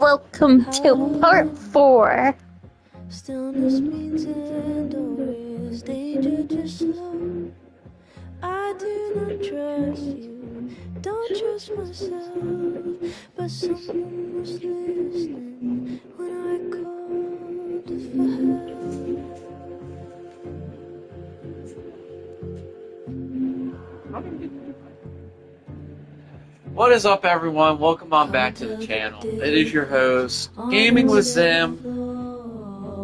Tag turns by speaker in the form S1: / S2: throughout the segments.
S1: welcome to part 4.
S2: Stillness means end or is danger just slow? I do not trust you, don't trust myself, but someone was listening when I called for help.
S3: What is up, everyone? Welcome on back to the channel. It is your host, Gaming with Zim,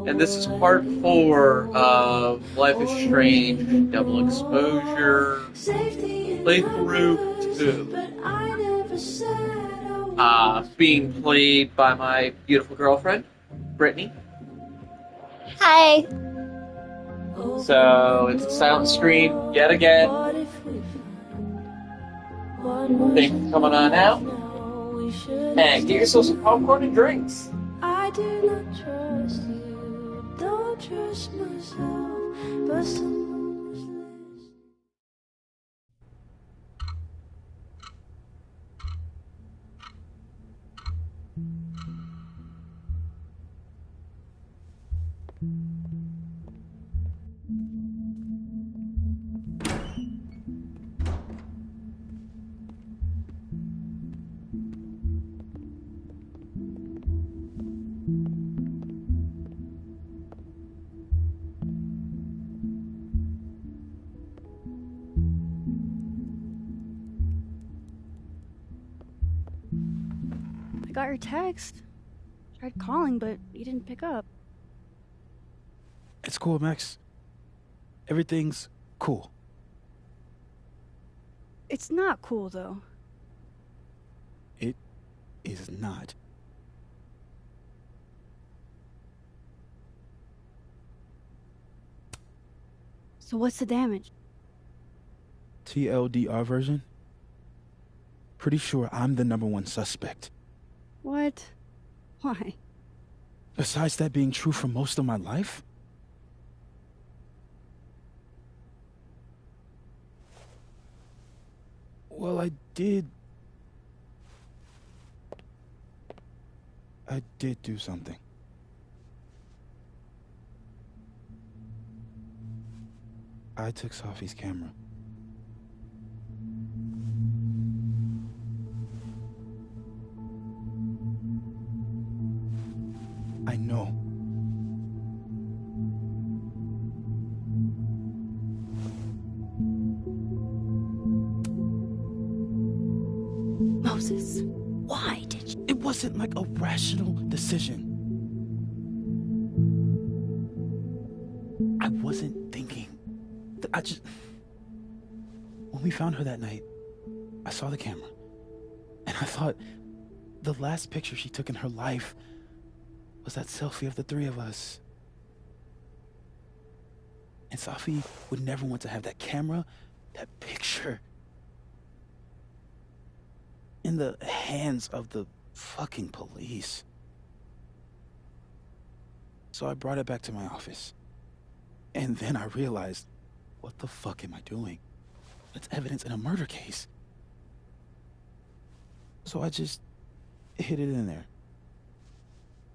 S3: and this is part 4 of Life is Strange Double Exposure Playthrough 2. Being played by my beautiful girlfriend, Brittany.
S1: Hi.
S3: So, it's a silent stream yet again. Thank you for coming on out. And get yourself some popcorn and drinks.
S2: I do not trust you, don't trust myself, but someone was listening.
S4: I got your text. Tried calling, but you didn't pick up.
S5: It's cool, Max. Everything's cool.
S4: It's not cool, though.
S5: It is not.
S4: So what's the damage?
S5: TLDR version? Pretty sure I'm the #1 suspect.
S4: What? Why?
S5: Besides that being true for most of my life? Well, I did do something. I took Sophie's camera. I know.
S4: Moses, why did you?
S5: It wasn't like a rational decision. I wasn't thinking. When we found her that night, I saw the camera, and I thought the last picture she took in her life was that selfie of the 3 of us. And Sophie would never want to have that camera, that picture, in the hands of the fucking police. So I brought it back to my office. And then I realized, what the fuck am I doing? That's evidence in a murder case. So I just hid it in there.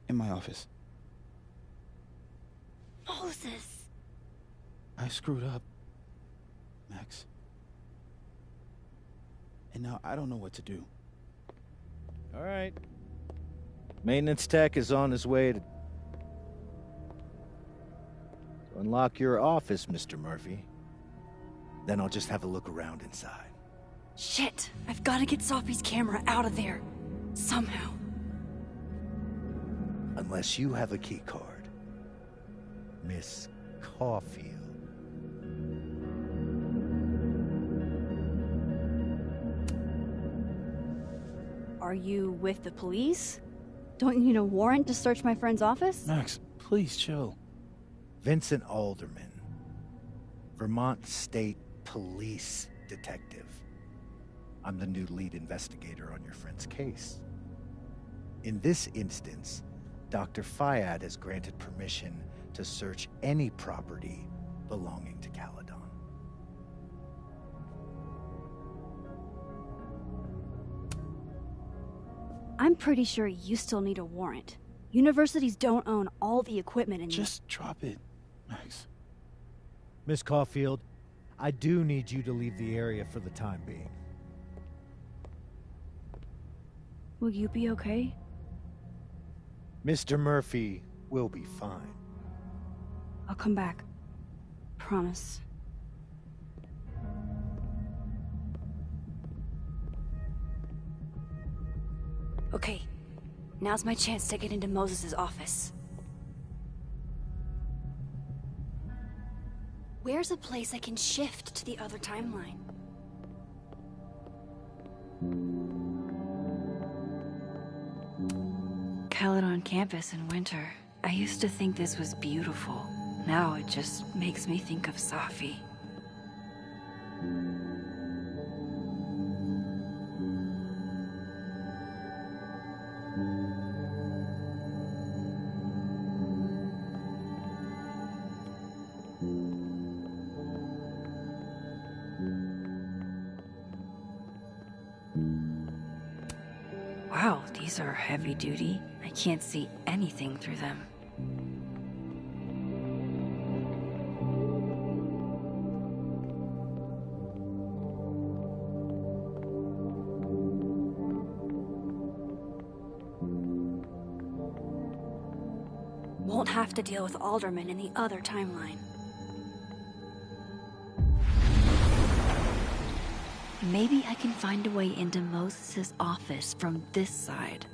S5: In my office.
S4: Moses!
S5: I screwed up, Max. And now I don't know what to do.
S6: All right. Maintenance tech is on his way to unlock your office, Mr. Murphy. Then I'll just have a look around inside.
S4: Shit! I've got to get Sophie's camera out of there. Somehow.
S6: Unless you have a key card, Miss Caulfield.
S4: Are you with the police? Don't you need a warrant to search my friend's office?
S5: Max, please chill.
S6: Vincent Alderman, Vermont State Police Detective. I'm the new lead investigator on your friend's case. In this instance, Dr. Fayad has granted permission to search any property belonging to Caledon.
S4: I'm pretty sure you still need a warrant. Universities don't own all the equipment in
S5: Just drop it, Max.
S6: Miss Caulfield, I do need you to leave the area for the time being.
S4: Will you be okay?
S6: Mr. Murphy will be fine.
S4: I'll come back. Promise. Okay, now's my chance to get into Moses' office. Where's a place I can shift to the other timeline? Caledon campus in winter. I used to think this was beautiful. Now it just makes me think of Safi. Wow, these are heavy duty. I can't see anything through them. Won't have to deal with Alderman in the other timeline. Maybe I can find a way into Moses' office from this side.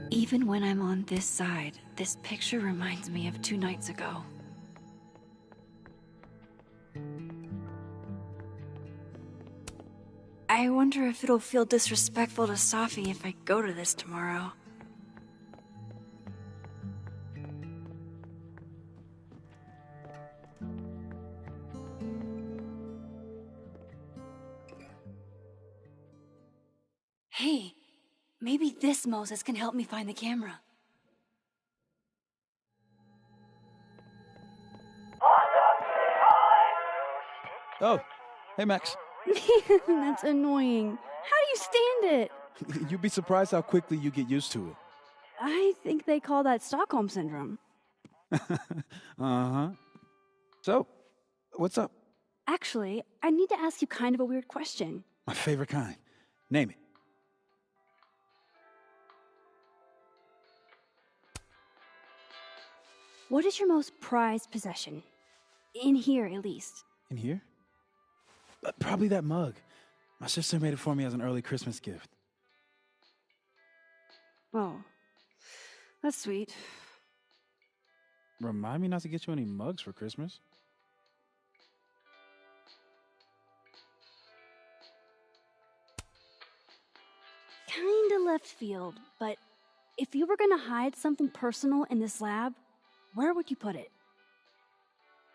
S4: Even when I'm on this side, this picture reminds me of 2 nights ago. I wonder if it'll feel disrespectful to Safi if I go to this tomorrow. Hey, maybe this Moses can help me find the camera.
S5: Oh, hey, Max.
S4: That's annoying. How do you stand it?
S5: You'd be surprised how quickly you get used to it.
S4: I think they call that Stockholm Syndrome.
S5: Uh-huh. So, what's up?
S4: Actually, I need to ask you kind of a weird question.
S5: My favorite kind. Name it.
S4: What is your most prized possession? In here, at least.
S5: In here? Probably that mug. My sister made it for me as an early Christmas gift.
S4: Oh, that's sweet.
S5: Remind me not to get you any mugs for Christmas.
S4: Kinda left field, but if you were gonna hide something personal in this lab, where would you put it?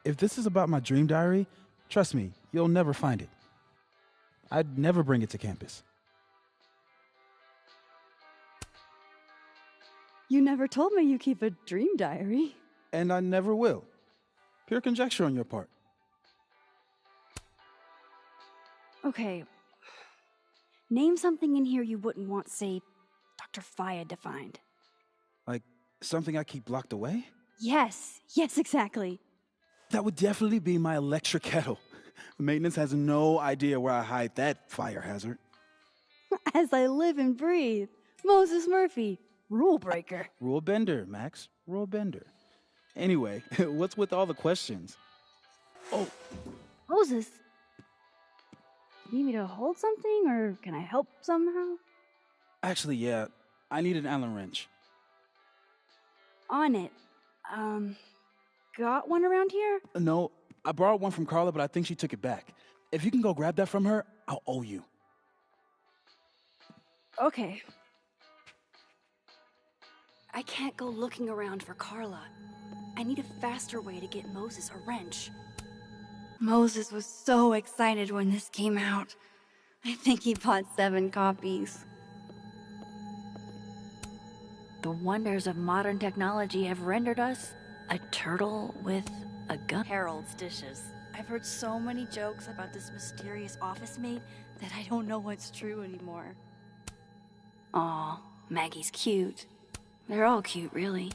S5: If this is about my dream diary, trust me, you'll never find it. I'd never bring it to campus.
S4: You never told me you keep a dream diary.
S5: And I never will. Pure conjecture on your part.
S4: Okay. Name something in here you wouldn't want, say, Dr. Fayed to find.
S5: Like something I keep locked away?
S4: Yes, exactly.
S5: That would definitely be my electric kettle. Maintenance has no idea where I hide that fire hazard.
S4: As I live and breathe. Moses Murphy, rule breaker.
S5: Rule bender, Max. Rule bender. Anyway, what's with all the questions? Oh,
S4: Moses, you need me to hold something, or can I help somehow?
S5: actually, yeah. I need an Allen wrench.
S4: On it. Got one around here?
S5: No, I borrowed one from Carla, but I think she took it back. If you can go grab that from her, I'll owe you.
S4: Okay. I can't go looking around for Carla. I need a faster way to get Moses a wrench. Moses was so excited when this came out. I think he bought 7 copies. The wonders of modern technology have rendered us a turtle with a gun. Harold's dishes. I I've heard so many jokes about this mysterious office mate that I don't know what's true anymore. Aw, Maggie's cute. They're all cute, really.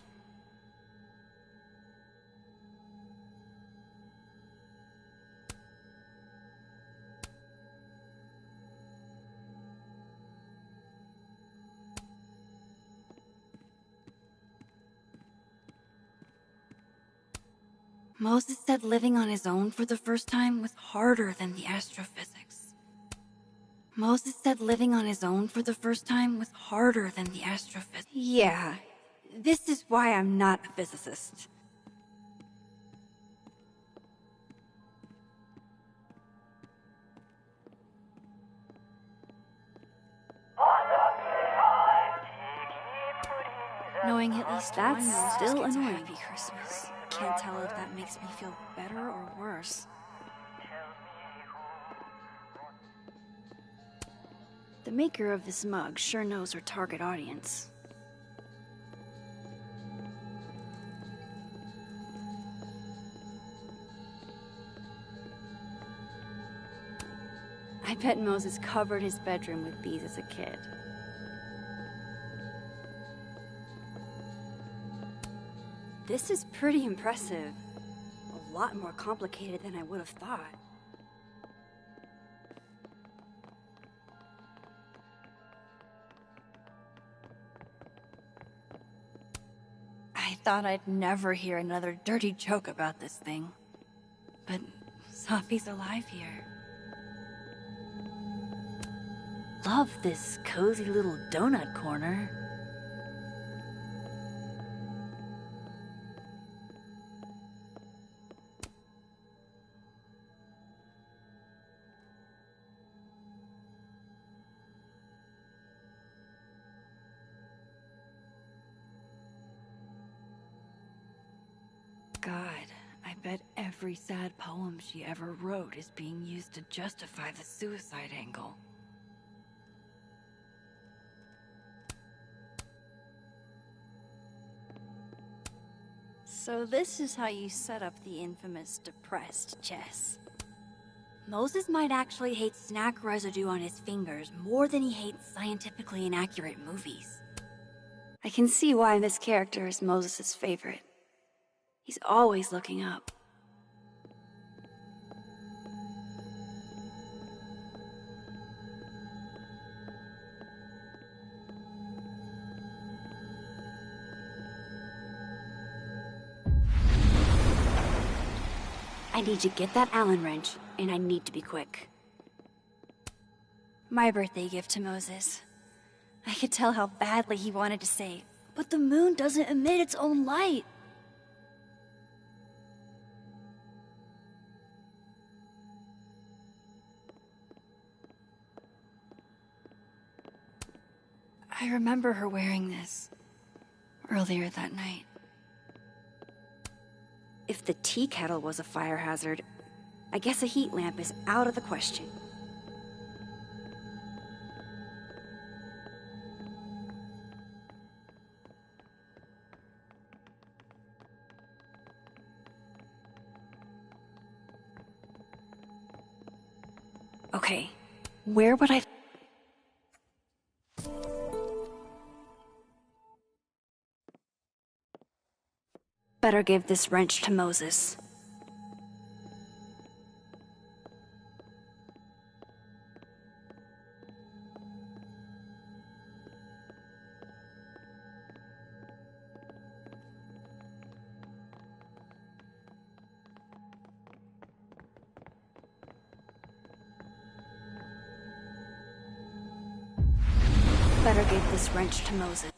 S4: Moses said living on his own for the first time was harder than the astrophysics. Moses said living on his own for the first time was harder than the astrophysics. Yeah, this is why I'm not a physicist. Knowing at least that's still annoying. Happy Christmas. Can't tell if that makes me feel better or worse. The maker of this mug sure knows her target audience. I bet Moses covered his bedroom with bees as a kid. This is pretty impressive. A lot more complicated than I would have thought. I thought I'd never hear another dirty joke about this thing. But Sophie's alive here. Love this cozy little donut corner. God, I bet every sad poem she ever wrote is being used to justify the suicide angle. So this is how you set up the infamous depressed Jess. Moses might actually hate snack residue on his fingers more than he hates scientifically inaccurate movies. I can see why this character is Moses' favorite. He's always looking up. I need to get that Allen wrench, and I need to be quick. My birthday gift to Moses. I could tell how badly he wanted to say, but the moon doesn't emit its own light. I remember her wearing this earlier that night. If the tea kettle was a fire hazard, I guess a heat lamp is out of the question. Okay, where would I... Better give this wrench to Moses. Better give this wrench to Moses.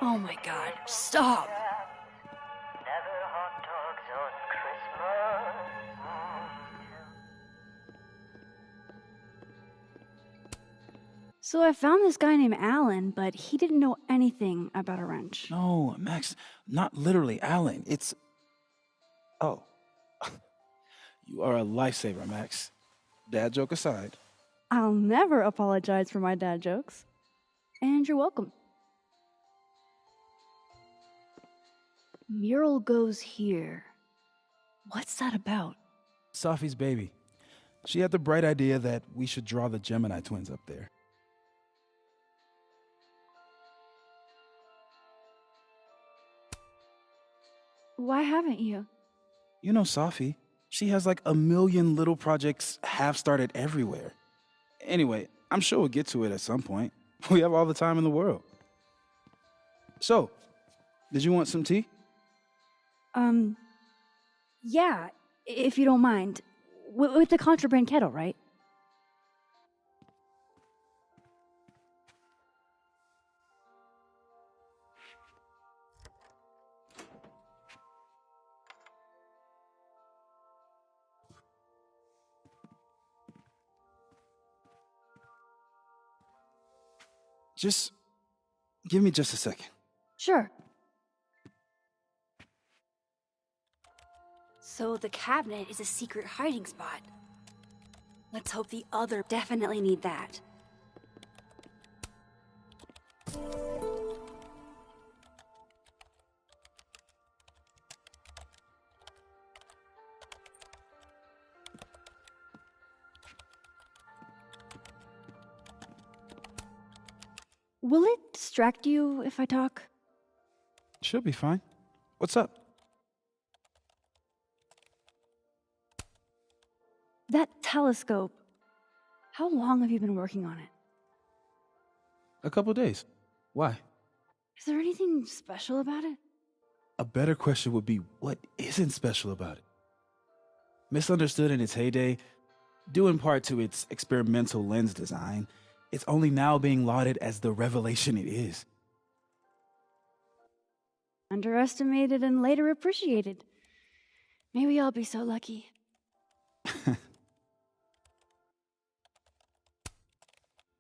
S4: Oh my god, stop!
S2: Never hot dogs on Christmas.
S4: So I found this guy named Alan, but he didn't know anything about a wrench.
S5: No, Max, not literally Alan. It's. Oh. You are a lifesaver, Max. Dad joke aside.
S4: I'll never apologize for my dad jokes. And you're welcome. Mural goes here. What's that about?
S5: Sophie's baby. She had the bright idea that we should draw the Gemini twins up there.
S4: Why haven't you?
S5: You know Sophie. She has like 1,000,000 little projects half started everywhere. Anyway, I'm sure we'll get to it at some point. We have all the time in the world. So, did you want some tea?
S4: Yeah, if you don't mind. With the contraband kettle, right?
S5: Just give me just a second.
S4: Sure. So the cabinet is a secret hiding spot. Let's hope the other definitely need that. Will it distract you if I talk?
S5: She'll be fine. What's up?
S4: That telescope. How long have you been working on it?
S5: A couple days. Why?
S4: Is there anything special about it?
S5: A better question would be, what isn't special about it? Misunderstood in its heyday, due in part to its experimental lens design, it's only now being lauded as the revelation it is.
S4: Underestimated and later appreciated. Maybe I'll be so lucky.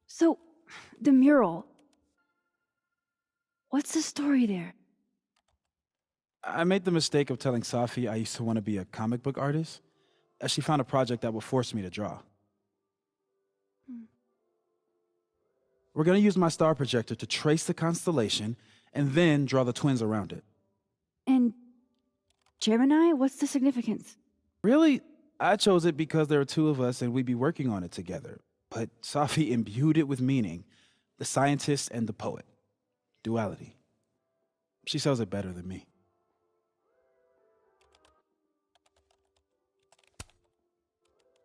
S4: So, the mural. What's the story there?
S5: I made the mistake of telling Safi I used to want to be a comic book artist, as she found a project that would force me to draw. We're going to use my star projector to trace the constellation and then draw the twins around it.
S4: And Gemini, what's the significance?
S5: Really, I chose it because there are two of us and we'd be working on it together. But Safi imbued it with meaning, the scientist and the poet. Duality. She sells it better than me.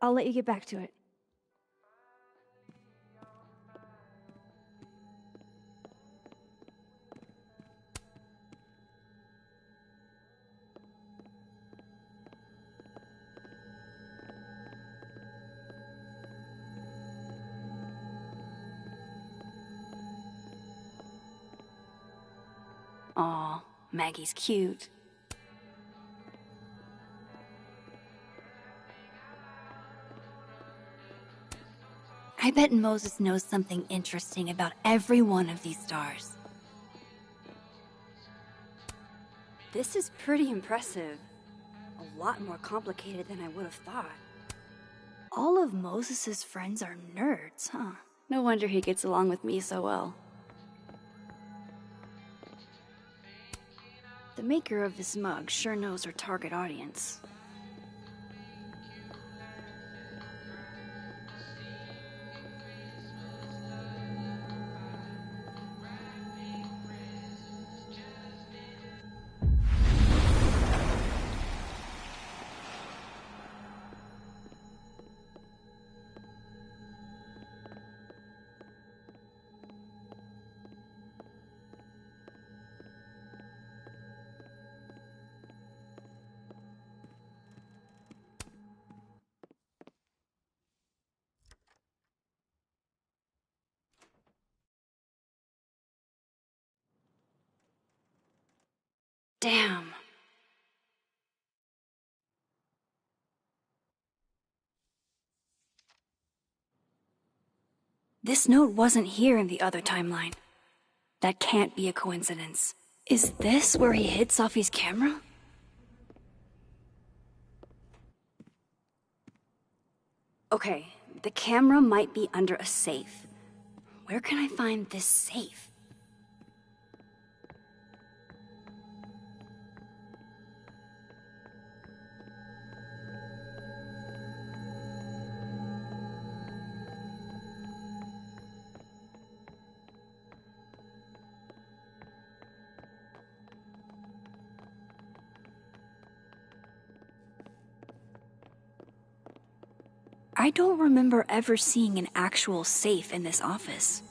S4: I'll let you get back to it. Aw, Maggie's cute. I bet Moses knows something interesting about every one of these stars. This is pretty impressive. A lot more complicated than I would have thought. All of Moses's friends are nerds, huh? No wonder he gets along with me so well. The maker of this mug sure knows her target audience. Damn. This note wasn't here in the other timeline. That can't be a coincidence. Is this where he hid Sophie's camera? Okay, the camera might be under a safe. Where can I find this safe? I don't remember ever seeing an actual safe in this office.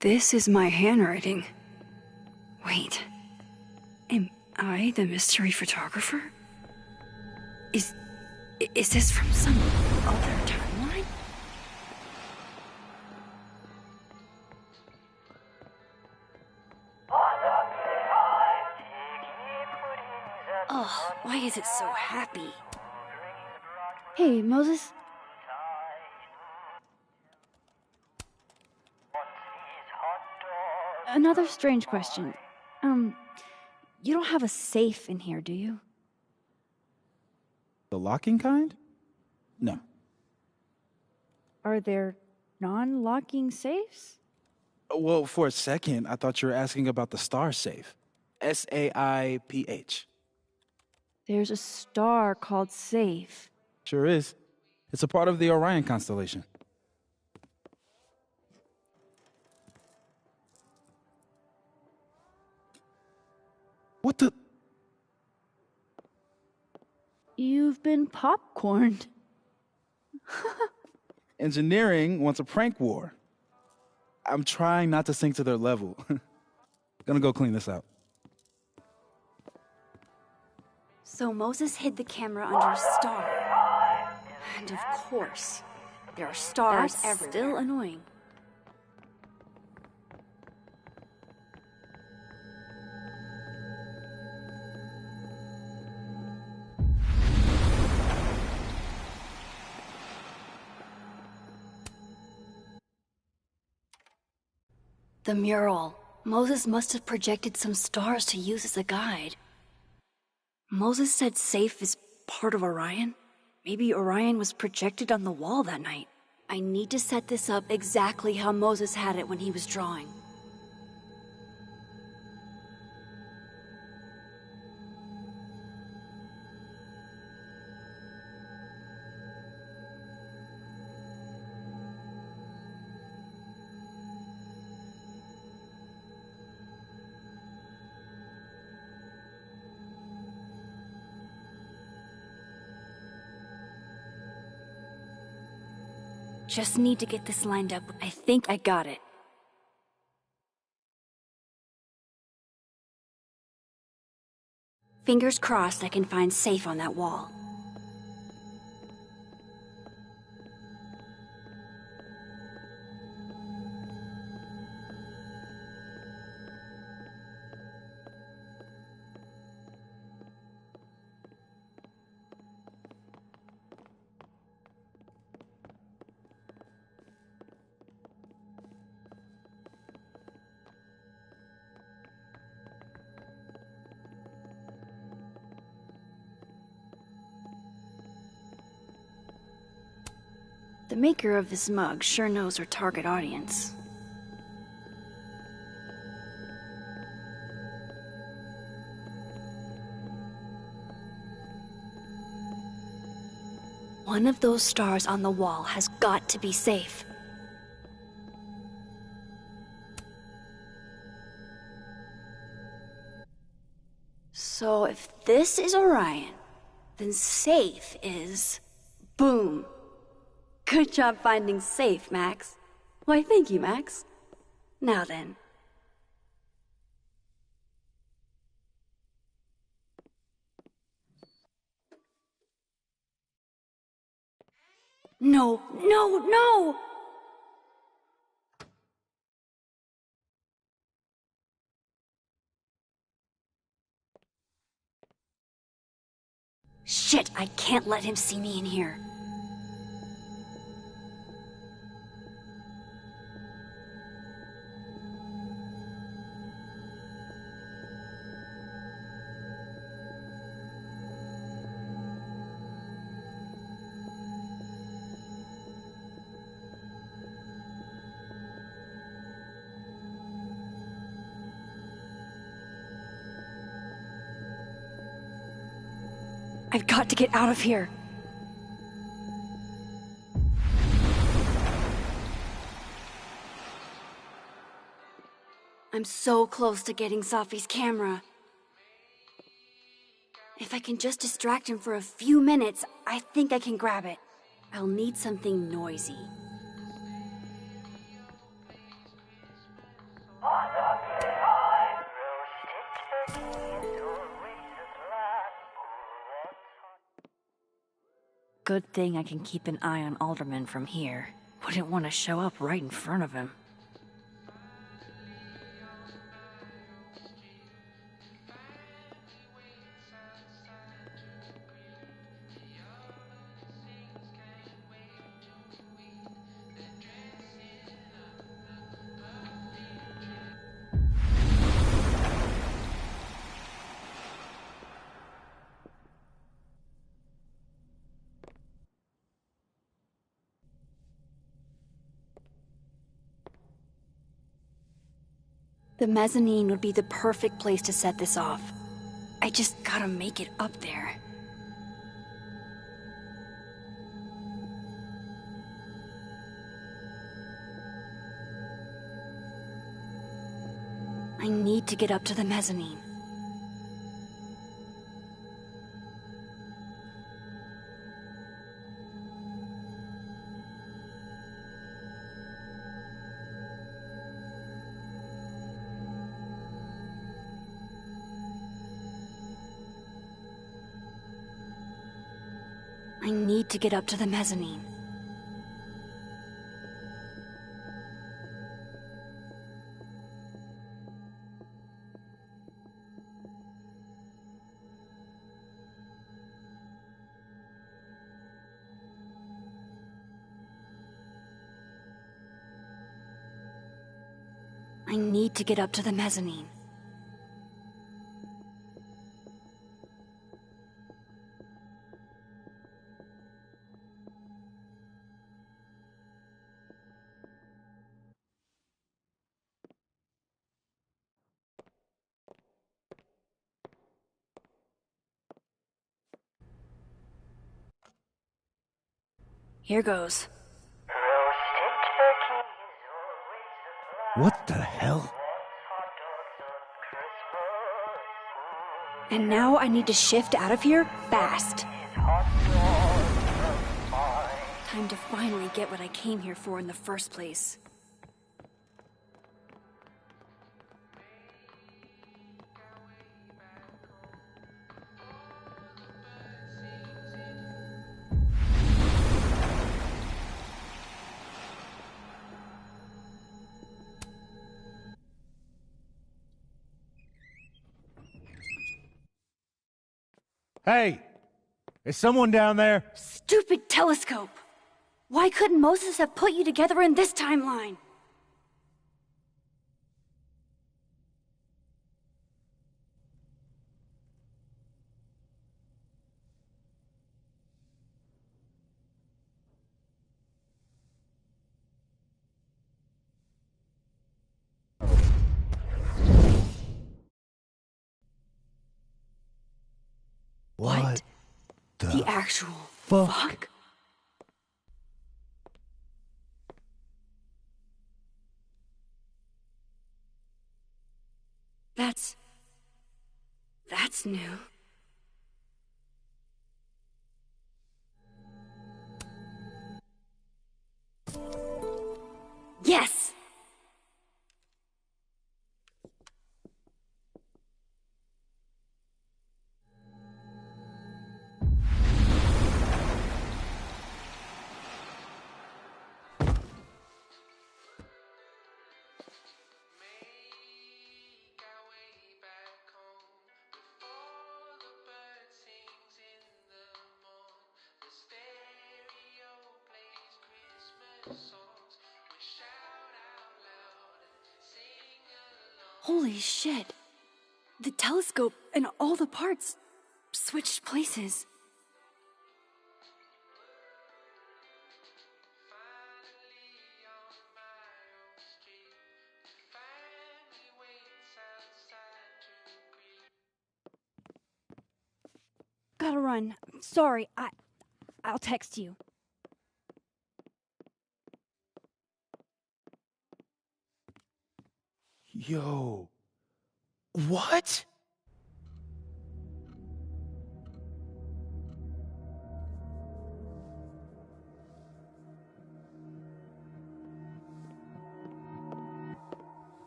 S4: This is my handwriting. Wait. Am I the mystery photographer? Is this from some other timeline? Ugh, why is it so happy? Hey, Moses? Another strange question. You don't have a safe in here, do you?
S5: The locking kind? No.
S7: Are there non-locking safes?
S5: Well, for a second, I thought you were asking about the star safe. SAIPH.
S7: There's a star called Safe.
S5: Sure is. It's a part of the Orion constellation. What the?
S7: You've been popcorned.
S5: Engineering wants a prank war. I'm trying not to sink to their level. Gonna go clean this out.
S4: So Moses hid the camera under a star. And of course, there are stars
S7: That's
S4: everywhere.
S7: still annoying.
S4: The mural. Moses must have projected some stars to use as a guide. Moses said Safe is part of Orion. Maybe Orion was projected on the wall that night. I need to set this up exactly how Moses had it when he was drawing. Just need to get this lined up. I think I got it. Fingers crossed I can find Safe on that wall. The maker of this mug sure knows her target audience. One of those stars on the wall has got to be Safe. So if this is Orion, then Safe is... Boom! Good job finding Safe, Max. Why, thank you, Max. Now then. No, no, no! Shit, I can't let him see me in here. I've got to get out of here. I'm so close to getting Safi's camera. If I can just distract him for a few minutes, I think I can grab it. I'll need something noisy. Good thing I can keep an eye on Alderman from here. Wouldn't want to show up right in front of him. The mezzanine would be the perfect place to set this off. I just gotta make it up there. I need to get up to the mezzanine. I need to get up to the mezzanine. I need to get up to the mezzanine. Here goes.
S6: What the hell?
S4: And now I need to shift out of here fast. Time to finally get what I came here for in the first place.
S6: Hey! Is someone down there?
S4: Stupid telescope! Why couldn't Moses have put you together in this timeline?
S6: What
S4: The actual
S6: fuck?
S4: fuck? That's new. Yes! Holy shit. The telescope and all the parts switched places. Gotta run. Sorry, I'll text you.
S5: Yo. What?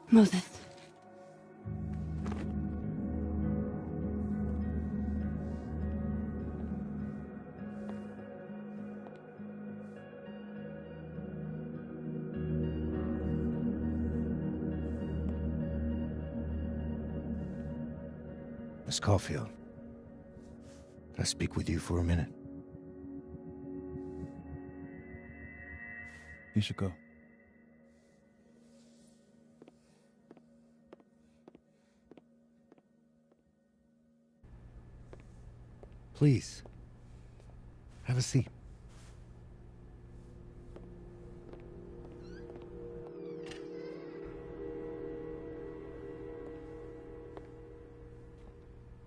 S4: Moses.
S6: Miss Caulfield, can I speak with you for a minute?
S5: You should go.
S6: Please, have a seat.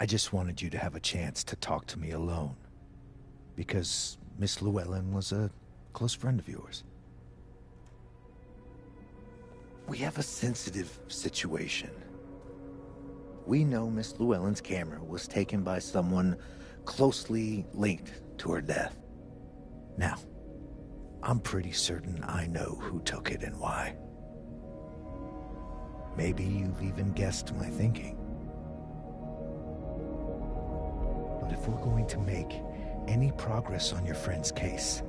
S6: I just wanted you to have a chance to talk to me alone, because Miss Llewellyn was a close friend of yours. We have a sensitive situation. We know Miss Llewellyn's camera was taken by someone closely linked to her death. Now, I'm pretty certain I know who took it and why. Maybe you've even guessed my thinking. But if we're going to make any progress on your friend's case,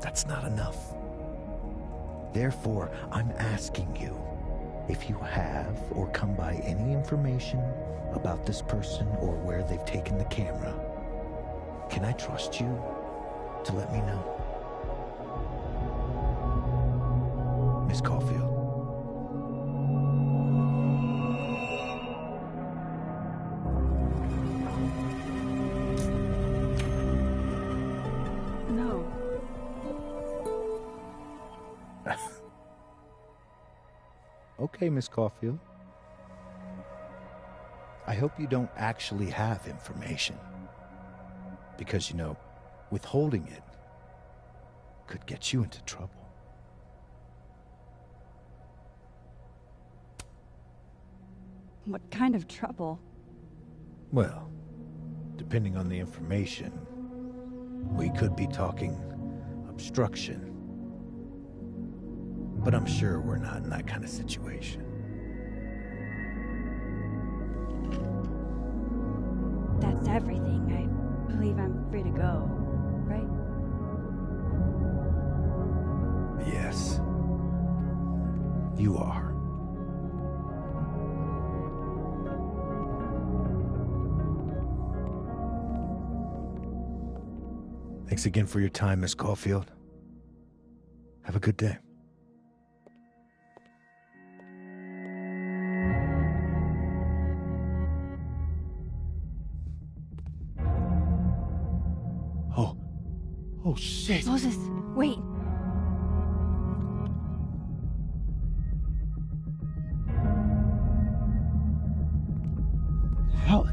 S6: that's not enough. Therefore, I'm asking you, if you have or come by any information about this person or where they've taken the camera, can I trust you to let me know? Miss Caulfield.
S7: No.
S6: Okay, Miss Caulfield. I hope you don't actually have information. Because, you know, withholding it could get you into trouble.
S7: What kind of trouble?
S6: Well, depending on the information, we could be talking obstruction. But I'm sure we're not in that kind of situation.
S7: That's everything. I believe I'm free to go, right?
S6: Yes. You are. Thanks again for your time, Miss Caulfield. Have a good day. Oh shit!
S4: Moses, wait.
S5: How?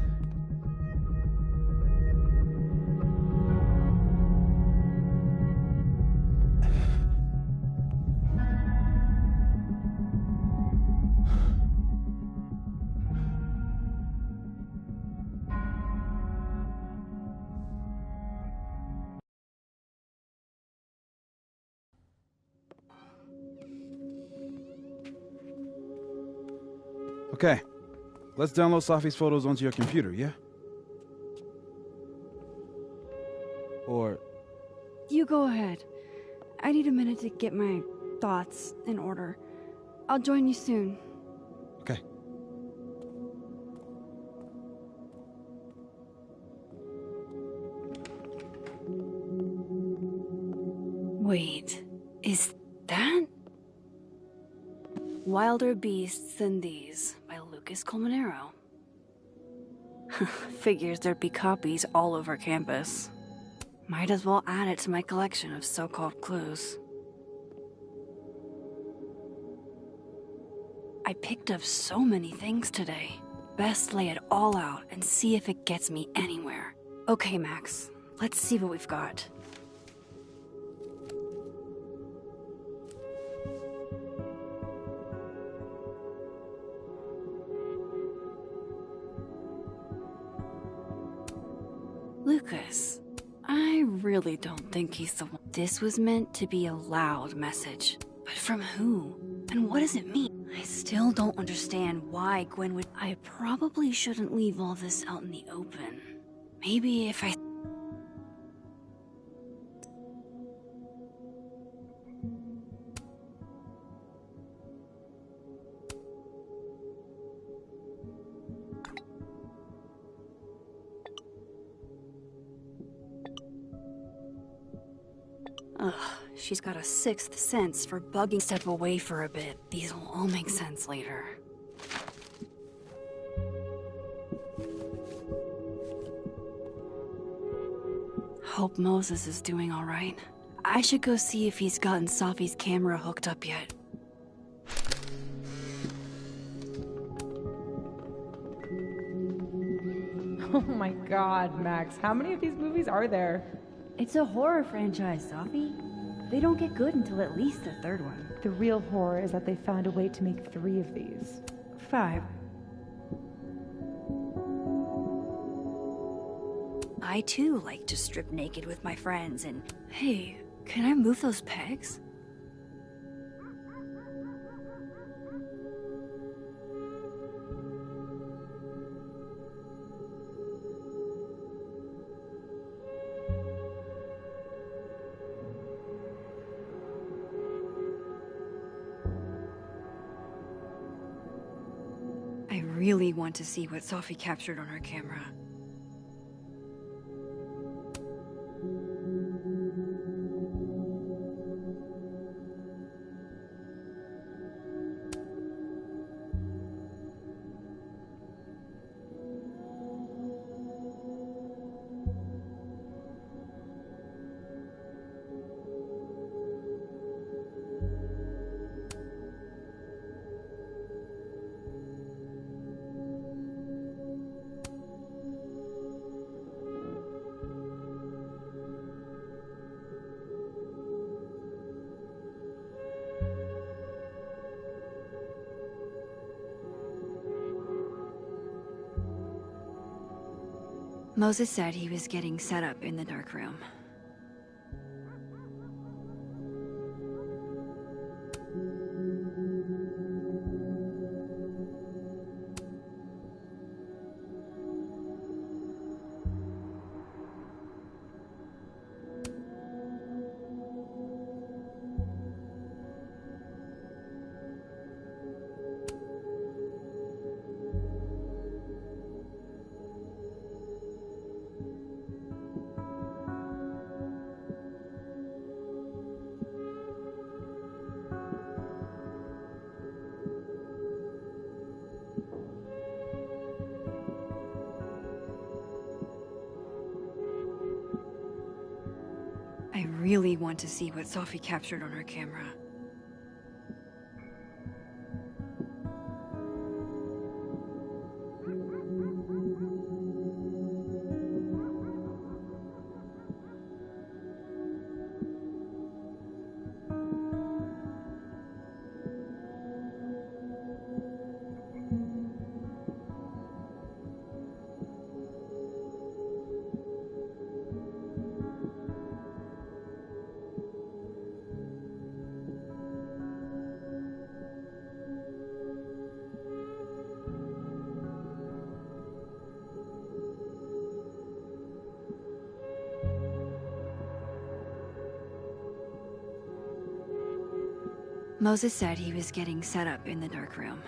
S5: Okay, let's download Safi's photos onto your computer, yeah? Or...
S4: You go ahead. I need a minute to get my thoughts in order. I'll join you soon.
S5: Okay.
S4: Wait, is that? Wilder Beasts Than These by Lucas Colmenero. Figures there'd be copies all over campus. Might as well add it to my collection of so-called clues. I picked up so many things today. Best lay it all out and see if it gets me anywhere. Okay, Max, let's see what we've got. Lucas. I really don't think he's the one. This was meant to be a loud message. But from who? And what does it mean? I still don't understand why Gwen would... I probably shouldn't leave all this out in the open. Maybe if I... Ugh, she's got a sixth sense for bugging. Step away for a bit. These will all make sense later. Hope Moses is doing all right. I should go see if he's gotten Safi's camera hooked up yet.
S8: Oh my god, Max, how many of these movies are there?
S7: It's a horror franchise, Safi. They don't get good until at least the third one.
S9: The real horror is that they found a way to make 3 of these.
S7: 5.
S4: I too like to strip naked with my friends and... Hey, can I move those pegs? I really want to see what Safi captured on her camera. Moses said he was getting set up in the dark room. I really want to see what Safi captured on her camera. Moses said he was getting set up in the dark room.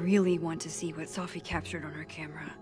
S4: really want to see what Sophie captured on her camera.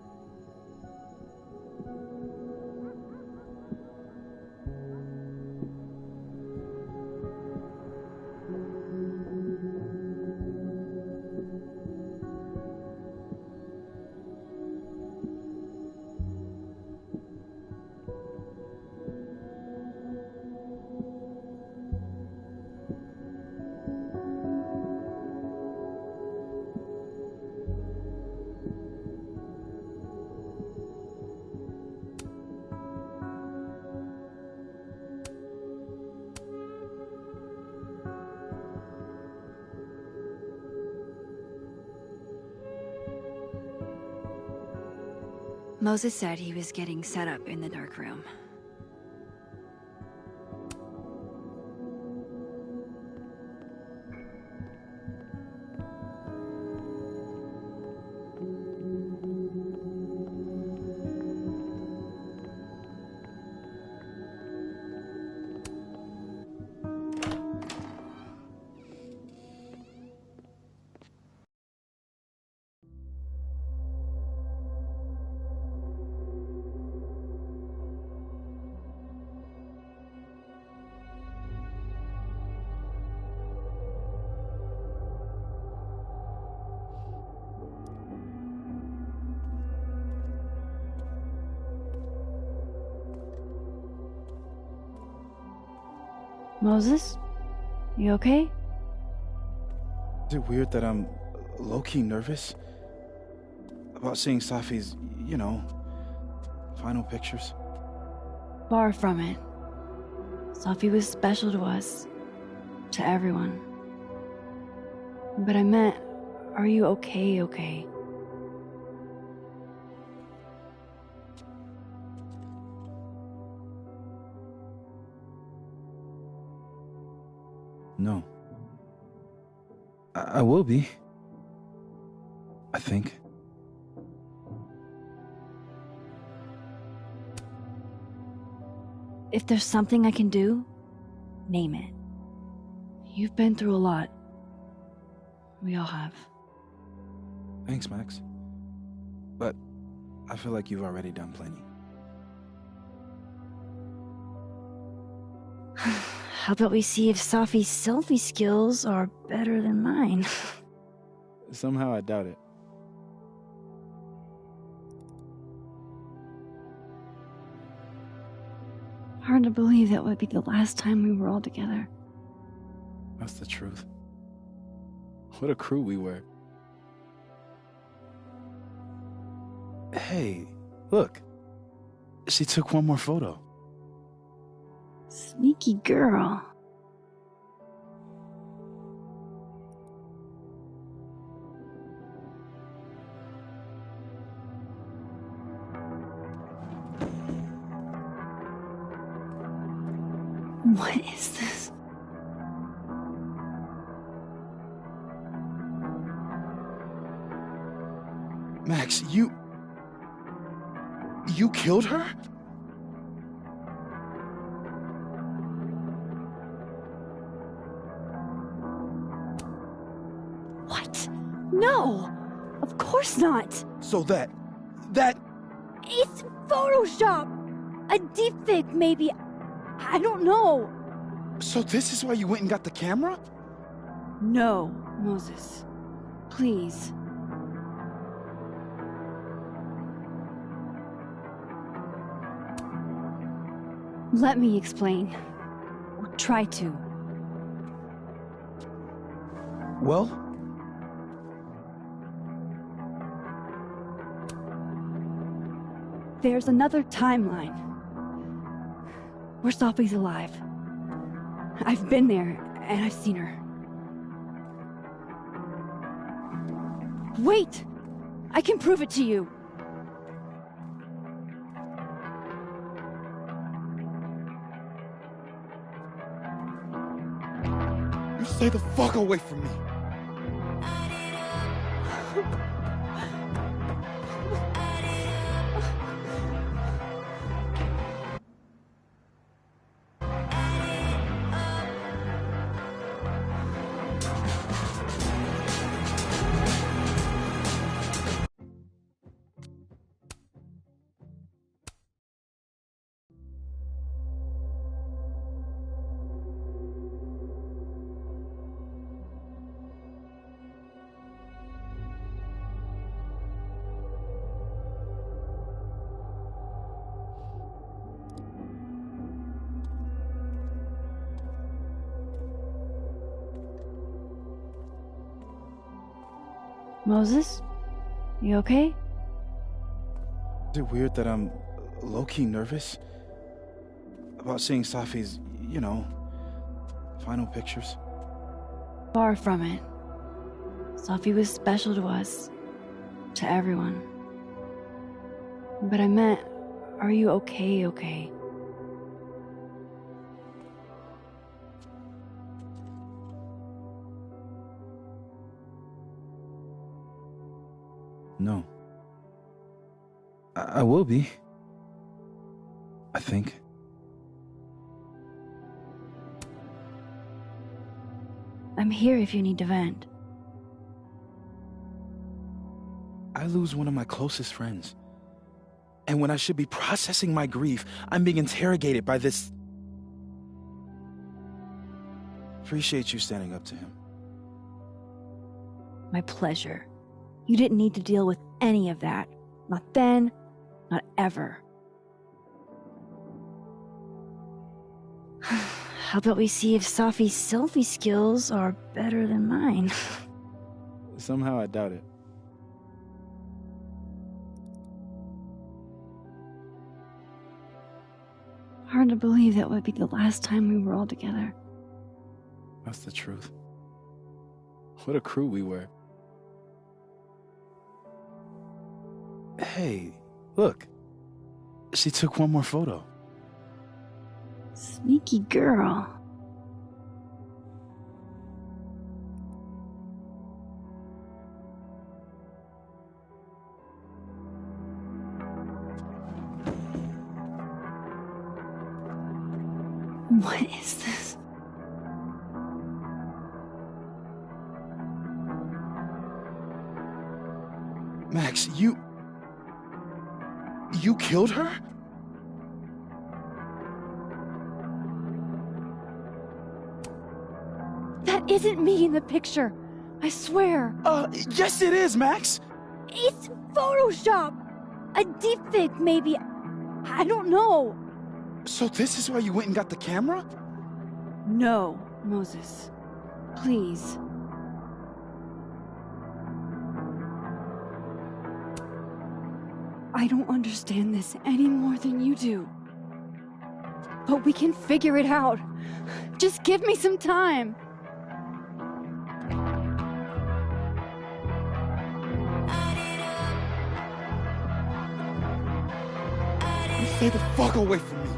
S4: Moses said he was getting set up in the dark room.
S7: Moses? You okay?
S5: Is it weird that I'm low-key nervous about seeing Safi's, final pictures?
S7: Far from it. Sophie was special to us. To everyone. But I meant, are you okay?
S5: No. I will be. I think.
S7: If there's something I can do, name it. You've been through a lot. We all have.
S5: Thanks, Max. But I feel like you've already done plenty.
S7: How about we see if Safi's selfie skills are better than mine?
S5: Somehow I doubt it.
S7: Hard to believe that would be the last time we were all together.
S5: That's the truth. What a crew we were. Hey, look. She took one more photo.
S7: Sneaky girl. What is this?
S5: Max, you killed her?
S7: What? No! Of course not!
S5: So that...
S7: It's Photoshop! A deepfake, maybe. I don't know.
S5: So this is why you went and got the camera?
S7: No, Moses. Please. Let me explain. Or try to.
S5: Well,
S7: there's another timeline. Where Sophie's alive. I've been there, and I've seen her. Wait! I can prove it to you.
S5: you stay the fuck away from me.
S7: Moses? You okay?
S5: Is it weird that I'm low-key nervous about seeing Safi's, final pictures?
S7: Far from it. Safi was special to us. To everyone. But I meant, are you okay?
S5: No. I will be. I think.
S7: I'm here if you need to vent.
S5: I lose one of my closest friends. And when I should be processing my grief, I'm being interrogated by this... Appreciate you standing up to him.
S7: My pleasure. You didn't need to deal with any of that. Not then, not ever. How about we see if Safi's selfie skills are better than mine?
S5: Somehow I doubt it.
S7: Hard to believe that would be the last time we were all together.
S5: That's the truth. What a crew we were. Hey, look. She took one more photo.
S7: Sneaky girl. What is this?
S5: Max, you killed her?
S7: That isn't me in the picture. I swear.
S5: Yes it is, Max.
S7: It's Photoshop. A deepfake, maybe. I don't know.
S5: So this is why you went and got the camera?
S7: No, Moses. Please. I don't understand this any more than you do. But we can figure it out. Just give me some time.
S5: Stay the fuck away from me.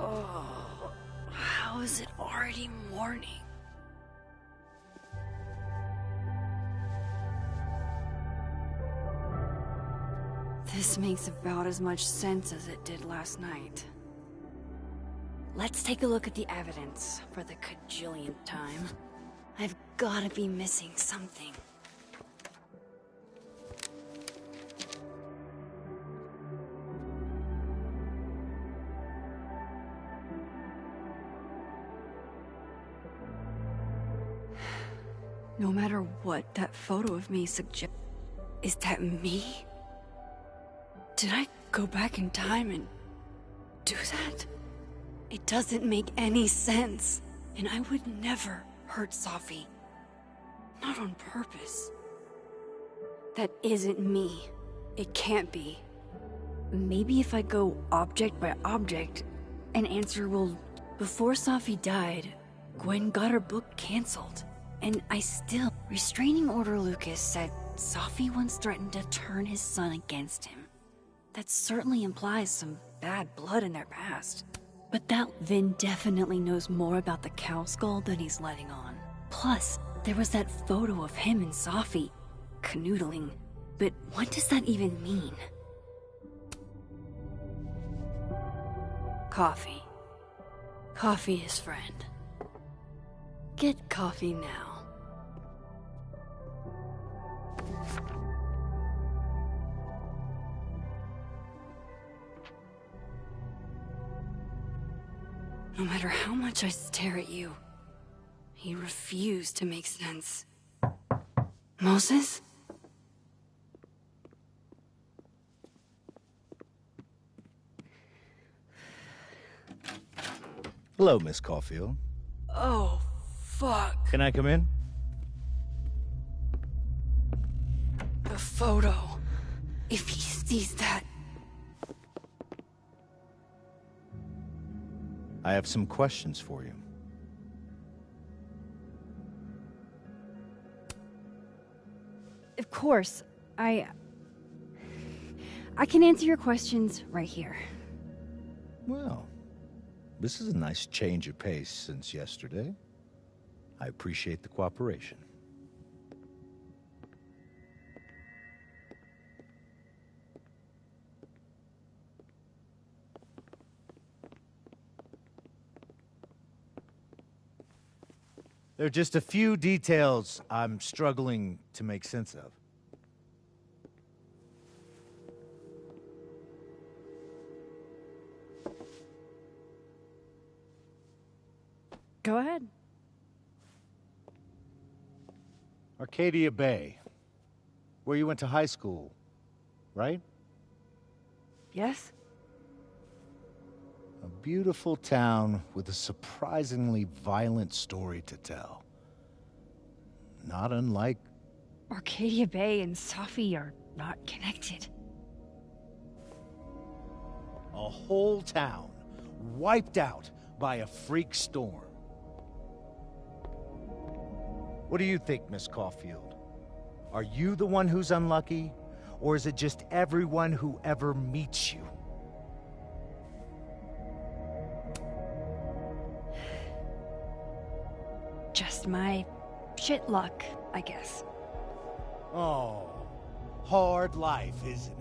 S4: Oh, how is it already morning? This makes about as much sense as it did last night. Let's take a look at the evidence for the cajillionth time. I've gotta be missing something. No matter what that photo of me suggests, is that me? Did I go back in time and do that? It doesn't make any sense. And I would never hurt Safi. Not on purpose. That isn't me. It can't be. Maybe if I go object by object, an answer will... Before Safi died, Gwen got her book canceled. And I still... Restraining Order Lucas said Safi once threatened to turn his son against him. That certainly implies some bad blood in their past. But that Vin definitely knows more about the cow skull than he's letting on. Plus, there was that photo of him and Safi canoodling. But what does that even mean? Coffee. Coffee is friend. Get coffee now. No matter how much I stare at you, he refused to make sense. Moses?
S6: Hello, Miss Caulfield.
S4: Oh, fuck.
S6: Can I come in?
S4: The photo. If he sees that...
S6: I have some questions for you.
S7: Of course. I can answer your questions right here.
S6: Well, this is a nice change of pace since yesterday. I appreciate the cooperation. There are just a few details I'm struggling to make sense of.
S7: Go ahead.
S6: Arcadia Bay, where you went to high school, right?
S7: Yes?
S6: A beautiful town with a surprisingly violent story to tell. Not unlike...
S7: Arcadia Bay and Safi are not connected.
S6: a whole town wiped out by a freak storm. What do you think, Miss Caulfield? Are you the one who's unlucky, or is it just everyone who ever meets you?
S7: Just my shit luck, I guess.
S6: Oh, hard life, isn't it?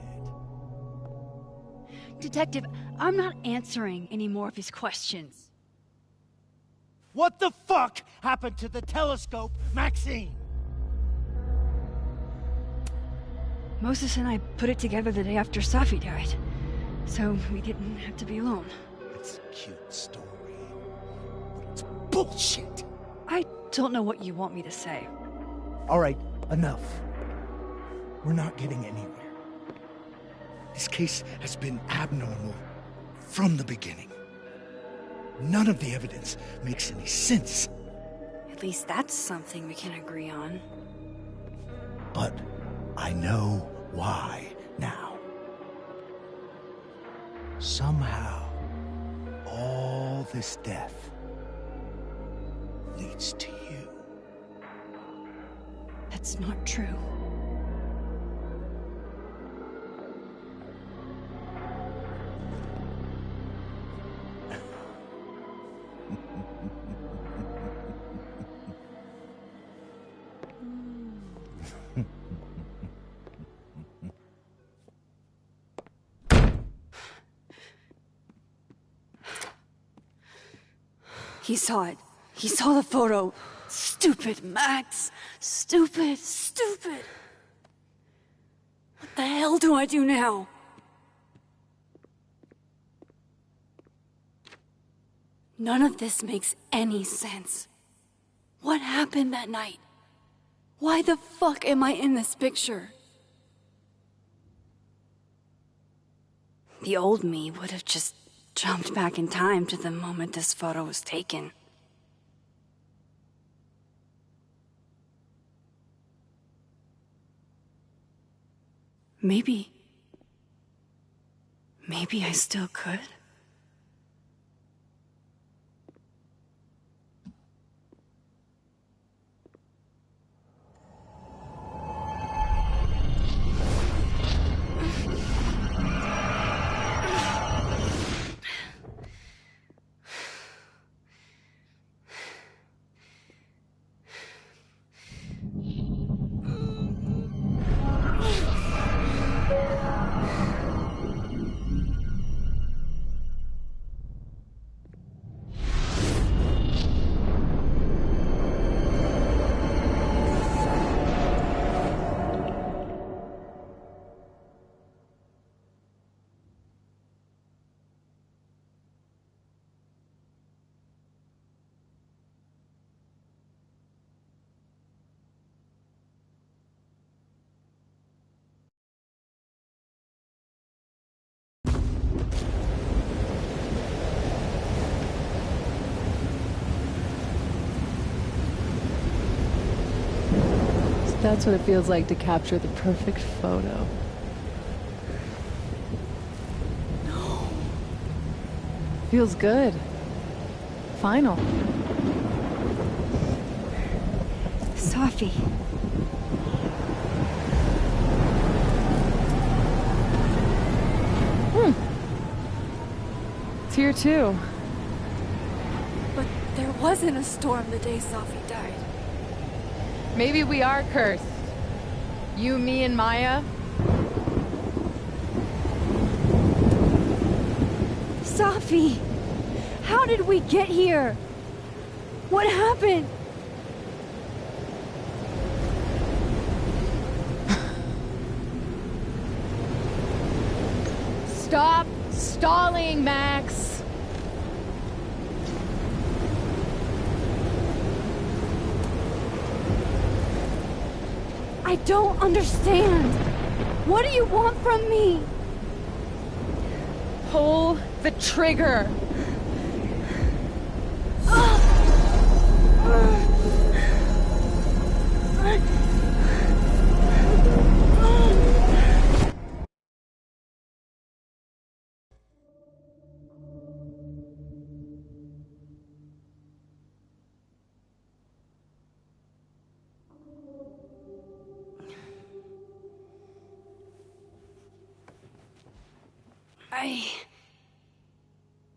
S7: Detective, I'm not answering any more of his questions.
S6: What the fuck happened to the telescope, Maxine?
S7: Moses and I put it together the day after Safi died, so we didn't have to be alone.
S6: It's a cute story, but it's bullshit.
S7: I don't know what you want me to say.
S6: All right, enough. We're not getting anywhere. This case has been abnormal from the beginning. None of the evidence makes any sense.
S4: At least that's something we can agree on.
S6: But I know why now. Somehow, all this death leads to you.
S7: That's not true.
S4: He saw it. He saw the photo. Stupid, Max. Stupid, stupid. What the hell do I do now? None of this makes any sense. What happened that night? Why the fuck am I in this picture? The old me would have just jumped back in time to the moment this photo was taken. Maybe I still could.
S9: That's what it feels like to capture the perfect photo. No. Feels good. Final.
S4: Sophie.
S9: It's here too.
S4: But there wasn't a storm the day Sophie died.
S9: Maybe we are cursed. You, me, and Maya.
S4: Sophie! How did we get here? What happened?
S9: Stop stalling, Max.
S4: I don't understand. What do you want from me?
S9: Pull the trigger.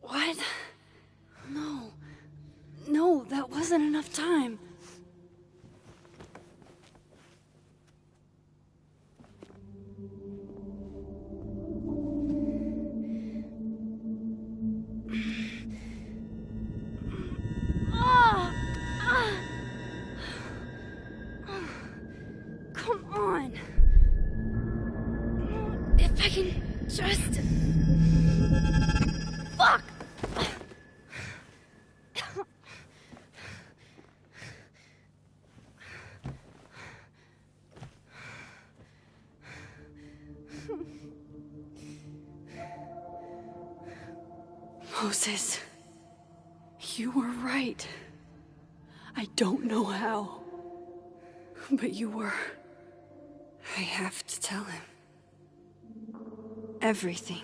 S4: What? No, that wasn't enough time. Come on. If I can just... Fuck! Moses, you were right. I don't know how, but you were. I have to tell him. Everything.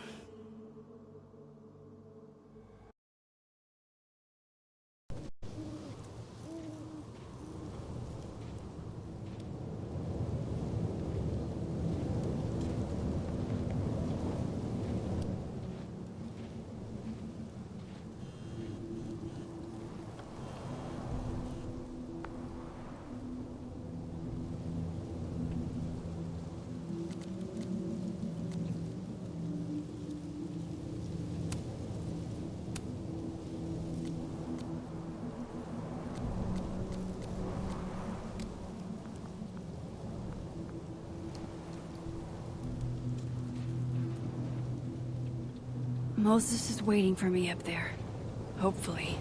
S4: Moses is waiting for me up there. Hopefully.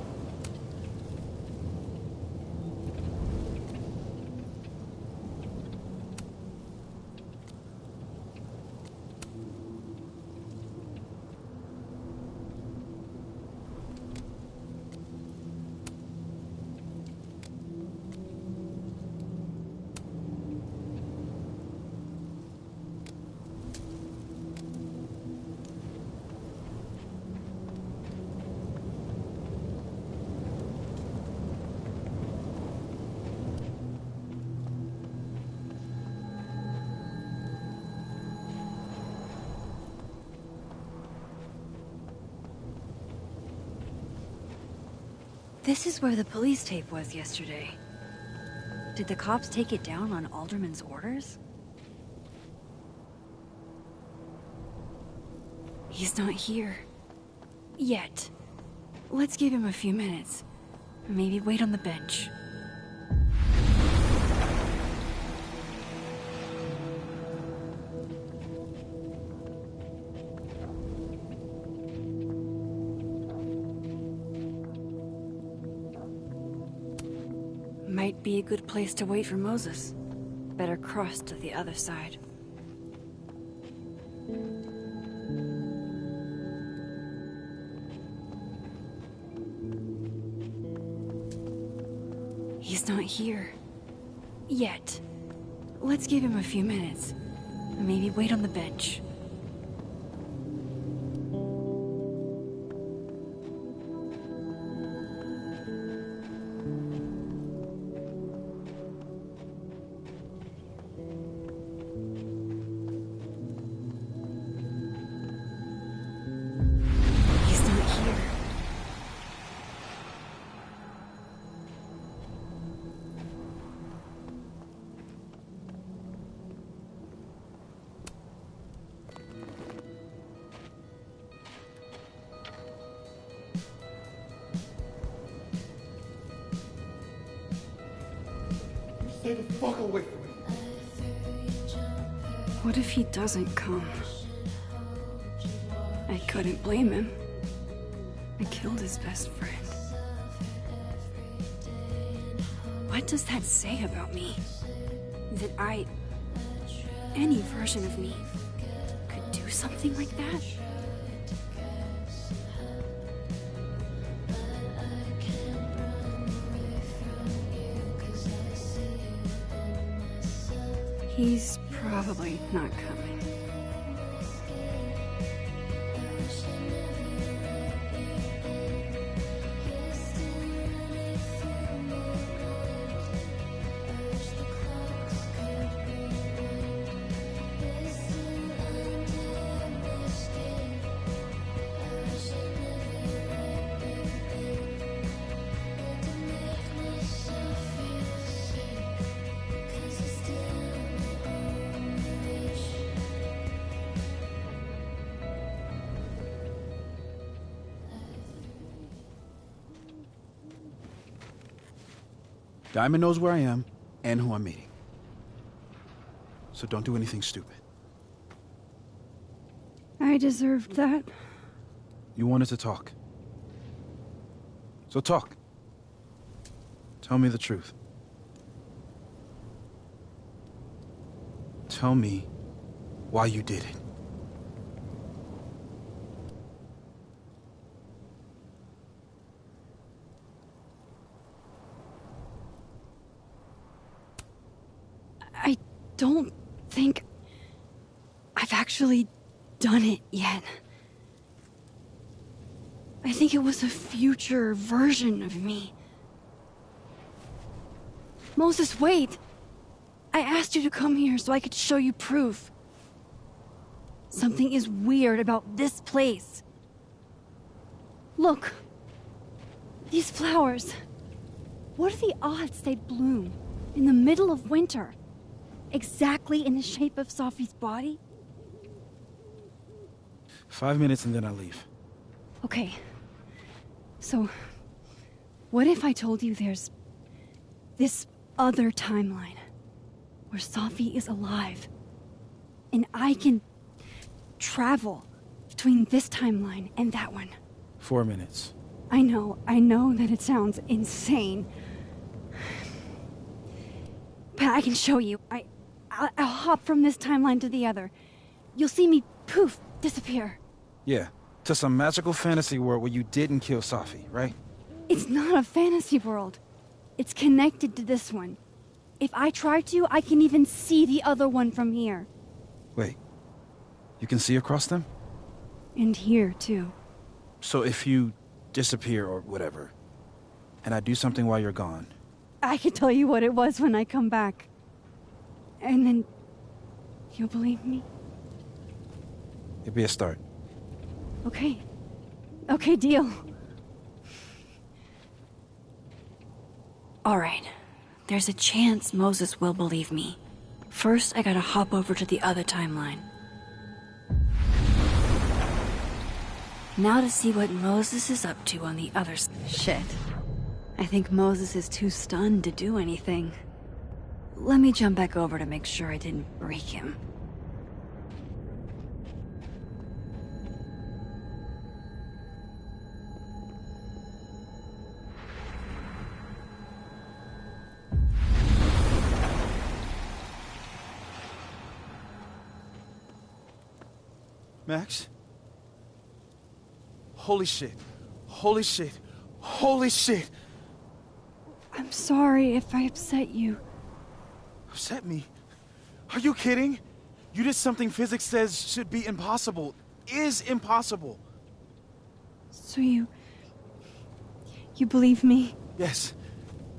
S4: This is where the police tape was yesterday. Did the cops take it down on Alderman's orders? He's not here. Yet. Let's give him a few minutes. Maybe wait on the bench. Might be a good place to wait for Moses. Better cross to the other side. He's not here. Yet. Let's give him a few minutes. Maybe wait on the bench.
S10: Stay the fuck away from me.
S4: What if he doesn't come? I couldn't blame him. I killed his best friend. What does that say about me? That any version of me, could do something like that? He's probably not coming.
S5: Diamond knows where I am and who I'm meeting. So don't do anything stupid.
S4: I deserved that.
S5: You wanted to talk. So talk. Tell me the truth. Tell me why you did it.
S4: I don't think I've actually done it yet. I think it was a future version of me. Moses, wait! I asked you to come here so I could show you proof. Something is weird about this place. Look. These flowers. What are the odds they'd bloom in the middle of winter? Exactly in the shape of Sophie's body?
S5: 5 minutes and then I leave.
S4: Okay. So, what if I told you there's this other timeline where Sophie is alive and I can travel between this timeline and that one.
S5: 4 minutes.
S4: I know that it sounds insane. But I can show you. I'll hop from this timeline to the other. You'll see me, poof, disappear.
S5: Yeah, to some magical fantasy world where you didn't kill Safi, right?
S4: It's not a fantasy world. It's connected to this one. If I try to, I can even see the other one from here.
S5: Wait, you can see across them?
S4: And here, too.
S5: So if you disappear or whatever, and I do something while you're gone...
S4: I can tell you what it was when I come back. And then... you'll believe me?
S5: It'd be a start.
S4: Okay. Okay, deal. All right. There's a chance Moses will believe me. First, I gotta hop over to the other timeline. Now to see what Moses is up to on the other side. Shit. I think Moses is too stunned to do anything. Let me jump back over to make sure I didn't break him.
S5: Max? Holy shit. Holy shit. Holy shit!
S4: I'm sorry if I upset you.
S5: Upset me? Are you kidding? You did something physics says should be impossible. Is impossible.
S4: So you believe me?
S5: Yes.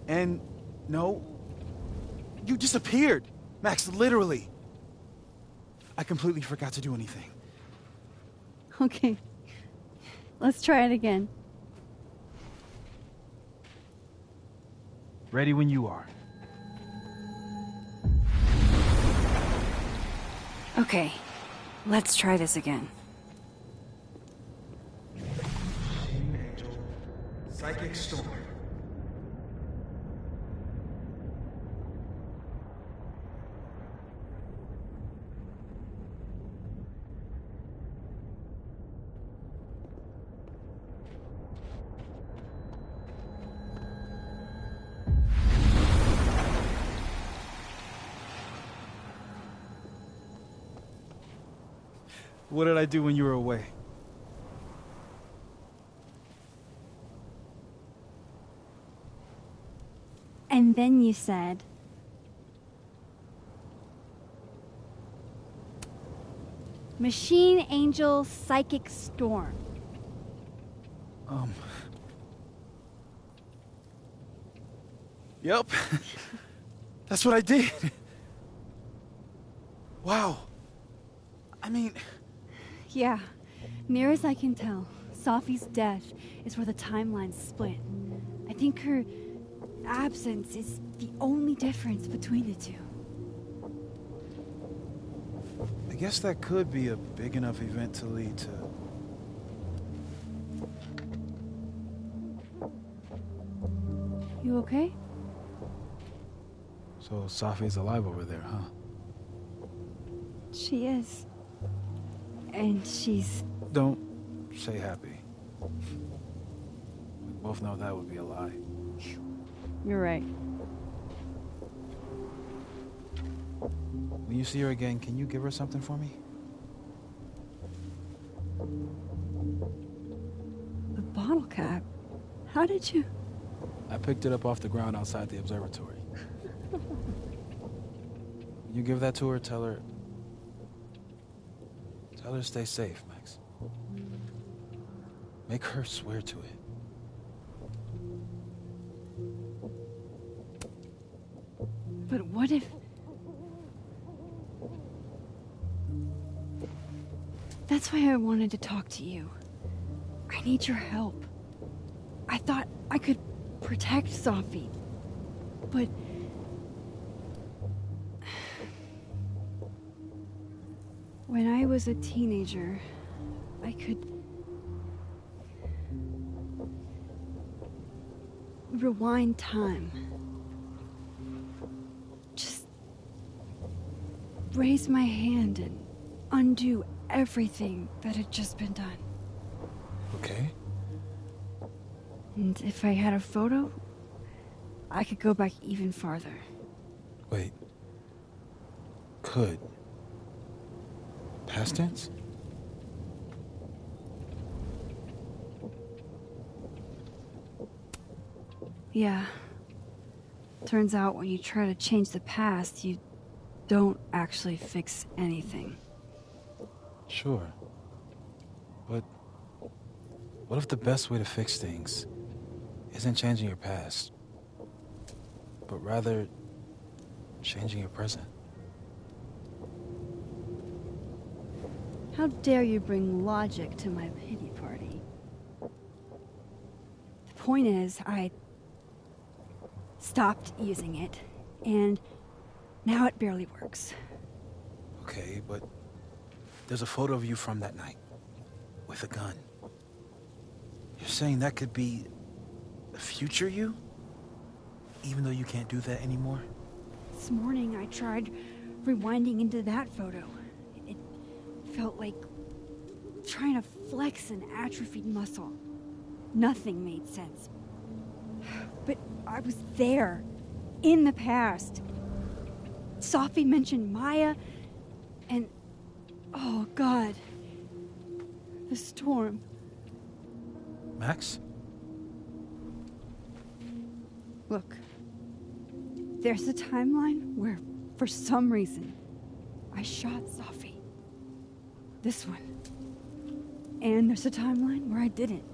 S5: And no. You disappeared. Max, literally. I completely forgot to do anything.
S4: Okay. Let's try it again.
S5: Ready when you are.
S4: Okay. Let's try this again.
S5: Psychic storm. What did I do when you were away?
S4: And then you said... Machine Angel Psychic Storm.
S5: Yep. That's what I did. Wow. I mean...
S4: Yeah. Near as I can tell, Safi's death is where the timelines split. I think her absence is the only difference between the two.
S5: I guess that could be a big enough event to lead to...
S4: You okay?
S5: So Safi's alive over there, huh?
S4: She is. And she's...
S5: Don't say happy. We both know that would be a lie.
S4: You're right.
S5: When you see her again, can you give her something for me?
S4: The bottle cap? How did you...
S5: I picked it up off the ground outside the observatory. When you give that to her, tell her to stay safe, Max. Make her swear to it.
S4: But what if... That's why I wanted to talk to you. I need your help. I thought I could protect Safi, but... When I was a teenager, I could... rewind time. Just raise my hand and undo
S7: everything that had just been done.
S5: Okay.
S7: And if I had a photo, I could go back even farther.
S5: Wait. Could. Past tense?
S7: Yeah. Turns out when you try to change the past, you don't actually fix anything.
S5: Sure. But what if the best way to fix things isn't changing your past, but rather changing your present?
S7: How dare you bring logic to my pity party? The point is, I stopped using it, and now it barely works.
S5: Okay, but there's a photo of you from that night, with a gun. You're saying that could be the future you? Even though you can't do that anymore?
S7: This morning I tried rewinding into that photo. It felt like trying to flex an atrophied muscle. Nothing made sense. But I was there, in the past. Sophie mentioned Maya, and oh God, the storm.
S5: Max?
S7: Look, there's a timeline where, for some reason, I shot Sophie. This one. And there's a timeline where I didn't.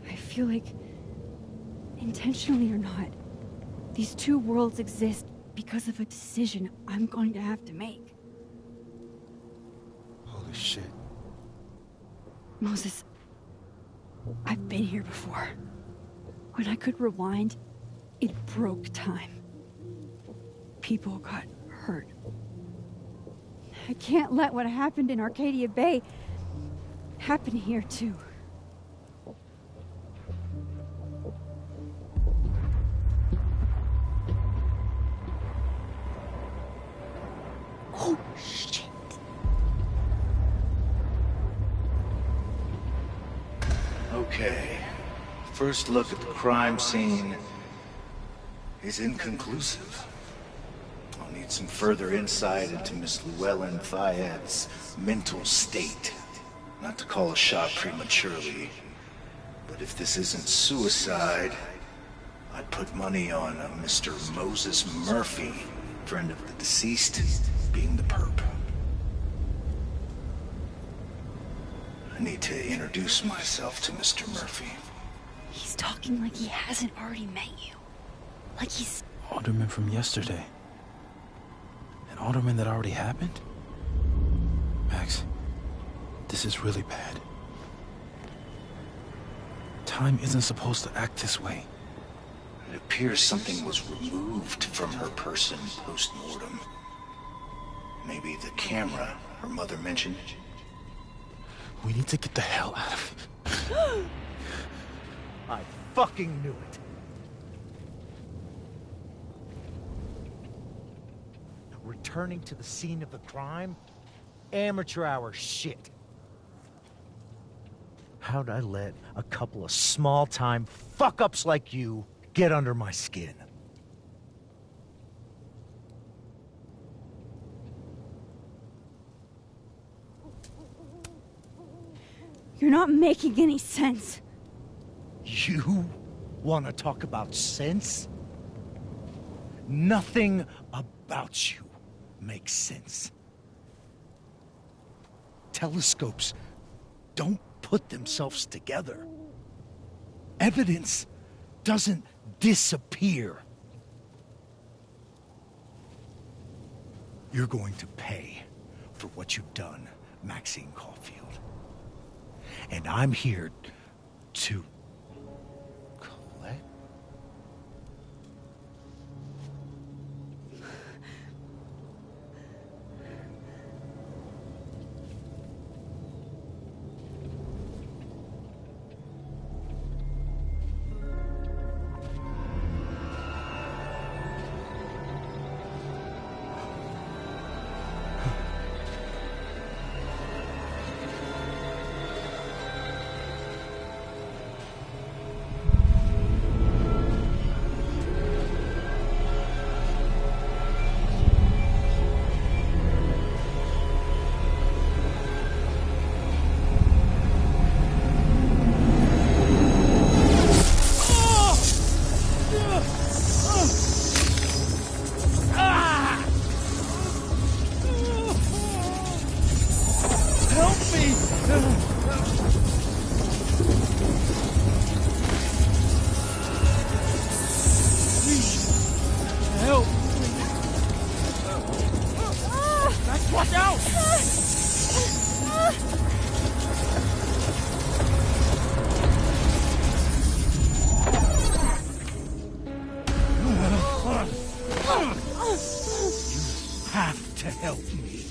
S7: I feel like, intentionally or not, these two worlds exist because of a decision I'm going to have to make.
S5: Holy shit.
S7: Moses, I've been here before. When I could rewind, it broke time. People got hurt. I can't let what happened in Arcadia Bay happen here too. Oh, shit.
S6: Okay. First look at the crime scene is inconclusive. I'll need some further insight into Miss Llewellyn Fayette's mental state. Not to call a shot prematurely, but if this isn't suicide, I'd put money on a Mr. Moses Murphy, friend of the deceased, being the perp. I need to introduce myself to Mr. Murphy.
S7: He's talking like he hasn't already met you. Like he's...
S5: Alderman from yesterday. An alderman that already happened? Max, this is really bad. Time isn't supposed to act this way.
S6: It appears something was removed from her person post-mortem. Maybe the camera her mother mentioned.
S5: We need to get the hell out of here.
S6: I fucking knew it. Returning to the scene of the crime? Amateur hour shit. How'd I let a couple of small-time fuck-ups like you get under my skin?
S7: You're not making any sense.
S6: You want to talk about sense? Nothing about you makes sense. Telescopes don't put themselves together. Evidence doesn't disappear. You're going to pay for what you've done, Maxine Caulfield. And I'm here to collect. You have to help me.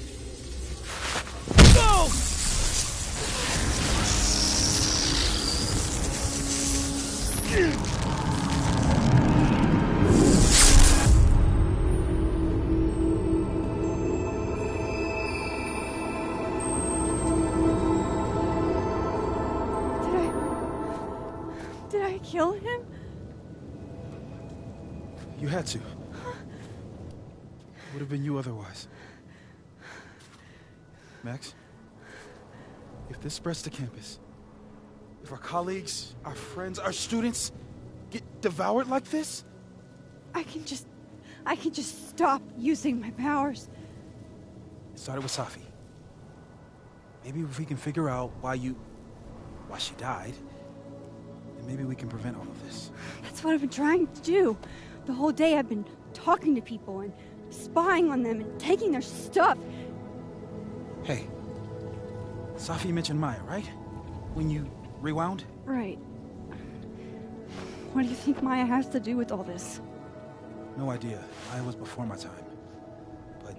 S7: Did I kill him?
S5: You had to. Would have been you otherwise. Max, if this spreads to campus, if our colleagues, our friends, our students get devoured like this,
S7: I can just stop using my powers.
S5: it started with Safi. Maybe if we can figure out why she died, then maybe we can prevent all of this.
S7: That's what I've been trying to do. The whole day I've been talking to people and spying on them and taking their stuff.
S5: Hey, Safi mentioned Maya, right? When you rewound?
S7: Right. What do you think Maya has to do with all this?
S5: No idea. Maya was before my time. But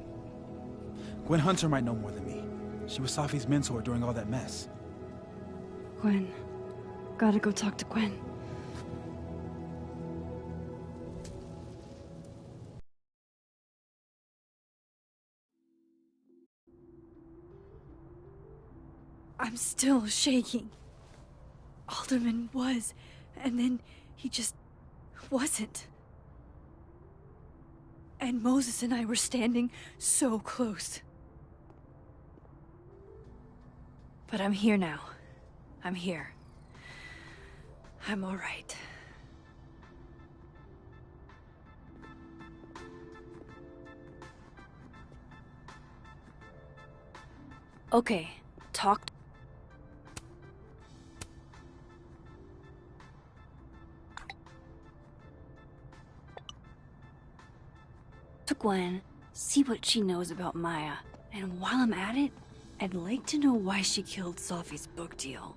S5: Gwen Hunter might know more than me. She was Safi's mentor during all that mess.
S7: Gwen. Gotta go talk to Gwen. I'm still shaking. Alderman was, and then he just wasn't. And Moses and I were standing so close. But I'm here now. I'm here. I'm all right. Okay, talk. To Gwen, see what she knows about Maya. And while I'm at it, I'd like to know why she killed Safi's book deal.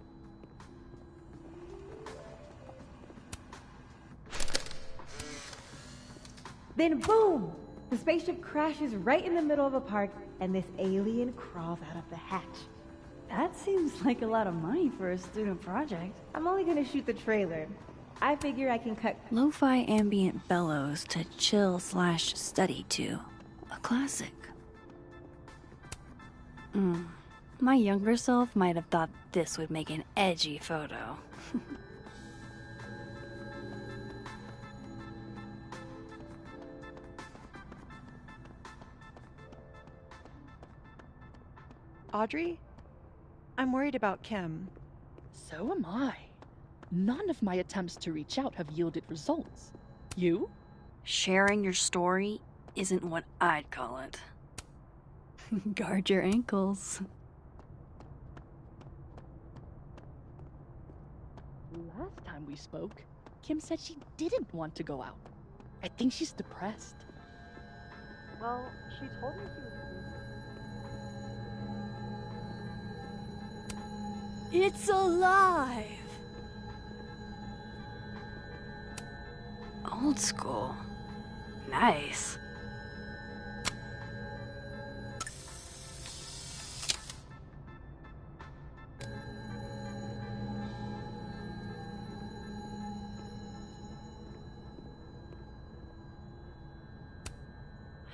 S8: Then boom! The spaceship crashes right in the middle of a park, and this alien crawls out of the hatch.
S10: That seems like a lot of money for a student project.
S8: I'm only gonna shoot the trailer. I figure I can cut...
S4: Lo-fi ambient bellows to chill/study to. A classic. My younger self might have thought this would make an edgy photo.
S11: Audrey? I'm worried about Kim.
S12: So am I. None of my attempts to reach out have yielded results. You?
S4: Sharing your story isn't what I'd call it. Guard your ankles.
S12: Last time we spoke, Kim said she didn't want to go out. I think she's depressed.
S11: Well, she told me she was...
S7: It's alive!
S4: Old school. Nice.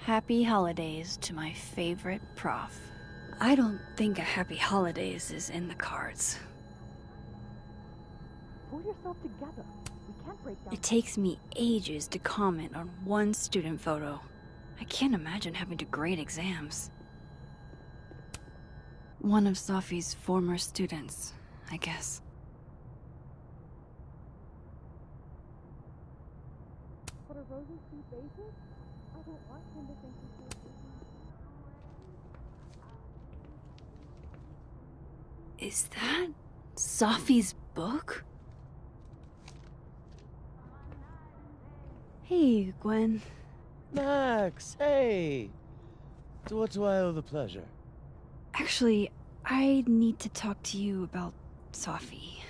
S4: Happy holidays to my favorite prof. I don't think a happy holidays is in the cards.
S12: Pull yourself together. We can't break down.
S4: It takes me ages to comment on one student photo. I can't imagine having to grade exams. One of Safi's former students, I guess.
S8: What are roses two faces? I don't want him to think he's
S4: Is that Safi's book? Hey, Gwen.
S13: Max, hey! To what do I owe the pleasure?
S4: Actually, I need to talk to you about Safi.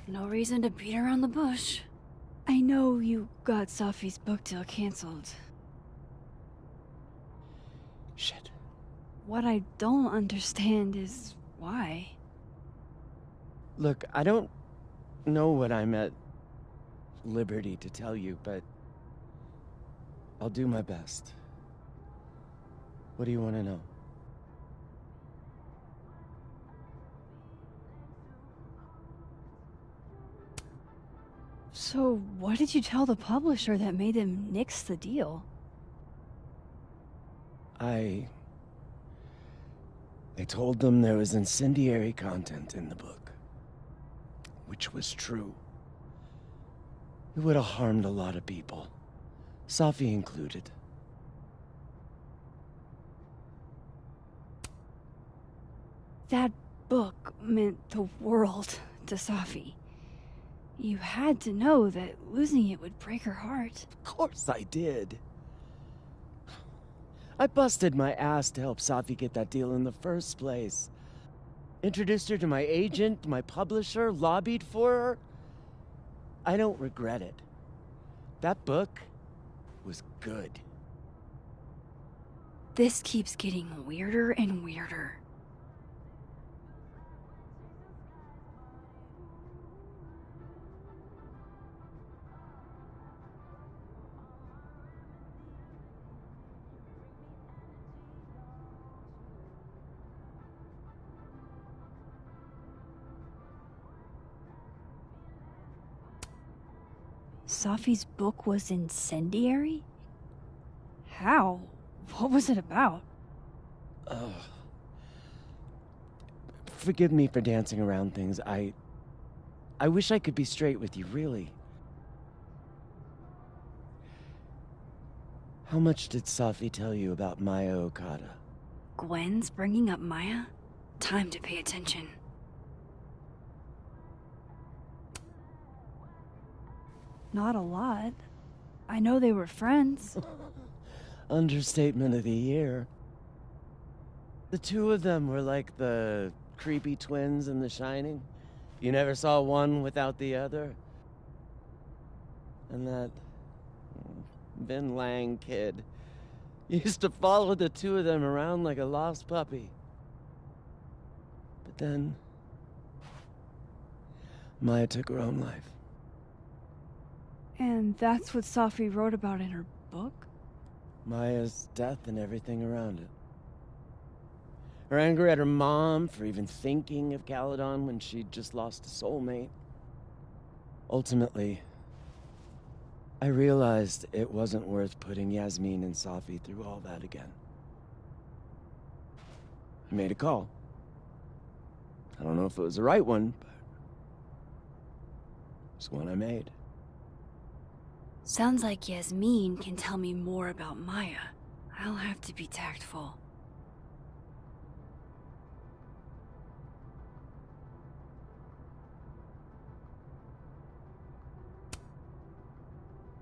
S4: No reason to beat around the bush.
S7: I know you got Safi's book deal canceled.
S13: Shit.
S7: What I don't understand is why.
S13: Look, I don't know what I'm at liberty to tell you, but I'll do my best. What do you want to know?
S7: So, what did you tell the publisher that made them nix the deal?
S13: I told them there was incendiary content in the book, which was true. It would have harmed a lot of people, Safi included.
S7: That book meant the world to Safi. You had to know that losing it would break her heart.
S13: Of course I did. I busted my ass to help Safi get that deal in the first place. Introduced her to my agent, my publisher, lobbied for her. I don't regret it. That book was good.
S7: This keeps getting weirder and weirder. Safi's book was incendiary? How? What was it about?
S13: Forgive me for dancing around things. I wish I could be straight with you, really. How much did Safi tell you about Maya Okada?
S7: Gwen's bringing up Maya? Time to pay attention. Not a lot. I know they were friends.
S13: Understatement of the year. The two of them were like the creepy twins in The Shining. You never saw one without the other. And that Ben Lang kid used to follow the two of them around like a lost puppy. But then Maya took her own life.
S7: And that's what Safi wrote about in her book?
S13: Maya's death and everything around it. Her anger at her mom for even thinking of Caledon when she'd just lost a soulmate. Ultimately, I realized it wasn't worth putting Yasmin and Safi through all that again. I made a call. I don't know if it was the right one, but it's one I made.
S7: Sounds like Yasmin can tell me more about Maya. I'll have to be tactful.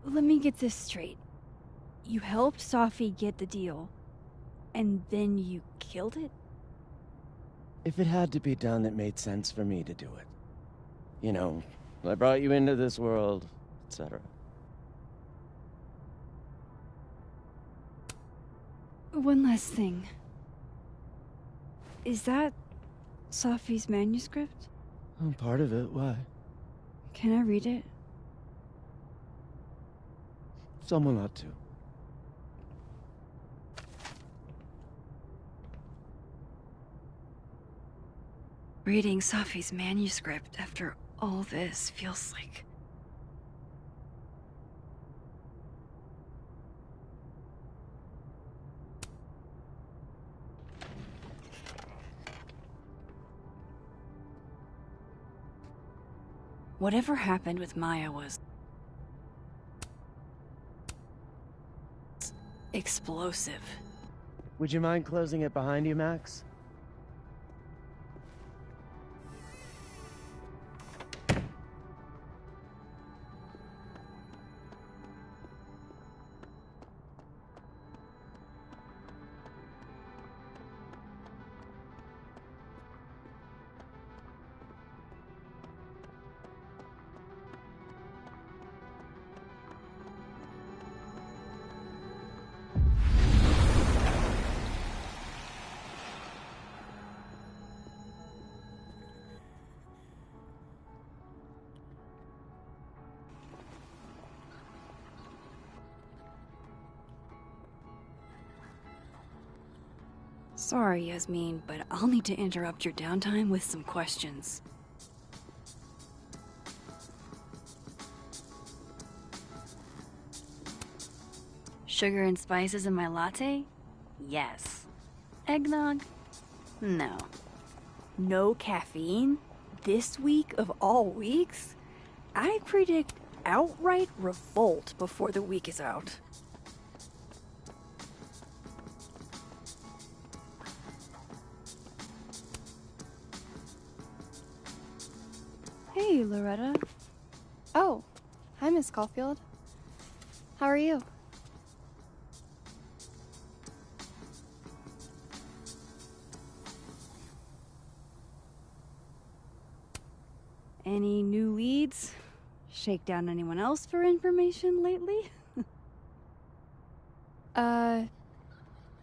S7: Let me get this straight. You helped Safi get the deal, and then you killed it?
S13: If it had to be done, it made sense for me to do it. You know, I brought you into this world, etc.
S7: One last thing. Is that Safi's manuscript?
S13: Oh, part of it, why?
S7: Can I read it?
S13: Someone ought to.
S7: Reading Safi's manuscript after all this feels like... Whatever happened with Maya was... explosive.
S13: Would you mind closing it behind you, Max?
S4: Sorry, Yasmin, but I'll need to interrupt your downtime with some questions. Sugar and spices in my latte? Yes. Eggnog? No. No caffeine? This week of all weeks? I predict outright revolt before the week is out.
S14: Hey, Loretta. Oh, hi, Miss Caulfield. How are you?
S7: Any new leads? Shake down anyone else for information lately?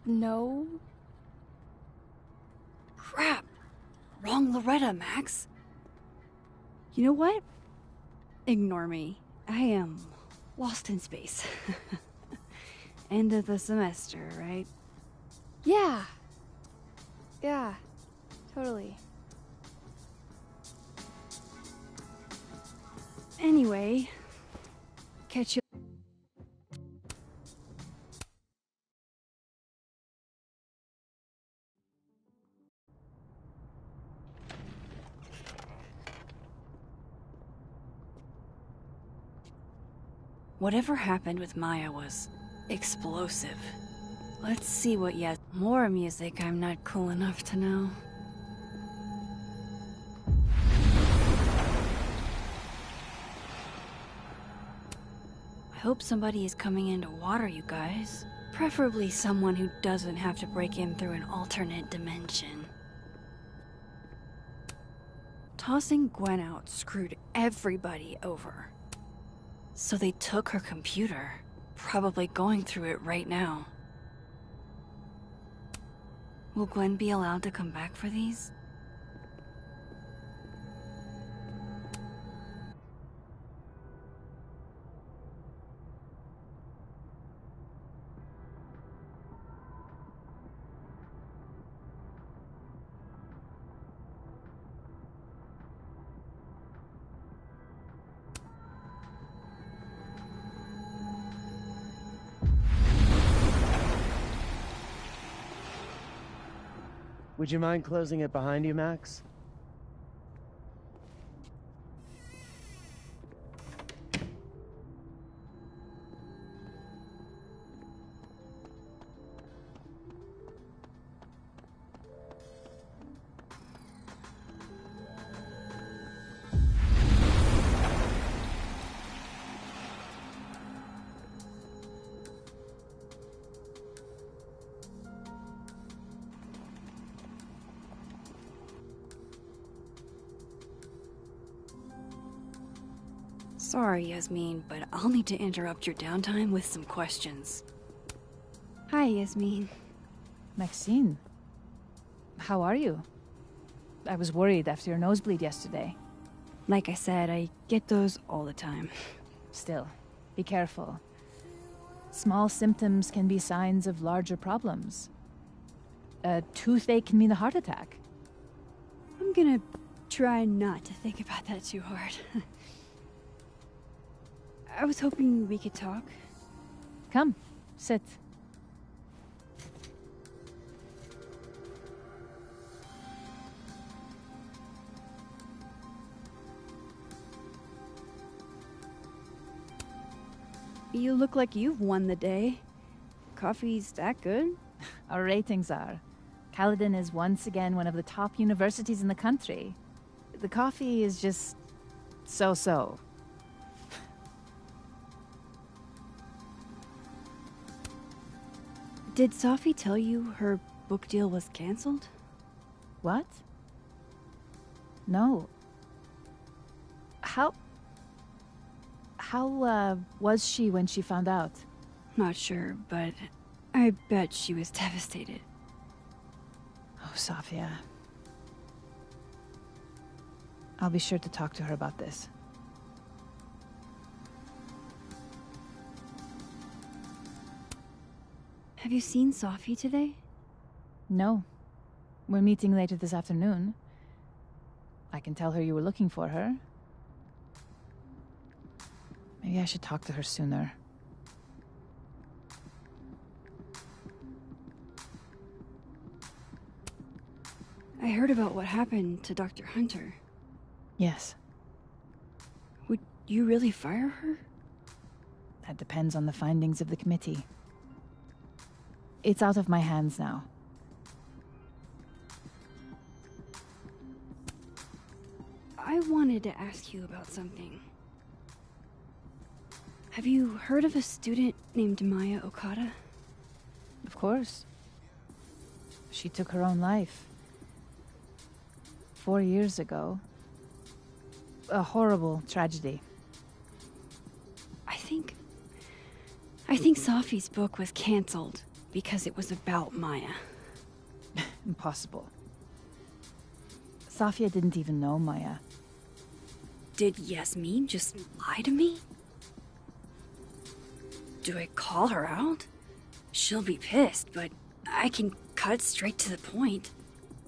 S14: No.
S4: Crap! Wrong Loretta, Max.
S7: You know what? Ignore me. I am lost in space. End of the semester, right?
S14: Yeah. Yeah, totally.
S7: Anyway, catch you.
S4: Whatever happened with Maya was explosive. Let's see what more music I'm not cool enough to know. I hope somebody is coming in to water you guys. Preferably someone who doesn't have to break in through an alternate dimension. Tossing Gwen out screwed everybody over. So they took her computer, probably going through it right now. Will Gwen be allowed to come back for these?
S13: Would you mind closing it behind you, Max?
S4: Sorry, Yasmin, but I'll need to interrupt your downtime with some questions.
S7: Hi, Yasmin.
S15: Maxine, how are you? I was worried after your nosebleed yesterday.
S7: Like I said, I get those all the time.
S15: Still, be careful. Small symptoms can be signs of larger problems. A toothache can mean a heart attack.
S7: I'm gonna try not to think about that too hard. I was hoping we could talk.
S15: Come, sit.
S7: You look like you've won the day. Coffee's that good?
S15: Our ratings are. Caledon is once again one of the top universities in the country. The coffee is just so-so.
S7: Did Sophie tell you her book deal was canceled?
S15: What? No. How was she when she found out?
S7: Not sure, but I bet she was devastated.
S15: Oh, Sophia. I'll be sure to talk to her about this.
S7: Have you seen Sophie today?
S15: No, We're meeting later this afternoon. I can tell her you were looking for her. Maybe I should talk to her sooner.
S7: I heard about what happened to Dr. Hunter.
S15: Yes.
S7: Would you really fire her?
S15: That depends on the findings of the committee. It's out of my hands now.
S7: I wanted to ask you about something. Have you heard of a student named Maya Okada?
S15: Of course. She took her own life. 4 years ago. A horrible tragedy.
S7: I think Safi's book was cancelled because it was about Maya.
S15: Impossible. Safia didn't even know Maya.
S7: Did Yasmin just lie to me? Do I call her out? She'll be pissed, but I can cut straight to the point.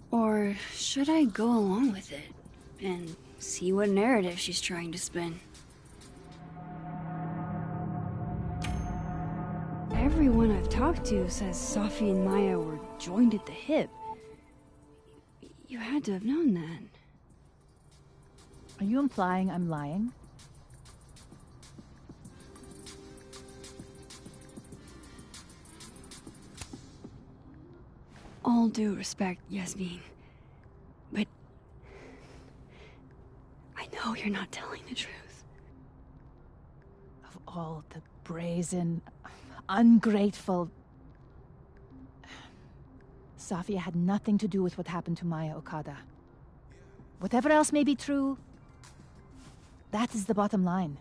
S7: Or should I go along with it and see what narrative she's trying to spin? Everyone I've talked to says Safi and Maya were joined at the hip. You had to have known that.
S15: Are you implying I'm lying?
S7: All due respect, Yasmin, but I know you're not telling the truth.
S15: Of all the brazen, ungrateful... Safia had nothing to do with what happened to Maya Okada. Whatever else may be true, that is the bottom line.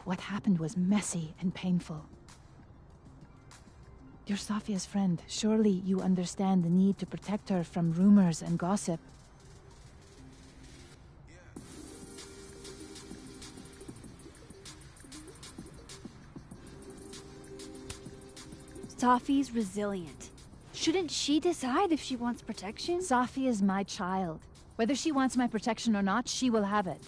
S15: What happened was messy and painful. You're Safia's friend. Surely you understand the need to protect her from rumors and gossip.
S7: Safi's resilient. Shouldn't she decide if she wants protection?
S15: Safi is my child. Whether she wants my protection or not, she will have it.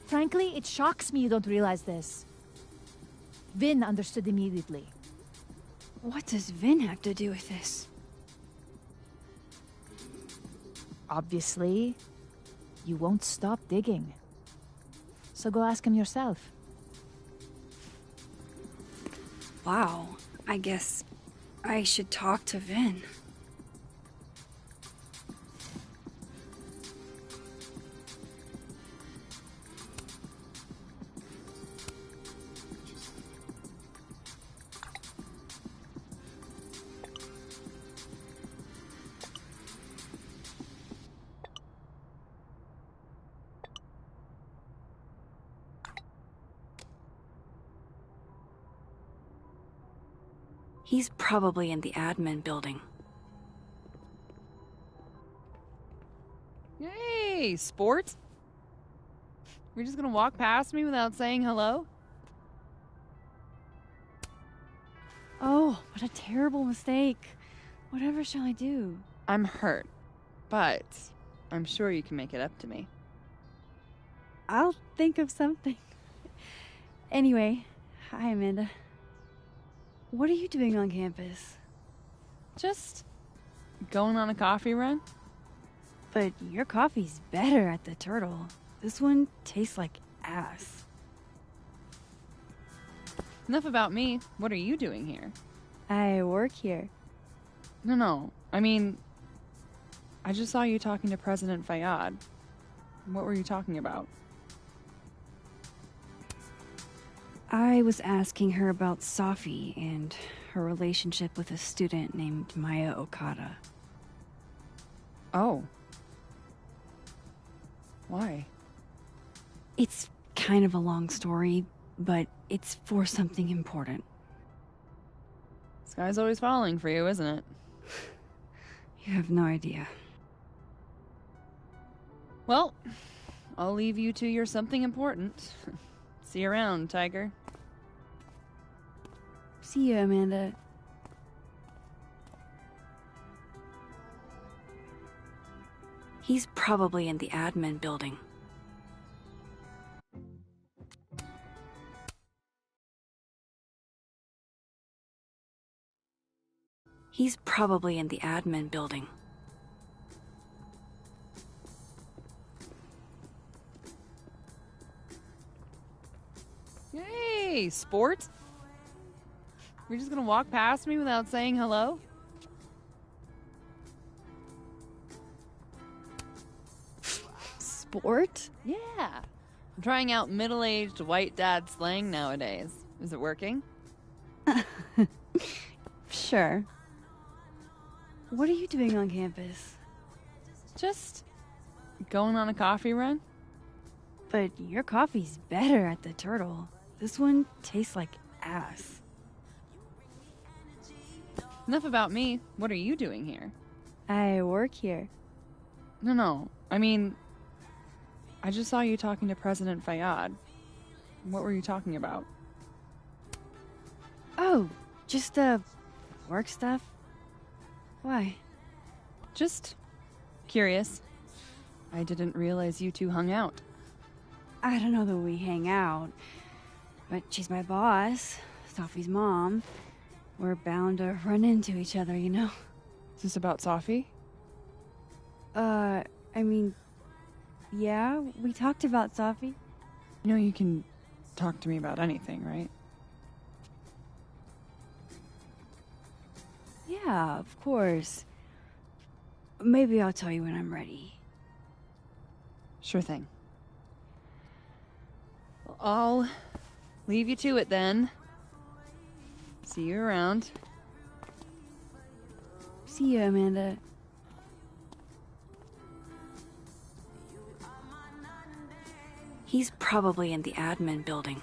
S15: Frankly, it shocks me you don't realize this. Vin understood immediately.
S7: What does Vin have to do with this?
S15: Obviously, you won't stop digging. So go ask him yourself.
S7: Wow, I guess I should talk to Vin. He's probably in the admin building.
S9: Hey, sport? You're just gonna walk past me without saying hello?
S7: Oh, what a terrible mistake. Whatever shall I do?
S9: I'm hurt, but I'm sure you can make it up to me.
S7: I'll think of something. Anyway, hi Amanda. What are you doing on campus?
S9: Just going on a coffee run?
S7: But your coffee's better at the Turtle. This one tastes like ass.
S9: Enough about me. What are you doing here?
S7: I work here.
S9: No. I mean, I just saw you talking to President Fayyad. What were you talking about?
S7: I was asking her about Safi and her relationship with a student named Maya Okada.
S9: Oh. Why?
S7: It's kind of a long story, but it's for something important.
S9: Sky's always falling for you, isn't it?
S7: You have no idea.
S9: Well, I'll leave you to your something important. See you around, Tiger.
S7: See you, Amanda.
S4: He's probably in the admin building. He's probably in the admin building.
S9: Hey, sport? You're just gonna walk past me without saying hello?
S7: Sport?
S9: Yeah. I'm trying out middle-aged white dad slang nowadays. Is it working?
S7: Sure. What are you doing on campus?
S9: Just going on a coffee run?
S7: But your coffee's better at the Turtle. This one tastes like ass.
S9: Enough about me. What are you doing here?
S7: I work here.
S9: No. I mean, I just saw you talking to President Fayyad. What were you talking about?
S7: Oh, just, work stuff? Why?
S9: Just curious. I didn't realize you two hung out.
S7: I don't know that we hang out, but she's my boss, Sophie's mom. We're bound to run into each other, you know?
S9: Is this about Sophie?
S7: I mean, yeah, we talked about Sophie.
S9: You know you can talk to me about anything, right?
S7: Yeah, of course. Maybe I'll tell you when I'm ready.
S9: Sure thing. Well, I'll leave you to it then. See you around.
S7: See you, Amanda.
S4: He's probably in the admin building.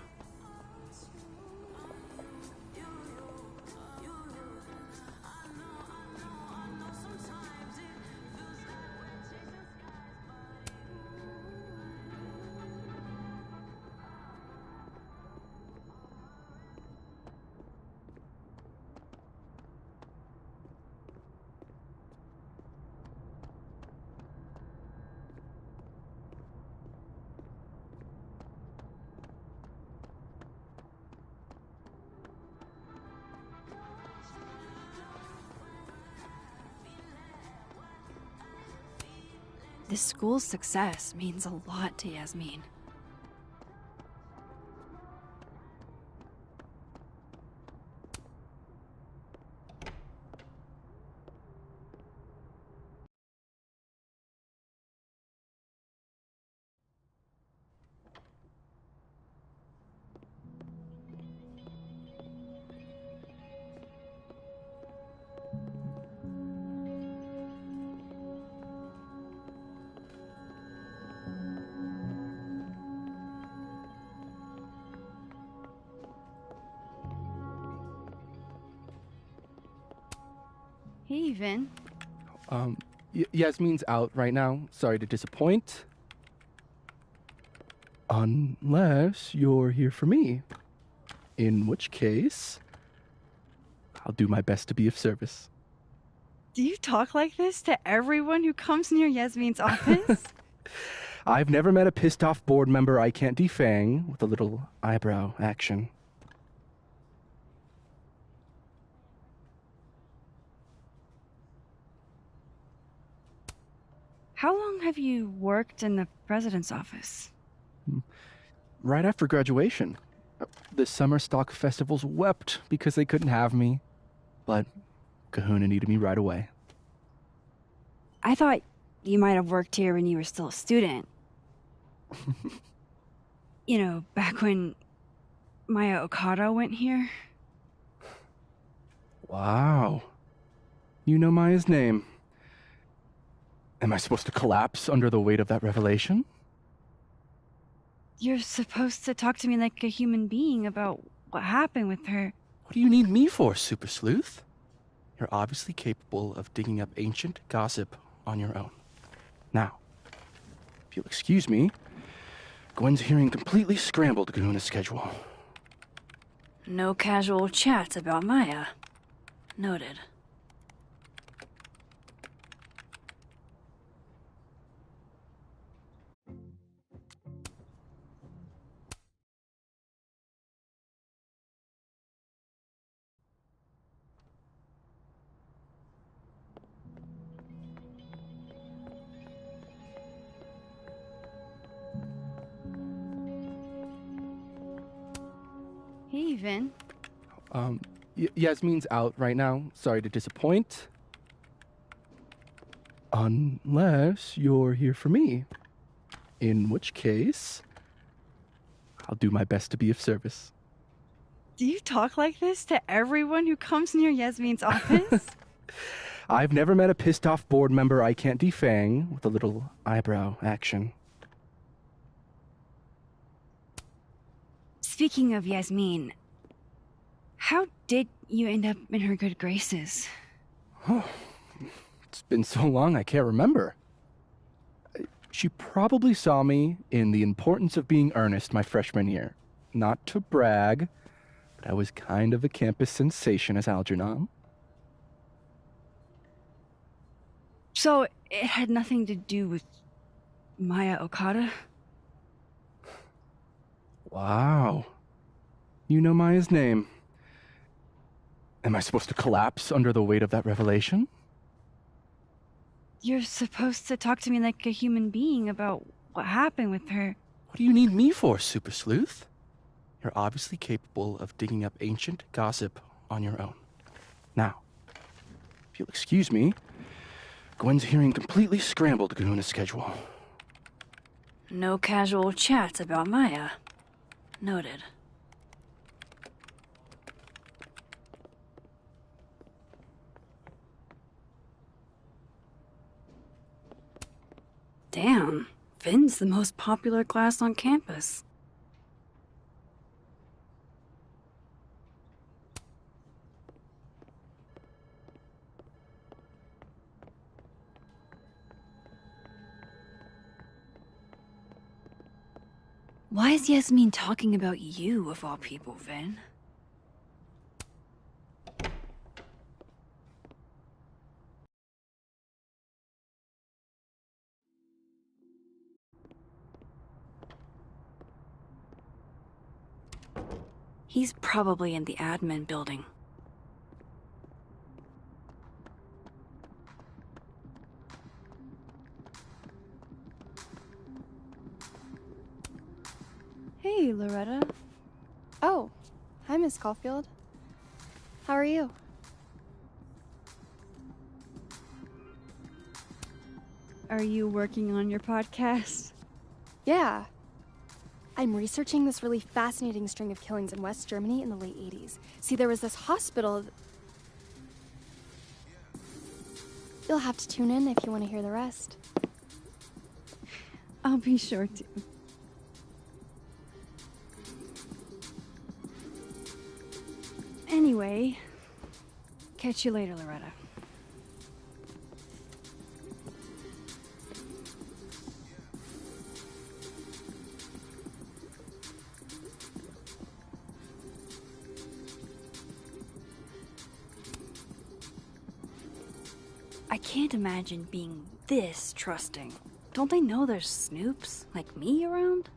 S4: This school's success means a lot to Yasmin.
S7: Hey, Vin.
S16: Yasmin's out right now. Sorry to disappoint. Unless you're here for me. In which case, I'll do my best to be of service.
S7: Do you talk like this to everyone who comes near Yasmin's office?
S16: I've never met a pissed off board member I can't defang with a little eyebrow action.
S7: How long have you worked in the president's office?
S16: Right after graduation. The summer stock festivals wept because they couldn't have me. But Kahuna needed me right away.
S7: I thought you might have worked here when you were still a student. You know, back when Maya Okada went here.
S16: Wow. You know Maya's name. Am I supposed to collapse under the weight of that revelation?
S7: You're supposed to talk to me like a human being about what happened with her.
S16: What do you need me for, Super Sleuth? You're obviously capable of digging up ancient gossip on your own. Now, if you'll excuse me, Gwen's hearing completely scrambled Kahuna's schedule.
S4: No casual chats about Maya. Noted.
S7: Hey, Vin.
S16: Yasmin's out right now. Sorry to disappoint. Unless you're here for me. In which case, I'll do my best to be of service.
S7: Do you talk like this to everyone who comes near Yasmin's office?
S16: I've never met a pissed off board member I can't defang with a little eyebrow action.
S7: Speaking of Yasmin, how did you end up in her good graces?
S16: Oh, it's been so long I can't remember. She probably saw me in The Importance of Being Earnest my freshman year. Not to brag, but I was kind of a campus sensation as Algernon.
S7: So, it had nothing to do with Maya Okada?
S16: Wow. You know Maya's name. Am I supposed to collapse under the weight of that revelation?
S7: You're supposed to talk to me like a human being about what happened with her.
S16: What do you need me for, Super Sleuth? You're obviously capable of digging up ancient gossip on your own. Now, if you'll excuse me, Gwen's hearing completely scrambled Kahuna's schedule.
S4: No casual chats about Maya. Noted. Damn, Finn's the most popular class on campus. Why is Yasmin talking about you, of all people, Vin? He's probably in the admin building.
S14: Hey, Loretta. Oh, hi, Miss Caulfield. How are you?
S7: Are you working on your podcast?
S14: Yeah. I'm researching this really fascinating string of killings in West Germany in the late 80s. See, there was this hospital... You'll have to tune in if you want to hear the rest.
S7: I'll be sure to. Anyway, catch you later, Loretta.
S4: I can't imagine being this trusting. Don't they know there's snoops like me around?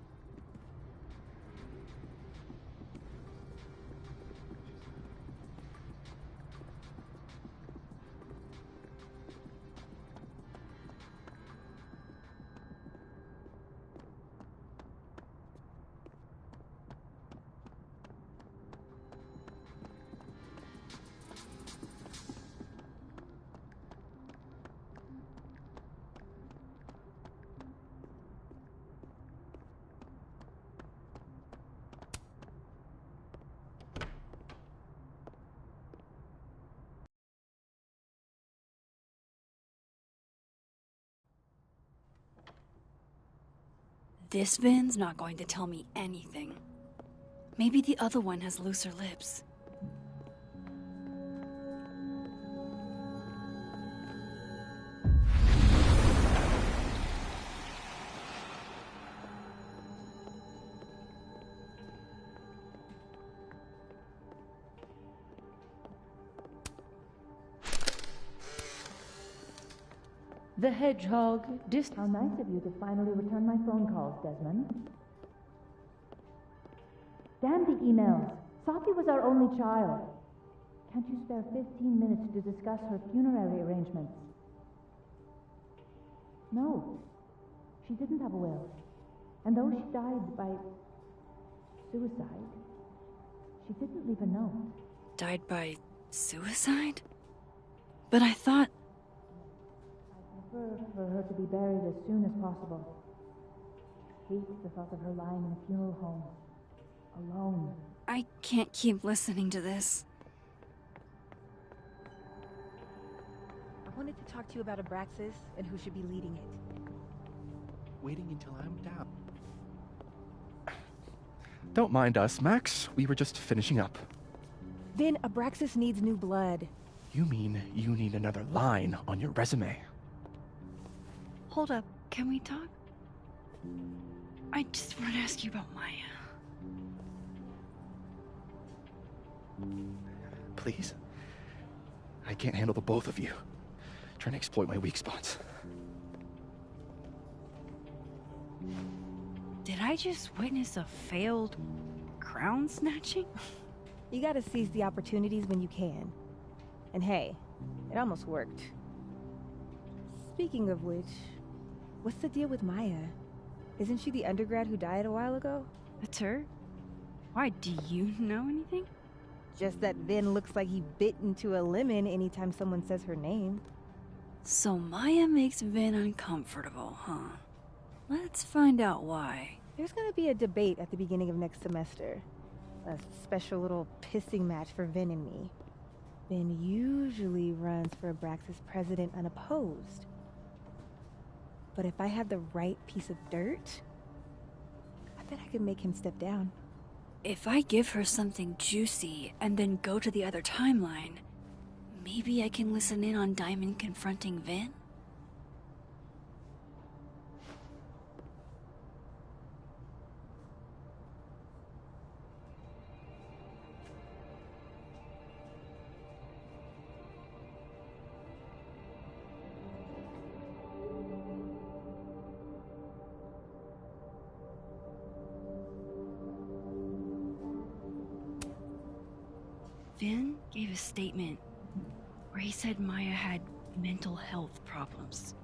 S4: This Vin's not going to tell me anything. Maybe the other one has looser lips.
S15: The hedgehog How nice of you to finally return my phone calls, Desmond. Damn the emails. Sophie was our only child. Can't you spare 15 minutes to discuss her funerary arrangements? No, she didn't have a will. And though she died by suicide, she didn't leave a note.
S4: Died by suicide? But I thought...
S15: I prefer for her to be buried as soon as possible. I hate the thought of her lying in a funeral home, alone.
S4: I can't keep listening to this.
S8: I wanted to talk to you about Abraxas and who should be leading it.
S16: Waiting until I'm down. Don't mind us, Max. We were just finishing up.
S8: Then Abraxas needs new blood.
S16: You mean you need another line on your resume?
S4: Hold up, can we talk? I just want to ask you about Maya.
S16: Please? I can't handle the both of you. Trying to exploit my weak spots.
S7: Did I just witness a failed crown snatching?
S8: You gotta seize the opportunities when you can. And hey, it almost worked. Speaking of which, what's the deal with Maya? Isn't she the undergrad who died a while ago?
S7: That's her? Why, do you know anything?
S8: Just that Vin looks like he bit into a lemon anytime someone says her name.
S4: So Maya makes Vin uncomfortable, huh? Let's find out why.
S8: There's gonna be a debate at the beginning of next semester. A special little pissing match for Vin and me. Vin usually runs for Abraxas president unopposed. But if I had the right piece of dirt, I bet I could make him step down.
S4: If I give her something juicy and then go to the other timeline, maybe I can listen in on Diamond confronting Vin? Vin gave a statement where he said Maya had mental health problems.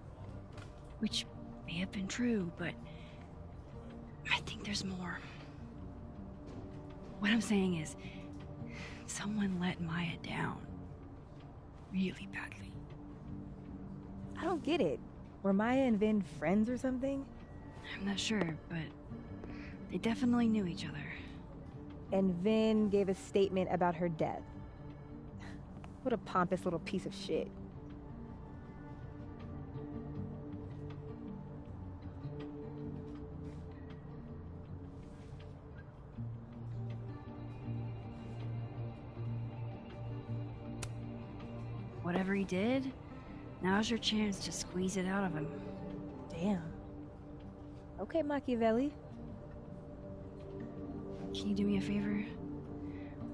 S4: Which may have been true, but I think there's more. What I'm saying is, someone let Maya down. Really badly.
S8: I don't get it. Were Maya and Vin friends or something?
S4: I'm not sure, but they definitely knew each other.
S8: And Vin gave a statement about her death. What a pompous little piece of shit.
S4: Whatever he did, now's your chance to squeeze it out of him.
S8: Damn. Okay, Machiavelli.
S4: Can you do me a favor?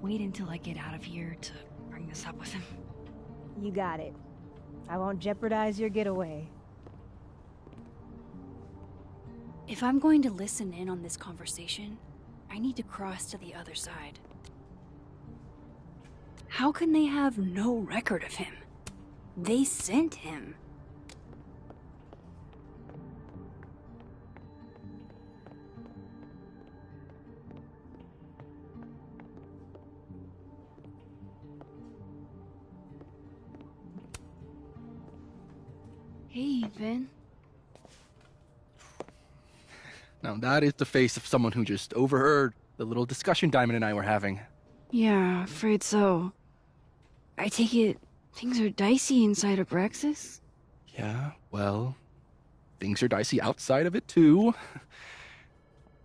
S4: Wait until I get out of here to bring this up with him.
S8: You got it. I won't jeopardize your getaway.
S4: If I'm going to listen in on this conversation, I need to cross to the other side. How can they have no record of him? They sent him. Hey, Vin.
S16: Now that is the face of someone who just overheard the little discussion Diamond and I were having.
S4: Yeah, afraid so. I take it things are dicey inside of Abraxas?
S16: Yeah, well, things are dicey outside of it too.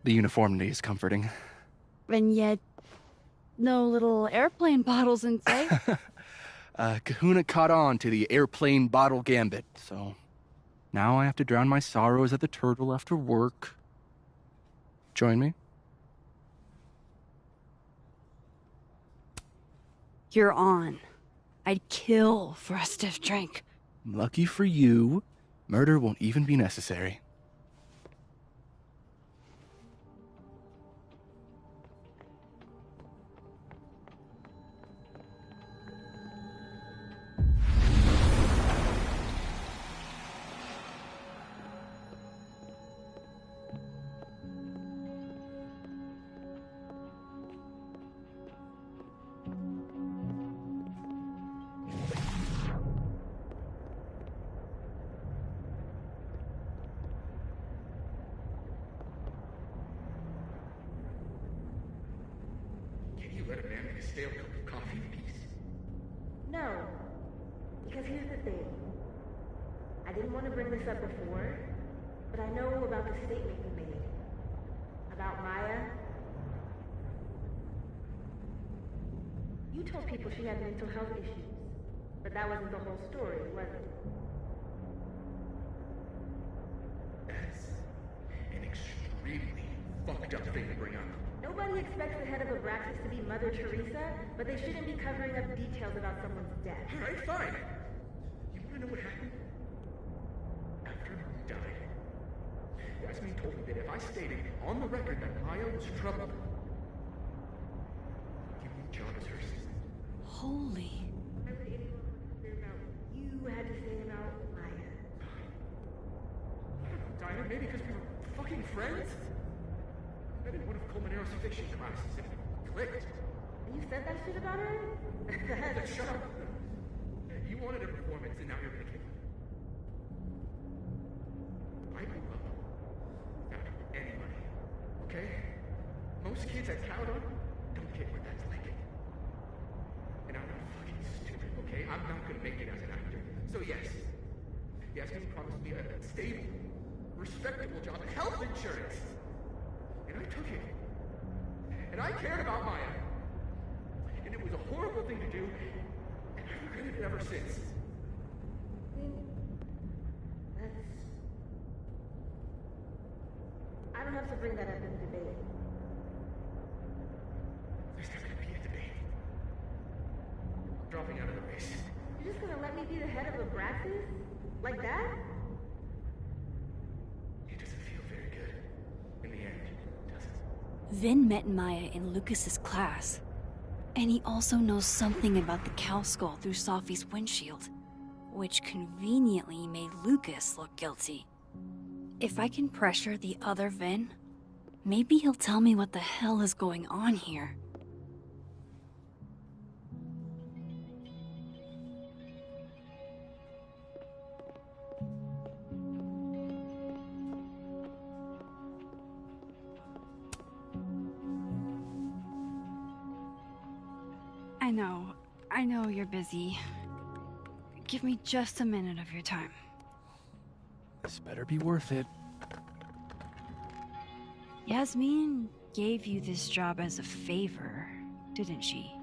S16: The uniformity is comforting.
S4: And yet, no little airplane bottles in sight.
S16: Kahuna caught on to the airplane bottle gambit, so now I have to drown my sorrows at the turtle after work. Join me?
S4: You're on. I'd kill for a stiff drink.
S16: Lucky for you, Murder won't even be necessary.
S17: Can you let a man make a stale cup of coffee in peace?
S8: No. Because here's the thing. I didn't want to bring this up before, but I know about the statement you made. About Maya. You told people she had mental health issues, but that wasn't the whole story, was it?
S17: That's an extremely fucked up thing to bring up.
S8: Nobody expects the head of Abraxas to be Mother Teresa, but they shouldn't be covering up details about someone's death.
S17: Alright, fine. You wanna know what happened? After Marie died, Yasmin told me that if I stated on the record that Maya was troubled, give me a job as her assistant.
S4: Holy.
S8: Why would anyone want to hear about what you had to say about Maya?
S17: I don't know, Dinah, maybe because we were fucking friends? I didn't one of Colmenaro's fiction classes, and it clicked.
S8: And you said that shit about her?
S17: Shut up. You wanted a performance, and now you're gonna get one. I grew up without any money, okay? Most kids at Caledon don't get what that's like. And I'm not fucking stupid, okay? I'm not gonna make it as an actor. So yes, Yasmin promised me a stable, respectable job and health insurance. And I took it. And I cared about Maya. And it was a horrible thing to do, and I've regretted it ever since.
S8: I don't have to bring that up in the debate.
S17: There's not gonna be a debate. I'm dropping out of the race.
S8: You're just gonna let me be the head of Abraxas? Like that?
S17: It doesn't feel very good. In the end, does it?
S4: Vin met Maya in Lucas's class. And he also knows something about the cow skull through Sophie's windshield, which conveniently made Lucas look guilty. If I can pressure the other Vin, maybe he'll tell me what the hell is going on here.
S7: I know you're busy. Give me just a minute of your time.
S16: This better be worth it.
S7: Yasmin gave you this job as a favor, didn't she?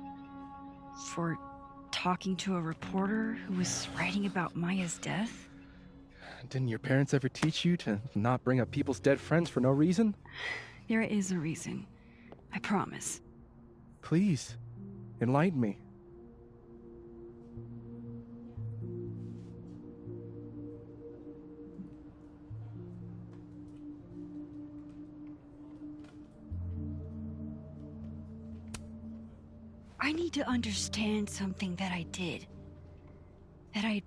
S7: For talking to a reporter who was writing about Maya's death?
S16: Didn't your parents ever teach you to not bring up people's dead friends for no reason?
S7: There is a reason. I promise.
S16: Please, enlighten me.
S7: I need to understand something that I did. That I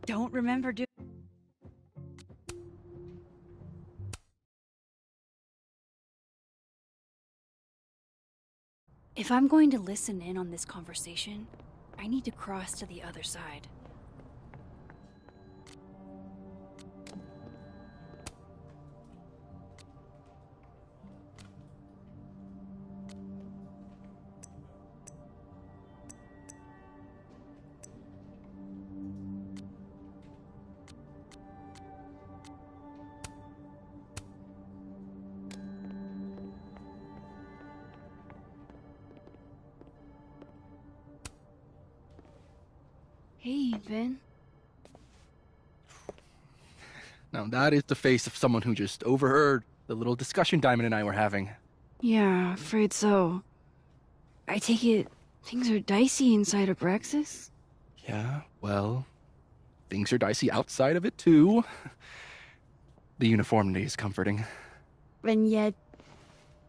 S7: don't remember doing.
S4: If I'm going to listen in on this conversation, I need to cross to the other side.
S7: Hey, Vin.
S16: Now that is the face of someone who just overheard the little discussion Diamond and I were having.
S7: Yeah, afraid so. I take it things are dicey inside Abraxas?
S16: Yeah, well, things are dicey outside of it, too. The uniformity is comforting.
S7: And yet,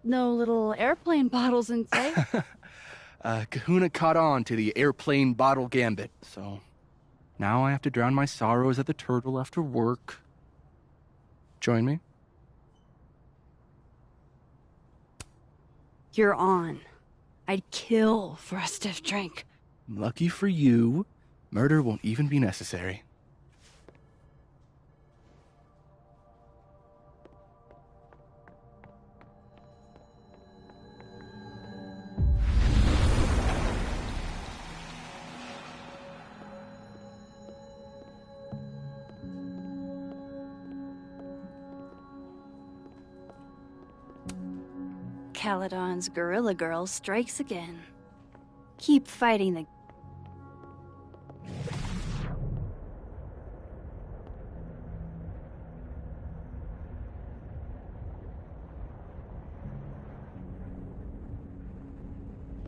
S7: no little airplane bottles in sight.
S16: Kahuna caught on to the airplane bottle gambit, so now I have to drown my sorrows at the Turtle after work. Join me?
S7: You're on. I'd kill for a stiff drink.
S16: Lucky for you, murder won't even be necessary.
S4: Caledon's Gorilla Girl strikes again. Keep fighting the...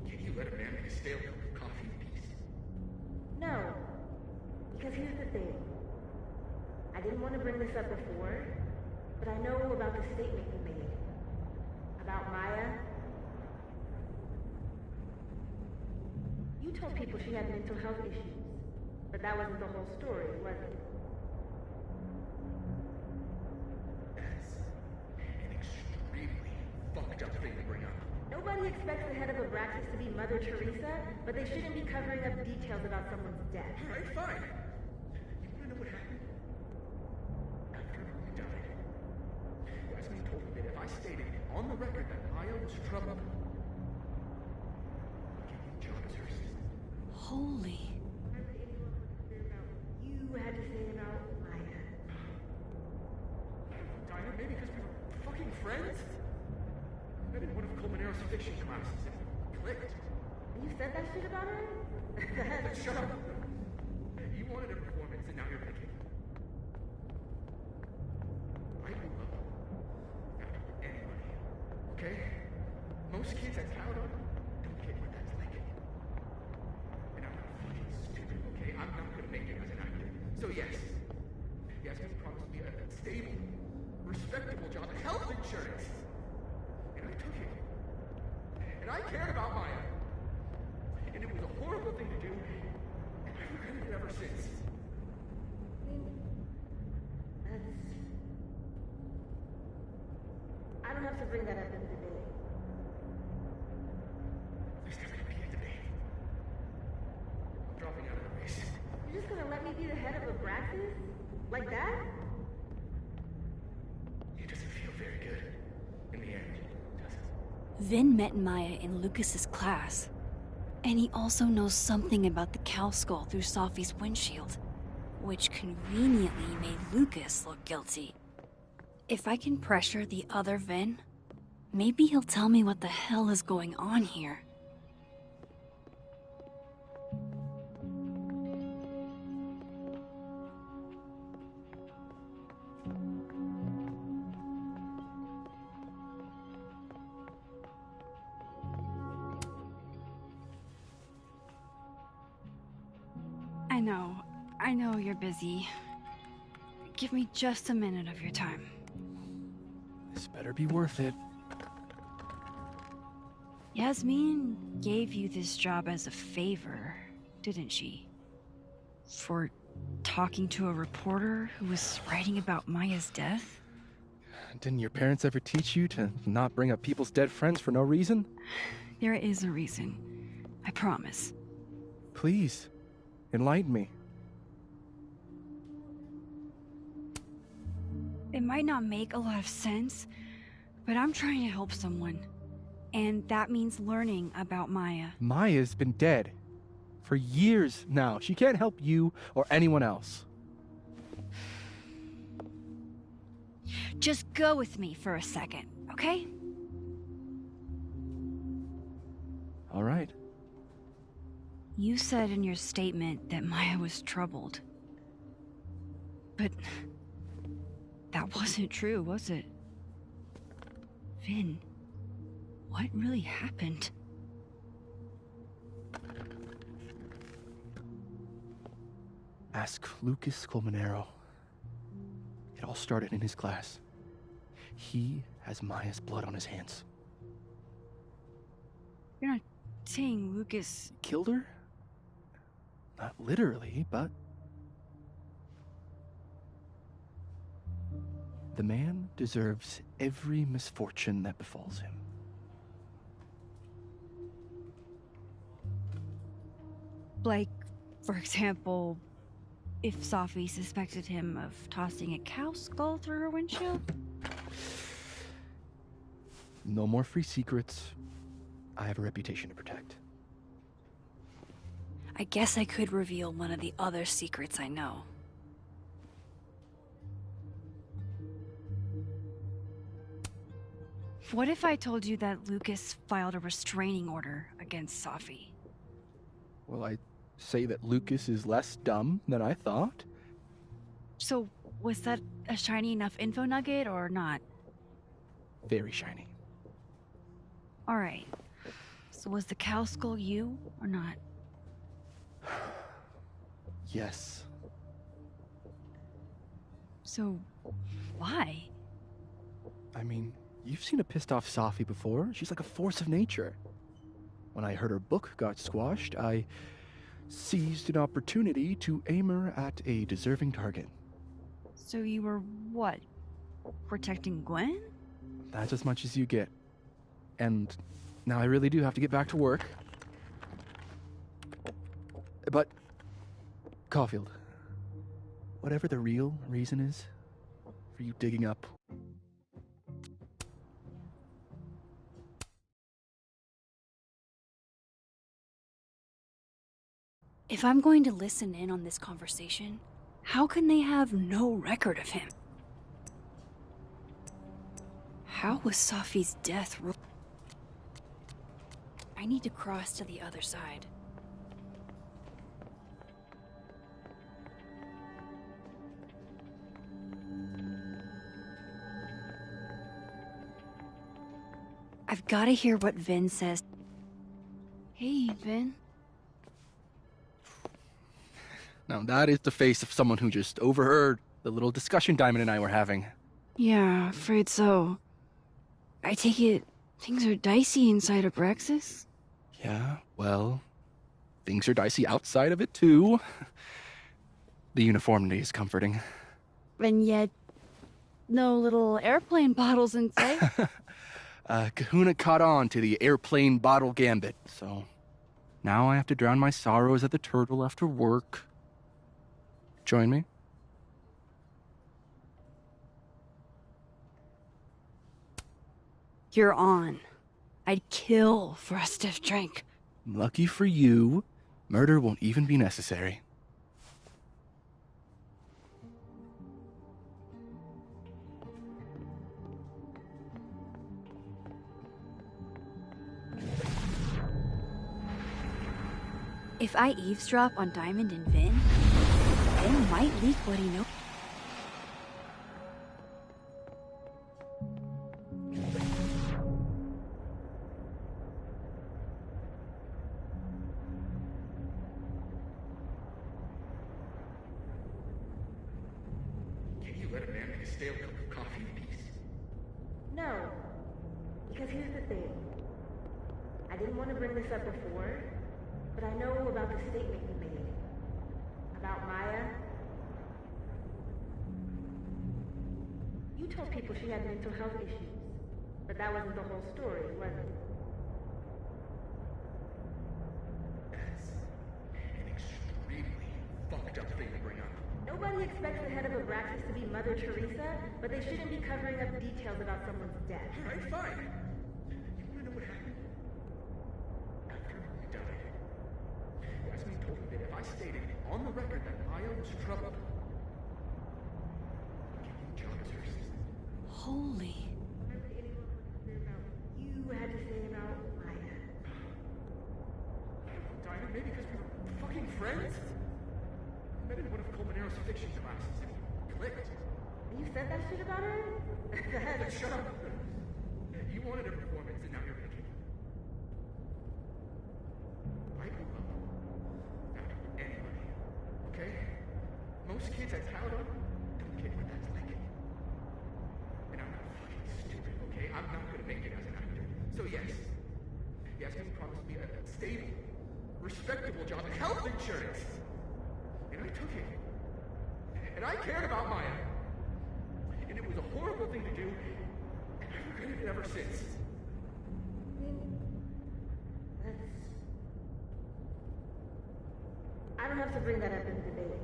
S17: Can you let a man make a stale cup of coffee in peace?
S8: No. Because here's the thing. I didn't want to bring this up before, but I know about the statement you made. About Maya. You told people she had mental health issues, but that wasn't the whole story, was it?
S17: That's an extremely fucked up thing to bring up.
S8: Nobody expects the head of Abraxas to be Mother Teresa, but they shouldn't be covering up details about someone's death.
S17: Alright, fine. You wanna know what happened? After he died, Yasmin told me that if I stated on the record that Maya was troubled, I'd give me a job as her assistant.
S4: Holy...
S8: You had to say about Maya.
S17: Dinah, maybe because we were fucking friends? I did one of Colmenaro's fiction classes and it clicked.
S8: You said that shit about her?
S17: Shut up! You wanted a performance and now you're picking. I grew up after anybody, okay? Most kids at Caledon don't get what that's like. And I'm not fucking stupid, okay? I'm not gonna make it as an actor. So yes, Yasmin promised me a stable, respectable job and health insurance. And I took it. And I cared about Maya. And it was a horrible thing to do. And I've regretted it ever since.
S8: I don't have to bring that up in the debate.
S17: There's never gonna be a debate. I'm dropping out of the race.
S8: You're just gonna let me be the head of Abraxas? Like that?
S17: It doesn't feel very good. In the end, does it?
S4: Vin met Maya in Lucas's class. And he also knows something about the cow skull through Sophie's windshield, which conveniently made Lucas look guilty. If I can pressure the other Vin, maybe he'll tell me what the hell is going on here.
S7: I know you're busy. Give me just a minute of your time.
S16: This better be worth it.
S7: Yasmin gave you this job as a favor, didn't she? For talking to a reporter who was writing about Maya's death?
S16: Didn't your parents ever teach you to not bring up people's dead friends for no reason?
S7: There is a reason. I promise.
S16: Please, enlighten me.
S7: It might not make a lot of sense, but I'm trying to help someone. And that means learning about Maya.
S16: Maya's been dead for years now. She can't help you or anyone else.
S7: Just go with me for a second, okay?
S16: All right.
S7: You said in your statement that Maya was troubled. But that wasn't true, was it? Vin, what really happened?
S16: ask Lucas Colmenero. It all started in his class. He has Maya's blood on his hands.
S7: You're not saying Lucas
S16: Killed her? Not literally, but... The man deserves every misfortune that befalls him.
S7: Like, for example, if Safi suspected him of tossing a cow skull through her windshield?
S16: No more free secrets. I have a reputation to protect.
S7: I guess I could reveal one of the other secrets I know. What if I told you that Lucas filed a restraining order against Safi?
S16: Will I say that Lucas is less dumb than I thought?
S7: So, was that a shiny enough info nugget or not?
S16: Very shiny.
S7: Alright. So was the cow skull you, or not?
S16: Yes.
S7: So, why?
S16: I mean, you've seen a pissed off Safi before. She's like a force of nature. When I heard her book got squashed, I seized an opportunity to aim her at a deserving target.
S7: So you were, what? Protecting Gwen?
S16: That's as much as you get. And now I really do have to get back to work. But, Caulfield, whatever the real reason is for you digging up...
S7: If I'm going to listen in on this conversation, how can they have no record of him? How was Safi's death I need to cross to the other side. I've got to hear what Vin says. Hey, Vin.
S16: Now that is the face of someone who just overheard the little discussion Diamond and I were having.
S7: Yeah, afraid so. I take it things are dicey inside of Brexis?
S16: Yeah, well, things are dicey outside of it too. The uniformity is comforting.
S7: And yet, no little airplane bottles in sight.
S16: Kahuna caught on to the airplane bottle gambit, so now I have to drown my sorrows at the Turtle after work. Join me?
S7: You're on. I'd kill for a stiff drink.
S16: Lucky for you, murder won't even be necessary.
S7: If I eavesdrop on Diamond and Vin might leak what he knows.
S17: Can you let a man make a stale cup of coffee in peace?
S8: No. Because here's the thing. I didn't want to bring this up before, but I know about the statement you made. About Maya. You told people she had mental health issues, but that wasn't the whole story, was it?
S17: That's an extremely fucked up thing to bring up.
S8: Nobody expects the head of Abraxas to be Mother Teresa, but they shouldn't be covering up details about someone's death.
S17: Alright, fine. You wanna know what happened? After he died, Yasmin told me that if I stated on the record that Maya was troubled, I'd give me a job as her assistant.
S7: Holy.
S8: You had to say about Maya.
S17: Diamond, maybe because we were fucking friends? I met in one of Colmenaro's fiction classes and we clicked.
S8: You said that shit about her?
S17: Shut up! You wanted a performance and now you're picking. I will not anybody, okay? So yes, Yasmin promised me a stable, respectable job and health insurance. And I took it. And I cared about Maya. And it was a horrible thing to do, and I've regretted it ever since.
S8: I don't have to bring that up in the debate.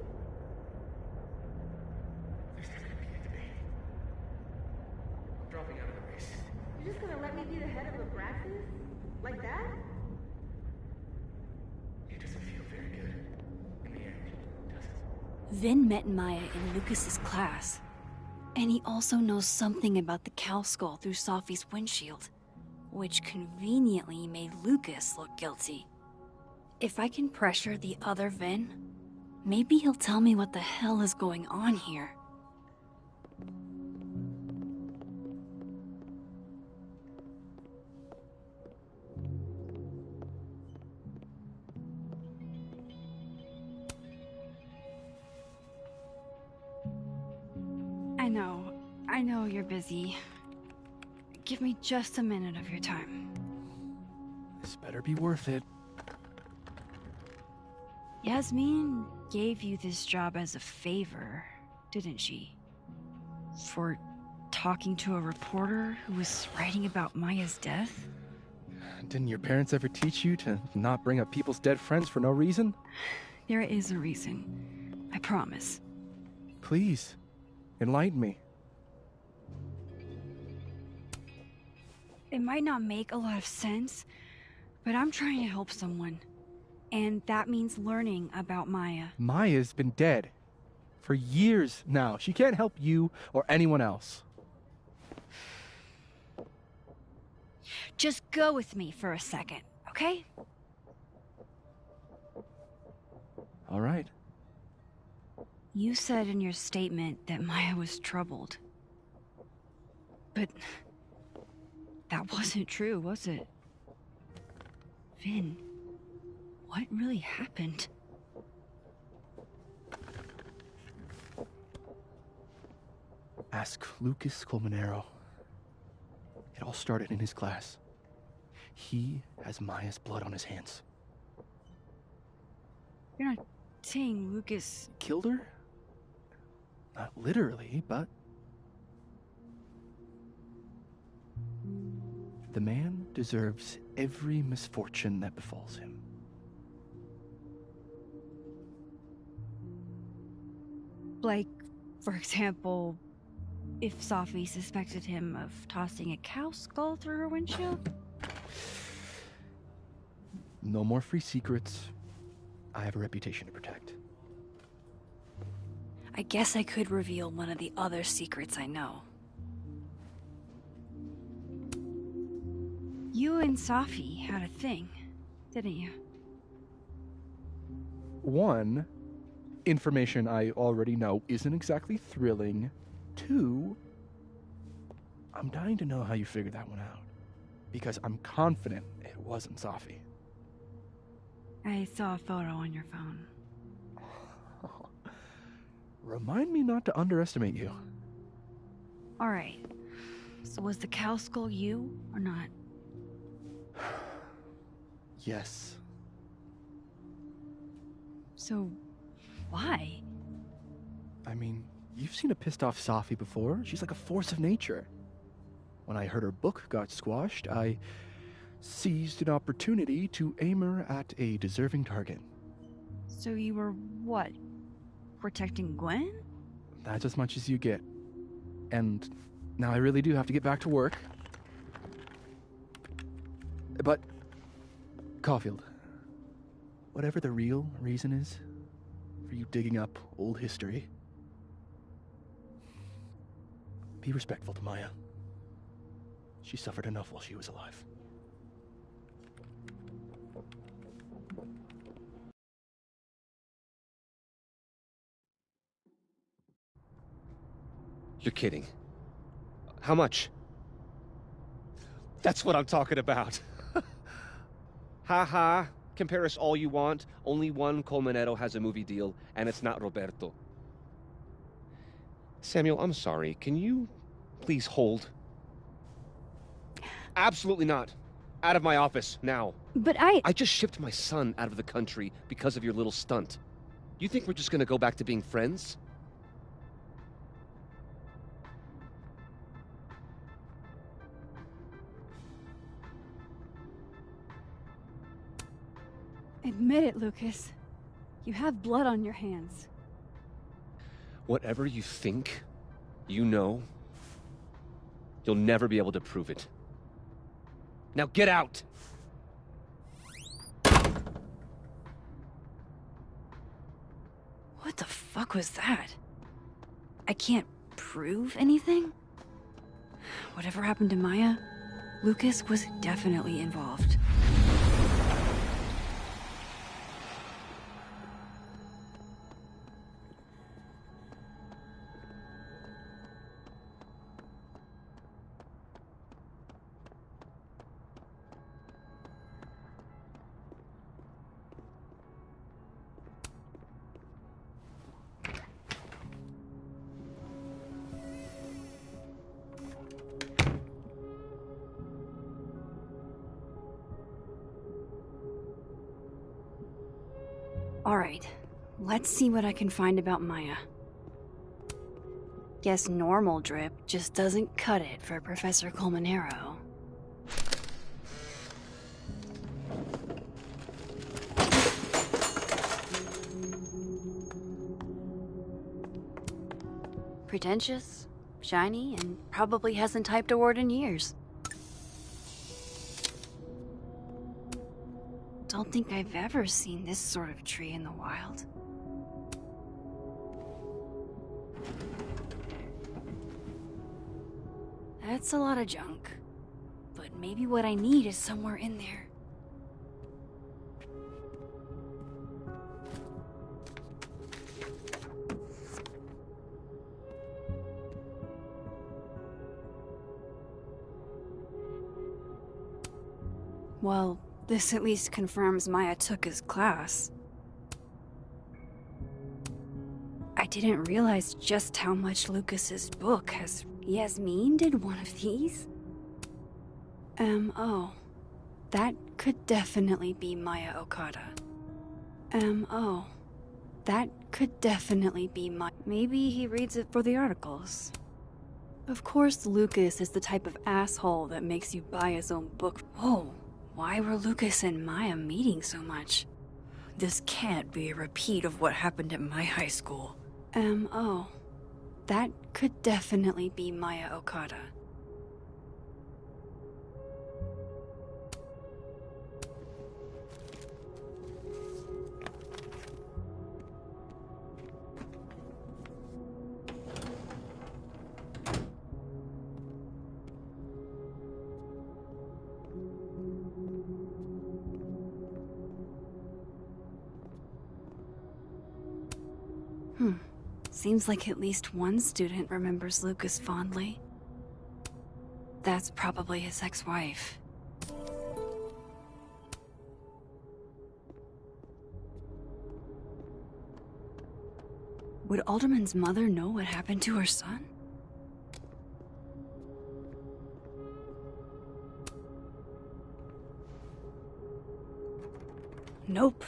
S17: There's not gonna be a debate. I'm dropping out of the race.
S8: You're just gonna let me be the head of a practice? Like that?
S17: It doesn't feel very good in the end, does it?
S4: Vin met Maya in Lucas's class. And he also knows something about the cow skull through Sophie's windshield, which conveniently made Lucas look guilty. If I can pressure the other Vin, maybe he'll tell me what the hell is going on here.
S7: I know you're busy. Give me just a minute of your time.
S16: This better be worth it.
S7: Yasmin gave you this job as a favor, didn't she? For talking to a reporter who was writing about Maya's death?
S16: Didn't your parents ever teach you to not bring up people's dead friends for no reason?
S7: There is a reason. I promise.
S16: Please, enlighten me.
S7: It might not make a lot of sense, but I'm trying to help someone. And that means learning about Maya.
S16: Maya's been dead for years now. She can't help you or anyone else.
S7: Just go with me for a second, okay?
S16: All right.
S7: You said in your statement that Maya was troubled. But that wasn't true, was it? Vin, what really happened?
S16: Ask Lucas Colmenero. It all started in his class. He has Maya's blood on his hands.
S7: You're not saying Lucas
S16: Killed her? Not literally, but... The man deserves every misfortune that befalls him.
S7: Like, for example, if Sophie suspected him of tossing a cow skull through her windshield?
S16: No more free secrets. I have a reputation to protect.
S4: I guess I could reveal one of the other secrets I know.
S7: You and Sophie had a thing, didn't you?
S16: One, information I already know isn't exactly thrilling. Two, I'm dying to know how you figured that one out. Because I'm confident it wasn't Sophie.
S7: I saw a photo on your phone.
S16: Remind me not to underestimate you.
S7: Alright. So was the cow skull you, or not?
S16: Yes.
S7: So, why?
S16: I mean, you've seen a pissed off Sophie before. She's like a force of nature. When I heard her book got squashed, I seized an opportunity to aim her at a deserving target.
S7: So you were, what, protecting Gwen?
S16: That's as much as you get. And now I really do have to get back to work. But, Caulfield, whatever the real reason is for you digging up old history, be respectful to Maya. She suffered enough while she was alive.
S18: You're kidding. How much? That's what I'm talking about. Ha ha. Compare us all you want. Only one Colmenero has a movie deal, and it's not Roberto. Samuel, I'm sorry. Can you please hold? Absolutely not. Out of my office, now.
S7: But
S18: I just shipped my son out of the country because of your little stunt. You think we're just gonna go back to being friends?
S7: Admit it, Lucas. You have blood on your hands.
S18: Whatever you think, you know, you'll never be able to prove it. Now get out!
S4: What the fuck was that? I can't prove anything? Whatever happened to Maya, Lucas was definitely involved. Alright, let's see what I can find about Maya. Guess normal drip just doesn't cut it for Professor Colmenero. Pretentious, shiny, and probably hasn't typed a word in years. Don't think I've ever seen this sort of tree in the wild. That's a lot of junk. But maybe what I need is somewhere in there. Well, this at least confirms Maya took his class. I didn't realize just how much Lucas's book has... Yasmin did one of these? M.O. That could definitely be Maya Okada. M.O. That could definitely be Maya. Maybe he reads it for the articles. Of course Lucas is the type of asshole that makes you buy his own book. Whoa. Why were Lucas and Maya meeting so much? This can't be a repeat of what happened at my high school. M.O. That could definitely be Maya Okada. Seems like at least one student remembers Lucas fondly. That's probably his ex-wife. Would Alderman's mother know what happened to her son? Nope.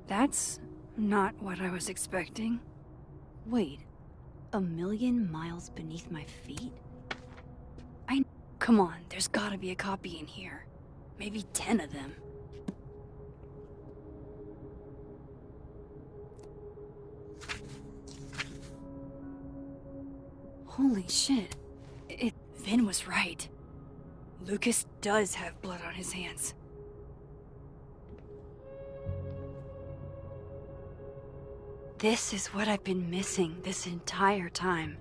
S4: That's not what I was expecting. Wait, 1,000,000 miles beneath my feet? Come on, there's gotta be a copy in here. Maybe 10 of them. Holy shit. Vin was right. Lucas does have blood on his hands. This is what I've been missing this entire time.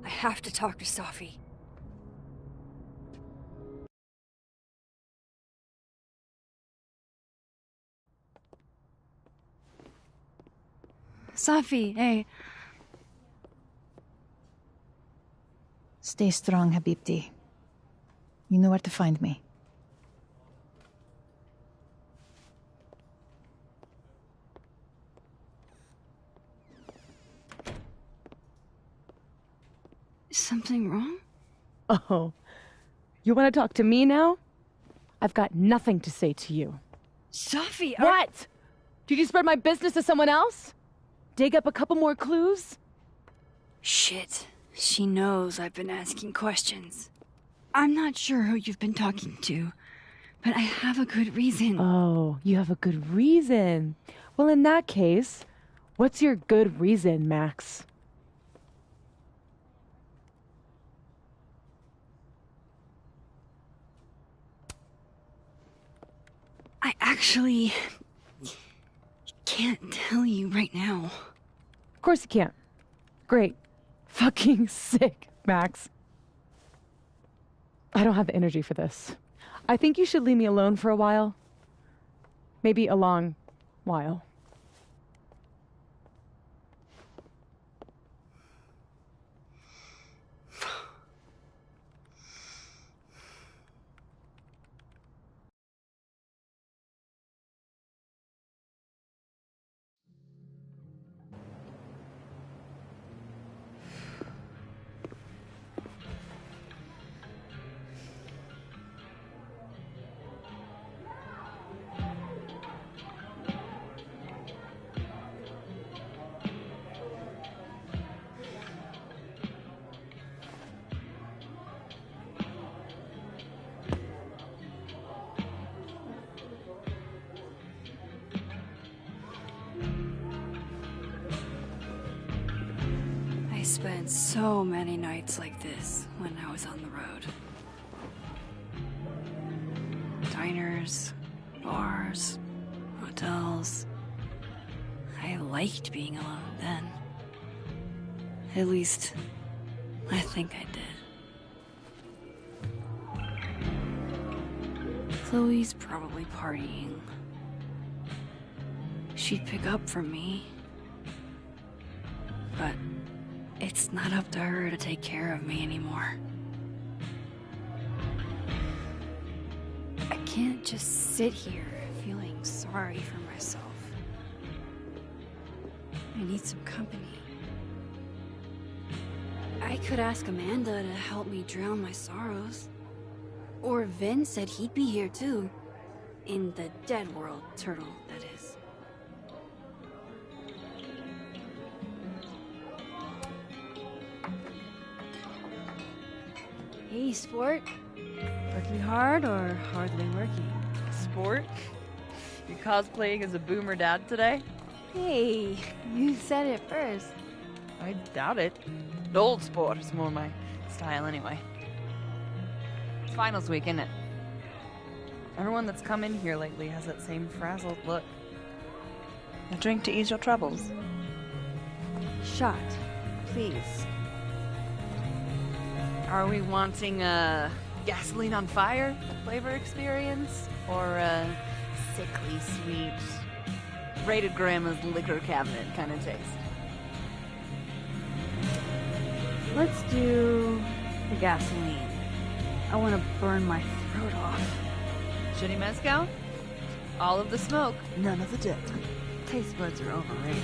S4: I have to talk to Safi.
S7: Safi, hey.
S15: Stay strong, Habibti. You know where to find me.
S7: Is something wrong?
S12: Oh, you want to talk to me now? I've got nothing to say to you.
S7: Safi,
S12: What? Did you spread my business to someone else? Dig up a couple more clues?
S7: Shit. She knows I've been asking questions. I'm not sure who you've been talking to, but I have a good reason.
S12: Oh, you have a good reason. Well, in that case, what's your good reason, Max?
S7: I actually can't tell you right now.
S12: Of course you can't. Great. Fucking sick, Max. I don't have the energy for this. I think you should leave me alone for a while. Maybe a long while.
S7: I spent so many nights like this when I was on the road. Diners, bars, hotels. I liked being alone then. At least, I think I did. Chloe's probably partying. She'd pick up from me. But it's not up to her to take care of me anymore. I can't just sit here feeling sorry for myself. I need some company. I could ask Amanda to help me drown my sorrows. Or Vin said he'd be here too. In the dead world, turtle, that is. Hey, sport. Working hard or hardly working?
S9: Sport? You cosplaying as a boomer dad today?
S7: Hey, you said it first.
S9: I doubt it. The old sport is more my style anyway. It's finals week, isn't it? Everyone that's come in here lately has that same frazzled look. A drink to ease your troubles.
S7: Shot, please.
S9: Are we wanting a gasoline on fire flavor experience? Or a sickly sweet, rated grandma's liquor cabinet kind of taste?
S7: Let's do the gasoline. I want to burn my throat off.
S9: Shitty mezcal? All of the smoke, none of the dip. Taste buds are overrated.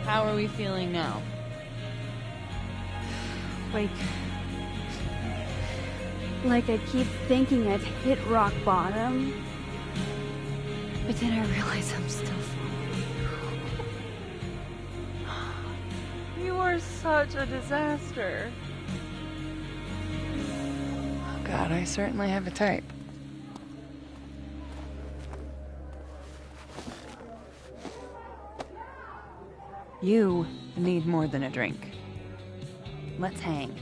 S9: How are we feeling now?
S7: Like I keep thinking I've hit rock bottom. But then I realize I'm still falling.
S9: You are such a disaster. Oh God, I certainly have a type. You need more than a drink. Let's hang.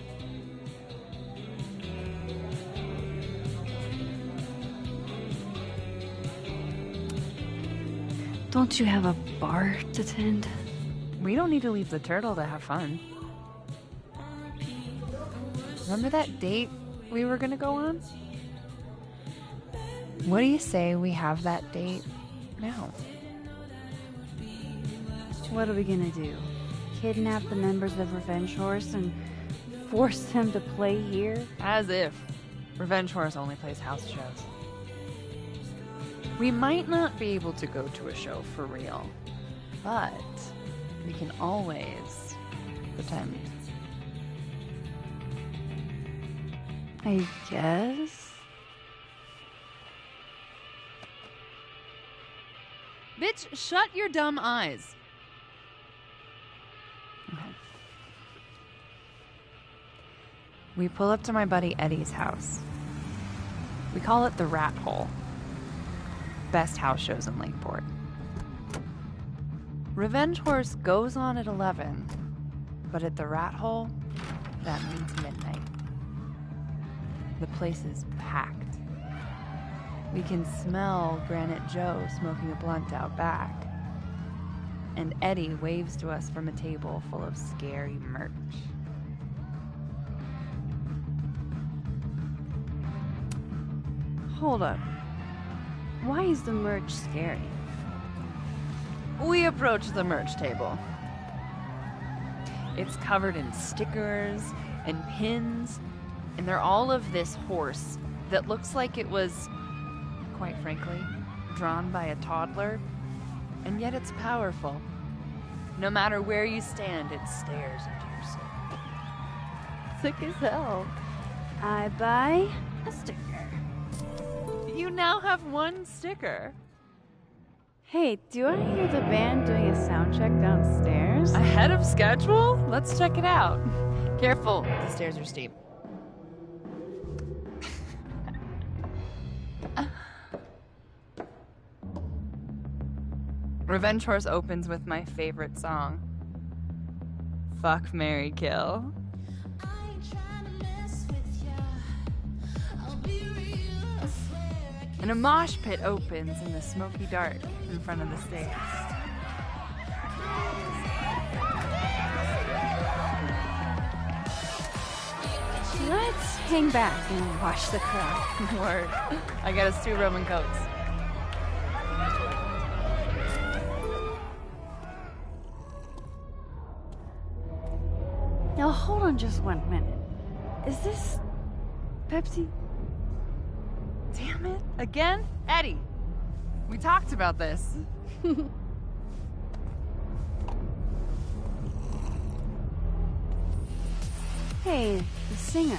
S7: Don't you have a bar to tend?
S9: We don't need to leave the turtle to have fun. Remember that date we were gonna go on? What do you say we have that date now?
S7: What are we gonna do? Kidnap the members of Revenge Horse and force them to play here?
S9: As if. Revenge Horse only plays house shows. We might not be able to go to a show for real, but we can always pretend.
S7: I guess.
S9: Bitch, shut your dumb eyes. Okay. We pull up to my buddy Eddie's house. We call it the Rat Hole. Best house shows in Lakeport. Revenge Horse goes on at 11, but at the Rat Hole, that means midnight. The place is packed. We can smell Granite Joe smoking a blunt out back. And Eddie waves to us from a table full of scary merch.
S7: Hold up. Why is the merch scary?
S9: We approach the merch table. It's covered in stickers and pins, and they're all of this horse that looks like it was, quite frankly, drawn by a toddler, and yet it's powerful. No matter where you stand, it stares into your soul.
S7: Sick as hell. I buy a sticker.
S9: You now have one sticker.
S7: Hey, do I hear the band doing a sound check downstairs?
S9: Ahead of schedule? Let's check it out. Careful, the stairs are steep. Revenge Horse opens with my favorite song. Fuck, Marry, Kill. And a mosh pit opens in the smoky dark in front of the stage.
S7: Let's hang back and watch the crowd.
S9: Word. I got us 2 Roman coats.
S7: Now hold on just 1 minute. Is this Pepsi?
S9: Damn it. Again? Eddie, we talked about this.
S7: Hey, the singer.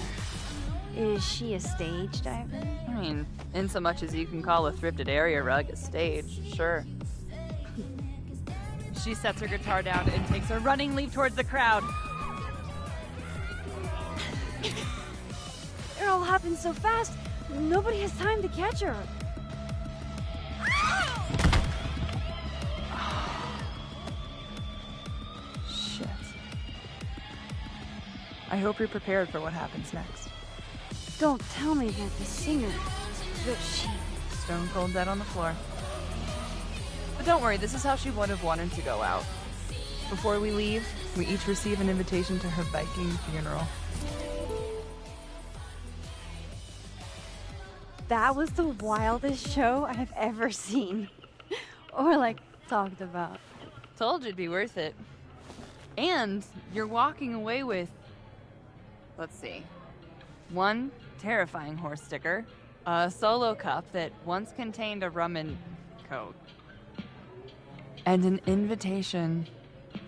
S7: Is she a stage diver?
S9: I mean, in so much as you can call a thrifted area rug a stage, sure. She sets her guitar down and takes a running leap towards the crowd.
S7: It all happened so fast, nobody has time to catch her.
S9: Shit. I hope you're prepared for what happens next.
S7: Don't tell me that the singer, that she...
S9: Stone cold dead on the floor. But don't worry, this is how she would have wanted to go out. Before we leave, we each receive an invitation to her Viking funeral.
S7: That was the wildest show I've ever seen. Or, like, talked about.
S9: Told you it'd be worth it. And you're walking away with, let's see, 1 terrifying horse sticker, a solo cup that once contained a rum and coat, and an invitation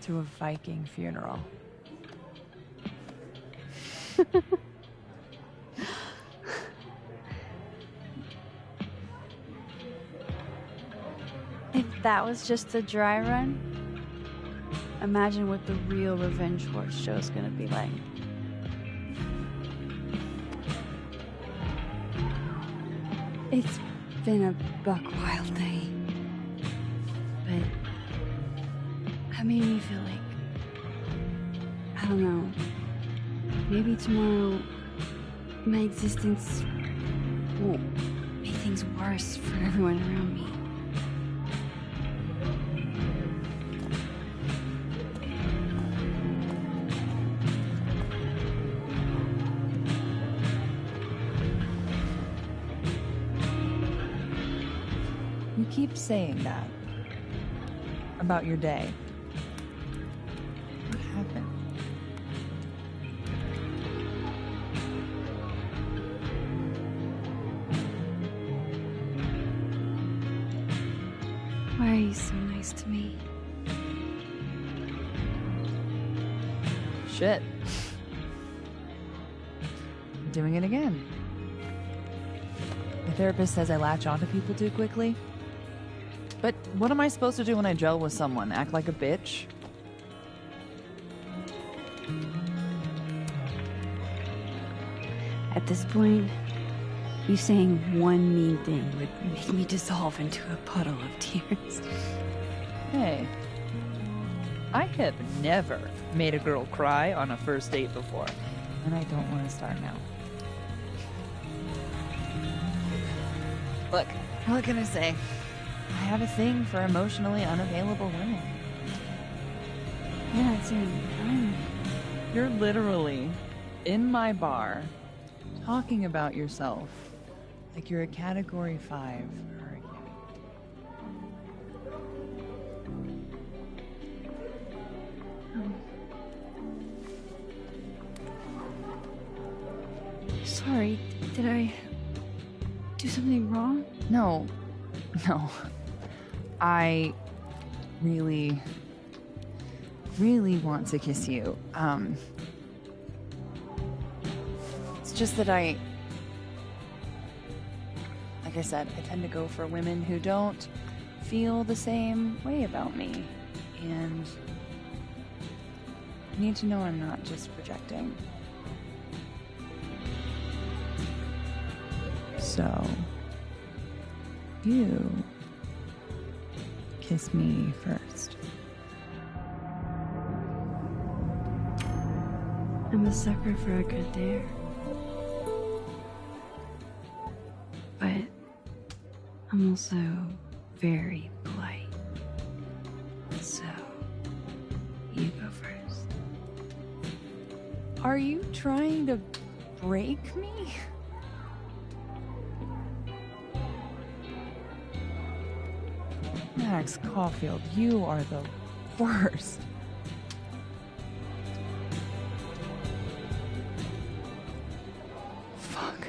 S9: to a Viking funeral.
S7: If that was just a dry run, imagine what the real Revenge Horse show's gonna be like. It's been a buck wild day, but that made me feel like, I don't know, maybe tomorrow my existence won't make things worse for everyone around me.
S9: keep saying that about your day. What happened?
S7: Why are you so nice to me?
S9: Shit. Doing it again. My therapist says I latch onto people too quickly. But what am I supposed to do when I gel with someone? Act like a bitch?
S7: At this point, you saying one mean thing would make me dissolve into a puddle of tears.
S9: Hey. I have never made a girl cry on a first date before. And I don't want to start now. Look, what can I say? I have a thing for emotionally unavailable women.
S7: Yeah, it's fine.
S9: You're literally in my bar talking about yourself like you're a Category 5 hurricane.
S7: Sorry, did I do something wrong?
S9: No. I really want to kiss you. It's just that like I said, I tend to go for women who don't feel the same way about me. And I need to know I'm not just projecting. So, you kiss me first.
S7: I'm a sucker for a good dare. But I'm also very polite. So, you go first.
S9: Are you trying to break me? Max Caulfield, you are the worst. Fuck.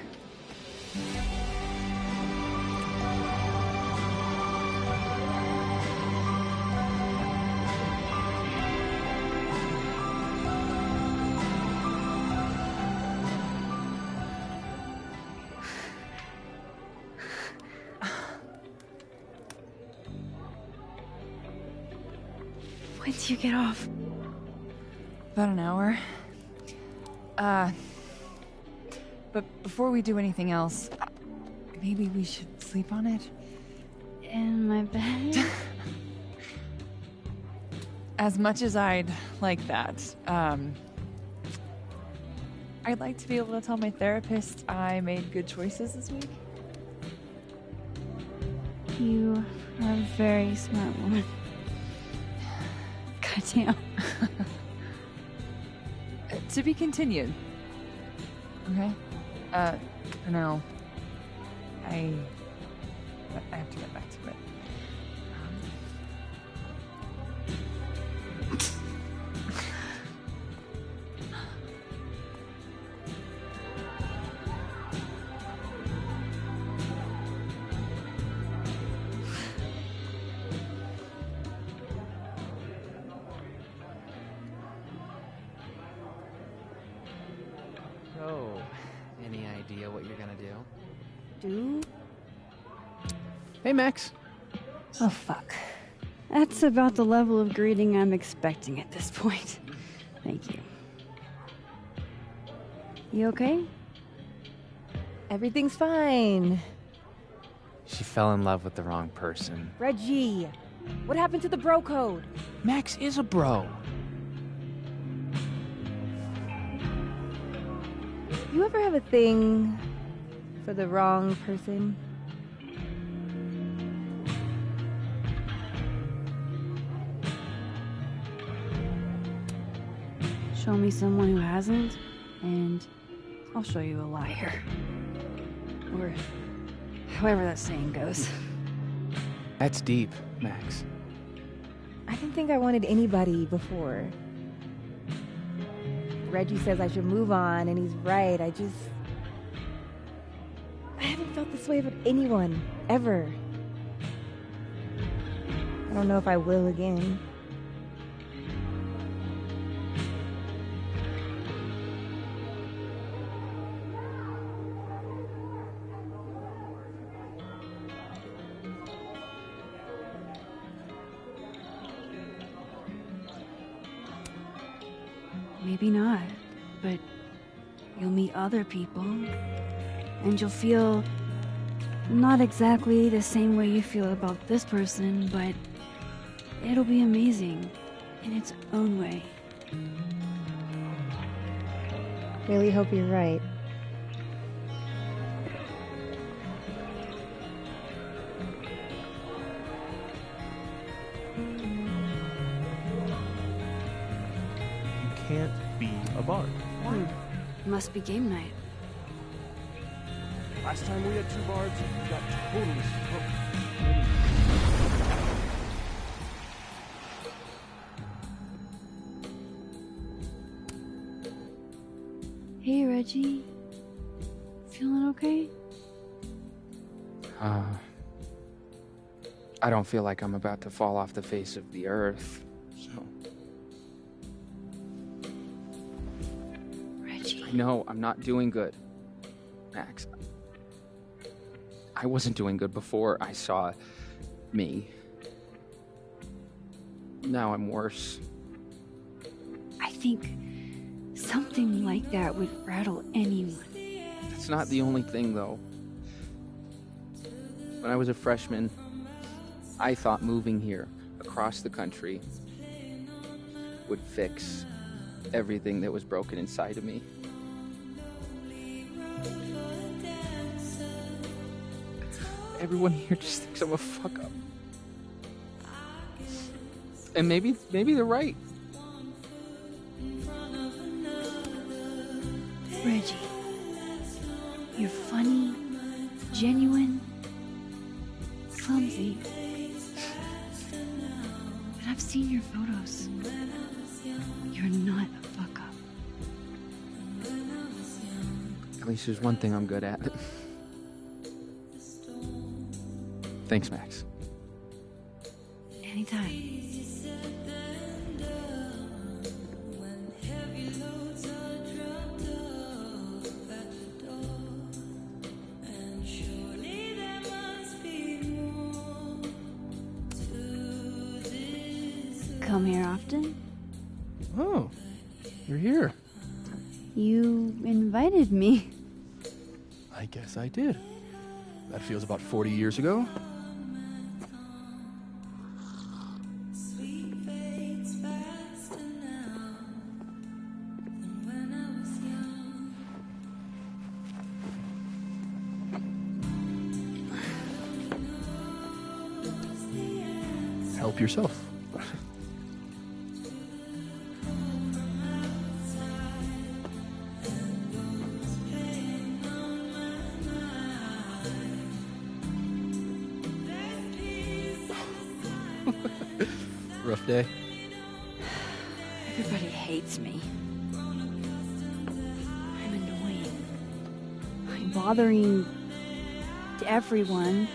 S7: When do you get off?
S9: About an hour. But before we do anything else, maybe we should sleep on it?
S7: In my bed?
S9: As much as I'd like that, I'd like to be able to tell my therapist I made good choices this week.
S7: You are a very smart woman. Goddamn.
S9: To be continued. Okay? For now, I have to get back to it.
S19: So, any idea what you're gonna do?
S8: Do?
S19: Hey, Max.
S7: Oh, fuck. That's about the level of greeting I'm expecting at this point. Thank you. You okay?
S8: Everything's fine.
S19: She fell in love with the wrong person.
S8: Reggie, what happened to the bro code?
S19: Max is a bro.
S8: You ever have a thing for the wrong person?
S7: Show me someone who hasn't, and I'll show you a liar. Or however that saying goes.
S19: That's deep, Max.
S8: I didn't think I wanted anybody before. Reggie says I should move on, and he's right. I haven't felt this way about anyone, ever. I don't know if I will again.
S7: Maybe not, but you'll meet other people, and you'll feel not exactly the same way you feel about this person, but it'll be amazing in its own way.
S8: Really hope you're right.
S20: Can't be a bard.
S7: Must be game night.
S20: Last time we had 2 bards, we got totally smoked.
S7: Hey, Reggie. Feeling okay?
S19: I don't feel like I'm about to fall off the face of the earth, so...
S7: Reggie.
S19: No, I'm not doing good, Max. I wasn't doing good before I saw me. Now I'm worse.
S7: I think something like that would rattle anyone.
S19: That's not the only thing, though. When I was a freshman, I thought moving here across the country would fix everything that was broken inside of me. Everyone here just thinks I'm a fuck up. And maybe they're right.
S7: Reggie, you're funny, genuine, clumsy. But I've seen your photos. You're not a fuck up.
S19: At least there's one thing I'm good at. Thanks, Max.
S7: Anytime. Come here often?
S16: Oh, you're here.
S7: You invited me.
S16: I guess I did. That feels about 40 years ago. Help yourself. Rough day.
S7: Everybody hates me. I'm annoying. I'm bothering everyone.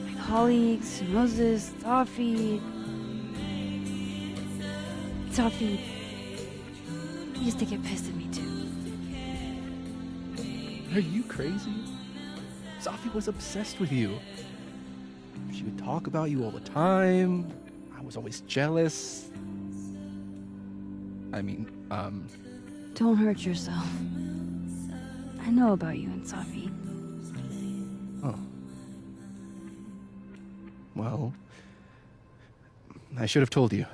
S7: My colleagues, Moses, Sophie. Sophie used to get pissed at me too.
S16: Are you crazy? Sophie was obsessed with you. She would talk about you all the time. I was always jealous. I mean,
S7: Don't hurt yourself. I know about you and Sophie.
S16: Oh. Well, I should have told you.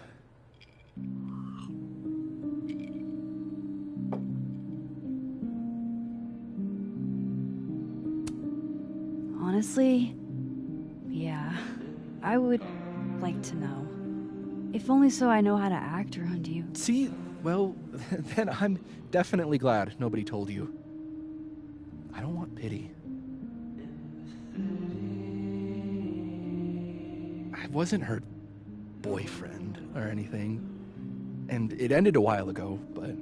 S7: Honestly, yeah, I would like to know. If only so I know how to act around you.
S16: See, well, then I'm definitely glad nobody told you. I don't want pity. I wasn't her boyfriend or anything. And it ended a while ago, but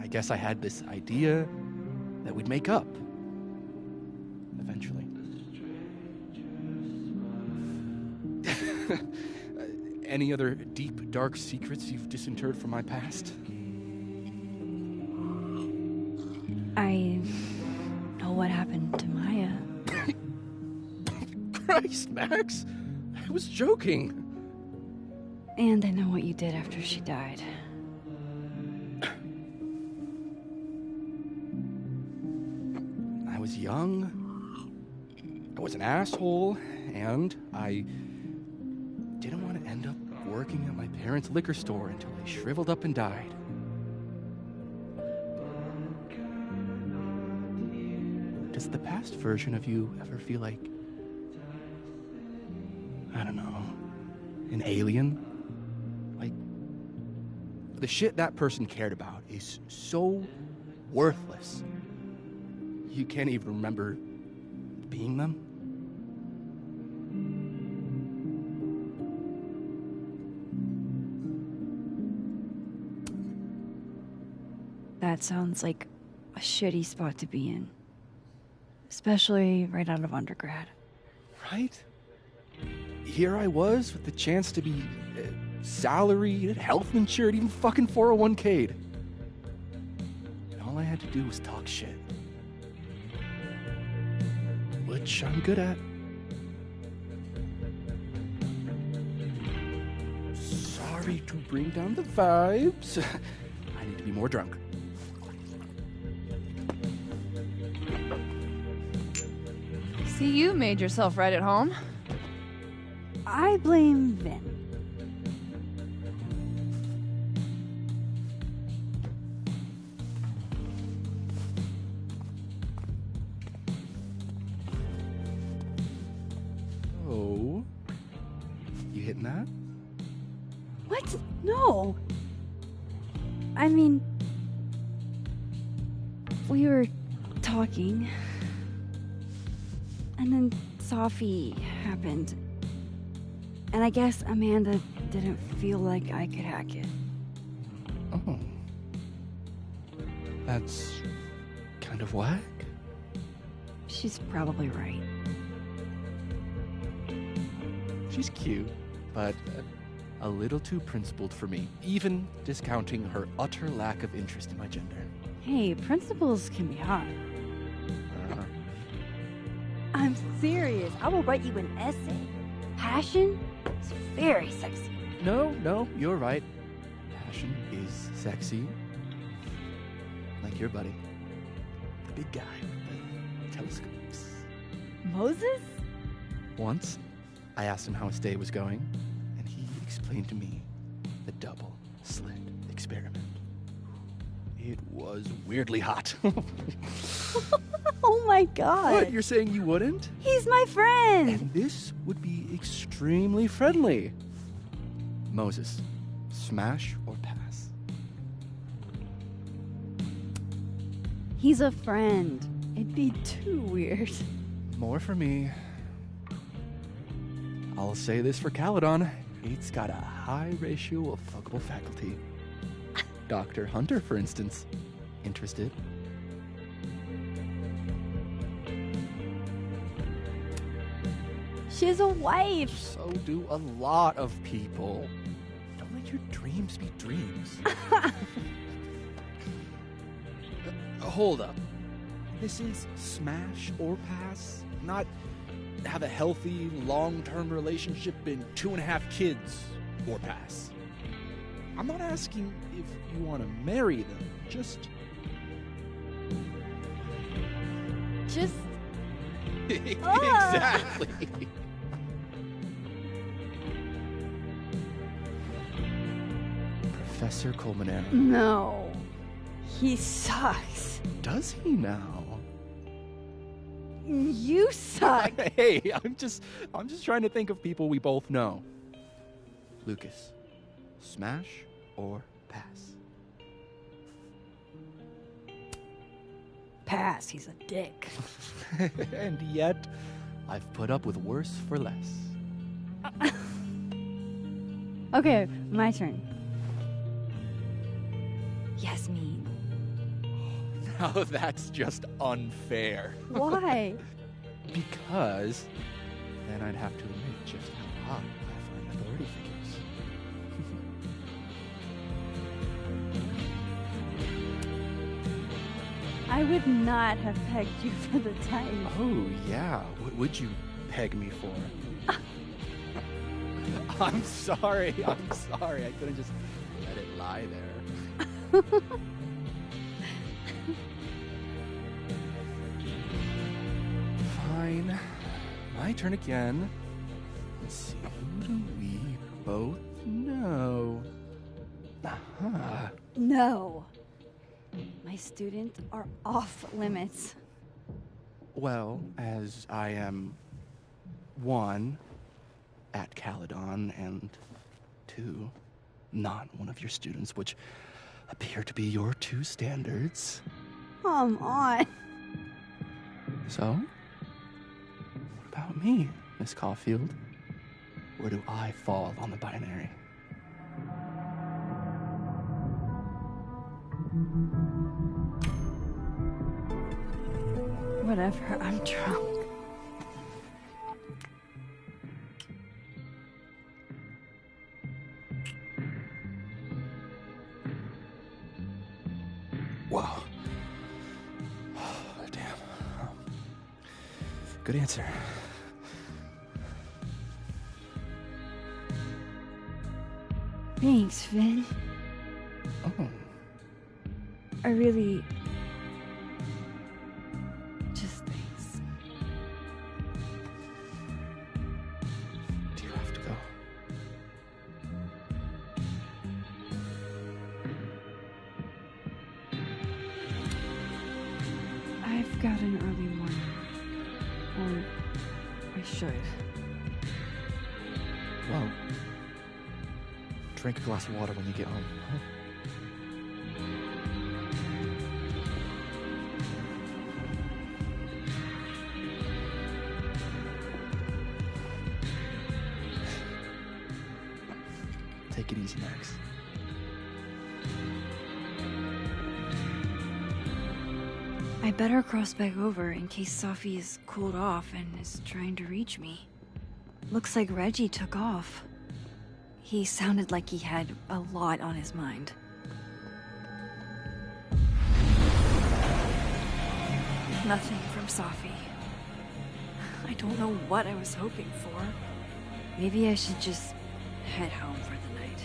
S16: I guess I had this idea that we'd make up. Eventually. Any other deep, dark secrets you've disinterred from my past?
S7: I know what happened to Maya.
S16: Christ, Max! I was joking.
S7: And I know what you did after she died.
S16: I was young, I was an asshole, and I didn't want to end up working at my parents' liquor store until they shriveled up and died. Does the past version of you ever feel like, I don't know, an alien? Like, the shit that person cared about is so worthless. You can't even remember being them?
S7: That sounds like a shitty spot to be in. Especially right out of undergrad.
S16: Right? Here I was with the chance to be salaried, health insured, even fucking 401k'd. And all I had to do was talk shit. Which I'm good at. Sorry to bring down the vibes. I need to be more drunk.
S15: See, you made yourself right at home.
S7: I blame Vin.
S16: Oh. You hitting that?
S7: What? No. I mean, we were talking, and then Sophie happened. And I guess Amanda didn't feel like I could hack it.
S16: Oh. That's kind of whack.
S7: She's probably right.
S16: She's cute, but a little too principled for me, even discounting her utter lack of interest in my gender.
S7: Hey, principals can be hot. I'm serious. I will write you an essay. Passion is very sexy.
S16: No, you're right. Passion is sexy. Like your buddy. The big guy with the telescopes.
S7: Moses?
S16: Once, I asked him how his day was going, and he explained to me the double slit experiment. It was weirdly hot.
S7: Oh my god.
S16: What, you're saying you wouldn't?
S7: He's my friend.
S16: And this would be extremely friendly. Moses, smash or pass?
S7: He's a friend. It'd be too weird.
S16: More for me. I'll say this for Caledon. Kate's got a high ratio of fuckable faculty. Dr. Hunter, for instance. Interested?
S7: She's a wife.
S16: So do a lot of people. Don't let your dreams be dreams. Hold up. This is smash or pass, not have a healthy, long-term relationship and 2.5 kids or pass. I'm not asking if you want to marry them, just... Exactly. Professor Colmenero.
S7: No. He sucks.
S16: Does he now?
S7: You suck.
S16: Hey, I'm just trying to think of people we both know. Lucas, smash or pass?
S7: Pass. He's a dick.
S16: And yet, I've put up with worse for less.
S7: Okay, my turn.
S4: Yasmin.
S16: Now that's just unfair.
S7: Why?
S16: Because then I'd have to admit just how hot I find authority figures.
S7: I would not have pegged you for the type.
S16: Oh, yeah. What would you peg me for? I'm sorry. I couldn't just let it lie there. Fine. My turn again. Let's see. Who do we both know? Uh-huh.
S7: No. My students are off limits.
S16: Well, as I am 1, at Caledon, and 2, not one of your students, which appear to be your 2 standards.
S7: Come on.
S16: So, what about me, Miss Caulfield? Where do I fall on the binary?
S7: Whatever, I'm drunk.
S16: Wow. Damn. Good answer.
S7: Thanks, Finn.
S16: Oh.
S7: I really... just thanks.
S16: Do you have to go?
S7: I've got an early morning. Or I should.
S20: Well, drink a glass of water when you get home, huh? Take it easy, Max.
S4: I better cross back over in case Safi is cooled off and is trying to reach me. Looks like Reggie took off. He sounded like he had a lot on his mind. Nothing from Safi. I don't know what I was hoping for. Maybe I should just head home for the night.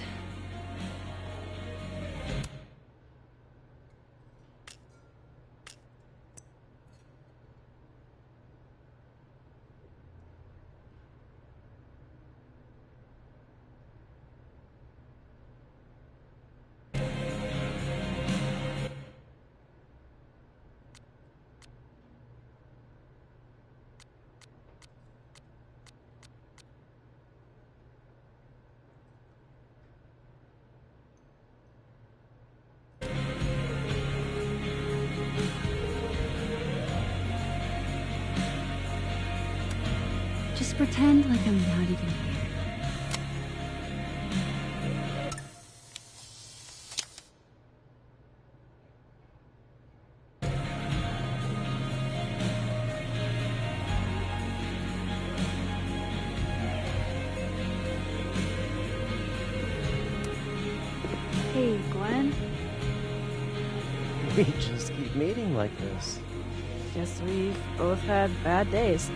S4: Just pretend like I'm not even here.
S7: Hey, Glenn.
S13: We just keep meeting like this.
S7: Guess we've both had bad days.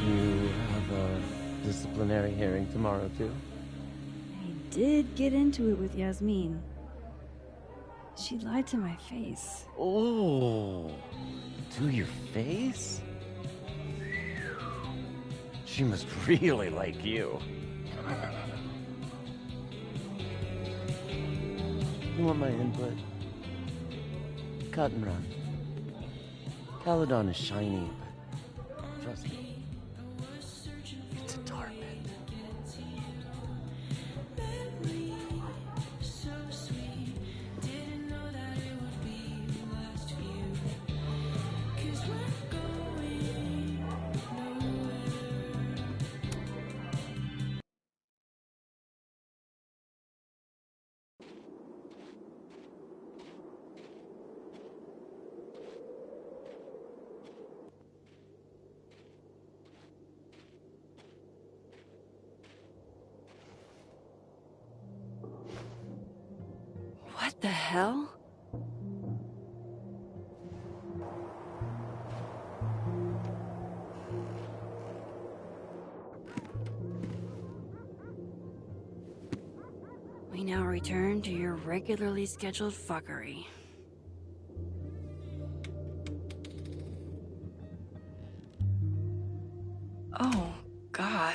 S13: You have a disciplinary hearing tomorrow, too?
S7: I did get into it with Yasmin. She lied to my face.
S13: Oh, to your face? She must really like you. You want my input? Cut and run. Caledon is shiny, but trust me, it's a tar pit.
S4: What the hell? We now return to your regularly scheduled fuckery. Oh, God.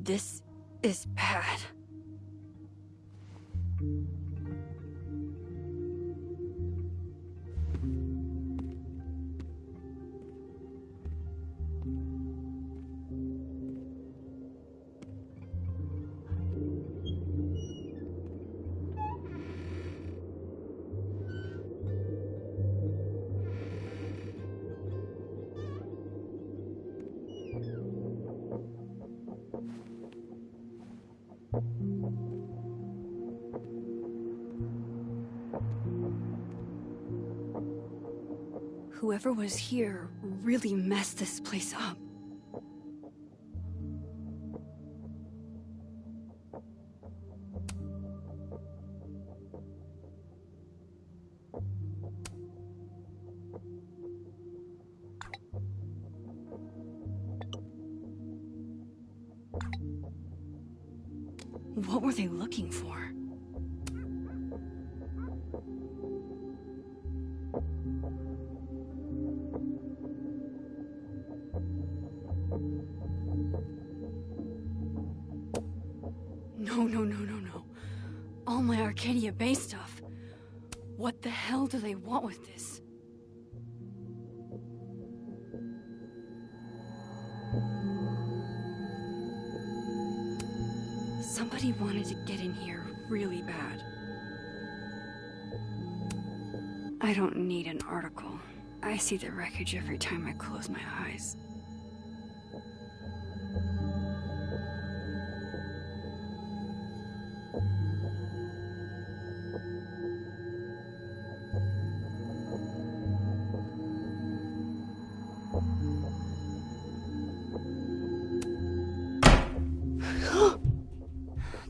S4: This is bad. Whoever was here really messed this place up. What were they looking for? No. All my Arcadia Bay stuff. What the hell do they want with this? Somebody wanted to get in here really bad. I don't need an article. I see the wreckage every time I close my eyes.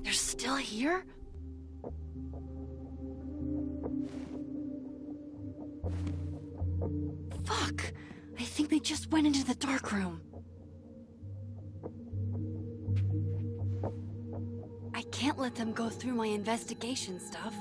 S4: They're still here? Fuck! I think they just went into the dark room. I can't let them go through my investigation stuff.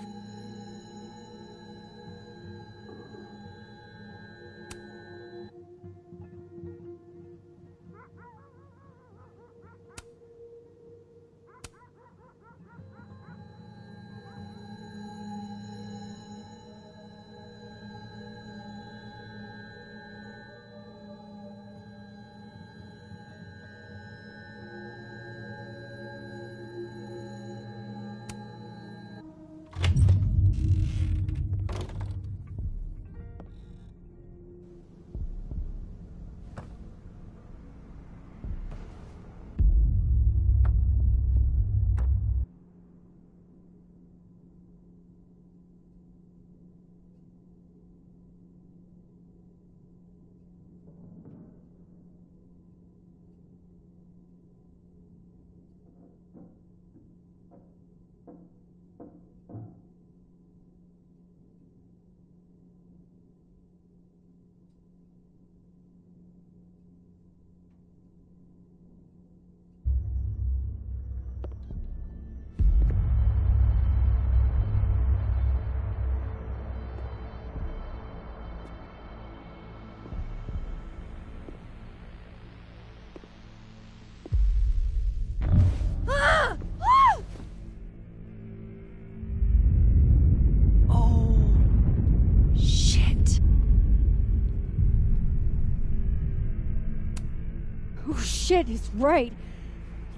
S7: Oh shit, he's right.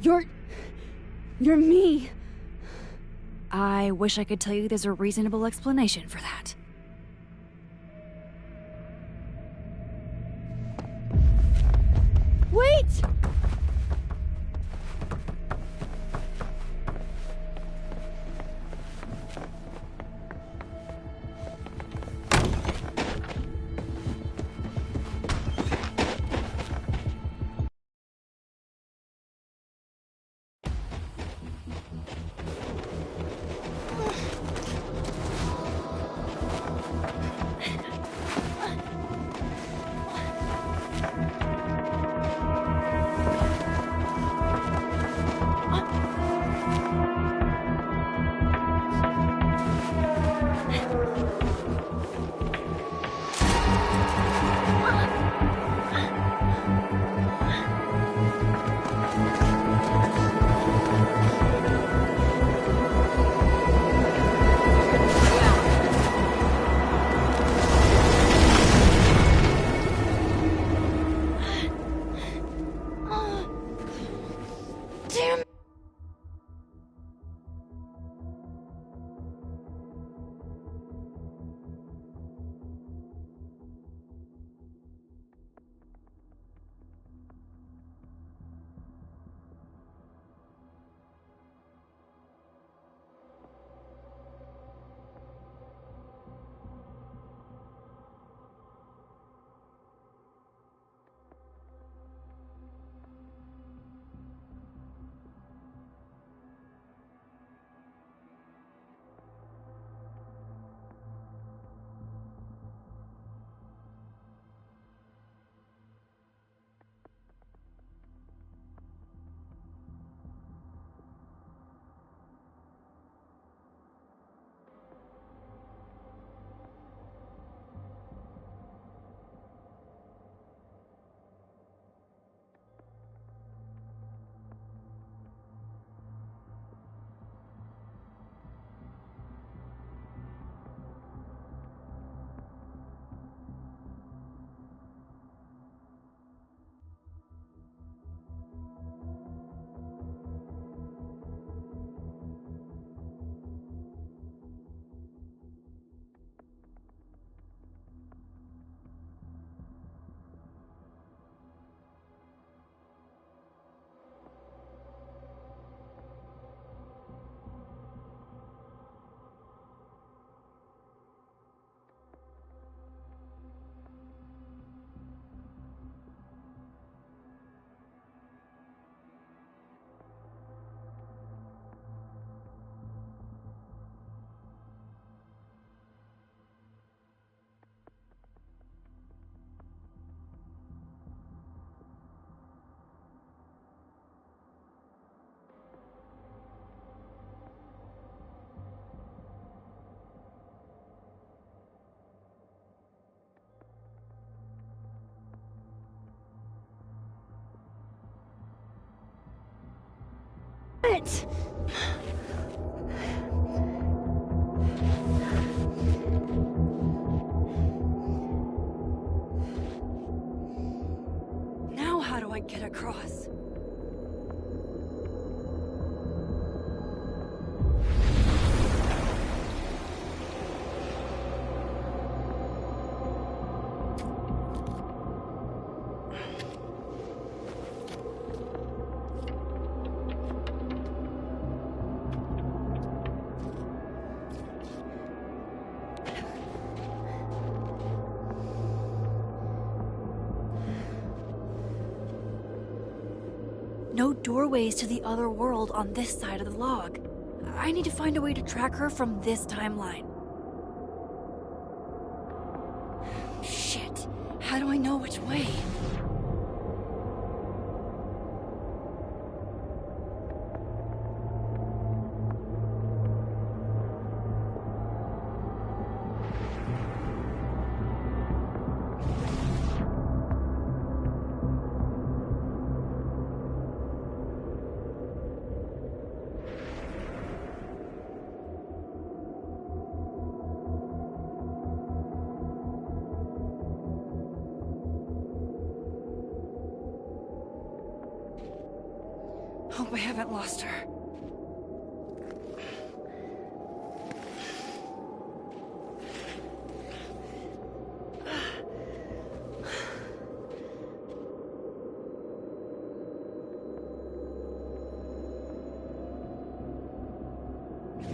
S7: You're me.
S4: I wish I could tell you there's a reasonable explanation for that.
S7: Wait! it!
S4: Now how do I get across? No doorways to the other world on this side of the log. I need to find a way to track her from this timeline. Shit. How do I know which way? Hope I haven't lost her.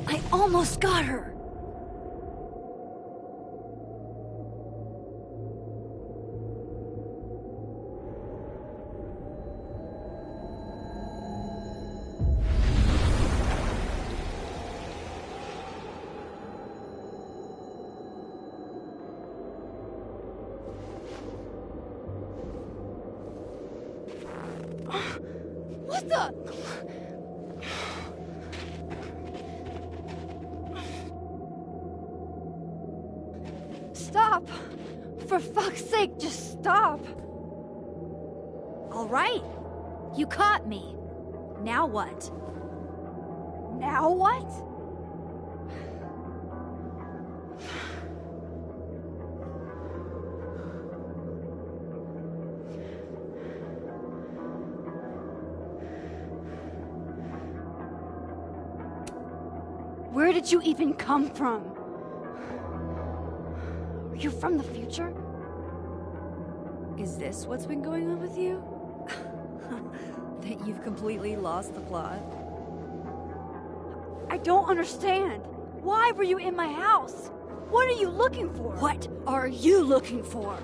S4: I almost got her! What the?
S7: Stop! For fuck's sake, just stop!
S4: All right. You caught me. Now what?
S7: Now what? Where did you even come from? Are you from the future?
S4: Is this what's been going on with you? That you've completely lost the plot?
S7: I don't understand. Why were you in my house? What are you looking for?
S4: What are you looking for?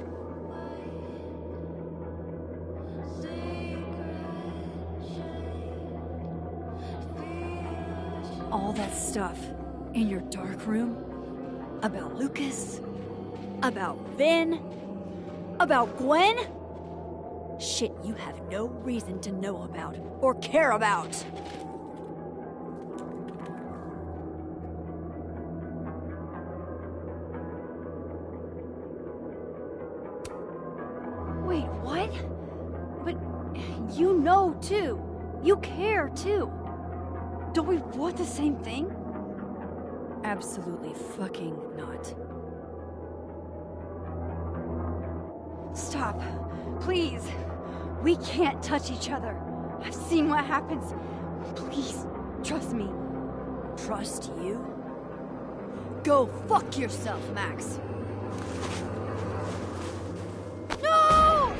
S4: All that stuff in your dark room about Lucas, about Vin, about Gwen? Shit you have no reason to know about or care about.
S7: Wait, what? But you know too. You care too. Don't we want the same thing?
S4: Absolutely fucking not.
S7: Stop. Please. We can't touch each other. I've seen what happens. Please, trust me.
S4: Trust you? Go fuck yourself, Max.
S7: No!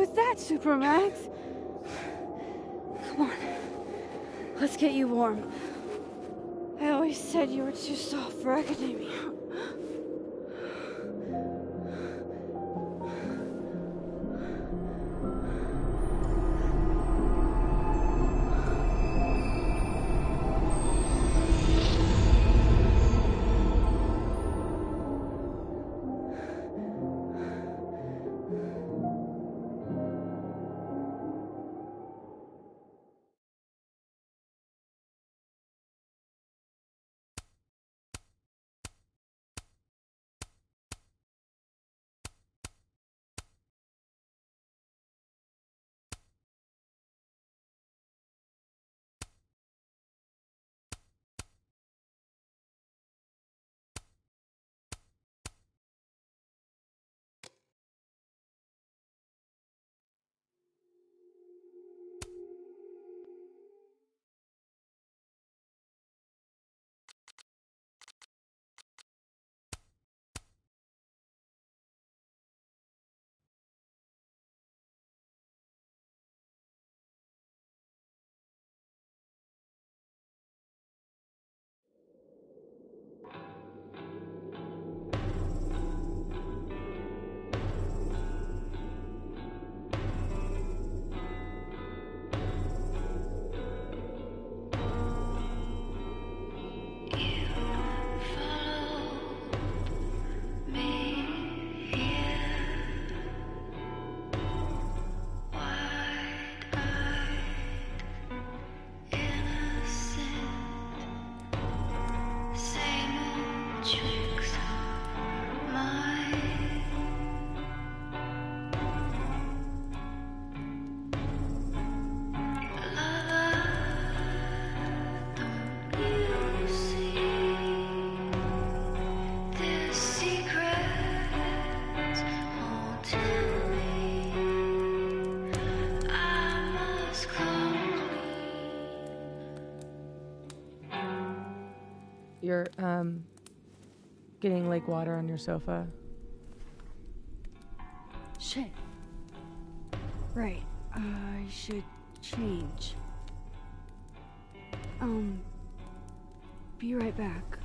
S7: with that, Supermax. Come on. Let's get you warm. I always said you were too soft for academia.
S21: You're, getting lake water on your sofa.
S7: Shit. Right. I should change. Be right back.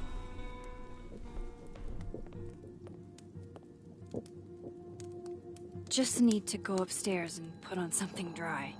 S4: Just need to go upstairs and put on something dry.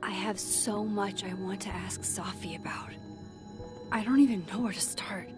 S4: I have so much I want to ask Safi about. I don't even know where to start.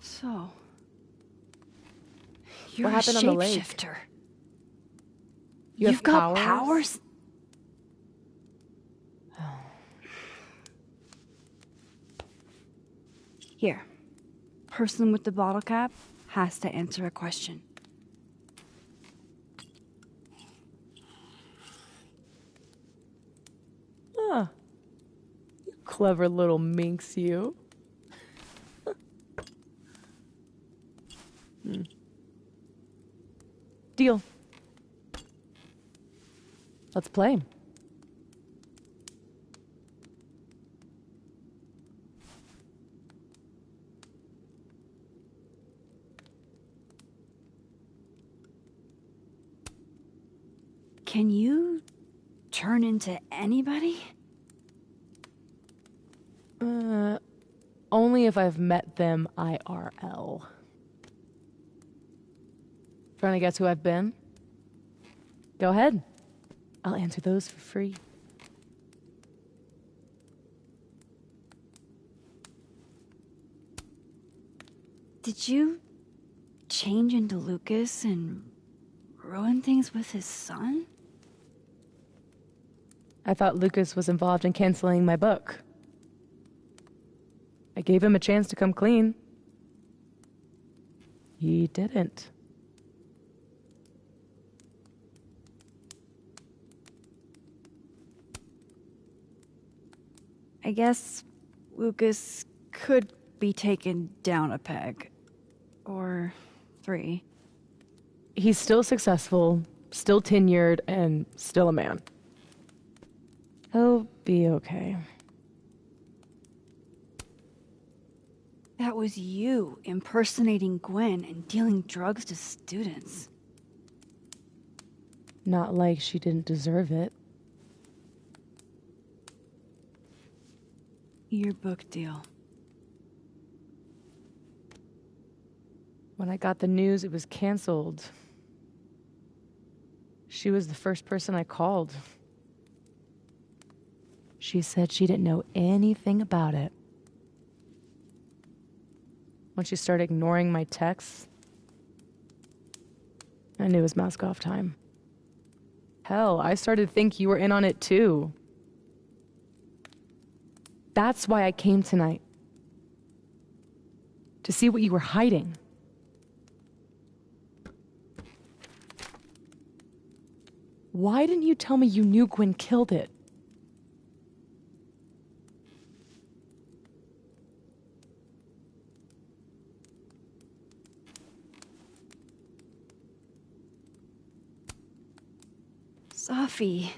S7: So, you're
S21: What
S7: a
S21: happened on the lake?
S7: shapeshifter.
S21: You've
S7: got powers? Here. Person with the bottle cap has to answer a question.
S21: Huh. You clever little minx, you. Deal. Let's play.
S7: Can you turn into anybody?
S21: Only if I've met them IRL. Trying to guess who I've been? Go ahead. I'll answer those for free.
S4: Did you change into Lucas and ruin things with his son?
S21: I thought Lucas was involved in canceling my book. I gave him a chance to come clean. He didn't.
S4: I guess Lucas could be taken down a peg. Or 3.
S21: He's still successful, still tenured, and still a man. He'll be okay.
S4: That was you impersonating Gwen and dealing drugs to students.
S21: Not like she didn't deserve it.
S4: Your book deal.
S21: When I got the news it was canceled, she was the first person I called. She said she didn't know anything about it. When she started ignoring my texts, I knew it was mask off time. Hell, I started to think you were in on it too. That's why I came tonight. To see what you were hiding. Why didn't you tell me you knew Gwen killed it?
S4: Sophie,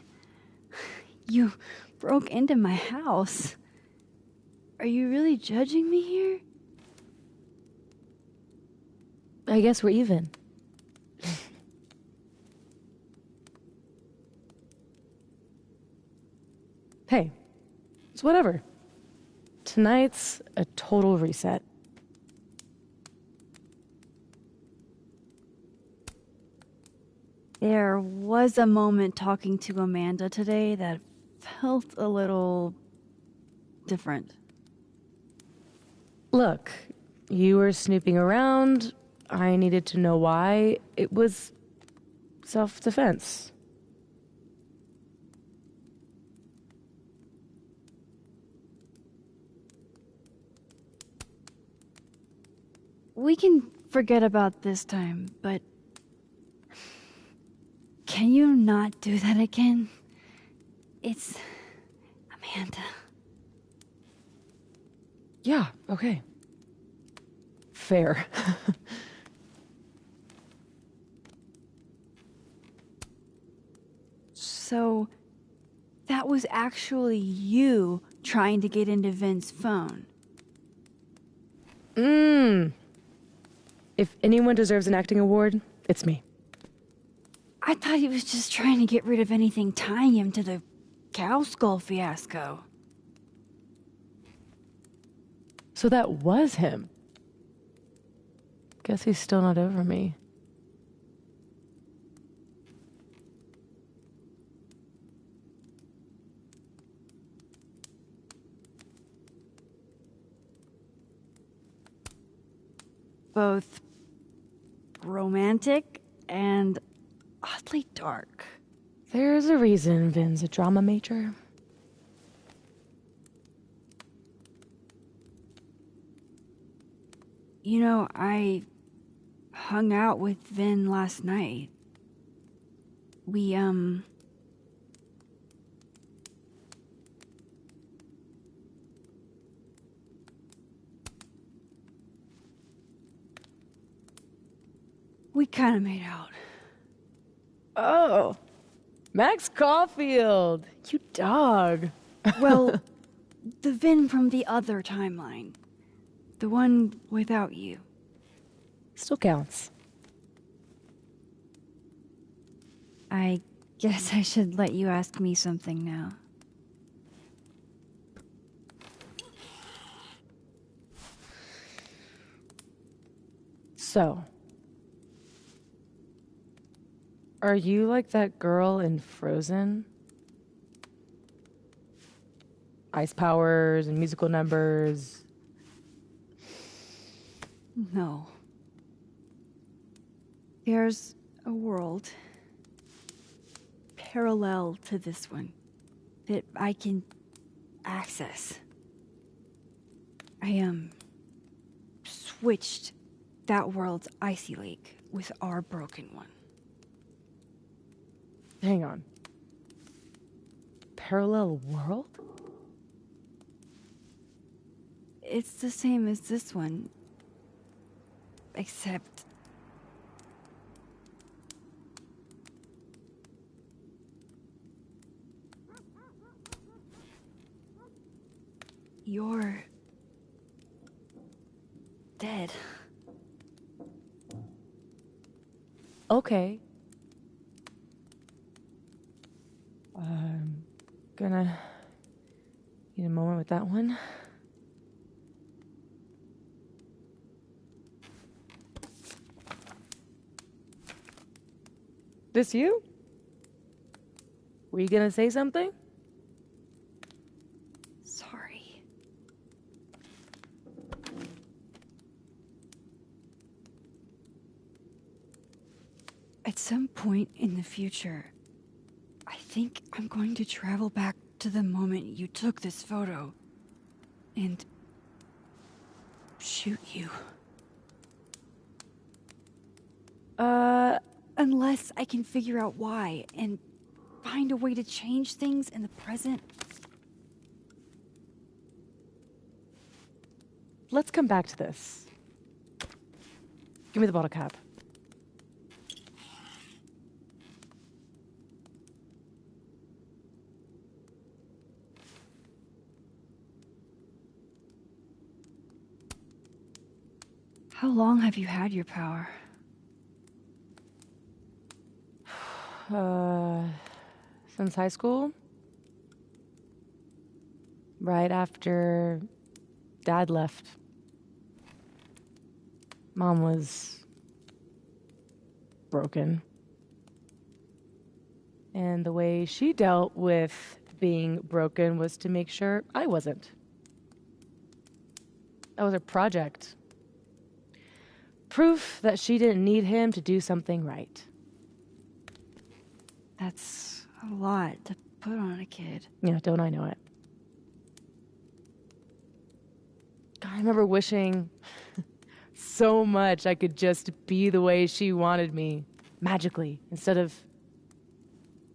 S4: you broke into my house. Are you really judging me here?
S21: I guess we're even. Hey, it's whatever. Tonight's a total reset.
S4: There was a moment talking to Amanda today that felt a little different.
S21: Look, you were snooping around. I needed to know why. It was self-defense.
S4: We can forget about this time, but can you not do that again? It's Amanda.
S21: Yeah, okay. Fair.
S4: So, that was actually you trying to get into Vin's phone.
S21: If anyone deserves an acting award, it's me.
S4: I thought he was just trying to get rid of anything tying him to the cow skull fiasco.
S21: So that was him. Guess he's still not over me.
S4: Both romantic and oddly dark.
S21: There's a reason Vin's a drama major.
S4: You know, I hung out with Vin last night. We kind of made out.
S21: Oh, Max Caulfield, you dog.
S4: Well, the Vin from the other timeline. The one without you.
S21: Still counts.
S4: I guess I should let you ask me something now.
S21: So, Are you like that girl in Frozen? Ice powers and musical numbers.
S7: No. There's a world parallel to this one that I can access. I switched that world's icy lake with our broken one.
S21: Hang on. Parallel world?
S7: It's the same as this one, except you're dead.
S21: Okay. I'm gonna need a moment with that one. This you? Were you gonna say something?
S7: Sorry. At some point in the future, I think I'm going to travel back to the moment you took this photo and shoot you. Unless I can figure out why and find a way to change things in the present.
S21: Let's come back to this. Give me the bottle cap.
S7: How long have you had your power?
S21: Since high school? Right after Dad left. Mom was broken. And the way she dealt with being broken was to make sure I wasn't. That was her project. Proof that she didn't need him to do something right.
S7: That's a lot to put on a kid.
S21: Yeah, don't I know it? God, I remember wishing so much I could just be the way she wanted me, magically, instead of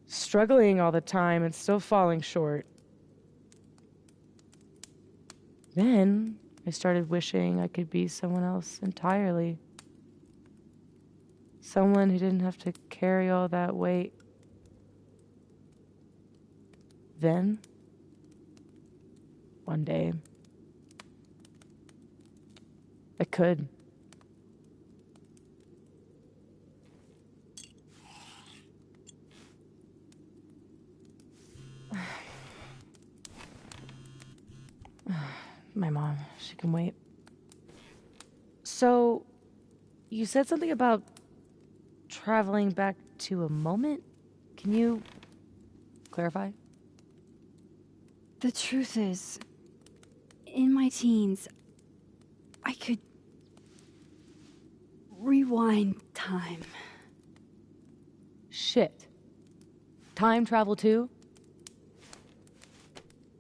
S21: struggling all the time and still falling short. Then I started wishing I could be someone else entirely. Someone who didn't have to carry all that weight. Then, one day, I could. My mom, she can wait. So, you said something about traveling back to a moment? Can you clarify?
S7: The truth is, in my teens, I could rewind time.
S21: Shit. Time travel too?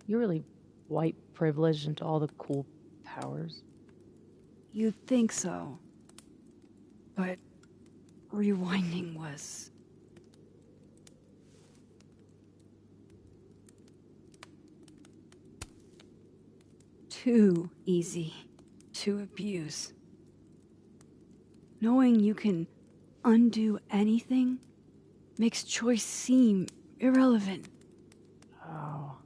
S21: You're really white privileged into all the cool powers.
S7: You'd think so. But rewinding was too easy to abuse. Knowing you can undo anything makes choice seem irrelevant.
S21: Oh.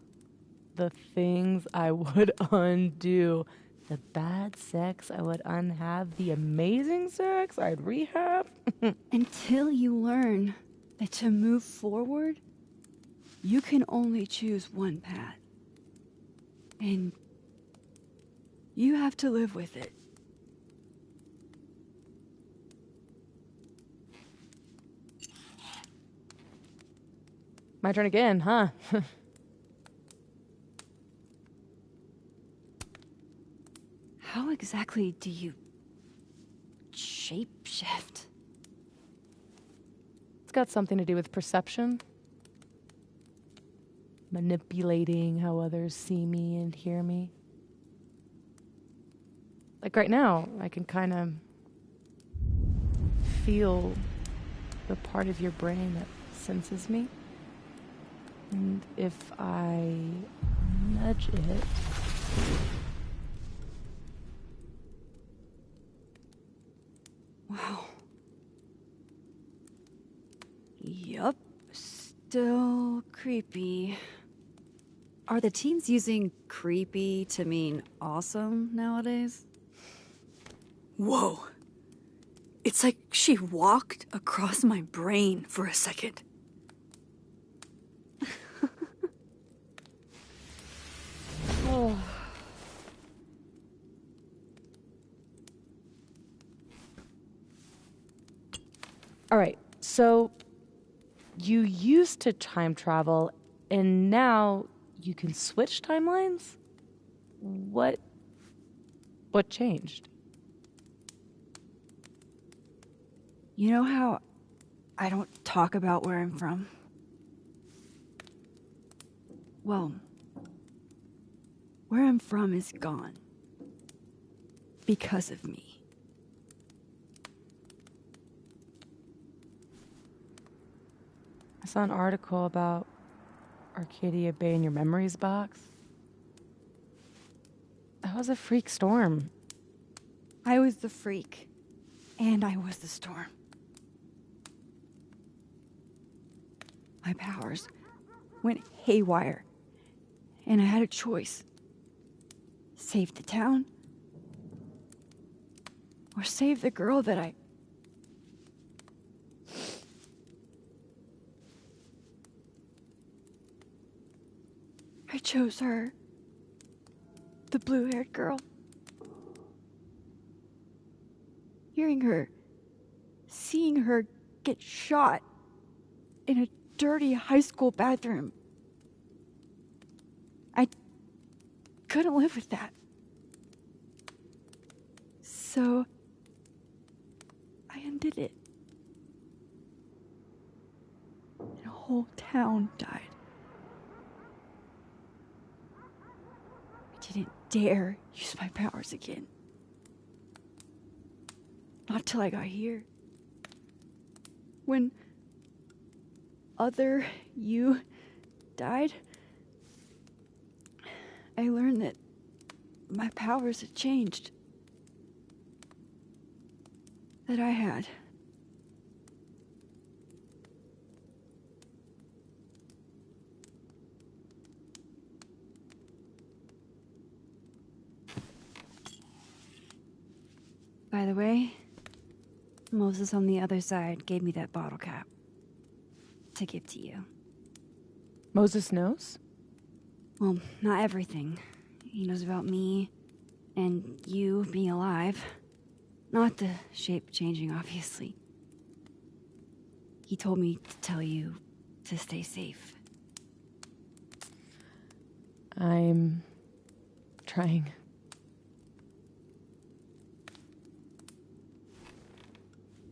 S21: The things I would undo. The bad sex I would unhave. The amazing sex I'd rehab.
S7: Until you learn that to move forward, you can only choose one path. And you have to live with it.
S21: My turn again, huh?
S7: How exactly do you shapeshift?
S21: It's got something to do with perception. Manipulating how others see me and hear me. Like right now, I can kind of feel the part of your brain that senses me. And if I nudge it...
S7: Wow. Yup. Still creepy. Are the teens using creepy to mean awesome nowadays? Whoa. It's like she walked across my brain for a second.
S21: Oh. All right, so you used to time travel, and now you can switch timelines? What changed?
S7: You know how I don't talk about where I'm from? Well, where I'm from is gone. Because of me.
S21: I saw an article about Arcadia Bay in your memories box. That was a freak storm.
S7: I was the freak, and I was the storm. My powers went haywire, and I had a choice. Save the town, or save the girl that I chose her. The blue-haired girl. Hearing her, seeing her get shot in a dirty high school bathroom. I couldn't live with that. So I undid it. And a whole town died. I didn't dare use my powers again. Not till I got here. When other you died, I learned that my powers had changed. That I had. By the way, Moses on the other side gave me that bottle cap to give to you.
S21: Moses knows?
S7: Well, not everything. He knows about me and you being alive. Not the shape changing, obviously. He told me to tell you to stay safe.
S21: I'm trying.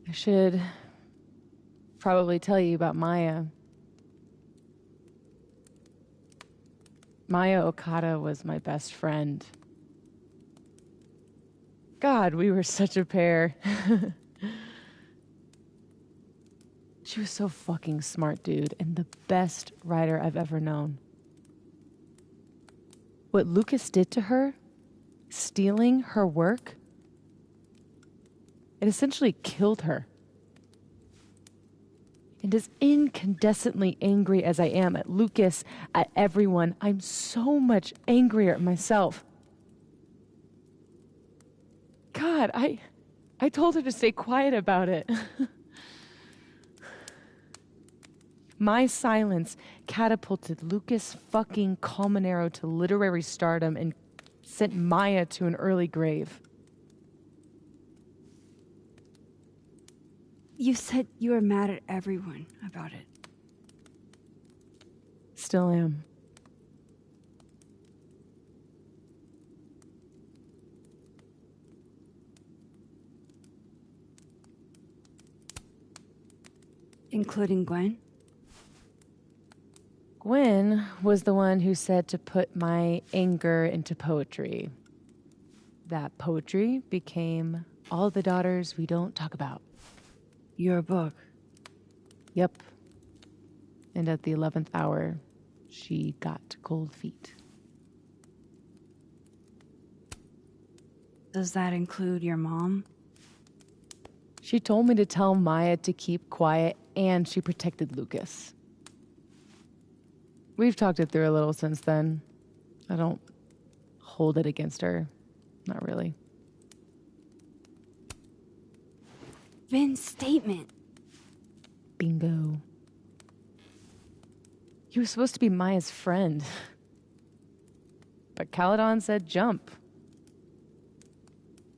S21: I should probably tell you about Maya. Maya Okada was my best friend. God, we were such a pair. She was so fucking smart, dude, and the best writer I've ever known. What Lucas did to her, stealing her work, it essentially killed her. And as incandescently angry as I am at Lucas, at everyone, I'm so much angrier at myself. God, I told her to stay quiet about it. My silence catapulted Lucas fucking Colmenero to literary stardom and sent Maya to an early grave.
S7: You said you were mad at everyone about it.
S21: Still am.
S7: Including Gwen?
S21: Gwen was the one who said to put my anger into poetry. That poetry became All the Daughters We Don't Talk About.
S7: Your book?
S21: Yep. And at the 11th hour, she got cold feet.
S7: Does that include your mom?
S21: She told me to tell Maya to keep quiet, and she protected Lucas. We've talked it through a little since then. I don't hold it against her. Not really.
S7: Vin's statement.
S21: Bingo. He was supposed to be Maya's friend. But Caledon said jump.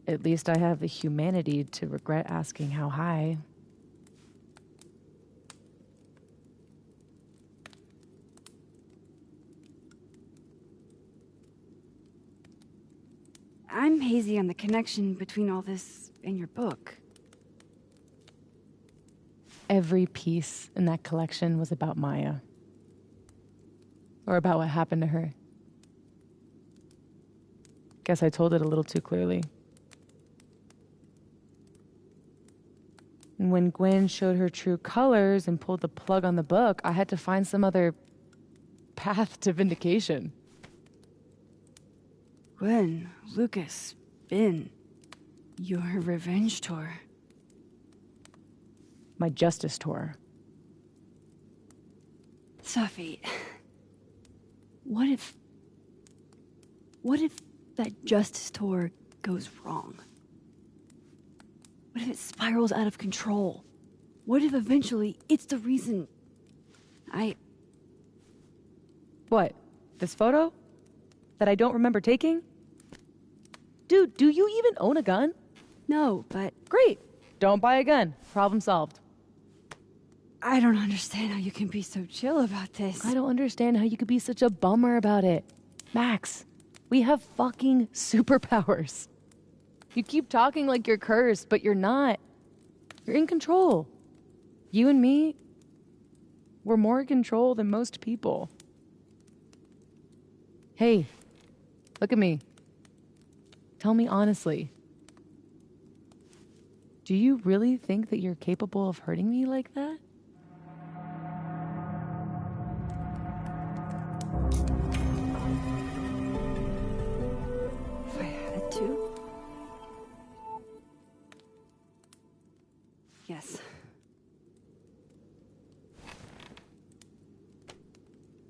S21: At least I have the humanity to regret asking how high.
S7: I'm hazy on the connection between all this and your book.
S21: Every piece in that collection was about Maya. Or about what happened to her. Guess I told it a little too clearly. And when Gwen showed her true colors and pulled the plug on the book, I had to find some other path to vindication.
S7: Gwen, Lucas, Vin, your revenge tour.
S21: My justice tour.
S7: Safi, what if that justice tour goes wrong? What if it spirals out of control? What if eventually it's the reason
S21: What? This photo? That I don't remember taking? Dude, do you even own a gun?
S7: No, but...
S21: Great. Don't buy a gun. Problem solved.
S7: I don't understand how you can be so chill about this.
S21: I don't understand how you could be such a bummer about it. Max, we have fucking superpowers. You keep talking like you're cursed, but you're not. You're in control. You and me, we're more in control than most people. Hey, look at me. Tell me honestly. Do you really think that you're capable of hurting me like that?
S7: If I had to? Yes.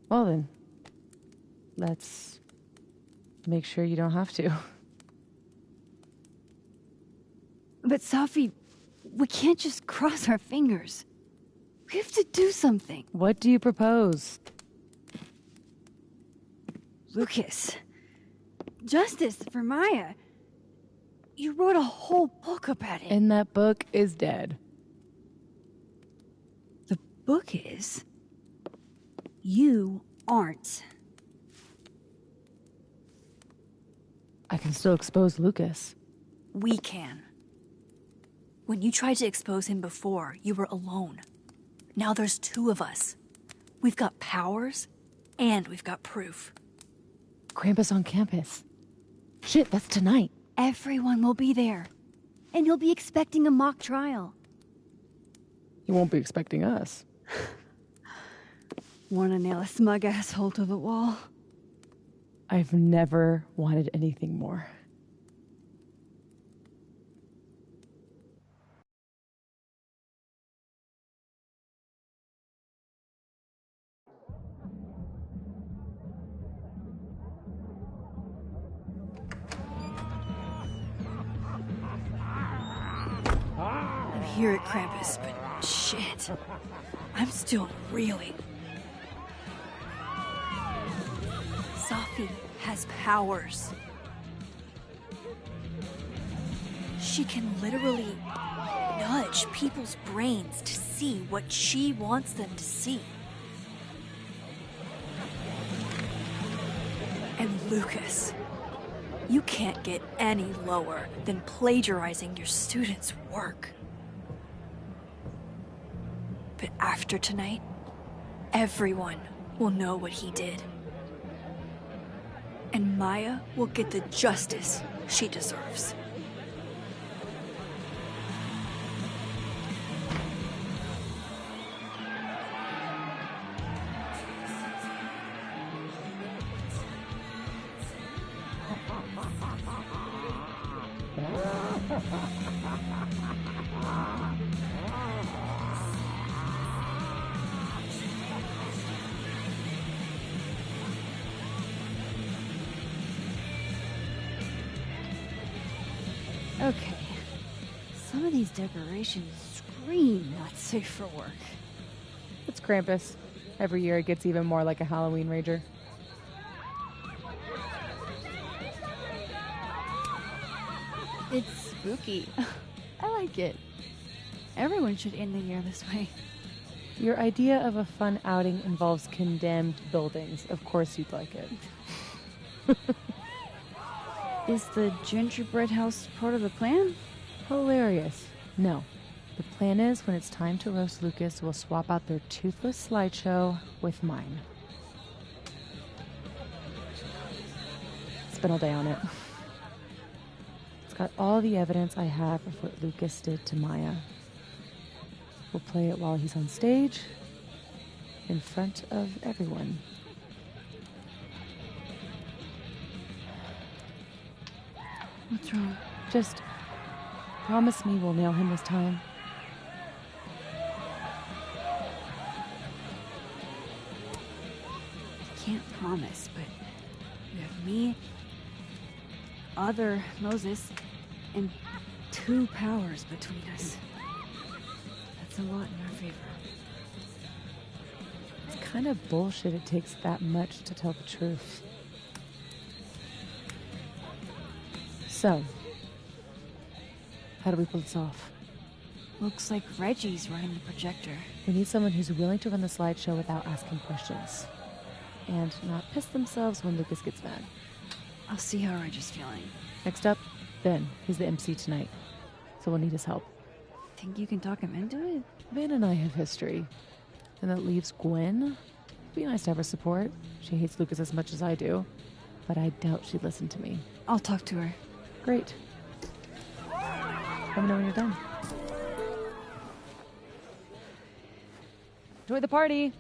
S21: Well then, let's make sure you don't have to.
S7: But Safi, we can't just cross our fingers. We have to do something.
S21: What do you propose?
S7: Lucas, justice for Maya. You wrote a whole book about it.
S21: And that book is dead.
S7: The book is? You aren't.
S21: I can still expose Lucas.
S4: We can. When you tried to expose him before, you were alone. Now there's two of us. We've got powers, and we've got proof.
S21: Krampus on campus. Shit, that's tonight.
S7: Everyone will be there. And you'll be expecting a mock trial.
S21: You won't be expecting us.
S7: Wanna nail a smug asshole to the wall?
S21: I've never wanted anything more.
S4: I'm here at Krampus, but shit. I'm still reeling. Safi has powers. She can literally nudge people's brains to see what she wants them to see. And Lucas, you can't get any lower than plagiarizing your students' work. But after tonight, everyone will know what he did. And Maya will get the justice she deserves.
S7: Okay. Some of these decorations scream not safe for work.
S21: It's Krampus. Every year it gets even more like a Halloween rager.
S7: It's spooky. I like it. Everyone should end the year this way.
S21: Your idea of a fun outing involves condemned buildings. Of course you'd like it.
S7: Is the gingerbread house part of the plan?
S21: Hilarious. No. The plan is when it's time to roast Lucas, we'll swap out their toothless slideshow with mine. Spent all day on it. It's got all the evidence I have of what Lucas did to Maya. We'll play it while he's on stage, in front of everyone.
S7: What's wrong?
S21: Just promise me we'll nail him this time.
S7: I can't promise, but you have me, other Moses, and 2 powers between us. That's a lot in our favor.
S21: It's kind of bullshit it takes that much to tell the truth. So, how do we pull this off?
S7: Looks like Reggie's running the projector.
S21: We need someone who's willing to run the slideshow without asking questions. And not piss themselves when Lucas gets mad.
S7: I'll see how Reggie's feeling.
S21: Next up, Ben. He's the MC tonight. So we'll need his help.
S7: Think you can talk him into it?
S21: Ben and I have history. And that leaves Gwen. It'd be nice to have her support. She hates Lucas as much as I do. But I doubt she'd listen to me.
S7: I'll talk to her.
S21: Great. Let me know when you're done. Enjoy the party!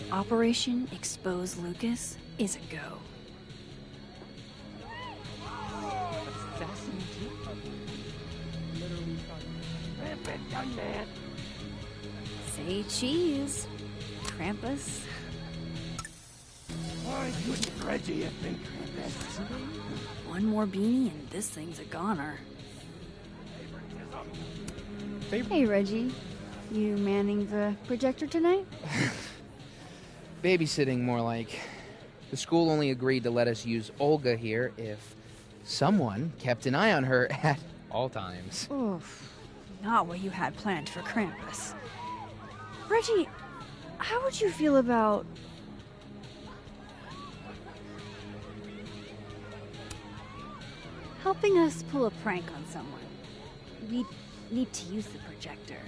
S4: Operation Expose Lucas is a go. Say cheese, Krampus.
S13: Why couldn't Reggie have been Krampus?
S4: One more beanie and this thing's a goner.
S7: Hey, Reggie. You manning the projector tonight?
S19: Babysitting, more like. The school only agreed to let us use Olga here if someone kept an eye on her at all times.
S7: Oof. Not what you had planned for Krampus. Reggie, how would you feel about... helping us pull a prank on someone? We need to use the projector.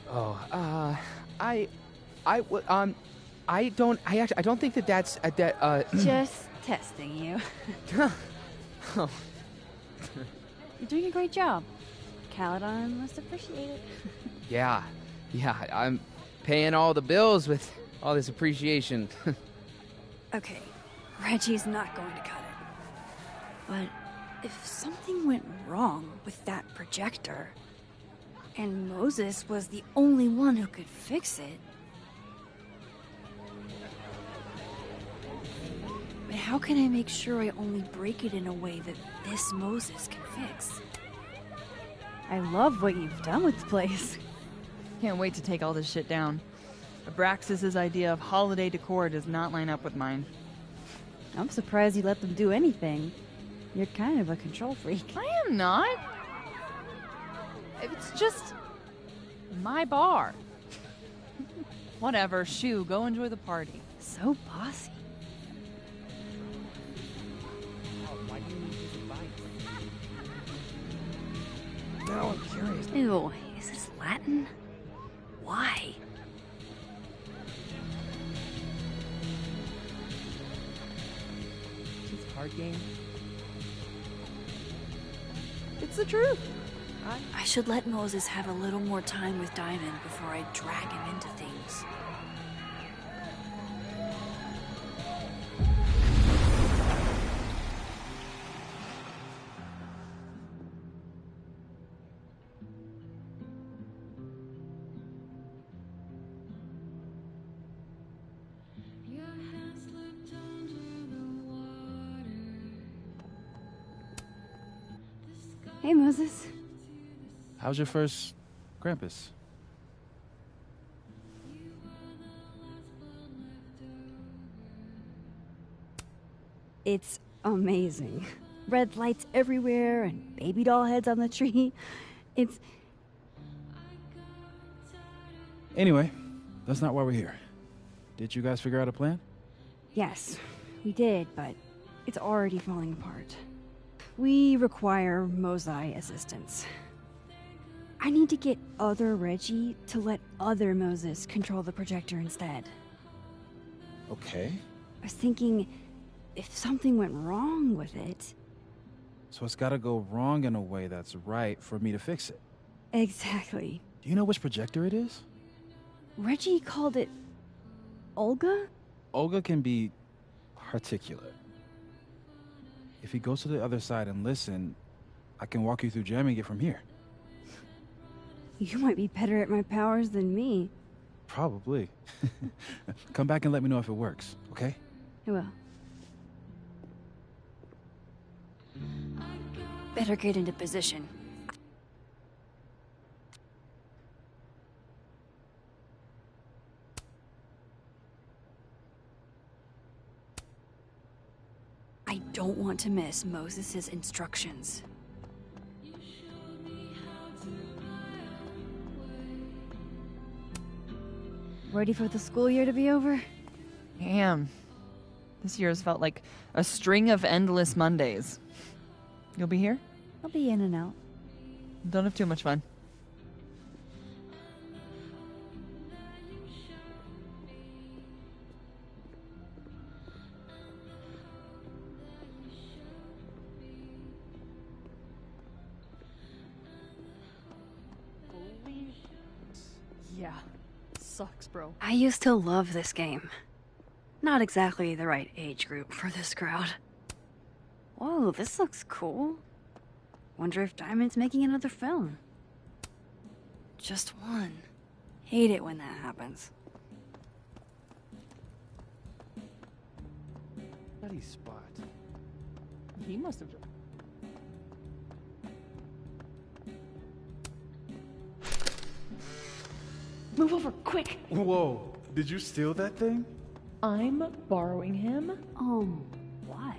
S19: Oh, I don't think that's
S7: Just testing you.
S19: Oh.
S7: You're doing a great job. Caledon must appreciate it.
S19: Yeah, I'm paying all the bills with all this appreciation.
S4: Okay, Reggie's not going to cut it. But if something went wrong with that projector, and Moses was the only one who could fix it, but how can I make sure I only break it in a way that this Moses can fix?
S7: I love what you've done with the place.
S9: Can't wait to take all this shit down. Abraxas's idea of holiday decor does not line up with mine.
S7: I'm surprised you let them do anything. You're kind of a control freak.
S9: I am not. It's just my bar. Whatever, shoo, go enjoy the party.
S7: So bossy.
S13: Why do you need his advice?
S16: Now I'm curious.
S7: Ew, is this Latin? Why?
S13: It's a hard game.
S9: It's the truth.
S4: I should let Moses have a little more time with Diamond before I drag him into things.
S7: Hey, Moses.
S5: How's your first Krampus?
S7: It's amazing. Red lights everywhere and baby doll heads on the tree. It's...
S5: Anyway, that's not why we're here. Did you guys figure out a plan?
S7: Yes, we did, but it's already falling apart. We require Mosai assistance. I need to get other Reggie to let other Moses control the projector instead.
S5: Okay.
S7: I was thinking, if something went wrong with it...
S5: So it's gotta go wrong in a way that's right for me to fix it.
S7: Exactly.
S5: Do you know which projector it is?
S7: Reggie called it... Olga?
S5: Olga can be particular. If he goes to the other side and listen, I can walk you through jamming it from here.
S7: You might be better at my powers than me.
S5: Probably. Come back and let me know if it works, okay?
S7: I will.
S4: Better get into position. I don't want to miss Moses' instructions.
S7: Ready for the school year to be over?
S9: Damn. This year has felt like a string of endless Mondays. You'll be here?
S7: I'll be in and out.
S9: Don't have too much fun.
S12: Yeah. Sucks, bro.
S4: I used to love this game. Not exactly the right age group for this crowd. Whoa, this looks cool. Wonder if Diamond's making another film. Just one. Hate it when that happens.
S16: Bloody spot.
S12: He must have. Move over, quick!
S5: Whoa, did you steal that thing?
S12: I'm borrowing him.
S4: Why?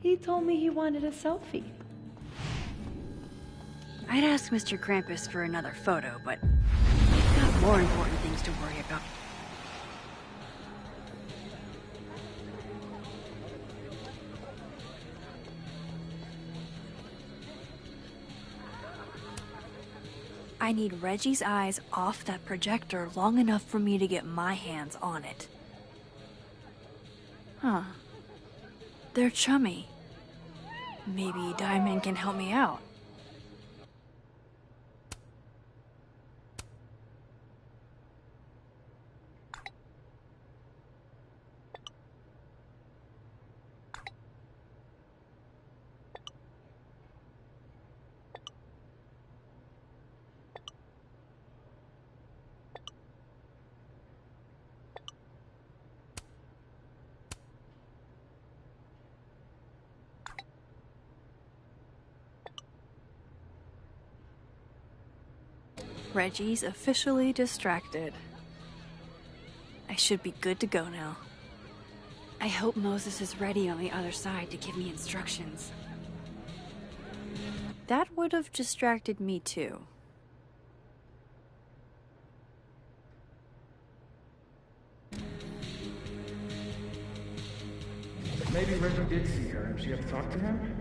S12: He told me he wanted a selfie.
S4: I'd ask Mr. Krampus for another photo, but we've got more important things to worry about. I need Reggie's eyes off that projector long enough for me to get my hands on it. Huh. They're chummy. Maybe Diamond can help me out. Reggie's officially distracted. I should be good to go now. I hope Moses is ready on the other side to give me instructions. That would have distracted me too.
S5: did see her, and she had to talk to him?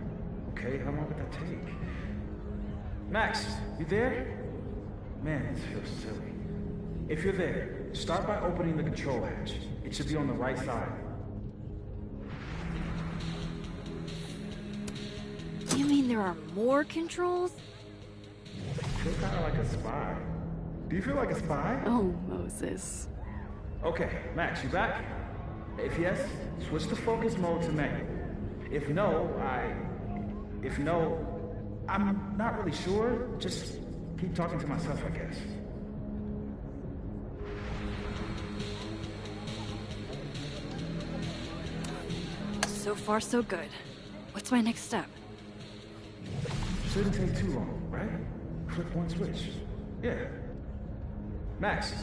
S5: Okay, how long did that take? Max, you there? Man, this feels silly. If you're there, start by opening the control hatch. It should be on the right side.
S4: You mean there are more controls?
S5: I feel kind of like a spy. Do you feel like a spy?
S4: Oh, Moses.
S5: Okay, Max, you back? If yes, switch the focus mode to manual. If no, I'm not really sure. Just keep talking to myself, I guess.
S4: So far, so good. What's my next step?
S5: Shouldn't take too long, right? Flip one switch. Yeah. Max,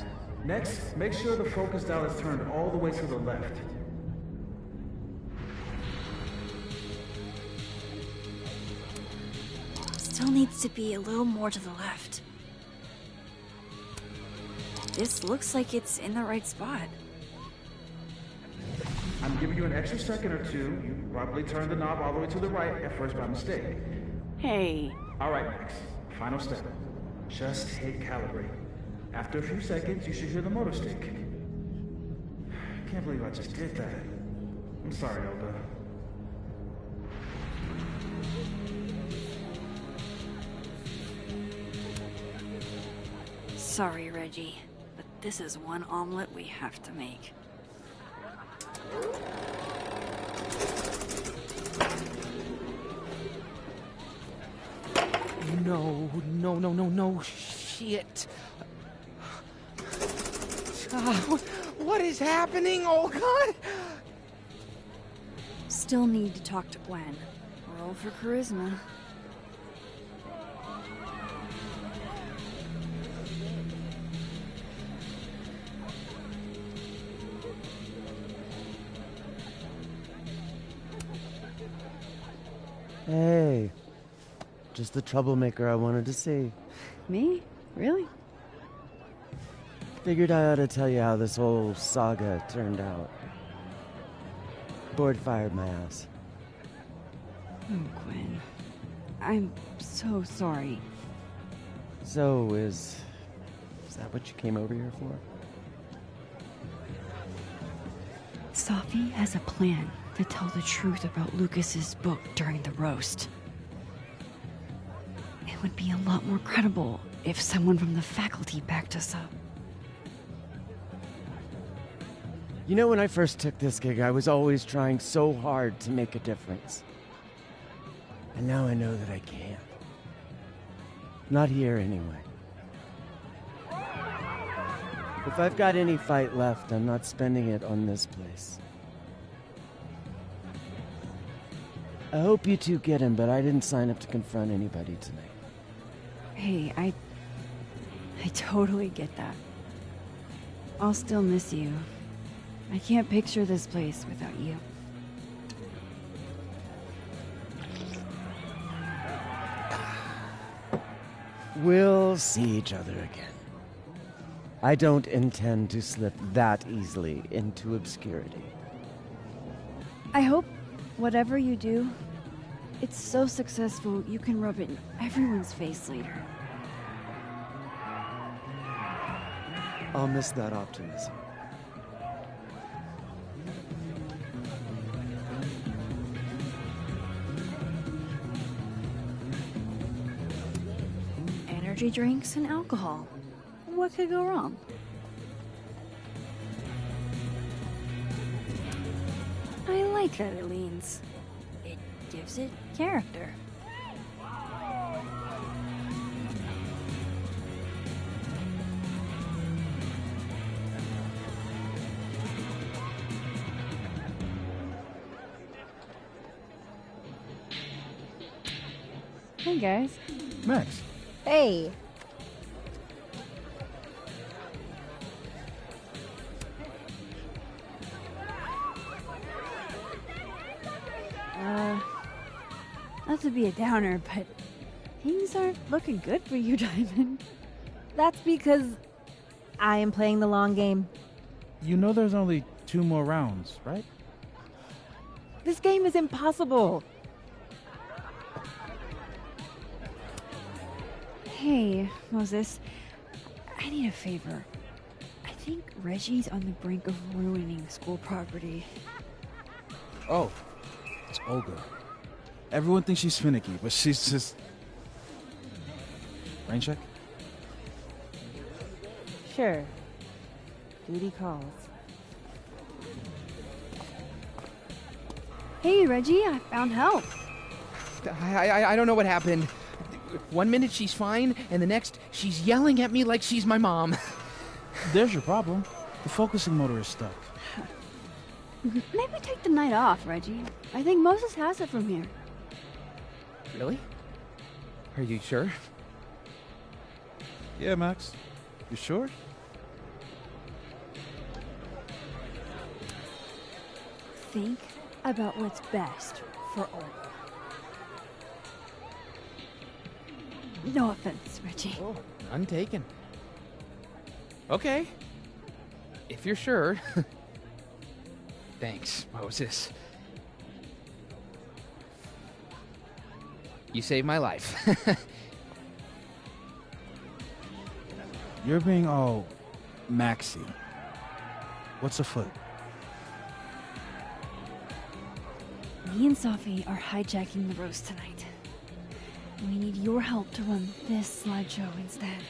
S5: next, make sure the focus dial is turned all the way to the left.
S4: Still needs to be a little more to the left. This looks like it's in the right spot.
S5: I'm giving you an extra second or two. You probably turned the knob all the way to the right at first by mistake.
S12: Hey.
S5: All right, Max. Final step. Just hit calibrate. After a few seconds, you should hear the motor stick. I can't believe I just did that. I'm sorry, Elda.
S4: Sorry, Reggie, but this is one omelet we have to make.
S18: No, shit. What is happening? Oh, God!
S4: Still need to talk to Gwen. Roll for charisma.
S13: Hey. Just the troublemaker I wanted to see.
S7: Me? Really?
S13: Figured I ought to tell you how this whole saga turned out. Board fired my ass.
S7: Oh, Gwen. I'm so sorry.
S13: So, is that what you came over here for?
S7: Safi has a plan to tell the truth about Lucas's book during the roast. It would be a lot more credible if someone from the faculty backed us up.
S13: You know, when I first took this gig, I was always trying so hard to make a difference. And now I know that I can't. Not here, anyway. If I've got any fight left, I'm not spending it on this place. I hope you two get him, but I didn't sign up to confront anybody tonight.
S7: Hey, I totally get that. I'll still miss you. I can't picture this place without you.
S13: We'll see each other again. I don't intend to slip that easily into obscurity.
S7: I hope whatever you do, it's so successful you can rub it in everyone's face later.
S13: I'll miss that optimism.
S4: Energy drinks and alcohol. What could go wrong? I like that it leans. It gives it character.
S7: Hey guys.
S5: Max.
S8: Hey.
S7: Not to be a downer, but things aren't looking good for you, Diamond.
S8: That's because I am playing the long game.
S5: You know there's only 2 more rounds, right?
S8: This game is impossible.
S7: Hey, Moses. I need a favor. I think Reggie's on the brink of ruining school property.
S5: Oh, it's Olga. Everyone thinks she's finicky, but she's just... Rain check?
S8: Sure. Duty calls.
S7: Hey, Reggie, I found help.
S1: I don't know what happened. One minute she's fine, and the next she's yelling at me like she's my mom.
S5: There's your problem. The focusing motor is stuck.
S7: Maybe take the night off, Reggie. I think Moses has it from here.
S1: Really? Are you sure?
S5: Yeah, Max. You sure?
S7: Think about what's best for Olga. No offense, Reggie.
S1: Oh, none taken. Okay. If you're sure. Thanks, Moses. You saved my life.
S5: You're being all Maxy. What's afoot?
S7: Me and Sophie are hijacking the roast tonight. We need your help to run this slideshow instead.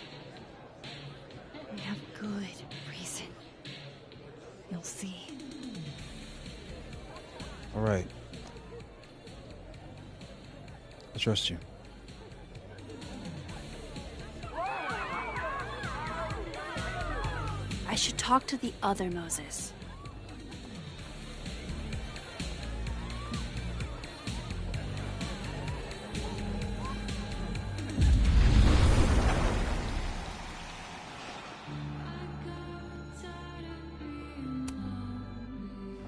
S7: We have good reason. You'll see.
S5: All right. I trust you.
S4: I should talk to the other Moses.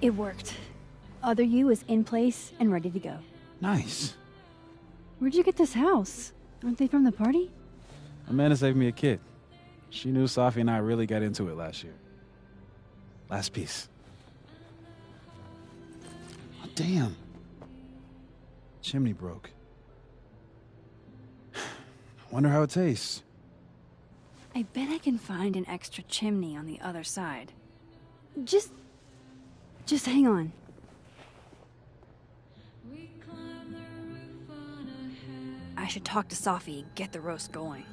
S7: It worked. Other you is in place and ready to go.
S5: Nice.
S7: Where'd you get this house? Aren't they from the party?
S5: Amanda saved me a kid. She knew Sophie and I really got into it last year. Last piece. Oh, damn. Chimney broke. Wonder how it tastes.
S4: I bet I can find an extra chimney on the other side.
S7: Just hang on.
S4: I should talk to Sophie and get the roast going.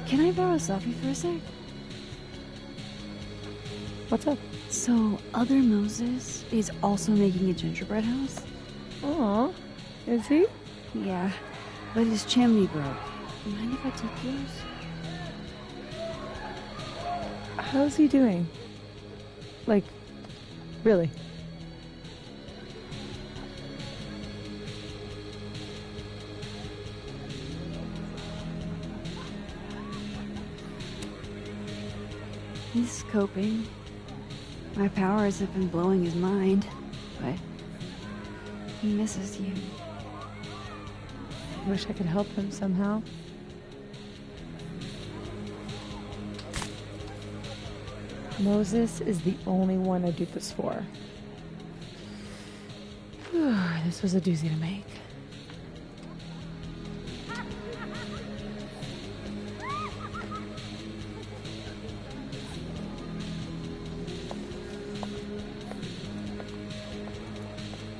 S7: Can I borrow Sophie for a sec?
S21: What's up?
S7: So, other Moses is also making a gingerbread house?
S21: Aw, is he?
S7: Yeah, but his chimney broke. Mind if I take yours?
S21: How's he doing? Like, really?
S7: He's coping. My powers have been blowing his mind, but he misses you.
S21: I wish I could help him somehow. Moses is the only one I do this for. This was a doozy to make.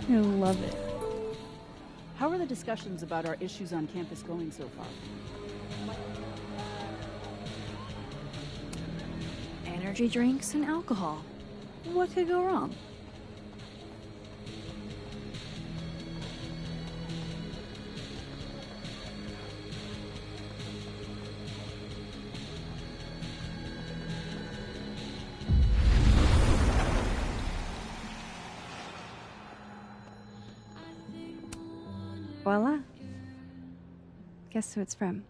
S21: I love it.
S10: How are the discussions about our issues on campus going so far?
S4: Energy drinks and alcohol. What could go wrong?
S7: Voila. Guess who it's from?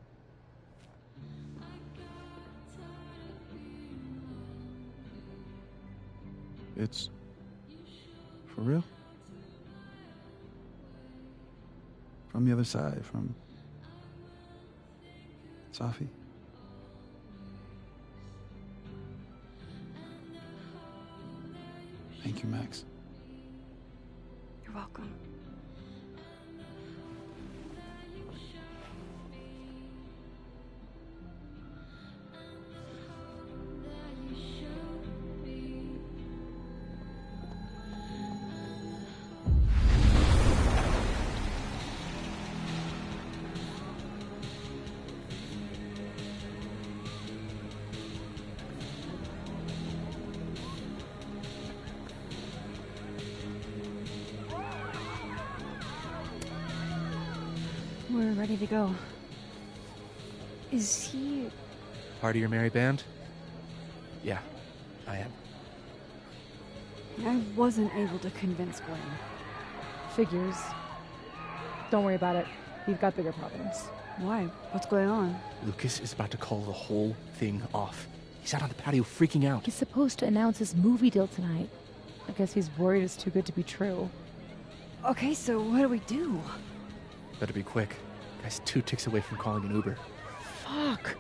S20: It's for real? From the other side, from Safi? Thank you, Max.
S7: You're welcome. We're ready to go. Is he...
S16: Part of your merry band? Yeah, I am.
S7: I wasn't able to convince Glenn.
S15: Figures. Don't worry about it. We've got bigger problems.
S7: Why? What's going on?
S16: Lucas is about to call the whole thing off. He's out on the patio freaking out.
S21: He's supposed to announce his movie deal tonight. I guess he's worried it's too good to be true.
S7: Okay, so what do we do?
S16: Better be quick. Guy's 2 ticks away from calling an Uber.
S21: Fuck.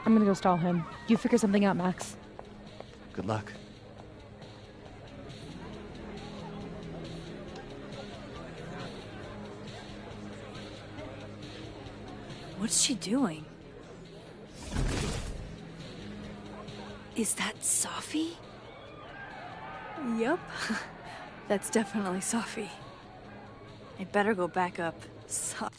S21: I'm gonna go stall him. You figure something out, Max.
S16: Good luck.
S4: What's she doing? Is that Safi? Yup. That's definitely Safi. I better go back up. Safi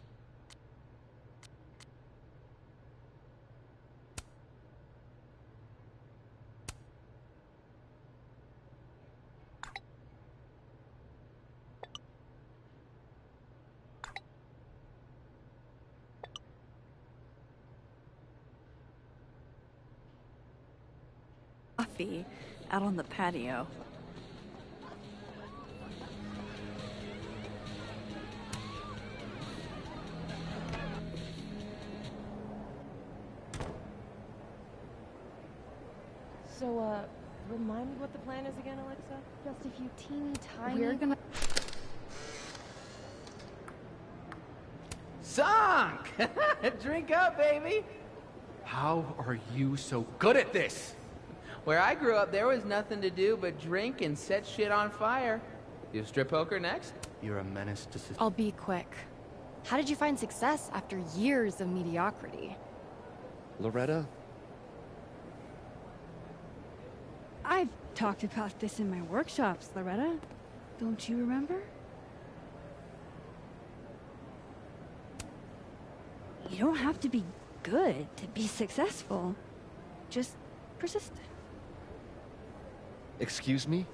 S4: out on the patio.
S8: So, remind me what the plan is again, Alexa?
S14: Just a few teeny tiny...
S8: We're gonna...
S1: Sunk! Drink up, baby!
S16: How are you so good at this?
S1: Where I grew up, there was nothing to do but drink and set shit on fire. You strip poker next?
S16: You're a menace to society.
S14: I'll be quick. How did you find success after years of mediocrity?
S18: Loretta?
S7: I've talked about this in my workshops, Loretta. Don't you remember? You don't have to be good to be successful. Just persist.
S18: Excuse me?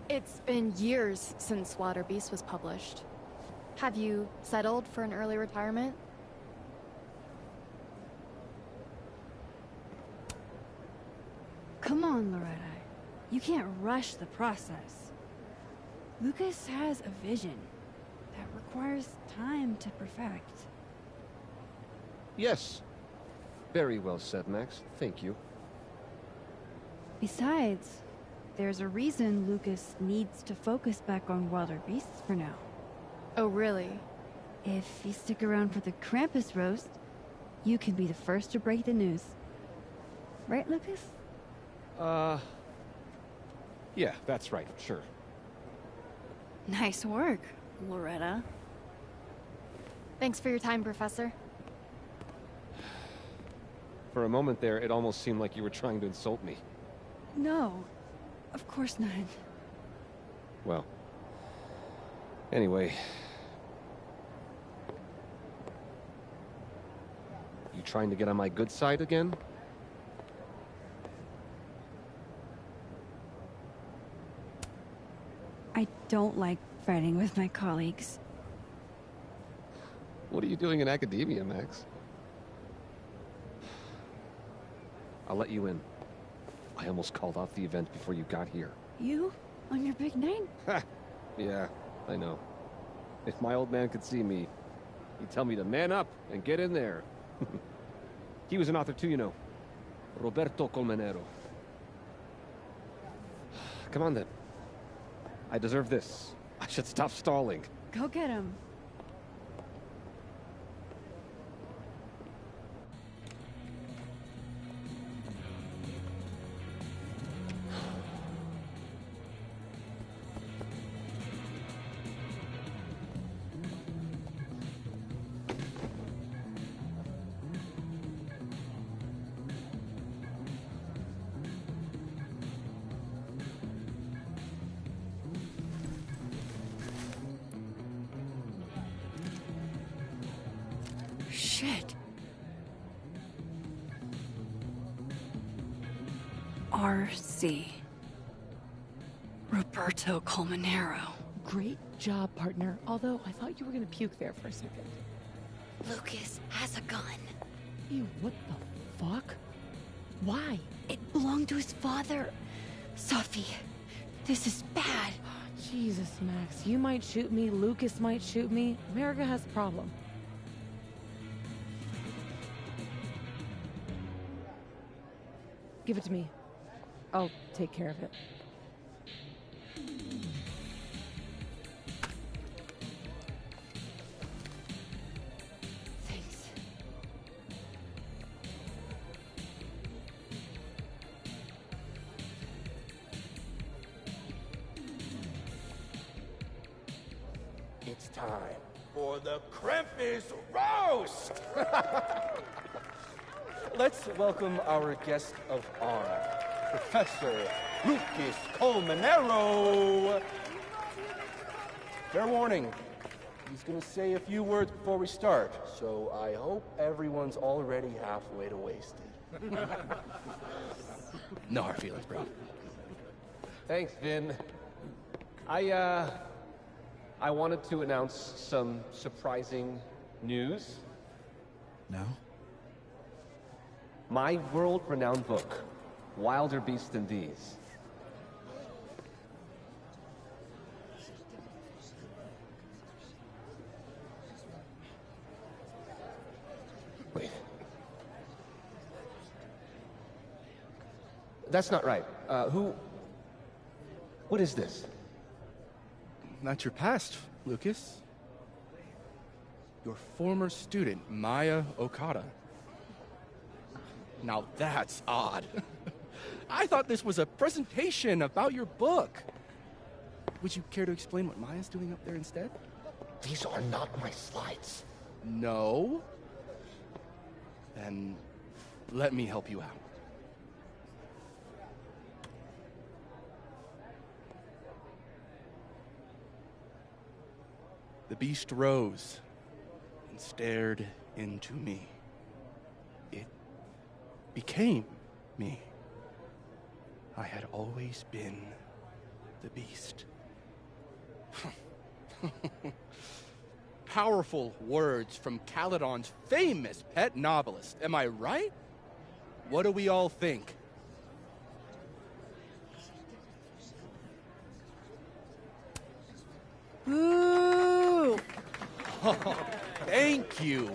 S14: It's been years since Water Beast was published. Have you settled for an early retirement?
S7: Come on, Loretta. You can't rush the process. Lucas has a vision that requires time to perfect.
S18: Yes. Very well said, Max. Thank you.
S7: Besides, there's a reason Lucas needs to focus back on Wilder Beasts for now.
S14: Oh, really?
S7: If you stick around for the Krampus roast, you can be the first to break the news. Right, Lucas?
S18: Yeah, that's right, sure.
S4: Nice work, Loretta.
S14: Thanks for your time, Professor.
S18: For a moment there, it almost seemed like you were trying to insult me.
S7: No, of course not.
S18: Well, anyway. You trying to get on my good side again?
S7: I don't like fighting with my colleagues.
S18: What are you doing in academia, Max? I'll let you in. I almost called off the event before you got here.
S7: You On your big night?
S18: Yeah, I know. If my old man could see me, he'd tell me to man up and get in there. He was an author too, you know. Roberto Colmenero. Come on then. I deserve this. I should stop stalling.
S7: Go get him.
S4: Shit. RC. Roberto Colmenero.
S21: Great job, partner. Although I thought you were gonna puke there for a second.
S4: Lucas has a gun.
S21: Ew, what the fuck? Why?
S4: It belonged to his father. Sophie, this is bad.
S21: Jesus, Max. You might shoot me, Lucas might shoot me. America has a problem. Give it to me. I'll take care of it.
S4: Thanks.
S3: It's time for the Krampus roast! Let's welcome our guest of honor, Professor Lucas Colmenero. Fair warning, he's gonna say a few words before we start, so I hope everyone's already halfway to wasted.
S16: No hard feelings, bro.
S18: Thanks, Vin. I wanted to announce some surprising news.
S20: No?
S18: My world-renowned book, Wilder Beasts Than These. Wait. That's not right. What is this?
S16: Not your past, Lucas. Your former student, Maya Okada. Now that's odd. I thought this was a presentation about your book. Would you care to explain what Maya's doing up there instead?
S3: These are not my slides.
S16: No? Then let me help you out. The beast rose and stared into me. It became me. I had always been the beast. Powerful words from Caledon's famous pet novelist. Am I right? What do we all think?
S21: Boo!
S16: Thank you.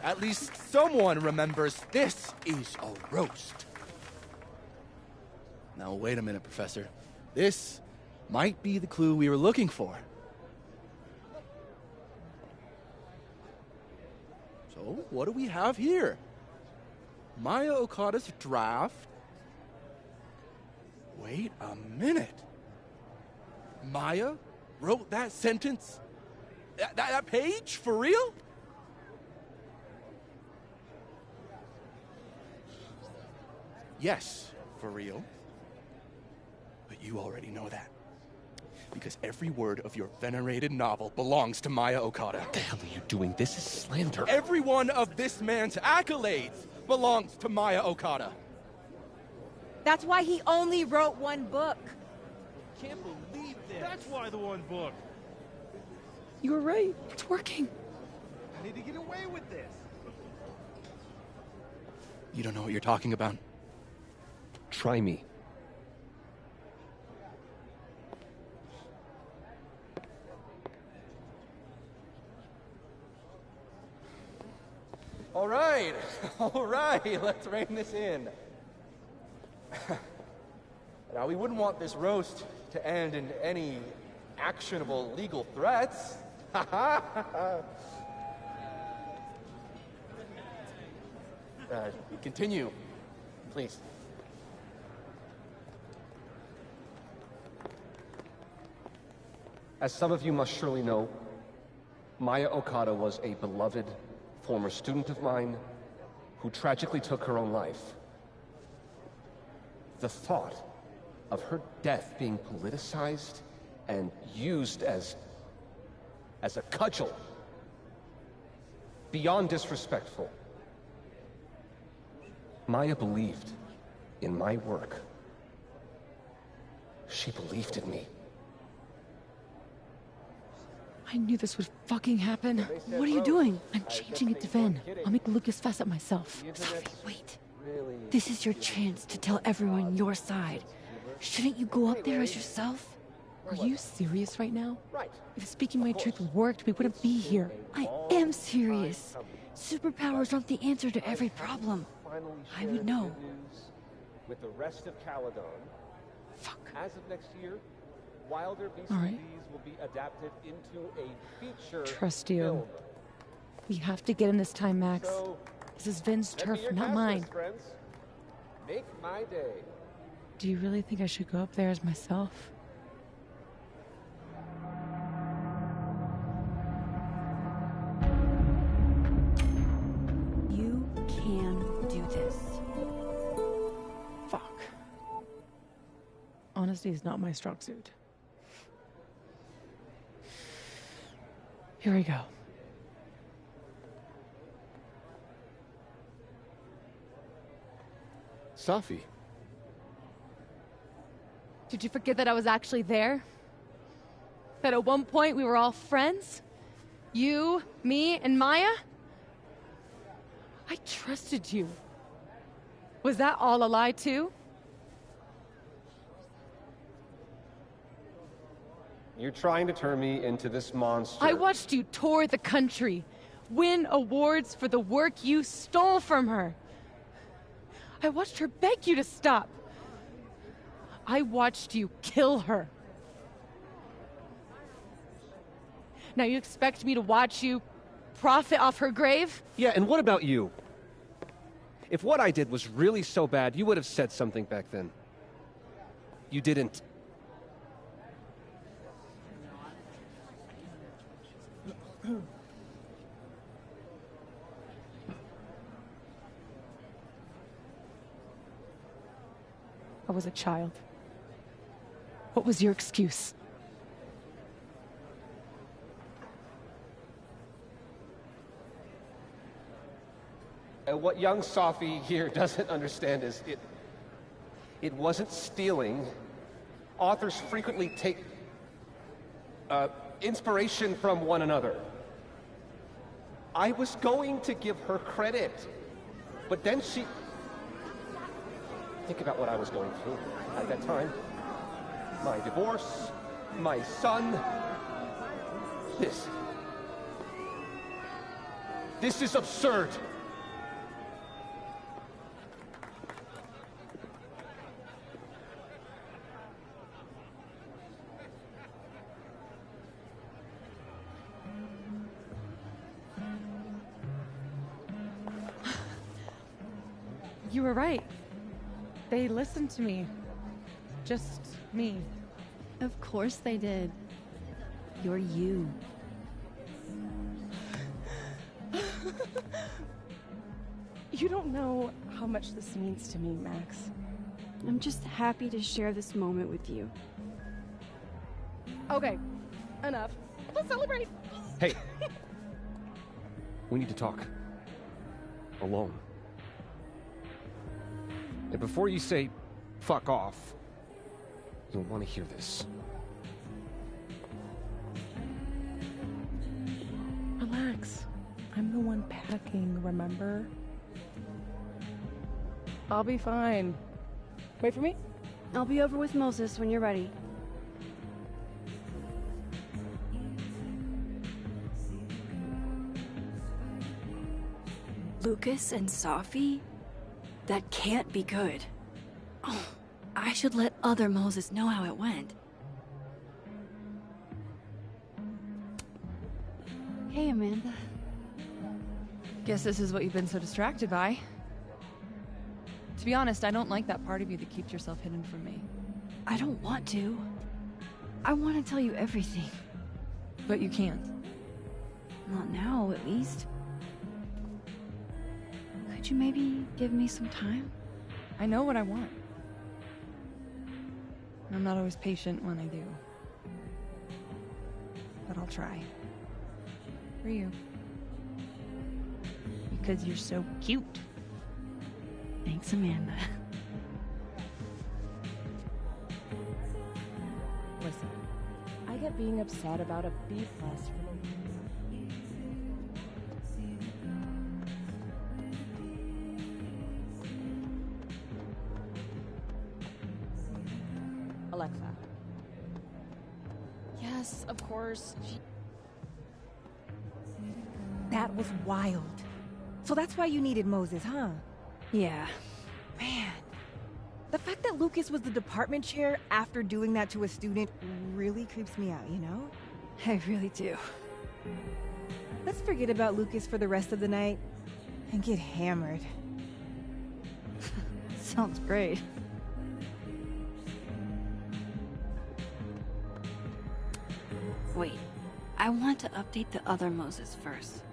S16: At least someone remembers this is a roast. Now, wait a minute, Professor. This might be the clue we were looking for. So, what do we have here? Maya Okada's draft. Wait a minute. Maya wrote that sentence? That page? For real? Yes, for real. But you already know that. Because every word of your venerated novel belongs to Maya Okada.
S18: What the hell are you doing? This is slander.
S16: Every one of this man's accolades belongs to Maya Okada.
S8: That's why he only wrote one book.
S22: Can't believe this. That's why the one book.
S21: You were right. It's working.
S22: I need to get away with this.
S16: You don't know what you're talking about.
S18: Try me.
S3: All right, all right, let's rein this in. Now, we wouldn't want this roast to end in any actionable legal threats. Continue, please.
S18: As some of you must surely know, Maya Okada was a beloved former student of mine who tragically took her own life. The thought of her death being politicized and used as a cudgel, beyond disrespectful. Maya believed in my work. She believed in me.
S21: I knew this would fucking happen.
S7: What are you doing?
S21: I'm changing it to Vin. I'll make Lucas fess up myself.
S7: Sophie, wait. This is your chance to tell everyone your side. Shouldn't you go up there as yourself?
S21: Are you serious right now? If speaking my truth worked, we wouldn't be here.
S7: I am serious. Superpowers aren't the answer to every problem. I would know.
S18: With the rest of Caledon.
S21: Fuck.
S18: As of next year, Wilder Beasts
S21: All
S18: and
S21: right.
S18: Bees will be adapted into a feature
S21: Trust you.
S18: film.
S21: We have to get him this time, Max.
S18: So,
S21: This is Vin's
S18: send me
S21: turf,
S18: your
S21: not
S18: cast
S21: mine.
S18: list, friends. Make my day.
S21: Do you really think I should go up there as myself?
S7: You can do this.
S21: Fuck. Honesty is not my strong suit. Here we go.
S16: Safi.
S21: Did you forget that I was actually there? That at one point we were all friends? You, me, and Maya? I trusted you. Was that all a lie, too?
S18: You're trying to turn me into this monster.
S21: I watched you tour the country, win awards for the work you stole from her. I watched her beg you to stop. I watched you kill her. Now you expect me to watch you profit off her grave?
S18: Yeah, and what about you? If what I did was really so bad, you would have said something back then. You didn't.
S21: I was a child. What was your excuse?
S18: And what young Safi here doesn't understand is it wasn't stealing. Authors frequently take inspiration from one another. I was going to give her credit, but then she... Think about what I was going through at that time. My divorce, my son. This is absurd.
S21: You were right. They listened to me. Just me.
S7: Of course they did. You're you.
S2: You don't know how much this means to me, Max.
S7: I'm just happy to share this moment with you.
S2: Okay, enough. Let's celebrate.
S18: Hey. We need to talk. Alone. And before you say, fuck off, you'll want to hear this.
S2: Relax. I'm the one packing, remember? I'll be fine. Wait for me?
S7: I'll be over with Moses when you're ready.
S4: Lucas and Safi? That can't be good. Oh, I should let other Moses know how it went.
S7: Hey, Amanda.
S9: Guess this is what you've been so distracted by. To be honest, I don't like that part of you that keeps yourself hidden from me.
S7: I don't want to. I want to tell you everything.
S9: But you can't.
S7: Not now, at least. Could you maybe give me some time?
S9: I know what I want. I'm not always patient when I do. But I'll try. For you. Because you're so cute.
S7: Thanks, Amanda.
S2: Listen, I get being upset about a B+ from Alexa.
S14: Yes, of course.
S8: That was wild. So that's why you needed Moses, huh?
S7: Yeah.
S8: Man, the fact that Lucas was the department chair after doing that to a student really creeps me out, you know?
S7: I really do.
S8: Let's forget about Lucas for the rest of the night and get hammered.
S7: Sounds great.
S4: Wait, I want to update the other Moses first.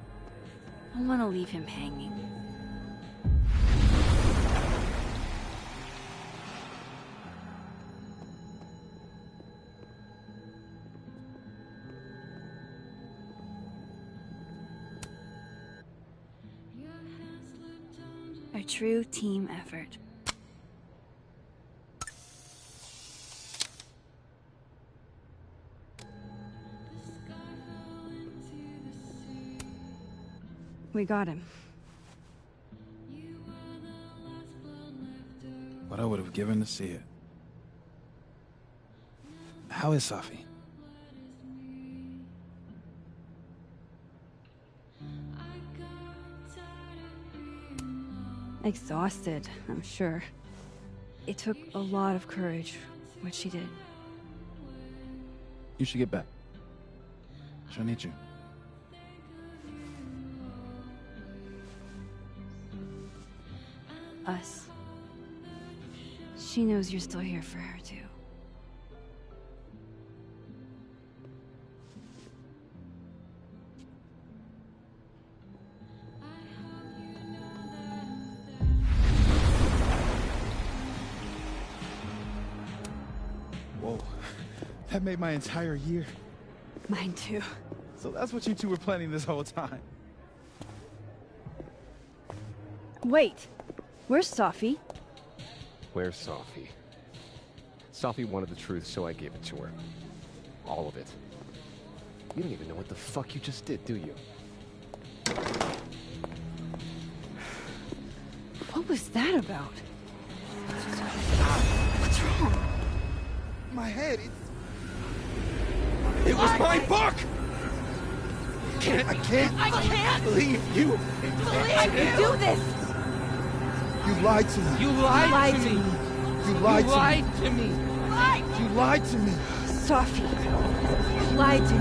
S4: I want to leave him hanging. A true team effort.
S7: We got him.
S5: What I would have given to see it. How is Safi?
S7: Exhausted, I'm sure. It took a lot of courage, what she did.
S5: You should get back. She'll need you.
S7: Us. She knows you're still here for her, too.
S20: Whoa. That made my entire year.
S7: Mine, too.
S20: So that's what you two were planning this whole time.
S7: Wait. Where's Safi?
S18: Where's Safi? Safi wanted the truth, so I gave it to her. All of it. You don't even know what the fuck you just did, do you?
S7: What was that about? What's wrong?
S20: My head,
S3: It was my book!
S20: I can't believe you.
S8: I can do this!
S20: You lied to me.
S1: You lied to me.
S20: You lied
S1: to me.
S20: You lied to me.
S8: Safi, you lied to me.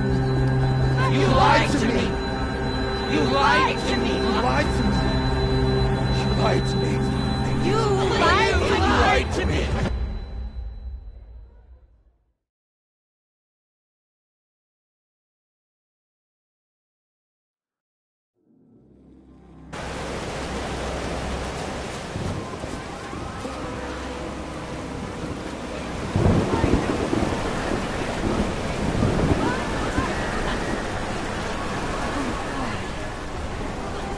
S1: You lied to me. You lied to me.
S20: You lied to me. You lied to me.
S8: You lied to me.
S1: You lied to me.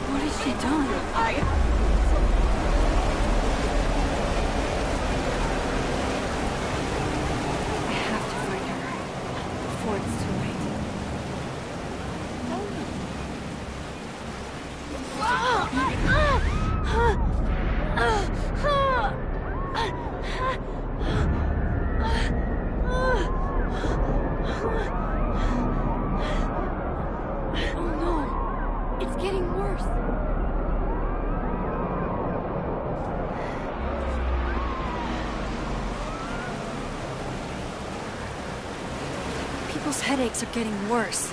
S4: What has she done? People's headaches are getting worse.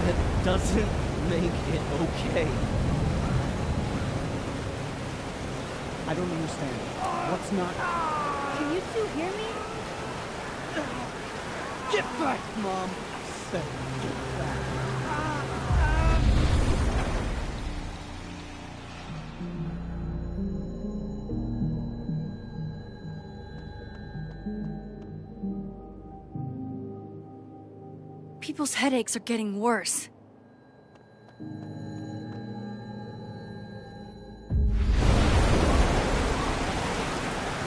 S13: That doesn't make it okay.
S6: I don't understand. What's not...
S7: Can you two hear me?
S6: Get back, Mom! I said get back.
S4: People's headaches are getting worse.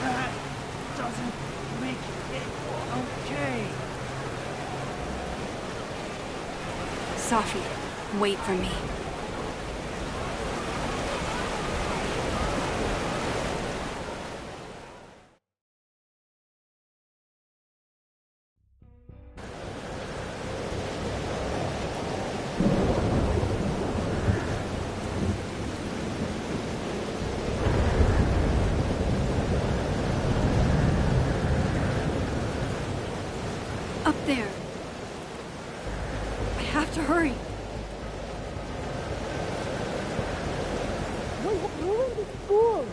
S6: That doesn't make it okay.
S4: Safi, wait for me. Up there. I have to hurry.
S11: We have ruined the school.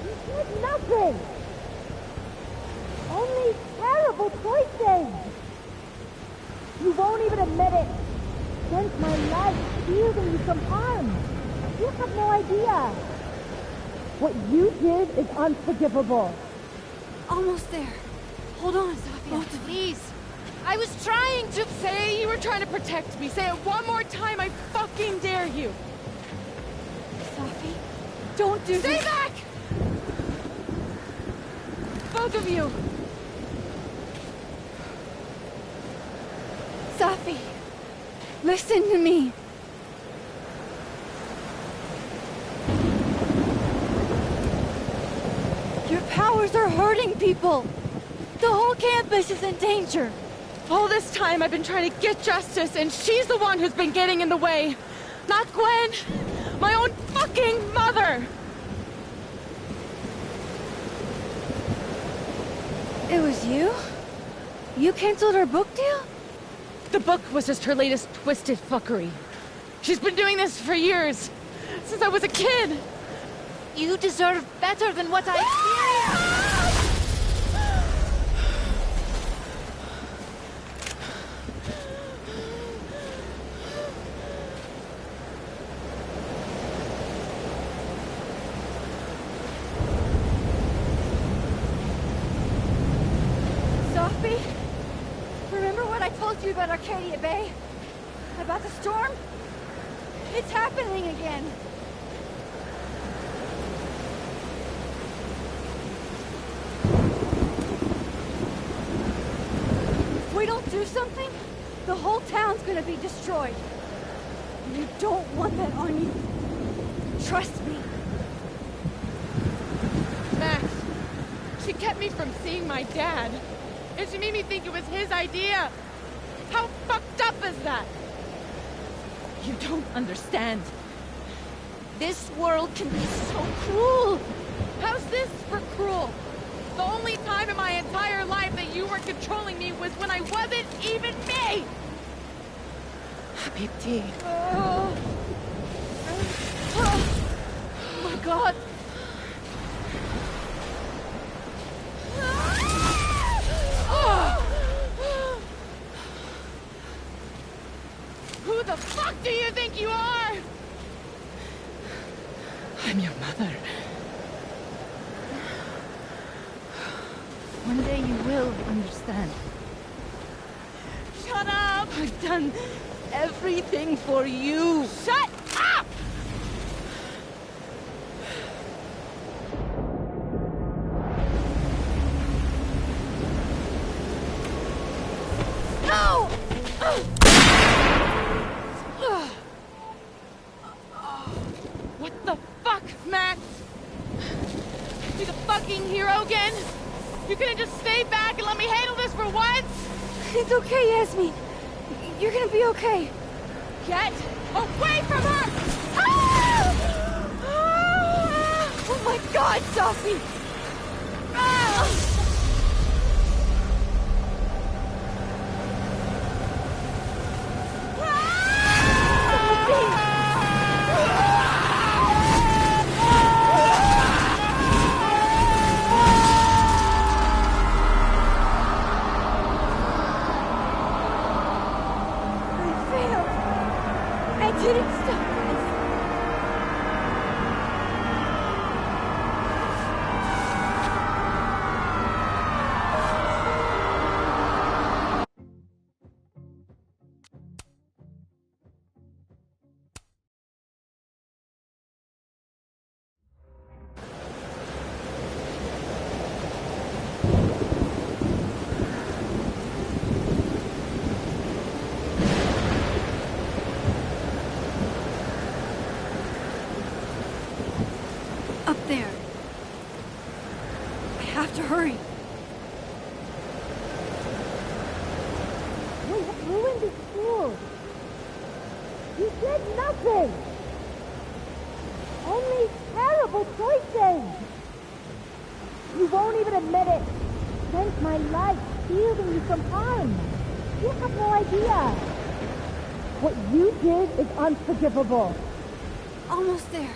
S11: You did nothing. Only terrible choices. You won't even admit it. Spent my life shielding you from harm. You have no idea. What you did is unforgivable.
S4: Almost there. Hold on, Safi.
S1: Oh, please. I was trying to say you were trying to protect me. Say it one more time, I fucking dare you.
S7: Safi, don't do
S1: Stay
S7: this.
S1: back! Both of you.
S7: Safi, listen to me. Your powers are hurting people. The whole campus is in danger.
S1: All this time I've been trying to get justice, and she's the one who's been getting in the way. Not Gwen. My own fucking mother.
S7: It was you? You canceled her book deal?
S1: The book was just her latest twisted fuckery. She's been doing this for years. Since I was a kid.
S7: You deserve better than what I experienced. Sophie, remember what I told you about Arcadia Bay? About the storm? It's happening again. If we don't do something, the whole town's gonna be destroyed. You don't want that on you. Trust me.
S1: Max, she kept me from seeing my dad. And she made me think it was his idea. How fucked up is that?
S21: You don't understand. This world can be so cruel.
S1: How's this for cruel? The only time in my entire life that you were controlling me was when I wasn't even me!
S21: Habibti.
S1: Oh
S21: my God.
S1: Who the fuck do you think you are?
S21: I'm your mother. One day you will understand.
S1: Shut up!
S21: I've done everything for you.
S1: Shut up!
S21: No!
S1: What the fuck, Max? You the fucking hero again? You couldn't just stay back and let me handle this for once?
S7: It's okay, Yasmin. You're gonna be okay.
S1: Get away from her! Ah!
S7: Oh my god, Sophie! Ah! Up there. I have to hurry.
S11: We have ruined the school. You did nothing. Only terrible choices. You won't even admit it. Spent my life shielding you from harm. You have no idea. What you did is unforgivable.
S7: Almost there.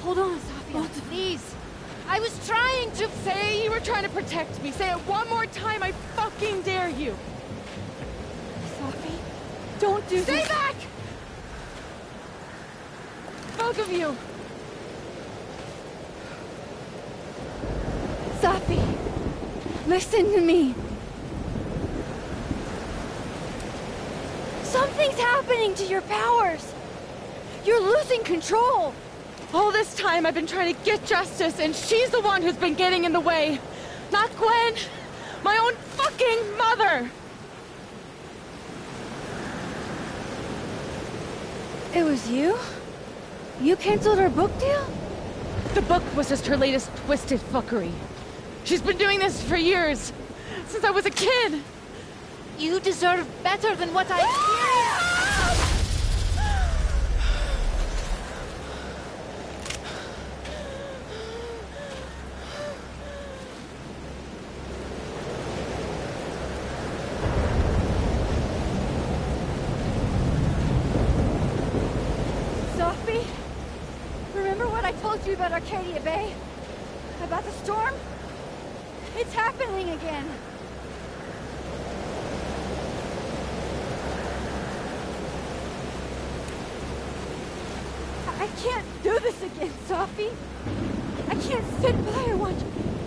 S7: Hold on, Sophia.
S1: Oh, please. I was trying to say you were trying to protect me. Say it one more time, I fucking dare you.
S7: Sophie, don't do
S1: Stay
S7: this.
S1: back! Both of you.
S7: Sophie, listen to me. Something's happening to your powers. You're losing control.
S1: All this time I've been trying to get justice, and she's the one who's been getting in the way. Not Gwen. My own fucking mother.
S7: It was you? You canceled our book deal?
S1: The book was just her latest twisted fuckery. She's been doing this for years. Since I was a kid.
S14: You deserve better than what I experienced.
S7: Sophie, remember what I told you about Arcadia Bay? About the storm? It's happening again. I can't do this again, Sophie. I can't sit by and watch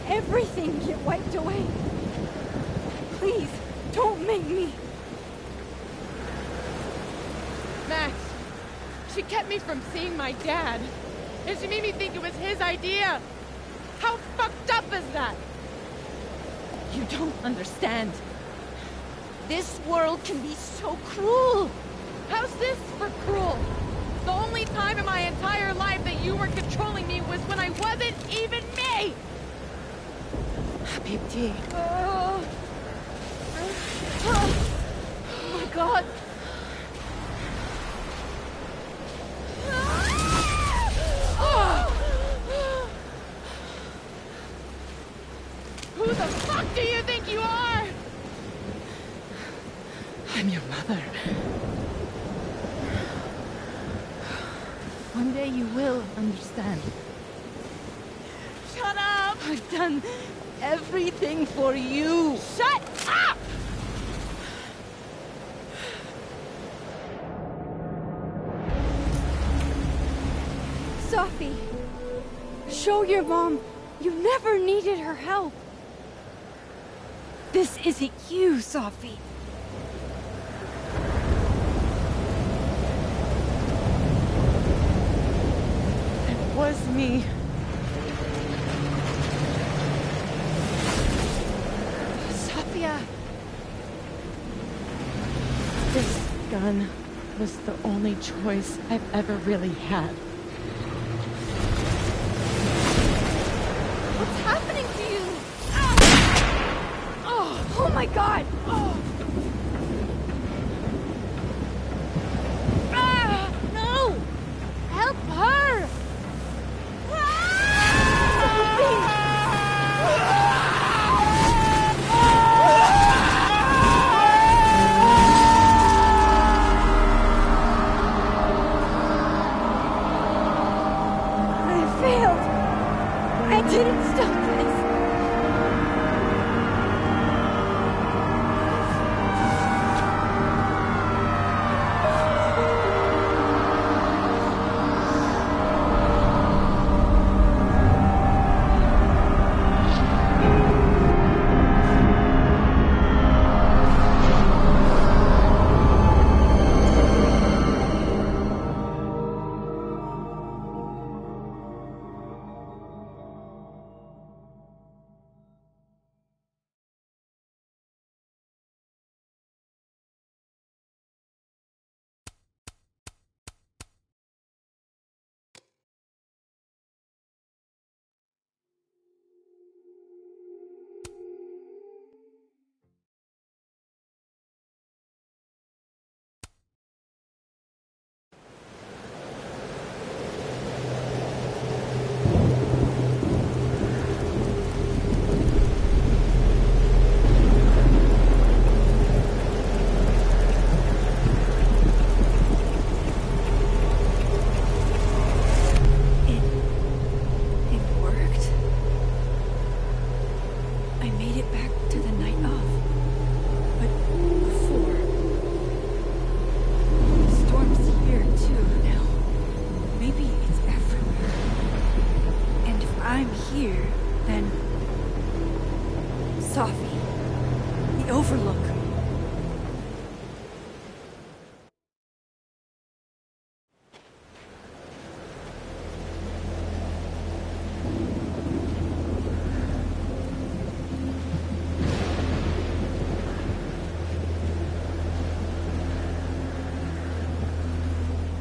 S7: everything get wiped away. Please, don't make me.
S1: Max, she kept me from seeing my dad. And she made me think it was his idea. How fucked up is that?
S14: You don't understand. This world can be so cruel.
S1: How's this for cruel? The only time in my entire life that you were controlling me was when I wasn't even me!
S14: Habibti.
S1: Oh
S14: my god.
S1: Who the fuck do you think you are?
S14: I'm your mother. One day you will understand.
S1: Shut up!
S14: I've done everything for you.
S1: Shut up!
S7: Sophie, show your mom you never needed her help. This isn't you, Sophie.
S1: It was me.
S14: Sophia.
S1: This gun was the only choice I've ever really had.
S7: What's happening to you? Oh my god!
S1: Ah!
S7: didn't stop this.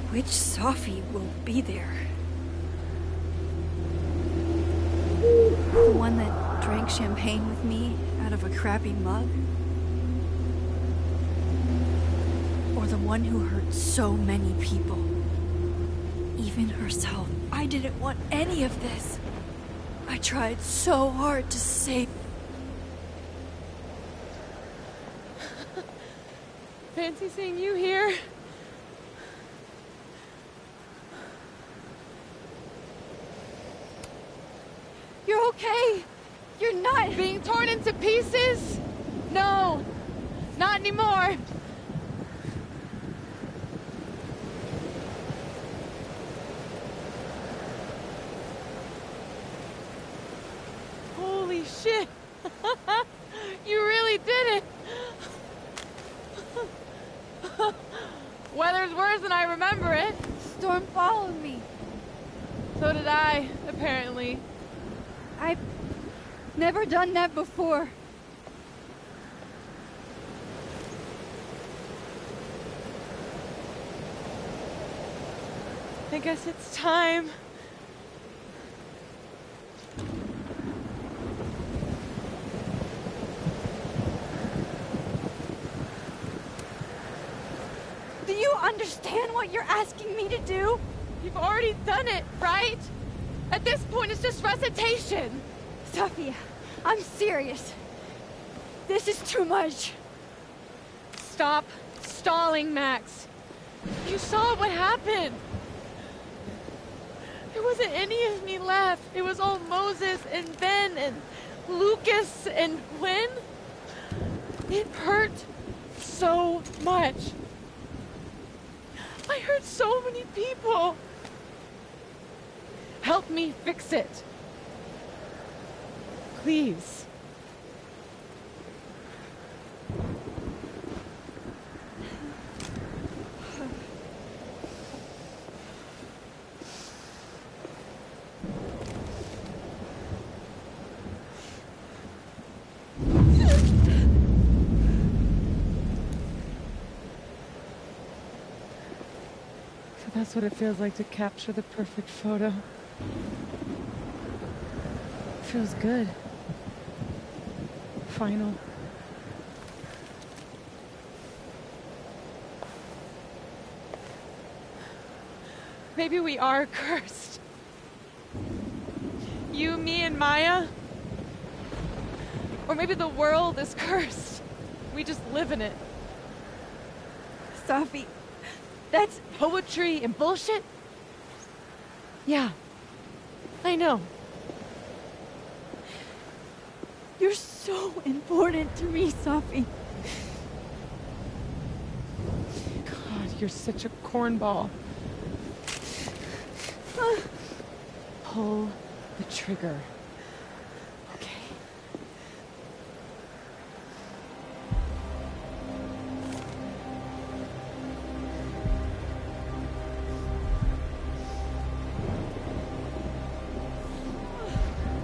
S7: Which Sophie will be there? The one that drank champagne with me out of a crappy mug? Or the one who hurt so many people? Even herself. I didn't want any of this. I tried so hard to save.
S1: Fancy seeing you here.
S7: You're okay. You're not
S1: being torn into pieces? No, not anymore. Holy shit. You really did it. Weather's worse than I remember it.
S7: Storm followed me.
S1: So did I, apparently.
S7: I've never done that before.
S1: I guess it's time.
S7: Do you understand what you're asking me to do?
S1: You've already done it, right? At this point, it's just recitation.
S7: Sophia, I'm serious. This is too much.
S1: Stop stalling, Max. You saw what happened. There wasn't any of me left. It was all Moses and Ben and Lucas and Gwen. It hurt so much. I hurt so many people. Help me fix it. Please. So that's what it feels like to capture the perfect photo. Feels good. Final. Maybe we are cursed. You, me, and Maya. Or maybe the world is cursed. We just live in it.
S7: Sophie, that's
S1: poetry and bullshit? Yeah. I know.
S7: You're so important to me, Sophie.
S2: God, you're such a cornball. Pull the trigger. Okay.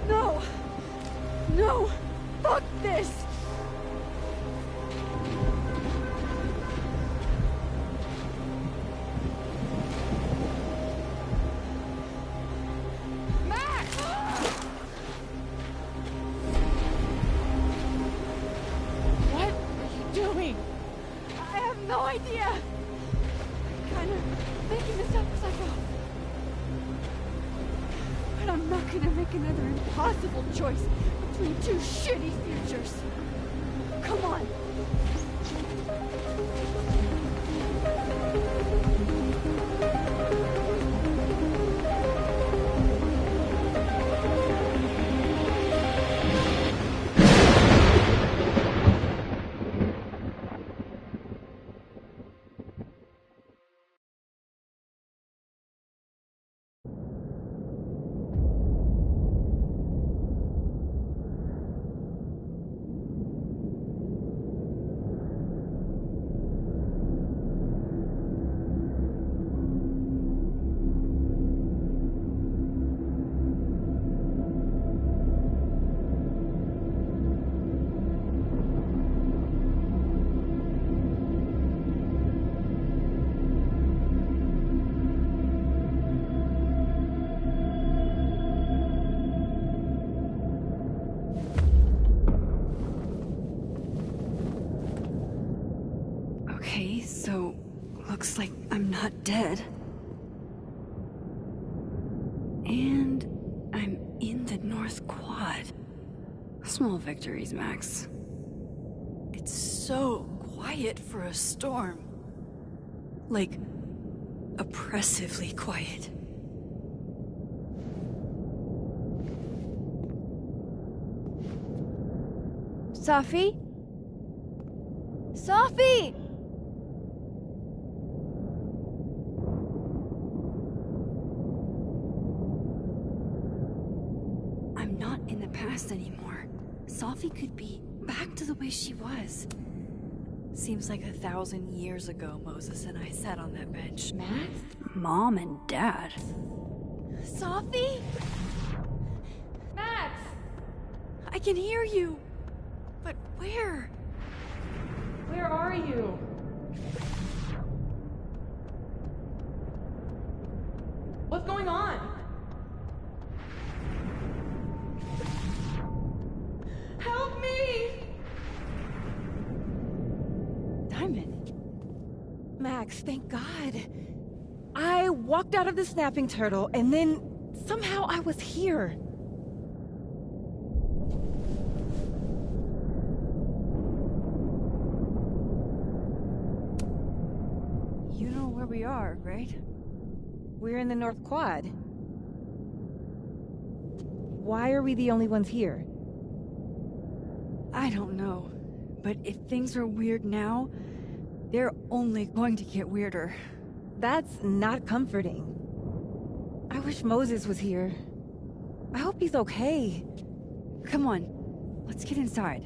S7: No! No! Fuck this!
S1: What are you doing?
S7: I have no idea! I'm kind of making this up as I go. But I'm not gonna make another impossible choice between two shitty futures. Come on. Okay, so looks like I'm not dead. And I'm in the North Quad. Small victories, Max. It's so quiet for a storm. Like, oppressively quiet. Sophie? Sophie! I'm not in the past anymore. Sophie could be back to the way she was. Seems like 1,000 years ago Moses and I sat on that bench. Max? Mom and Dad. Sophie? Max! I can hear you. But where?
S1: Where are you? What's going on? Help me!
S8: Diamond. Max, thank God. I walked out of the snapping turtle, and then somehow I was here.
S7: You know where we are, right?
S8: We're in the North Quad. Why are we the only ones here?
S7: I don't know. But if things are weird now, they're only going to get weirder.
S8: That's not comforting. I wish Moses was here. I hope he's okay.
S7: Come on, let's get inside.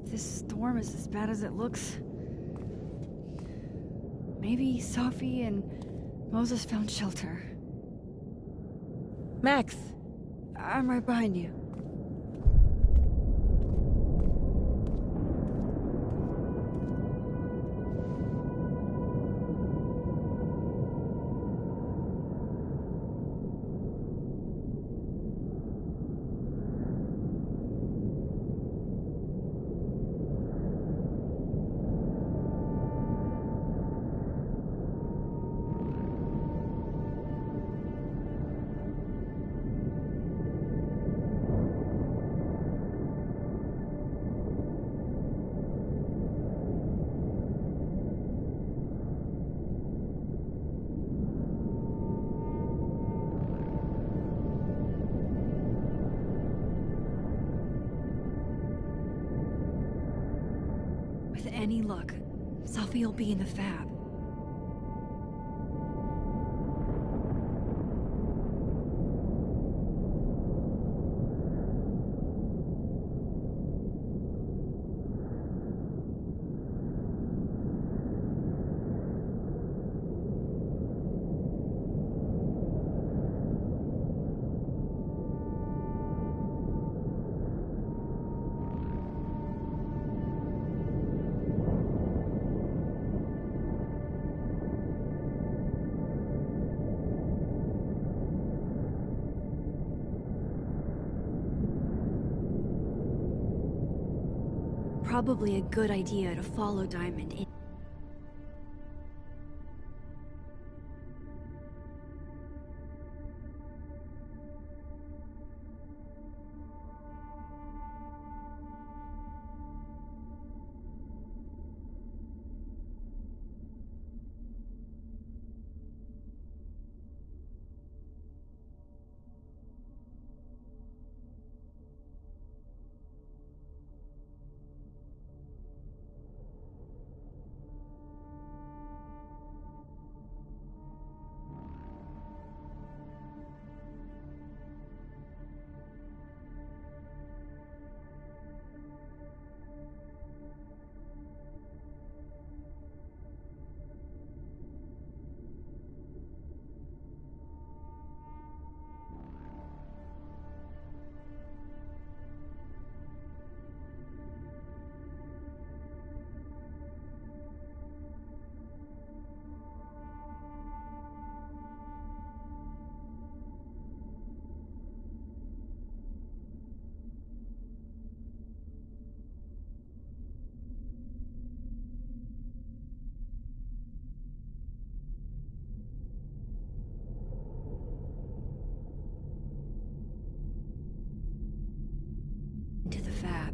S7: If this storm is as bad as it looks, maybe Sophie and Moses found shelter.
S8: Max!
S7: I'm right behind you.
S4: Safi will be in the fab. Probably a good idea to follow Diamond in. Into the fab.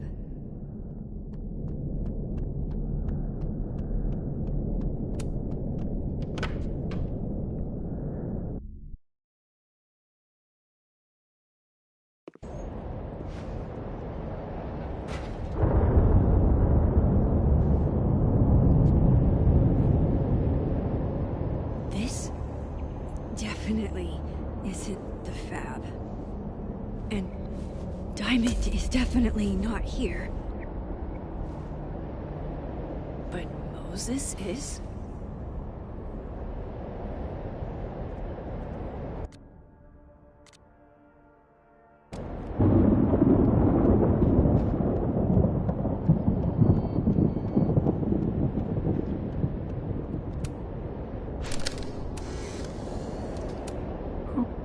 S4: This definitely isn't the fab. And Diamond is definitely not here. But Moses is?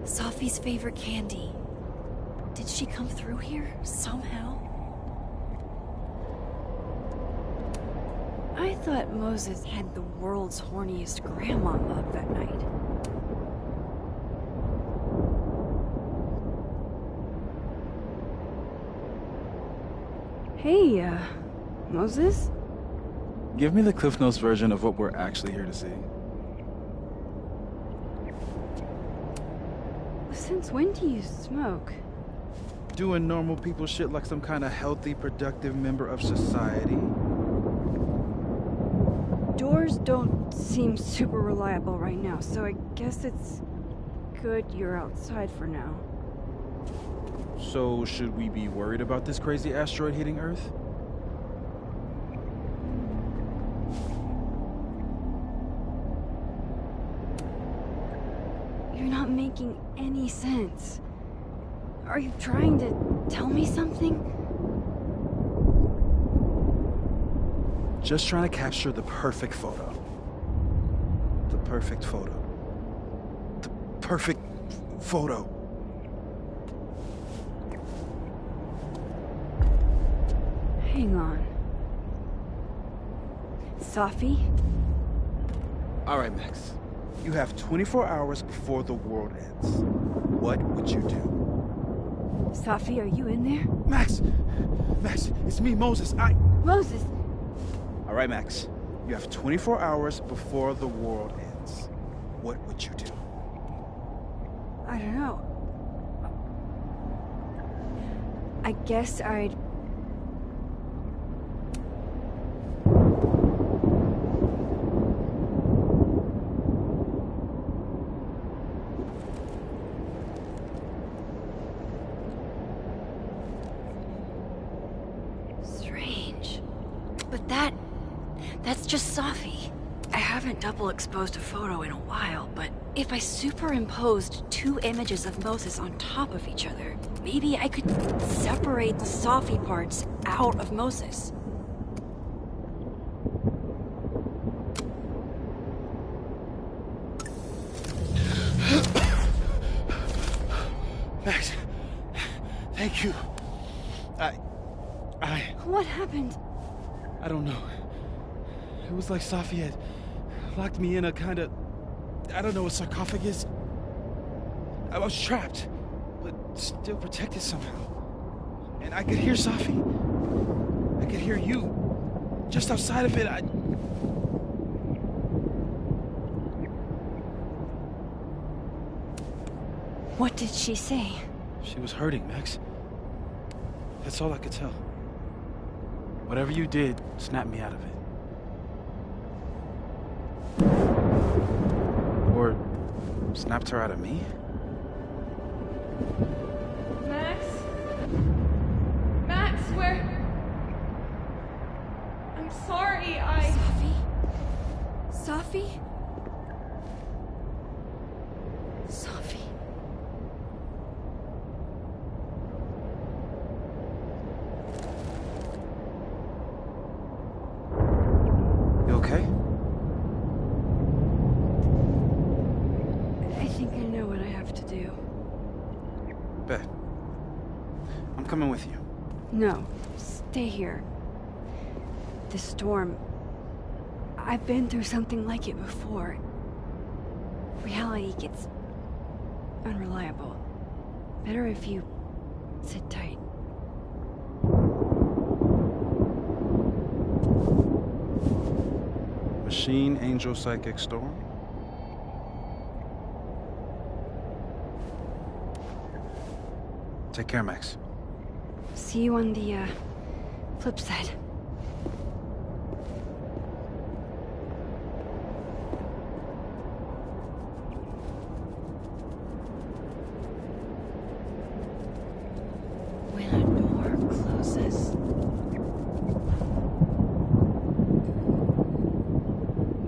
S4: Safi's favorite candy. Did she come through here somehow? I thought Moses had the world's horniest grandma up that night. Hey, Moses?
S5: Give me the Cliff Notes version of what we're actually here to see.
S7: Since when do you smoke?
S5: Doing normal people shit like some kind of healthy, productive member of society.
S7: Doors don't seem super reliable right now, so I guess it's good you're outside for now.
S5: So, should we be worried about this crazy asteroid hitting Earth?
S7: You're not making any sense. Are you trying to tell me something?
S5: Just trying to capture the perfect photo. The perfect photo. The perfect photo.
S7: Hang on. Safi?
S5: All right, Max. You have 24 hours before the world ends. What would you do?
S7: Safi, are you in there?
S5: Max! Max, it's me, Moses.
S7: Moses!
S5: All right, Max. You have 24 hours before the world ends. What would you do?
S7: I don't know. I guess I'd...
S4: just Safi. I haven't double exposed a photo in a while, but if I superimposed 2 images of Moses on top of each other, maybe I could separate the Safi parts out of Moses.
S5: Max, thank you.
S7: What happened?
S5: I don't know. It was like Safi had locked me in a kind of, I don't know, a sarcophagus. I was trapped, but still protected somehow. And I could hear Safi. I could hear you. Just outside of it,
S7: What did she say?
S5: She was hurting, Max. That's all I could tell. Whatever you did snapped me out of it. Or snapped her out of me?
S1: Max? Max, where? I'm sorry,
S7: Safi? Safi?
S5: You okay?
S7: I think I know what I have to do.
S5: Bet. I'm coming with you.
S7: No, stay here. The storm. I've been through something like it before. Reality gets unreliable. Better if you sit tight.
S5: Machine Angel Psychic Storm? Take care, Max.
S7: See you on the, flip side.
S4: When a door closes,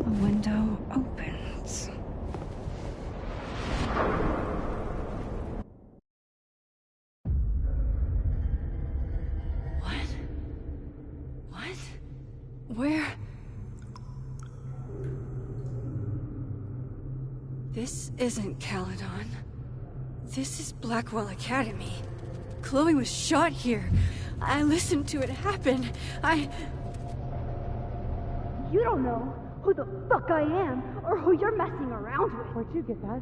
S7: the window opens. Where? This isn't Caledon. This is Blackwell Academy. Chloe was shot here. I listened to it happen.
S11: You don't know who the fuck I am or who you're messing around with.
S2: Where'd you get that?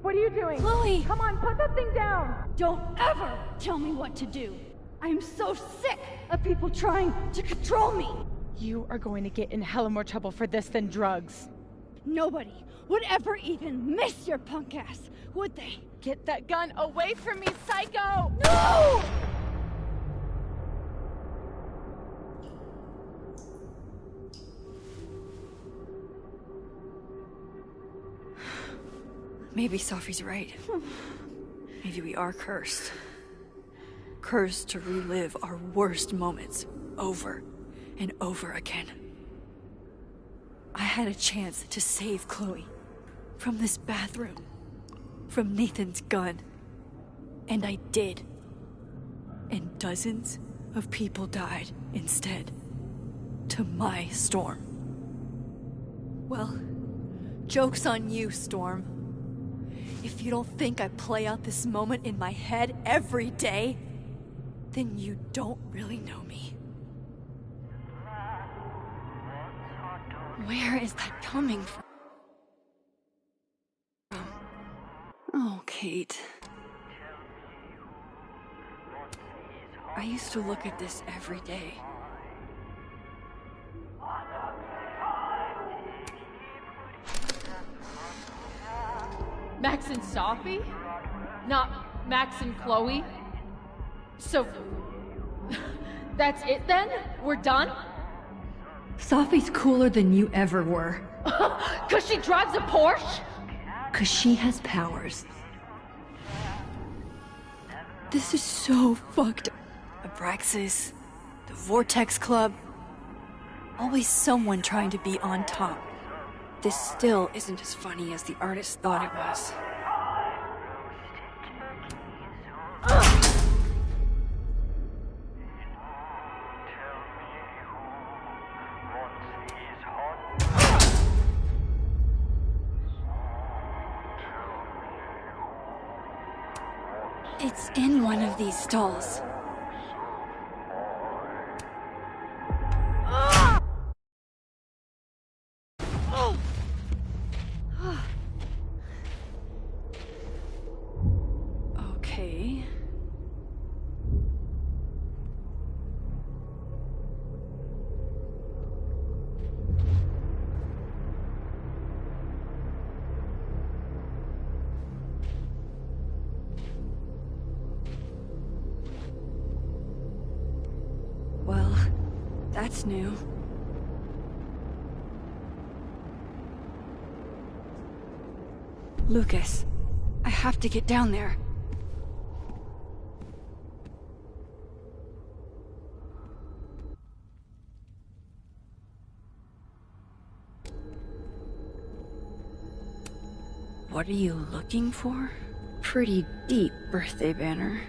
S2: What are you doing?
S7: Chloe!
S2: Come on, put that thing down!
S11: Don't ever tell me what to do. I am so sick of people trying to control me.
S2: You are going to get in hella more trouble for this than drugs.
S11: Nobody would ever even miss your punk ass, would they?
S2: Get that gun away from me, psycho!
S11: No!
S4: maybe Safi's right. Maybe we are cursed. Cursed to relive our worst moments over and over again. I had a chance to save Chloe from this bathroom, from Nathan's gun, and I did. And dozens of people died instead, to my Storm. Well, joke's on you, Storm. If you don't think I play out this moment in my head every day, then you don't really know me. Where is that coming from? Oh, Kate. I used to look at this every day.
S1: Max and Safi? Not Max and Chloe? So... that's it then? We're done?
S4: Safi's cooler than you ever were.
S1: 'Cause she drives a Porsche?
S4: 'Cause she has powers. This is so fucked up. Abraxas, the Vortex Club, Always someone trying to be on top. This still isn't as funny as the artist thought it was. It's in one of these stalls. Okay. Well, that's new. Lucas, I have to get down there. What are you looking for? Pretty deep birthday banner.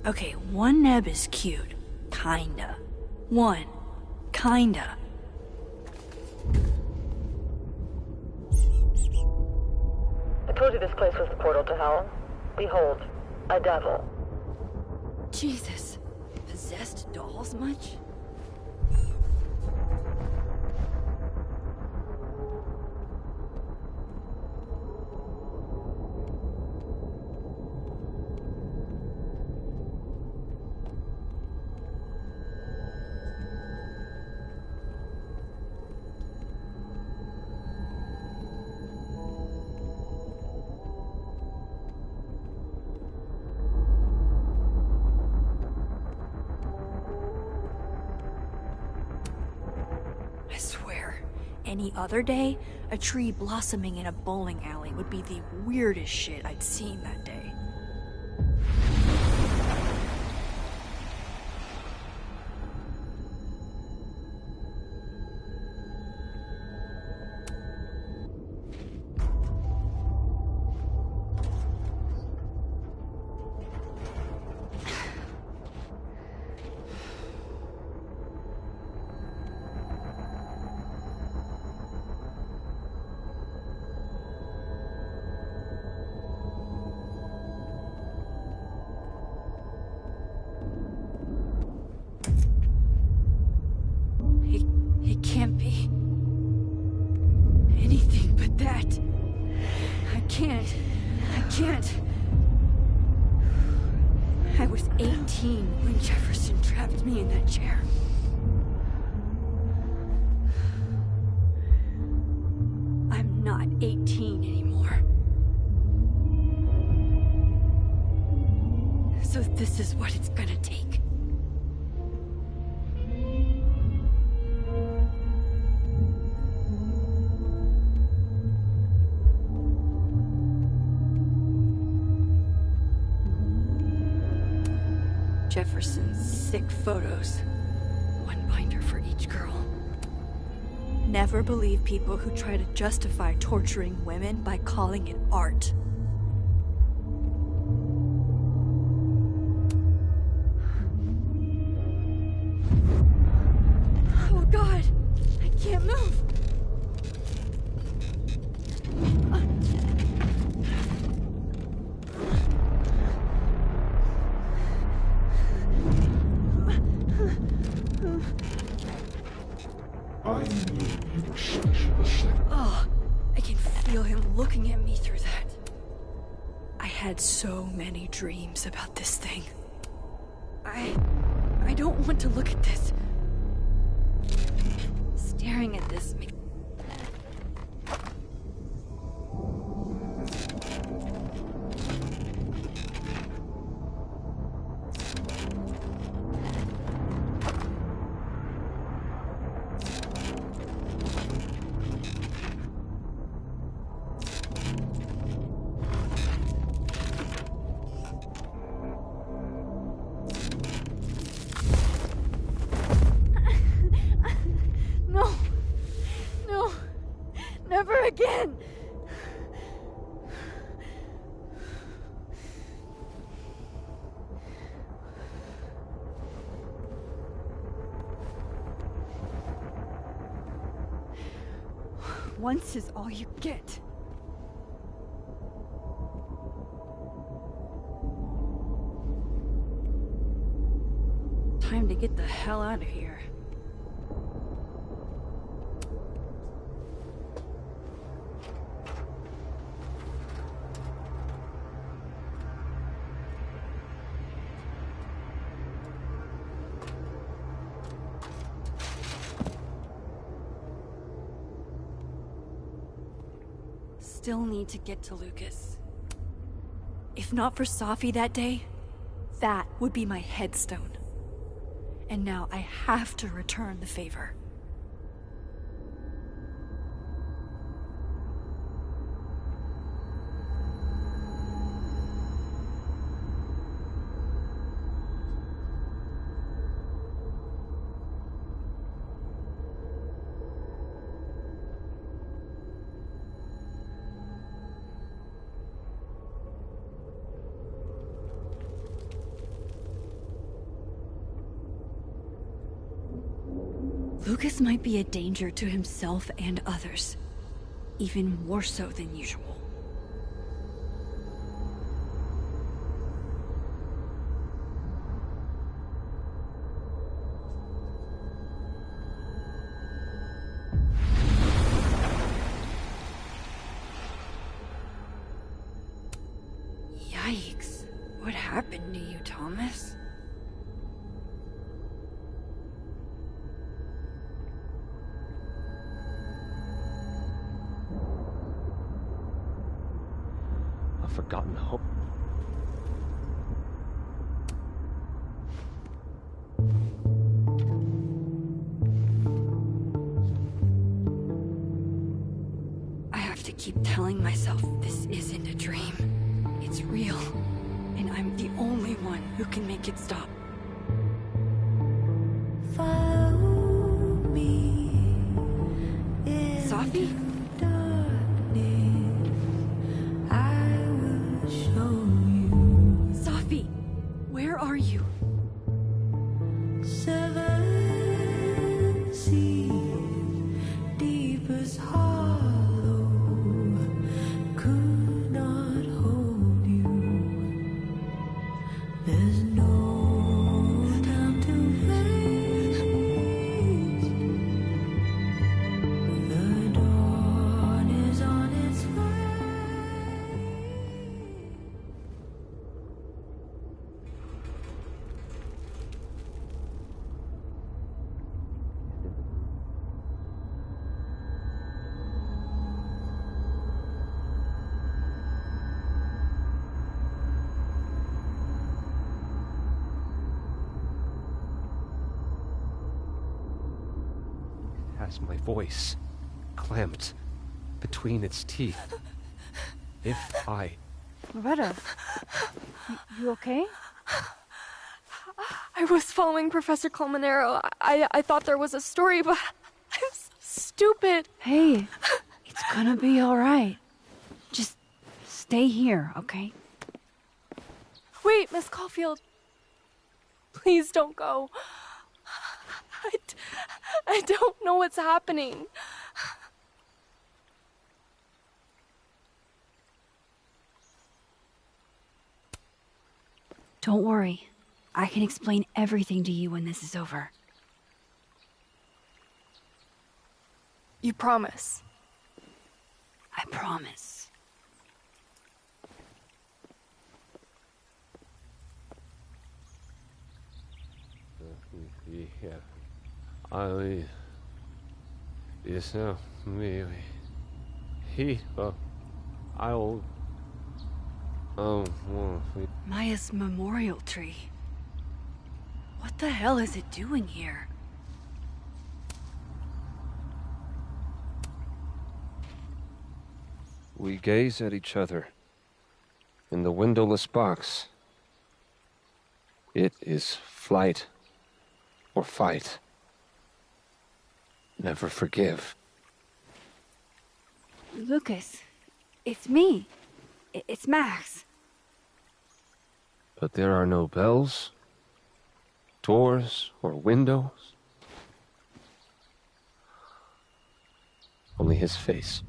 S4: Okay, one neb is cute. Kinda. One. Kinda.
S17: I told you this place was the portal to hell. Behold, a devil.
S4: Jesus. Possessed dolls much? I swear, any other day, a tree blossoming in a bowling alley would be the weirdest shit I'd seen that day. It can't be anything but that. I can't. I was 18 when Jefferson trapped me in that chair. I'm not 18 anymore. So this is what it's gonna take. Jefferson's sick photos. One binder for each girl. Never believe people who try to justify torturing women by calling it art. Oh God, I can't move. Oh, I can feel him looking at me through that. I had so many dreams about this thing. I don't want to look at this. Staring at this makes...
S7: Once is all you get.
S4: Time to get the hell out of here. Still need to get to Lucas. If not for Safi that day, that would be my headstone. And now I have to return the favor. Lucas might be a danger to himself and others, even more so than usual. Yikes. What happened to you, Thomas?
S18: Forgotten hope.
S4: I have to keep telling myself this isn't a dream. It's real, and I'm the only one who can make it stop. Follow me. Safi? Safi, where are you? Seven seas, deepest hollow, could not hold you. There's no time to waste. The dawn is on its way.
S18: Has my voice clamped between its teeth. If I...
S14: Loretta, you okay?
S12: I was following Professor Colmenero. I thought there was a story, but I'm so stupid.
S7: Hey, it's gonna be alright. Just stay here, okay?
S12: Wait, Miss Caulfield. Please don't go. I don't know what's happening.
S4: Don't worry. I can explain everything to you when this is over.
S12: You promise?
S4: I promise.
S18: Yeah. Yes, no, me. I'll.
S4: Maya's memorial tree. What the hell is it doing here?
S18: We gaze at each other in the windowless box. It is flight or fight. Never forgive.
S7: Lucas, it's me. It's Max.
S18: But there are no bells, doors, or windows. Only his face.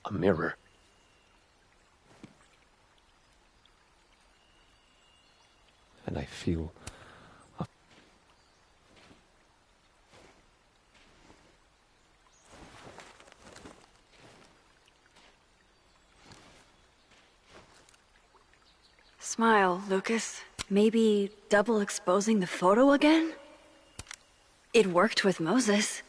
S18: A mirror. And I feel a...
S4: Smile, Lucas. Maybe double exposing the photo again? It worked with Moses.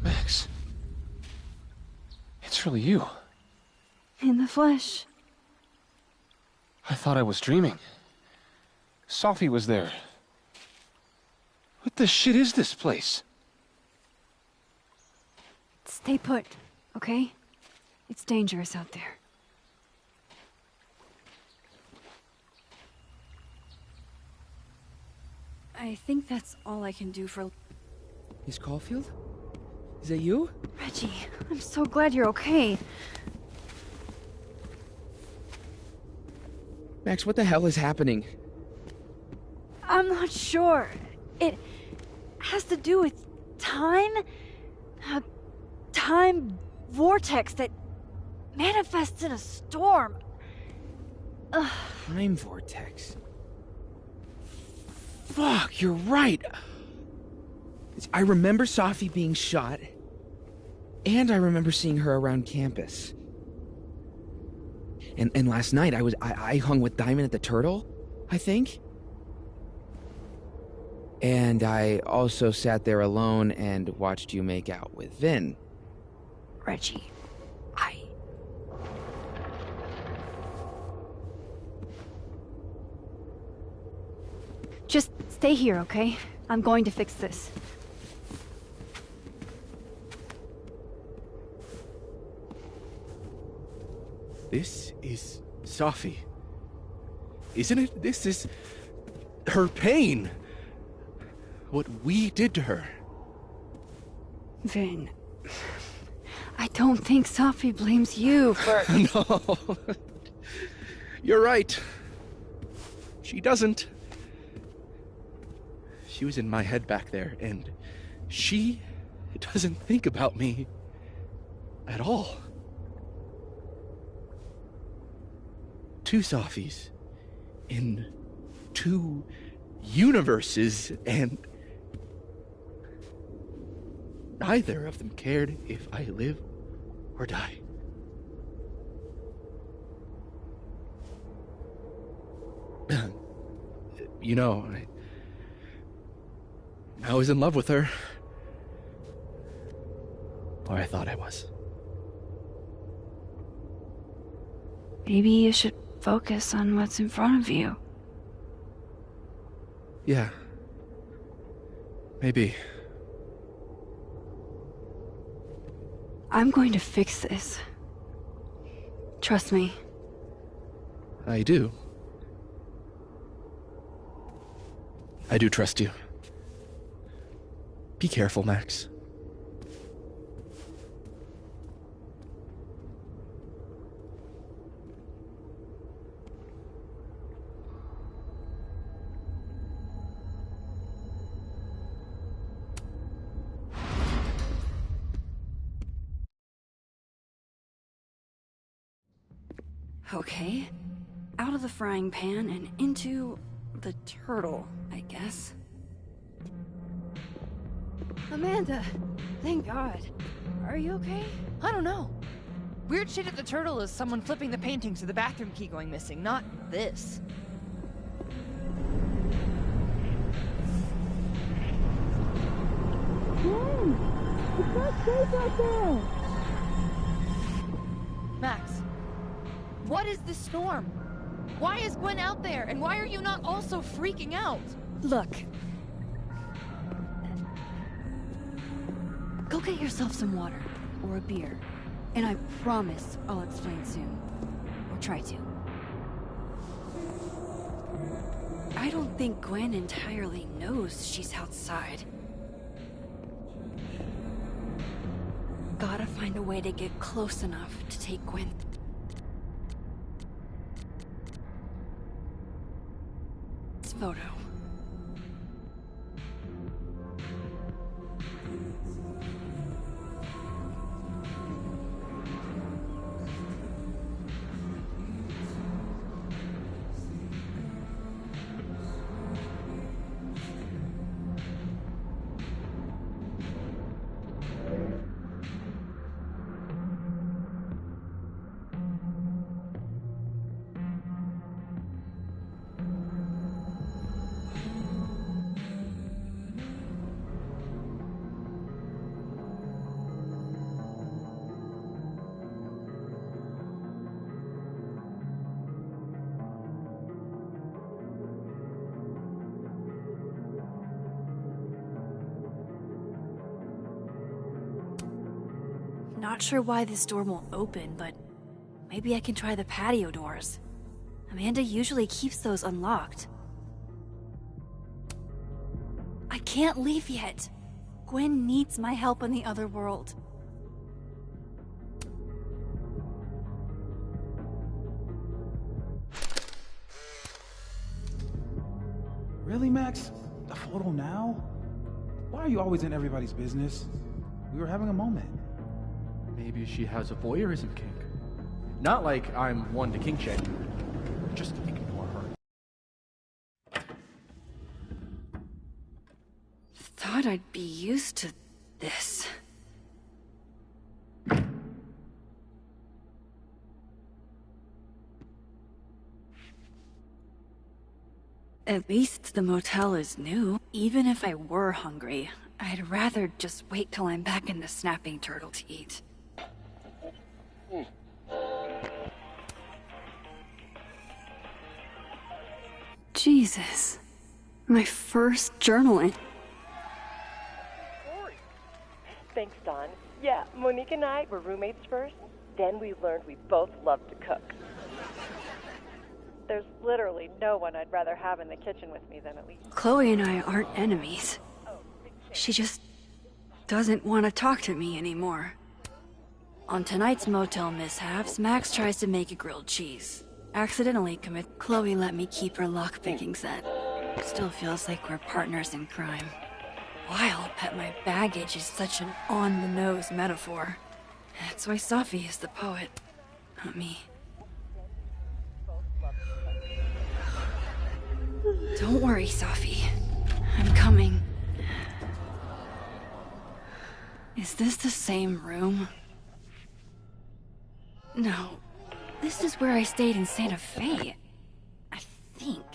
S18: Max. It's really you.
S7: In the flesh.
S18: I thought I was dreaming. Sophie was there. What the shit is this place?
S7: Stay put, okay? It's dangerous out there.
S4: I think that's all I can do for...
S10: Miss Caulfield? Is that you?
S7: Reggie, I'm so glad you're okay.
S10: Max, what the hell is happening?
S7: I'm not sure. It has to do with time? A time vortex that manifests in a storm. Ugh.
S10: Time vortex. Fuck, you're right. I remember Sophie being shot, and I remember seeing her around campus. And last night I hung with Diamond at the Turtle, I think. And I also sat there alone and watched you make out with Vin.
S7: Reggie, Just stay here, okay? I'm going to fix this.
S20: This is Sophie. Isn't it? This is her pain. What we did to her.
S7: Vin, I don't think Sophie blames you for...
S20: No. You're right. She doesn't. She was in my head back there, and she doesn't think about me at all. Two Sophies in two universes, and neither of them cared if I live or die. You know, I was in love with her. Or I thought I was.
S4: Maybe you should focus on what's in front of you.
S20: Yeah. Maybe.
S4: I'm going to fix this. Trust me.
S20: I do. I do trust you. Be careful, Max.
S4: Okay. Out of the frying pan and into the turtle, I guess.
S7: Amanda, thank God. Are you okay?
S9: I don't know. Weird shit at the Turtle is someone flipping the painting to the bathroom key going missing, not this.
S11: Gwen! It's not safe out there!
S9: Max, what is this storm? Why is Gwen out there, and why are you not also freaking out?
S7: Look. Go get yourself some water, or a beer, and I promise I'll explain soon. Or try to.
S4: I don't think Gwen entirely knows she's outside. Gotta find find a way to get close enough to take Gwen. This photo. Not sure why this door won't open, but maybe I can try the patio doors. Amanda usually keeps those unlocked. I can't leave yet. Gwen needs my help in the other world.
S5: Really, Max? The photo now? Why are you always in everybody's business? We were having a moment.
S16: Maybe she has a voyeurism kink. Not like I'm one to kink shame. Just ignore her.
S4: Thought I'd be used to this. At least the motel is new. Even if I were hungry, I'd rather just wait till I'm back in the snapping turtle to eat. Jesus. My first journaling.
S15: Thanks, Don. Yeah, Monique and I were roommates first. Then we learned we both loved to cook. There's literally no one I'd rather have in the kitchen with me than Elise.
S4: Chloe and I aren't enemies. She just doesn't want to talk to me anymore. On tonight's motel mishaps, Max tries to make a grilled cheese. Accidentally commit. Chloe let me keep her lockpicking set. Still feels like we're partners in crime. Wild that my baggage is such an on-the-nose metaphor. That's why Safi is the poet, not me. Don't worry, Safi. I'm coming. Is this the same room? No. This is where I stayed in Santa Fe. I think.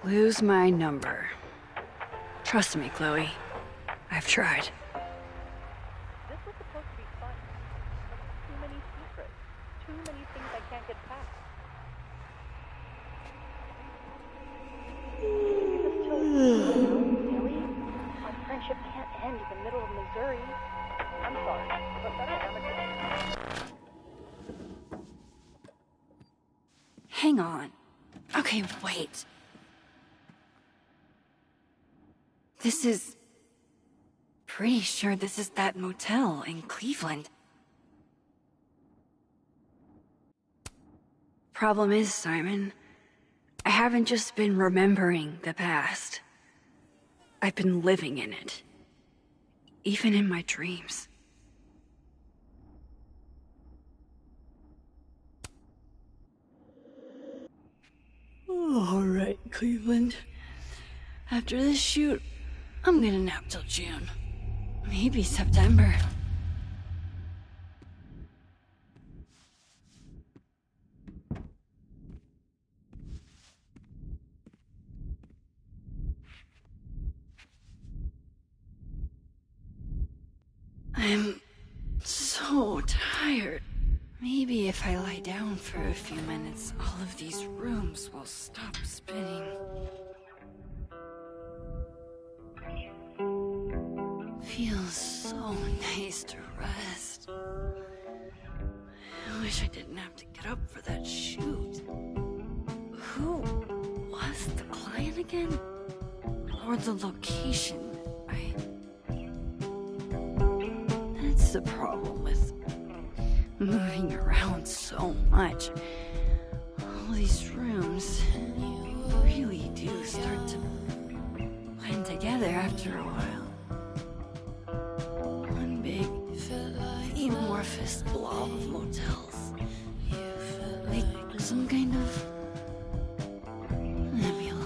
S4: Lose my number. Trust me, Chloe. I've tried.
S15: This was supposed to be fun. Too many secrets. Too many things I can't get past. You just told me, silly. Our friendship can't end in the middle of Missouri. I'm sorry, but that's amateur.
S4: Hang on. Okay, wait. This is... Pretty sure this is that motel in Cleveland. Problem is, Simon, I haven't just been remembering the past. I've been living in it. Even in my dreams. All right, Cleveland. After this shoot, I'm gonna nap till June. Maybe September. I'm so tired. Maybe if I lie down for a few minutes, all of these rooms will stop spinning. Feels so nice to rest. I wish I didn't have to get up for that shoot. Who was the client again? Or the location? That's the problem with moving around so much. All these rooms really do start to blend together after a while. One big, amorphous blob of motels. Like some kind of nebula.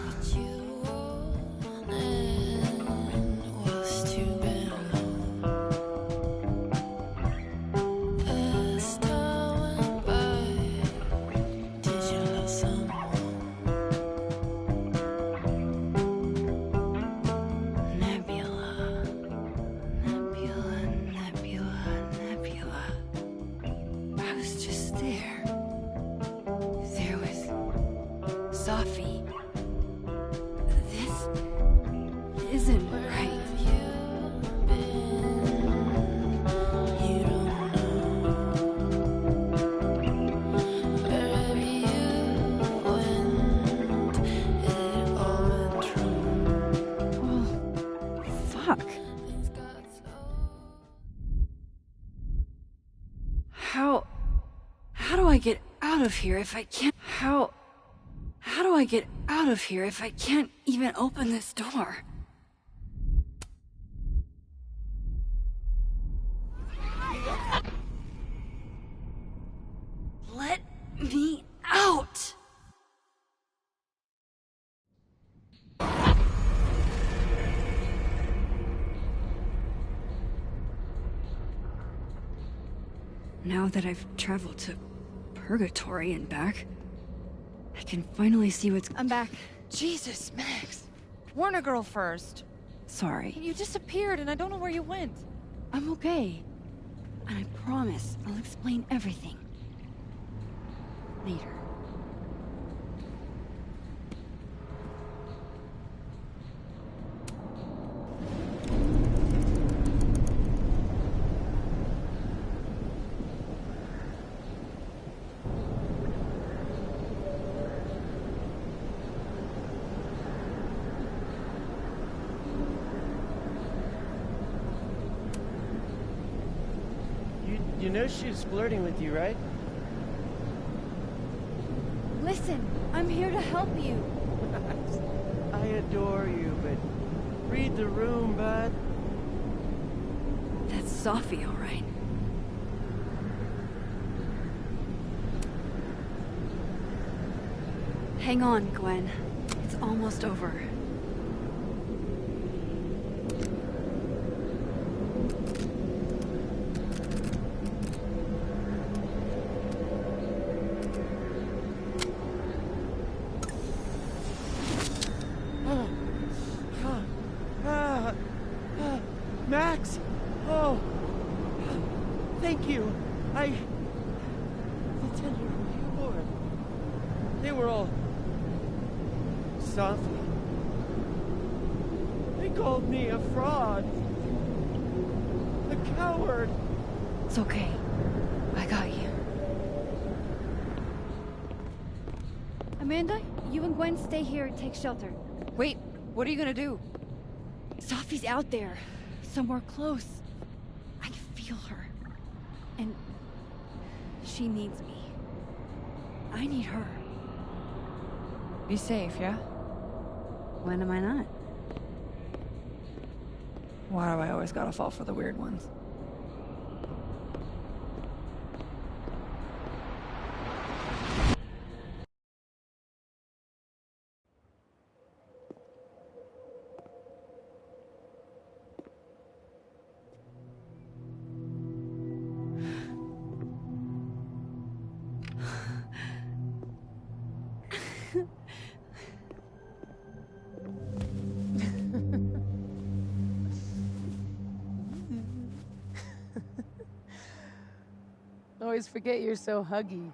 S4: How do I get out of here if I can't? How do I get out of here if I can't even open this door? Let me out! Now that I've traveled to Purgatory and back, I can finally see what's—
S1: I'm back.
S9: Jesus, Max. Warn a girl first.
S4: Sorry.
S9: You disappeared and I don't know where you went.
S4: I'm okay. And I promise I'll explain everything. Later.
S13: You know she was flirting with you, right?
S7: Listen, I'm here to help you.
S13: I adore you, but read the room, bud.
S4: That's Sophie, all right. Hang on, Gwen. It's almost over.
S13: Max! Oh! Thank you. The tender reward. They were all... Sophie. They called me a fraud. A coward.
S4: It's okay. I got you.
S7: Amanda, you and Gwen stay here and take shelter.
S9: Wait, what are you gonna do?
S7: Sophie's out there. Somewhere close. I can feel her. And she needs me. I need her.
S9: Be safe, yeah?
S4: When am I not?
S9: Why do I always gotta fall for the weird ones?
S21: Always forget you're so huggy.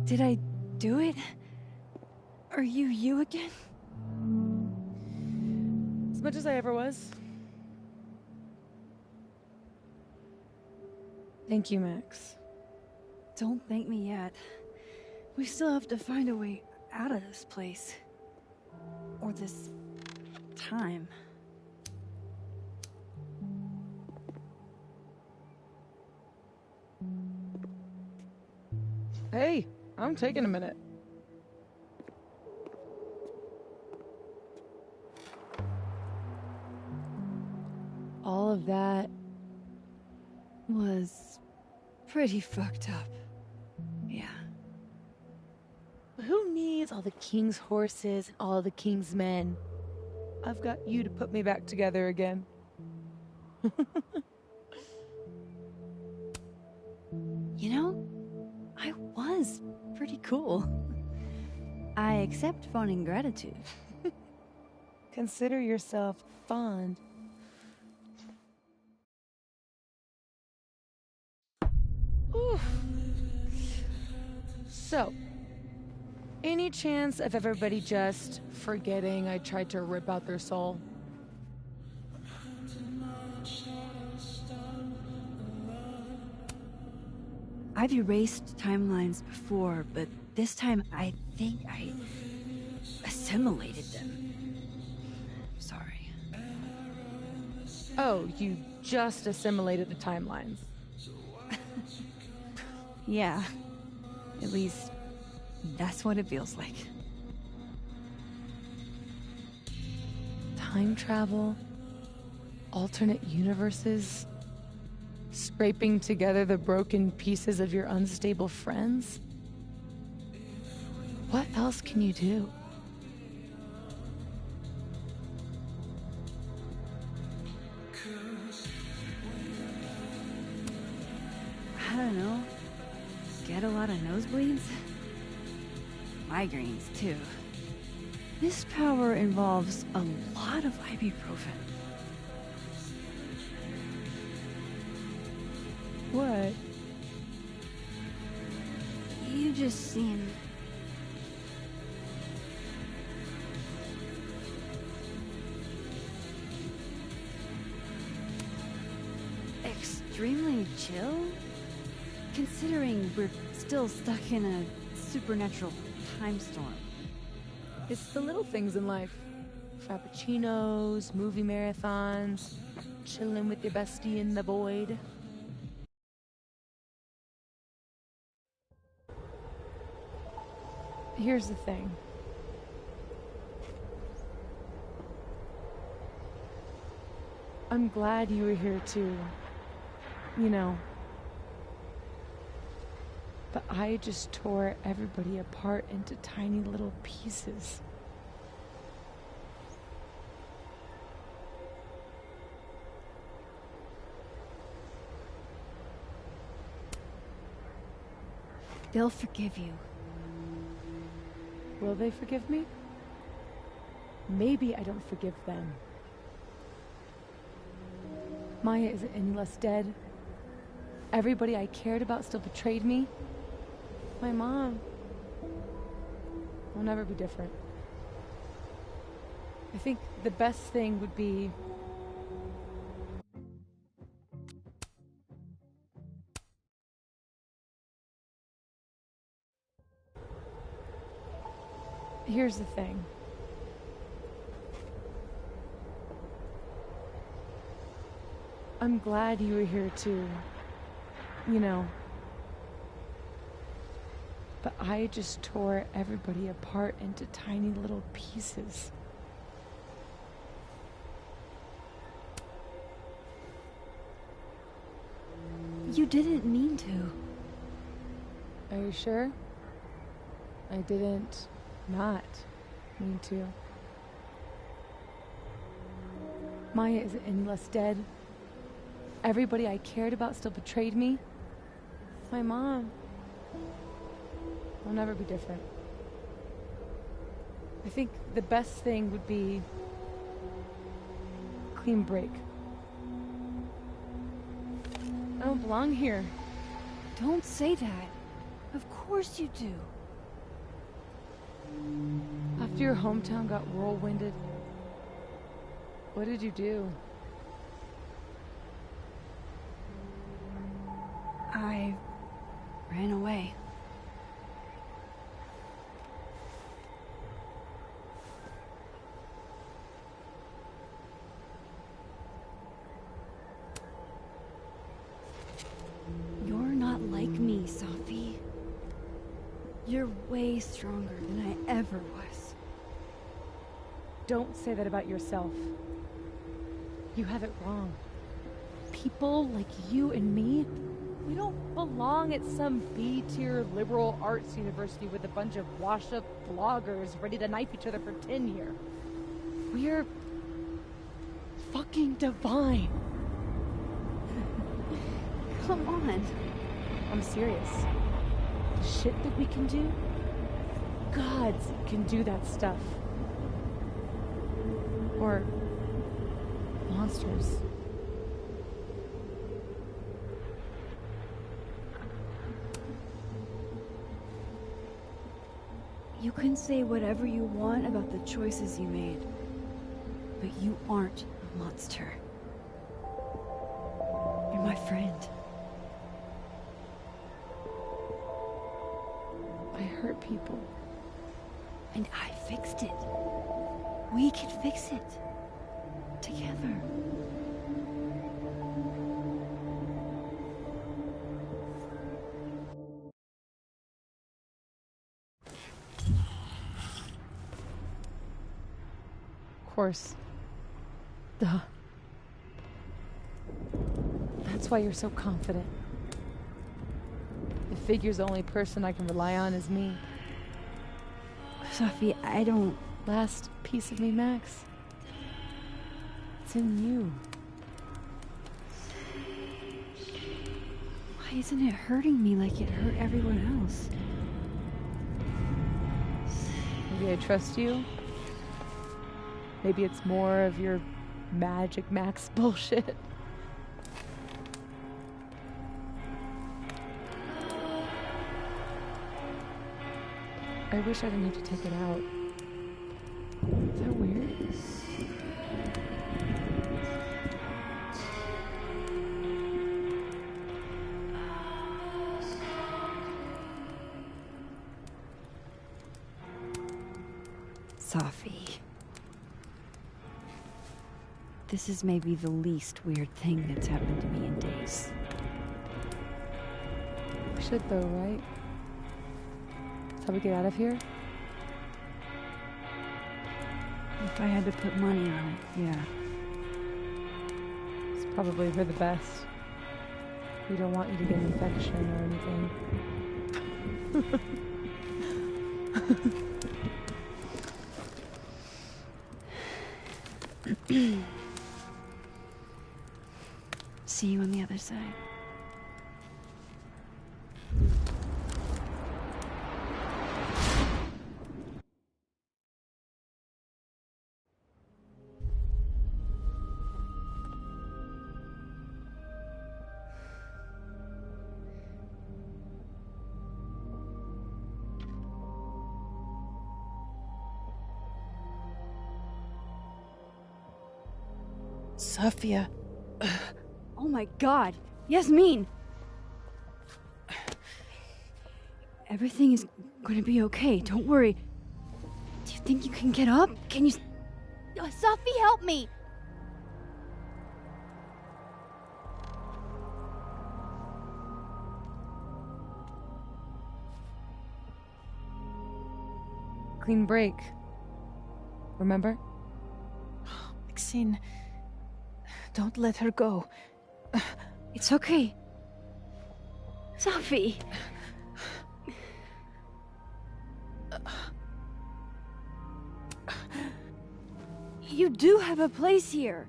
S4: Did I do it? Are you again?
S21: As much as I ever was. Thank you, Max.
S7: Don't thank me yet. We still have to find a way out of this place. Or this time.
S21: Hey, I'm taking a minute. All of that
S7: was pretty fucked up. Yeah.
S21: Who needs all the king's horses and all the king's men? I've got you to put me back together again.
S7: You know, I was pretty cool. I accept fun and gratitude.
S21: Consider yourself fond. Oof. So, any chance of everybody just forgetting I tried to rip out their soul?
S7: I've erased timelines before, but this time I think I assimilated them. Sorry.
S21: Oh, you just assimilated the timelines.
S7: Yeah. At least, that's what it feels like.
S21: Time travel? Alternate universes? Scraping together the broken pieces of your unstable friends? What else can you do?
S7: I don't know. Get a lot of nosebleeds? Migraines, too. This power involves a lot of ibuprofen.
S21: What?
S7: You just seem... extremely chill? Considering we're still stuck in a supernatural time storm.
S21: It's the little things in life. Frappuccinos, movie marathons, chilling with your bestie in the void. Here's the thing. I'm glad you were here too. You know. But I just tore everybody apart into tiny little pieces.
S7: They'll forgive you.
S21: Will they forgive me? Maybe I don't forgive them. Maya isn't any less dead. Everybody I cared about still betrayed me. My mom will never be different. I think the best thing would be here's the thing. I'm glad you were here too. You know. But I just tore everybody apart into tiny little pieces.
S7: You didn't mean to.
S21: Are you sure? I didn't not mean to. Maya isn't any less dead. Everybody I cared about still betrayed me. My mom will never be different. I think the best thing would be clean break. I don't belong here.
S7: Don't say that. Of course you do.
S21: After your hometown got whirlwinded, what did you do?
S7: I ran away. You're not like me, Sophie. You're way stronger than I ever was.
S21: Don't say that about yourself. You have it wrong. People like you and me, we don't belong at some B-tier liberal arts university with a bunch of washed-up vloggers ready to knife each other for tenure. We're fucking divine.
S7: Come on.
S21: I'm serious. The shit that we can do, gods can do that stuff. Or monsters.
S7: You can say whatever you want about the choices you made, but you aren't a monster. You're my friend.
S21: I hurt people.
S7: And I fixed it. We can fix it. Together.
S21: Of course. Duh. That's why you're so confident. It figures the only person I can rely on is me.
S7: Sophie, I don't...
S21: Last piece of me, Max. It's in you.
S7: Why isn't it hurting me like it hurt everyone else?
S21: Maybe I trust you. Maybe it's more of your Magic Max bullshit. I wish I didn't have to take it out. Is that weird?
S7: Sophie. This is maybe the least weird thing that's happened to me in days.
S21: We should though, right? That's how we get out of here?
S7: If I had to put money on it, yeah.
S21: It's probably for the best. We don't want you to get an infection or anything.
S7: See you on the other side.
S21: Sophia.
S7: Oh my god! Yasmin! Everything is gonna be okay, don't worry. Do you think you can get up? Can you... Sophie, help me!
S21: Clean break. Remember?
S19: Maxine, don't let her go.
S7: It's okay. Sophie! You do have a place here.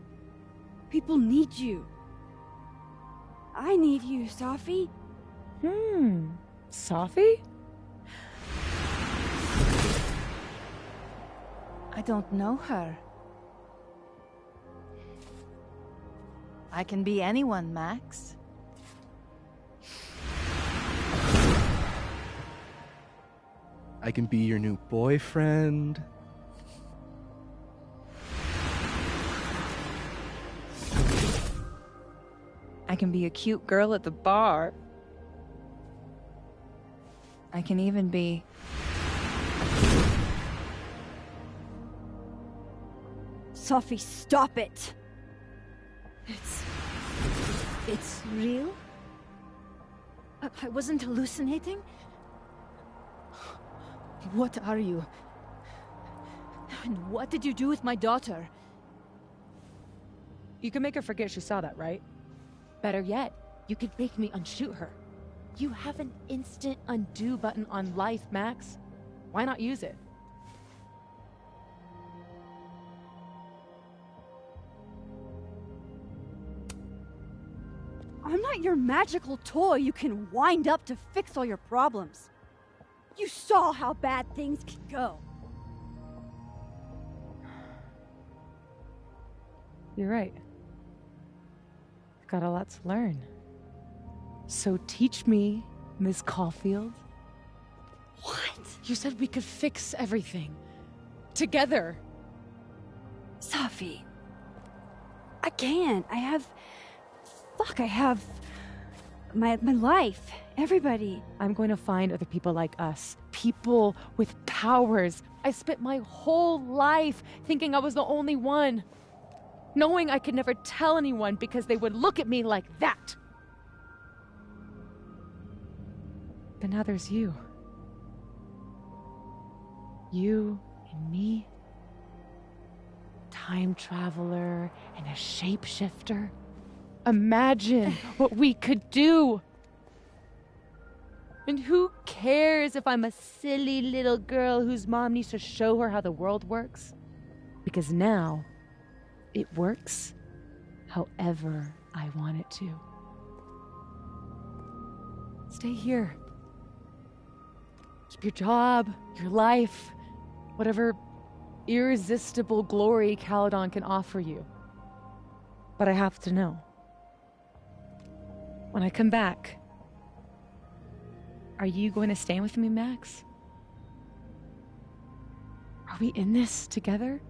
S7: People need you. I need you, Sophie.
S21: Sophie?
S19: I don't know her. I can be anyone, Max.
S16: I can be your new boyfriend.
S9: I can be a cute girl at the bar. I can even be...
S7: Sophie, stop it! It's real? I wasn't hallucinating? What are you? And what did you do with my daughter?
S21: You can make her forget she saw that, right? Better yet, you could make me unshoot her. You have an instant undo button on life, Max. Why not use it?
S7: I'm not your magical toy you can wind up to fix all your problems. You saw how bad things can go.
S21: You're right. I've got a lot to learn. So teach me, Miss Caulfield.
S7: What?
S21: You said we could fix everything. Together.
S7: Sophie. I can't. I have my life. Everybody.
S21: I'm going to find other people like us. People with powers. I spent my whole life thinking I was the only one. Knowing I could never tell anyone because they would look at me like that. But now there's you. You and me. Time traveler and a shapeshifter. Imagine what we could do. And who cares if I'm a silly little girl whose mom needs to show her how the world works? Because now, it works however I want it to. Stay here. Keep your job, your life, whatever irresistible glory Caledon can offer you. But I have to know. When I come back, are you going to stay with me, Max? Are we in this together?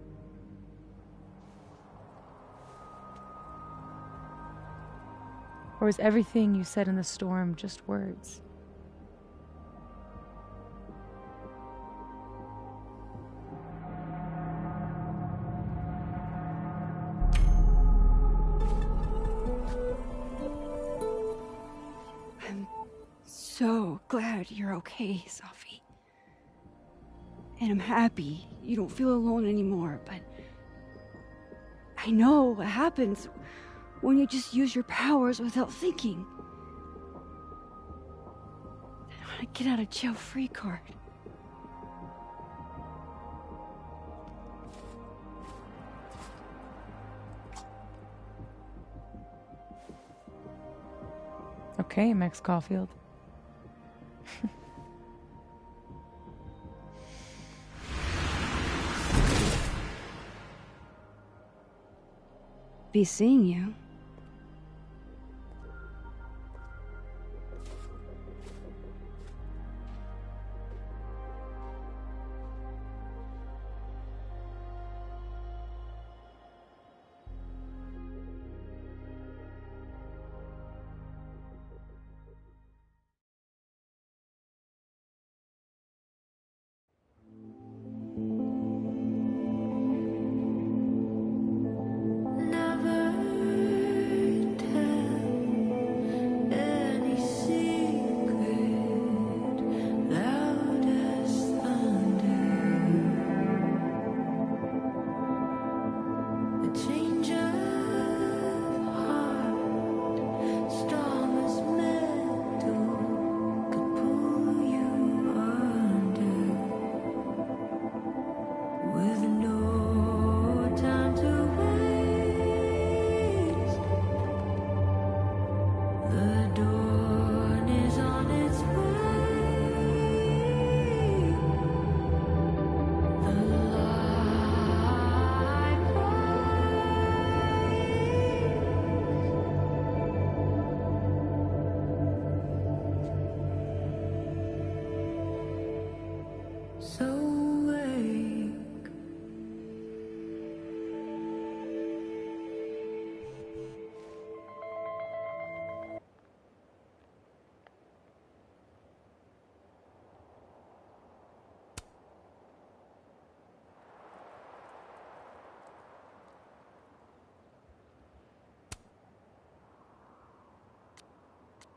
S21: Or is everything you said in the storm just words?
S7: I'm so glad you're okay, Sophie. And I'm happy you don't feel alone anymore, but I know what happens when you just use your powers without thinking. I want to get out of jail free card.
S21: Okay, Max Caulfield.
S7: Be seeing you.
S3: Never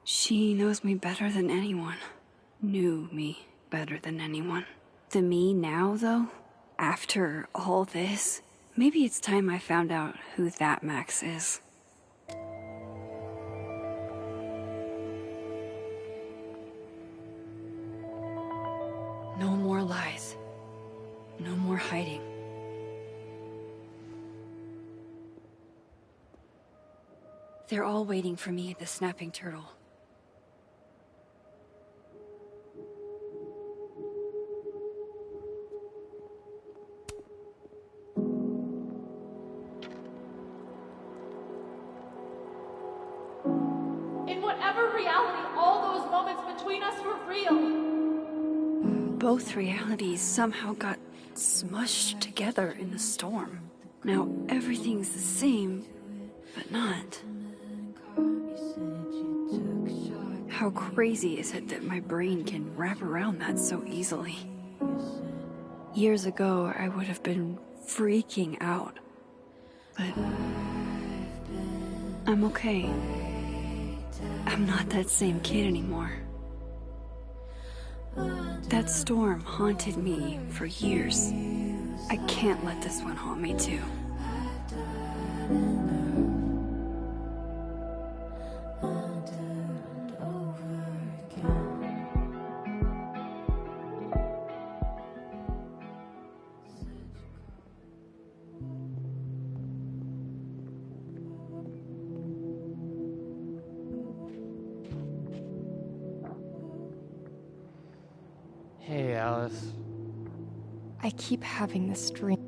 S4: She knows me better than anyone. Knew me better than anyone. The me now, though, after all this, maybe it's time I found out who that Max is. No more lies. No more hiding. They're all waiting for me at the Snapping Turtle.
S12: In whatever reality, all those moments between us were real.
S4: Both realities somehow got smushed together in the storm. Now everything's the same, but not. How crazy is it that my brain can wrap around that so easily? Years ago, I would have been freaking out. But I'm okay. I'm not that same kid anymore. That storm haunted me for years. I can't let this one haunt me too.
S3: Hey, Alice.
S14: I keep having this dream.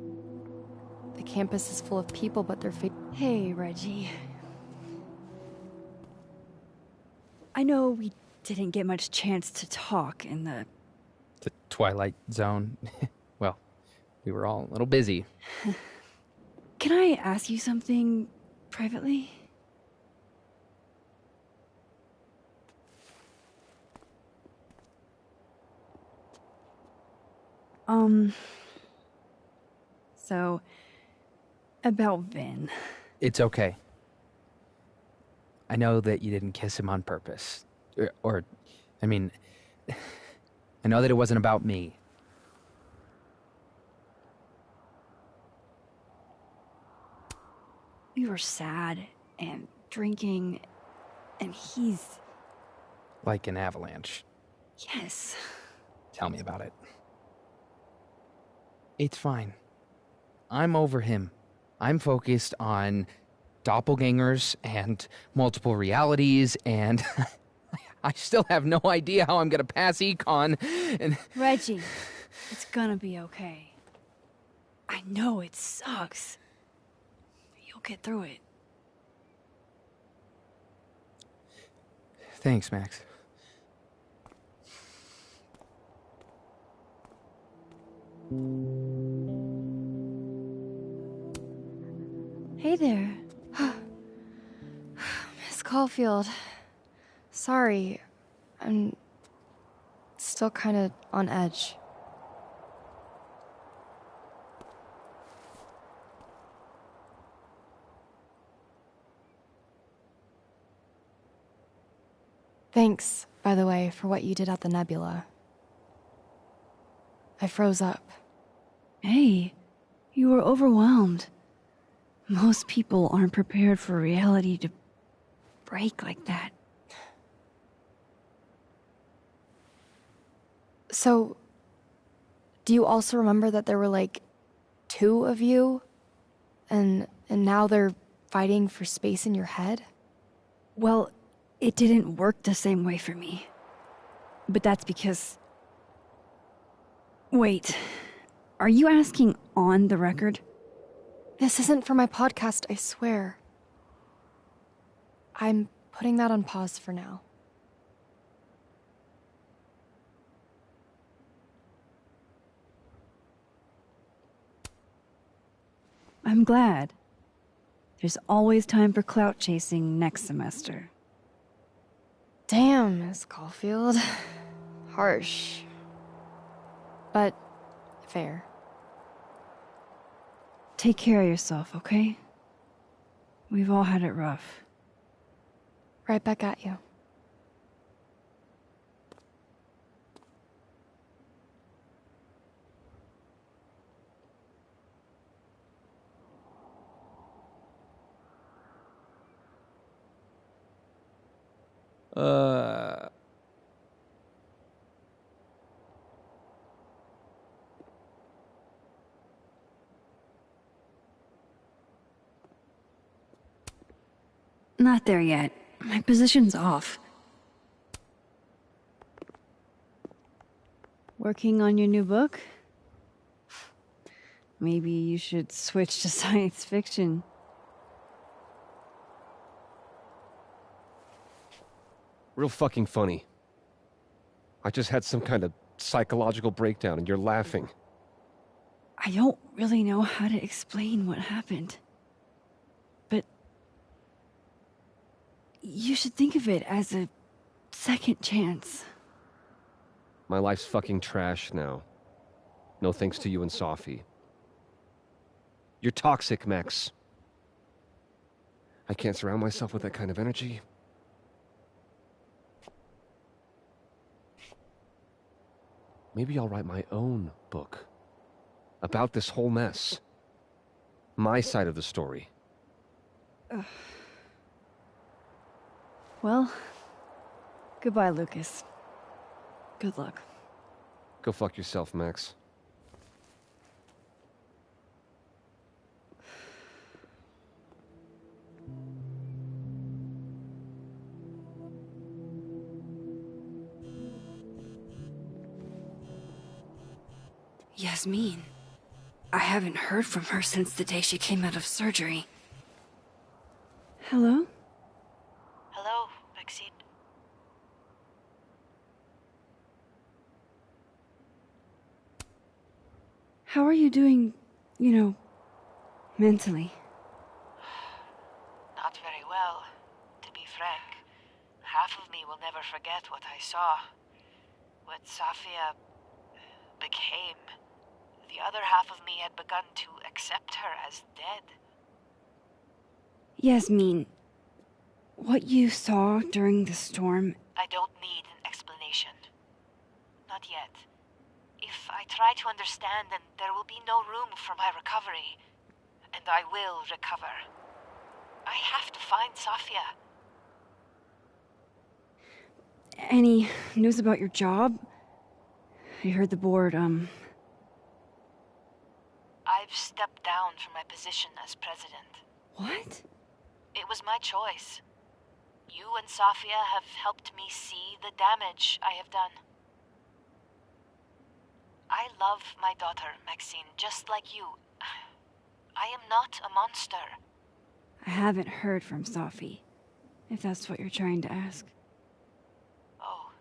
S14: The campus is full of people, but they're
S4: Hey, Reggie. I know we didn't get much chance to talk in the
S3: Twilight Zone. Well, we were all a little busy.
S4: Can I ask you something privately? So, about Vin.
S3: It's okay. I know that you didn't kiss him on purpose. I mean, I know that it wasn't about me.
S4: We were sad and drinking, and he's...
S3: Like an avalanche.
S4: Yes.
S3: Tell me about it. It's fine. I'm over him. I'm focused on doppelgangers and multiple realities, and I still have no idea how I'm gonna pass econ, and...
S4: Reggie, it's gonna be okay. I know it sucks. You'll get through it.
S3: Thanks, Max.
S14: Hey there. Miss Caulfield. Sorry. I'm still kind of on edge. Thanks, by the way, for what you did at the Nebula. I froze up.
S4: Hey, you were overwhelmed. Most people aren't prepared for reality to break like that.
S14: So, do you also remember that there were like 2 of you? And now they're fighting for space in your head?
S4: Well, it didn't work the same way for me. But that's because... Wait, are you asking on the record?
S14: This isn't for my podcast, I swear. I'm putting that on pause for now.
S4: I'm glad. There's always time for clout chasing next semester.
S14: Damn, Miss Caulfield. Harsh. But fair.
S4: Take care of yourself, okay? We've all had it rough.
S14: Right back at you.
S7: Not there yet. My position's off. Working on your new book? Maybe you should switch to science fiction.
S18: Real fucking funny. I just had some kind of psychological breakdown and you're laughing.
S7: I don't really know how to explain what happened. But you should think of it as a second chance.
S18: My life's fucking trash now. No thanks to you and Sophie. You're toxic, Max. I can't surround myself with that kind of energy. Maybe I'll write my own book. About this whole mess. My side of the story.
S7: Well, goodbye, Lucas. Good luck.
S18: Go fuck yourself, Max.
S7: Yasmin. I haven't heard from her since the day she came out of surgery. Hello?
S15: Hello, Maxine.
S7: How are you doing, mentally?
S15: Not very well, to be frank. Half of me will never forget what I saw. What Safia became. The other half of me had begun to accept her as dead.
S7: Yasmin, what you saw during the storm...
S15: I don't need an explanation. Not yet. If I try to understand, then there will be no room for my recovery. And I will recover. I have to find Safia.
S7: Any news about your job? I heard the board,
S15: I've stepped down from my position as president.
S7: What?
S15: It was my choice. You and Safia have helped me see the damage I have done. I love my daughter, Maxine, just like you. I am not a monster.
S7: I haven't heard from Sophie, if that's what you're trying to ask.
S15: Oh.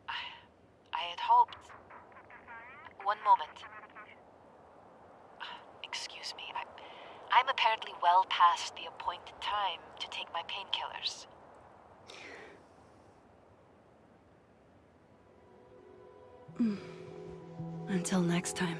S15: I had hoped... One moment. Excuse me. I'm apparently well past the appointed time to take my painkillers.
S7: Until next time.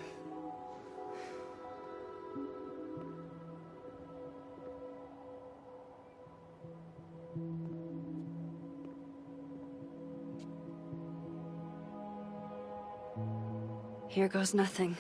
S7: Here goes nothing.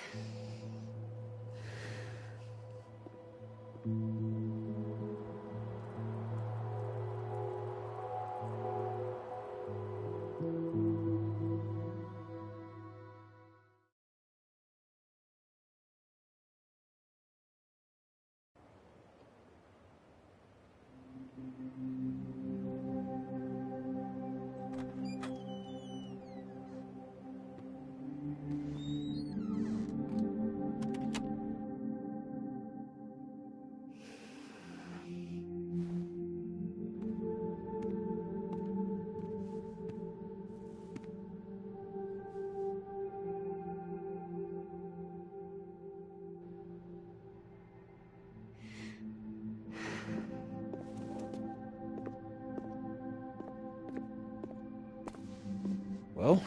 S5: Well,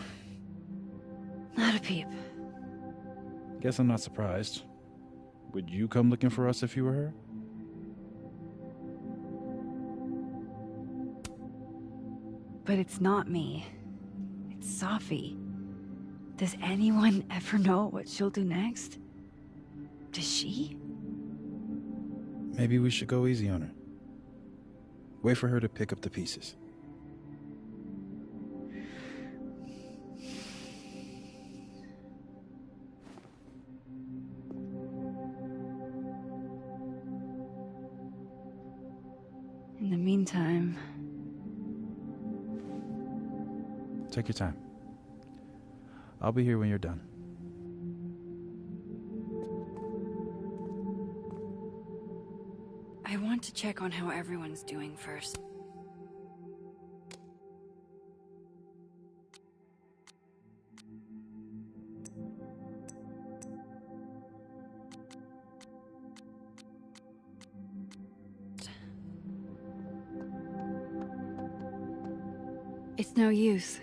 S7: Not a peep.
S5: guess I'm not surprised. Would you come looking for us if you were her?
S7: But it's not me. It's Sophie. Does anyone ever know what she'll do next? Does she?
S5: Maybe we should go easy on her. Wait for her to pick up the pieces.
S4: In the meantime...
S5: Take your time. I'll be here when you're done.
S4: I want to check on how everyone's doing first. It's no use.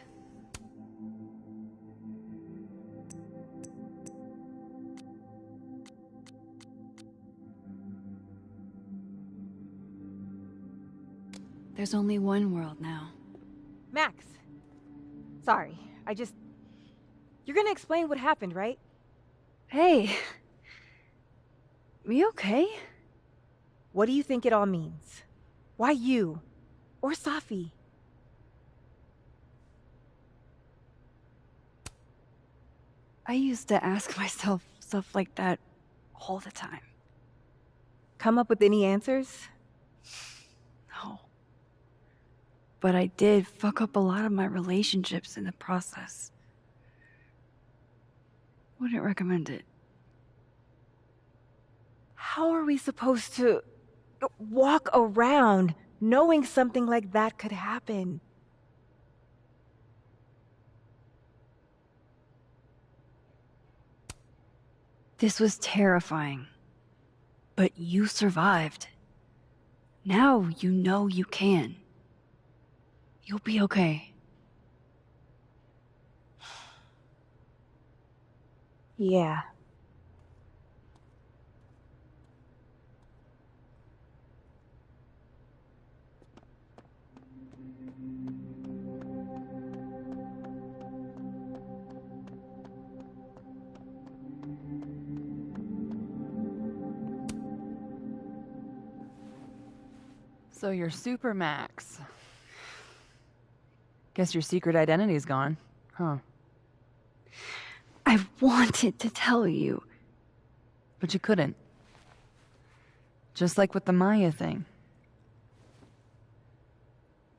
S4: There's only one world now.
S8: Max. Sorry, You're gonna explain what happened, right?
S4: Hey. We okay?
S8: What do you think it all means? Why you? Or Safi?
S4: I used to ask myself stuff like that all the time.
S8: Come up with any answers?
S4: No. But I did fuck up a lot of my relationships in the process. Wouldn't recommend it.
S8: How are we supposed to walk around knowing something like that could happen?
S4: This was terrifying. But you survived. Now you know you can. You'll be okay.
S8: Yeah.
S9: So you're Super Max. Guess your secret identity's gone, huh?
S4: I wanted to tell you.
S9: But you couldn't. Just like with the Maya thing.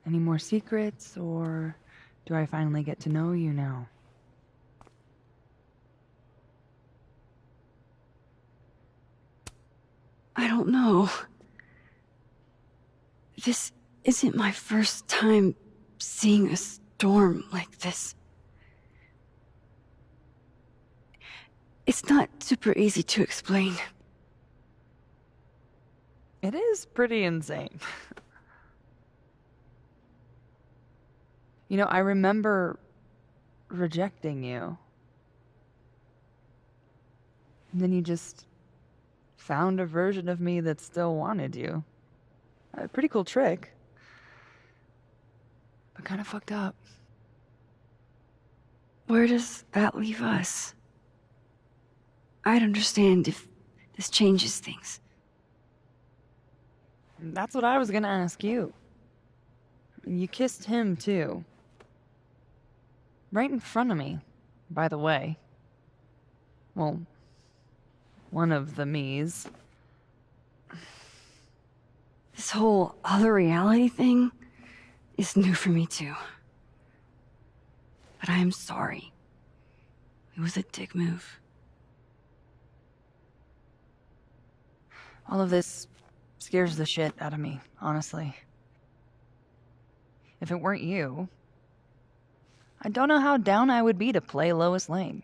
S9: Any more secrets, or do I finally get to know you now?
S4: I don't know. This isn't my first time seeing a storm like this. It's not super easy to explain.
S9: It is pretty insane. You know, I remember rejecting you. And then you just found a version of me that still wanted you. A pretty cool trick. But kind of fucked up.
S4: Where does that leave us? I'd understand if this changes things.
S9: That's what I was gonna ask you. You kissed him, too. Right in front of me, by the way. Well, one of the me's.
S4: This whole other reality thing is new for me, too. But I am sorry. It was a dick move.
S9: All of this scares the shit out of me, honestly. If it weren't you, I don't know how down I would be to play Lois Lane.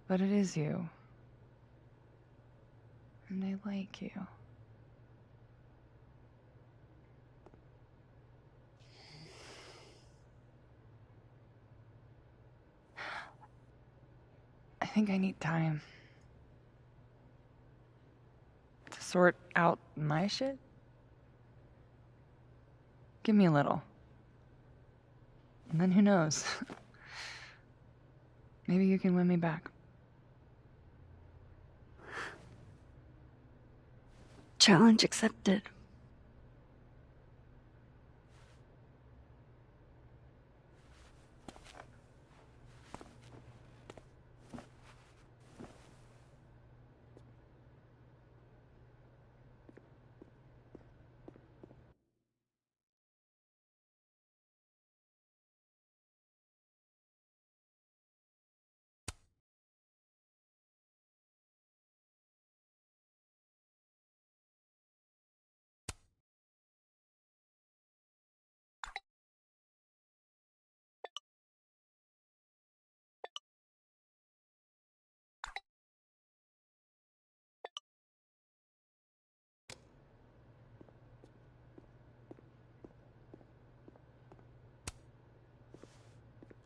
S9: But it is you. And they like you. I think I need time to sort out my shit. Give me a little. And then who knows? Maybe you can win me back.
S4: Challenge accepted.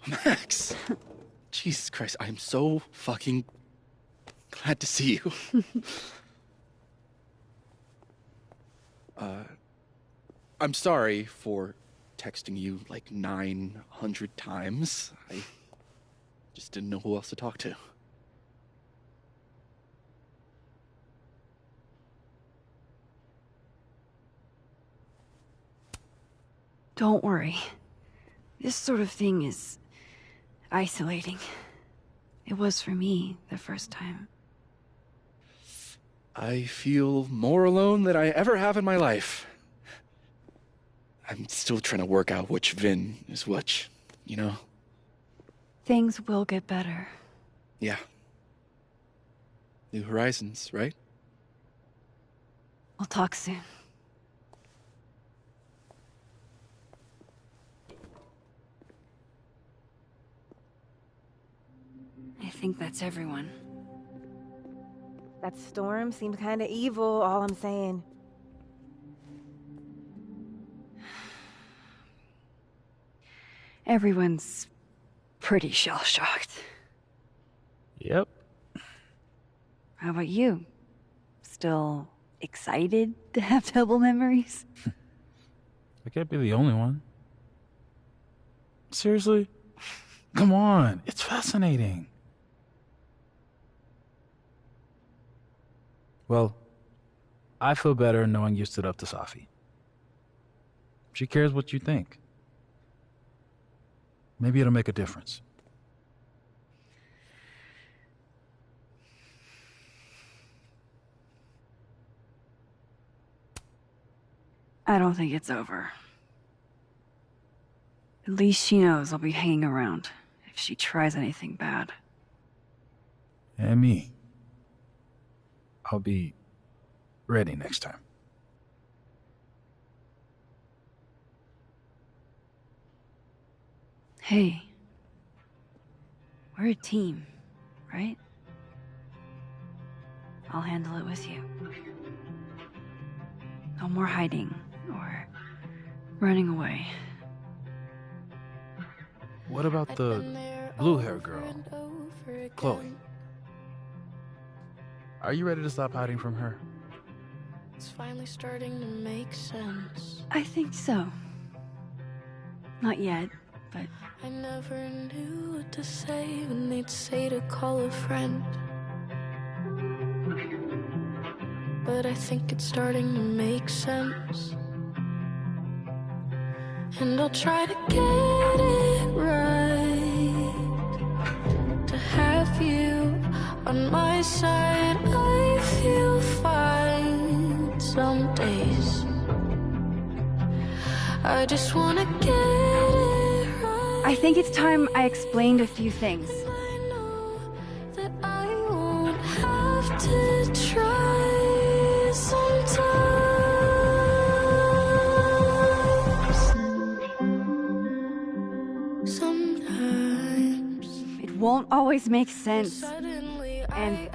S20: Max! Jesus Christ, I'm so fucking glad to see you. I'm sorry for texting you like 900 times. I just didn't know who else to talk to.
S7: Don't worry. This sort of thing is isolating. It was for me the first time.
S20: I feel more alone than I ever have in my life. I'm still trying to work out which Vin is which, you know?
S7: Things will get better.
S20: Yeah. New horizons, right?
S7: We'll talk soon. I think that's everyone.
S8: That storm seems kind of evil, all I'm saying.
S7: Everyone's pretty shell-shocked.
S5: Yep.
S7: How about you? Still excited to have double memories?
S5: I can't be the only one. Seriously? Come on, it's fascinating. Well, I feel better knowing you stood up to Safi. She cares what you think. Maybe it'll make a difference.
S7: I don't think it's over. At least she knows I'll be hanging around if she tries anything bad.
S5: And me. I'll be ready next time.
S7: Hey. We're a team, right? I'll handle it with you. No more hiding or running away.
S5: What about the blue-haired girl, Chloe? Are you ready to stop hiding from her?
S1: It's finally starting to make sense.
S7: I think so. Not yet, but...
S1: I never knew what to say when they'd say to call a friend. But I think it's starting to make sense. And I'll try to get it right. To have you on my side, I feel fine some days. I just wanna get it right.
S7: I think it's time I explained a few things.
S1: I know that I won't have to try sometimes.
S7: It won't always make sense. And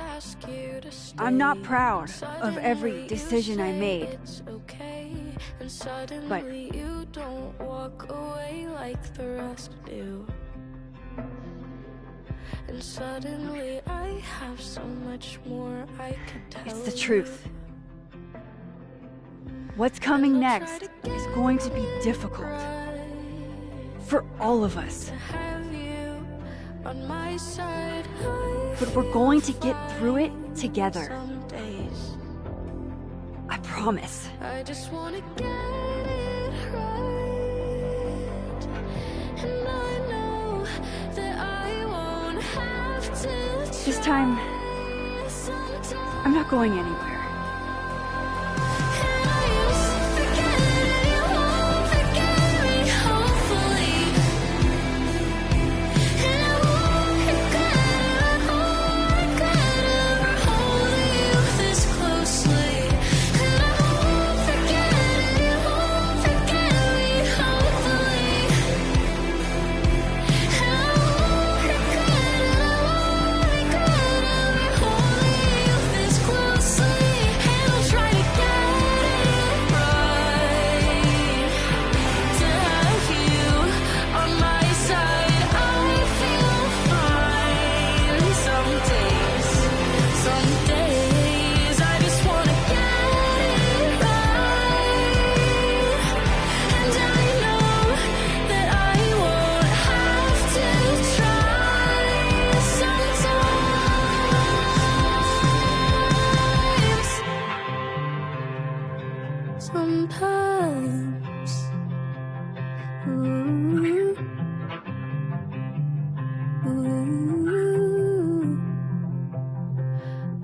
S7: I'm not proud of every decision I made. But
S1: you don't walk away like the rest do. And suddenly I have so much more I could tell.
S7: it's the truth. What's coming next is going to be difficult. For all of us.
S1: On my side,
S7: But we're going to get through it together.
S1: some days.
S7: I promise.
S1: I just wanna get it right. And I know that I won't have to
S7: This time, I'm not going anywhere.
S1: Closely
S6: sometimes. Ooh. Ooh.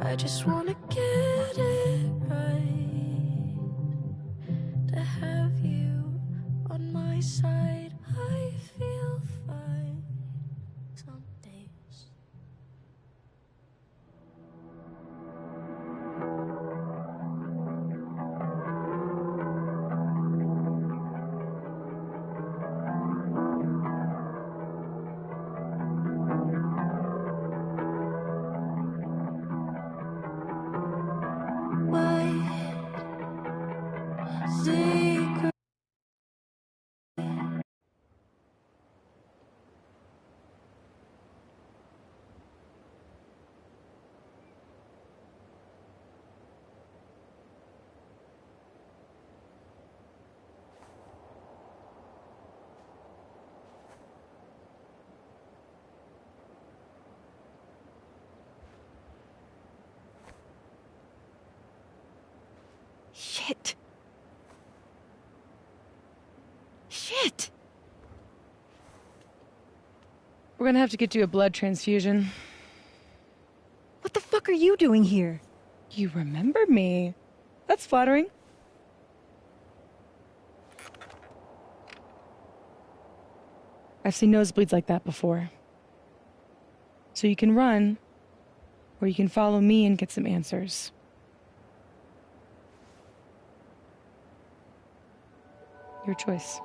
S6: I just wanna get it right, to have you on my side. I feel fine some days. Secret.
S2: Shit. Shit!
S21: We're gonna have to get you a blood transfusion.
S2: What the fuck are you doing here?
S21: You remember me. That's flattering. I've seen nosebleeds like that before. So you can run, or you can follow me and get some answers. Your choice.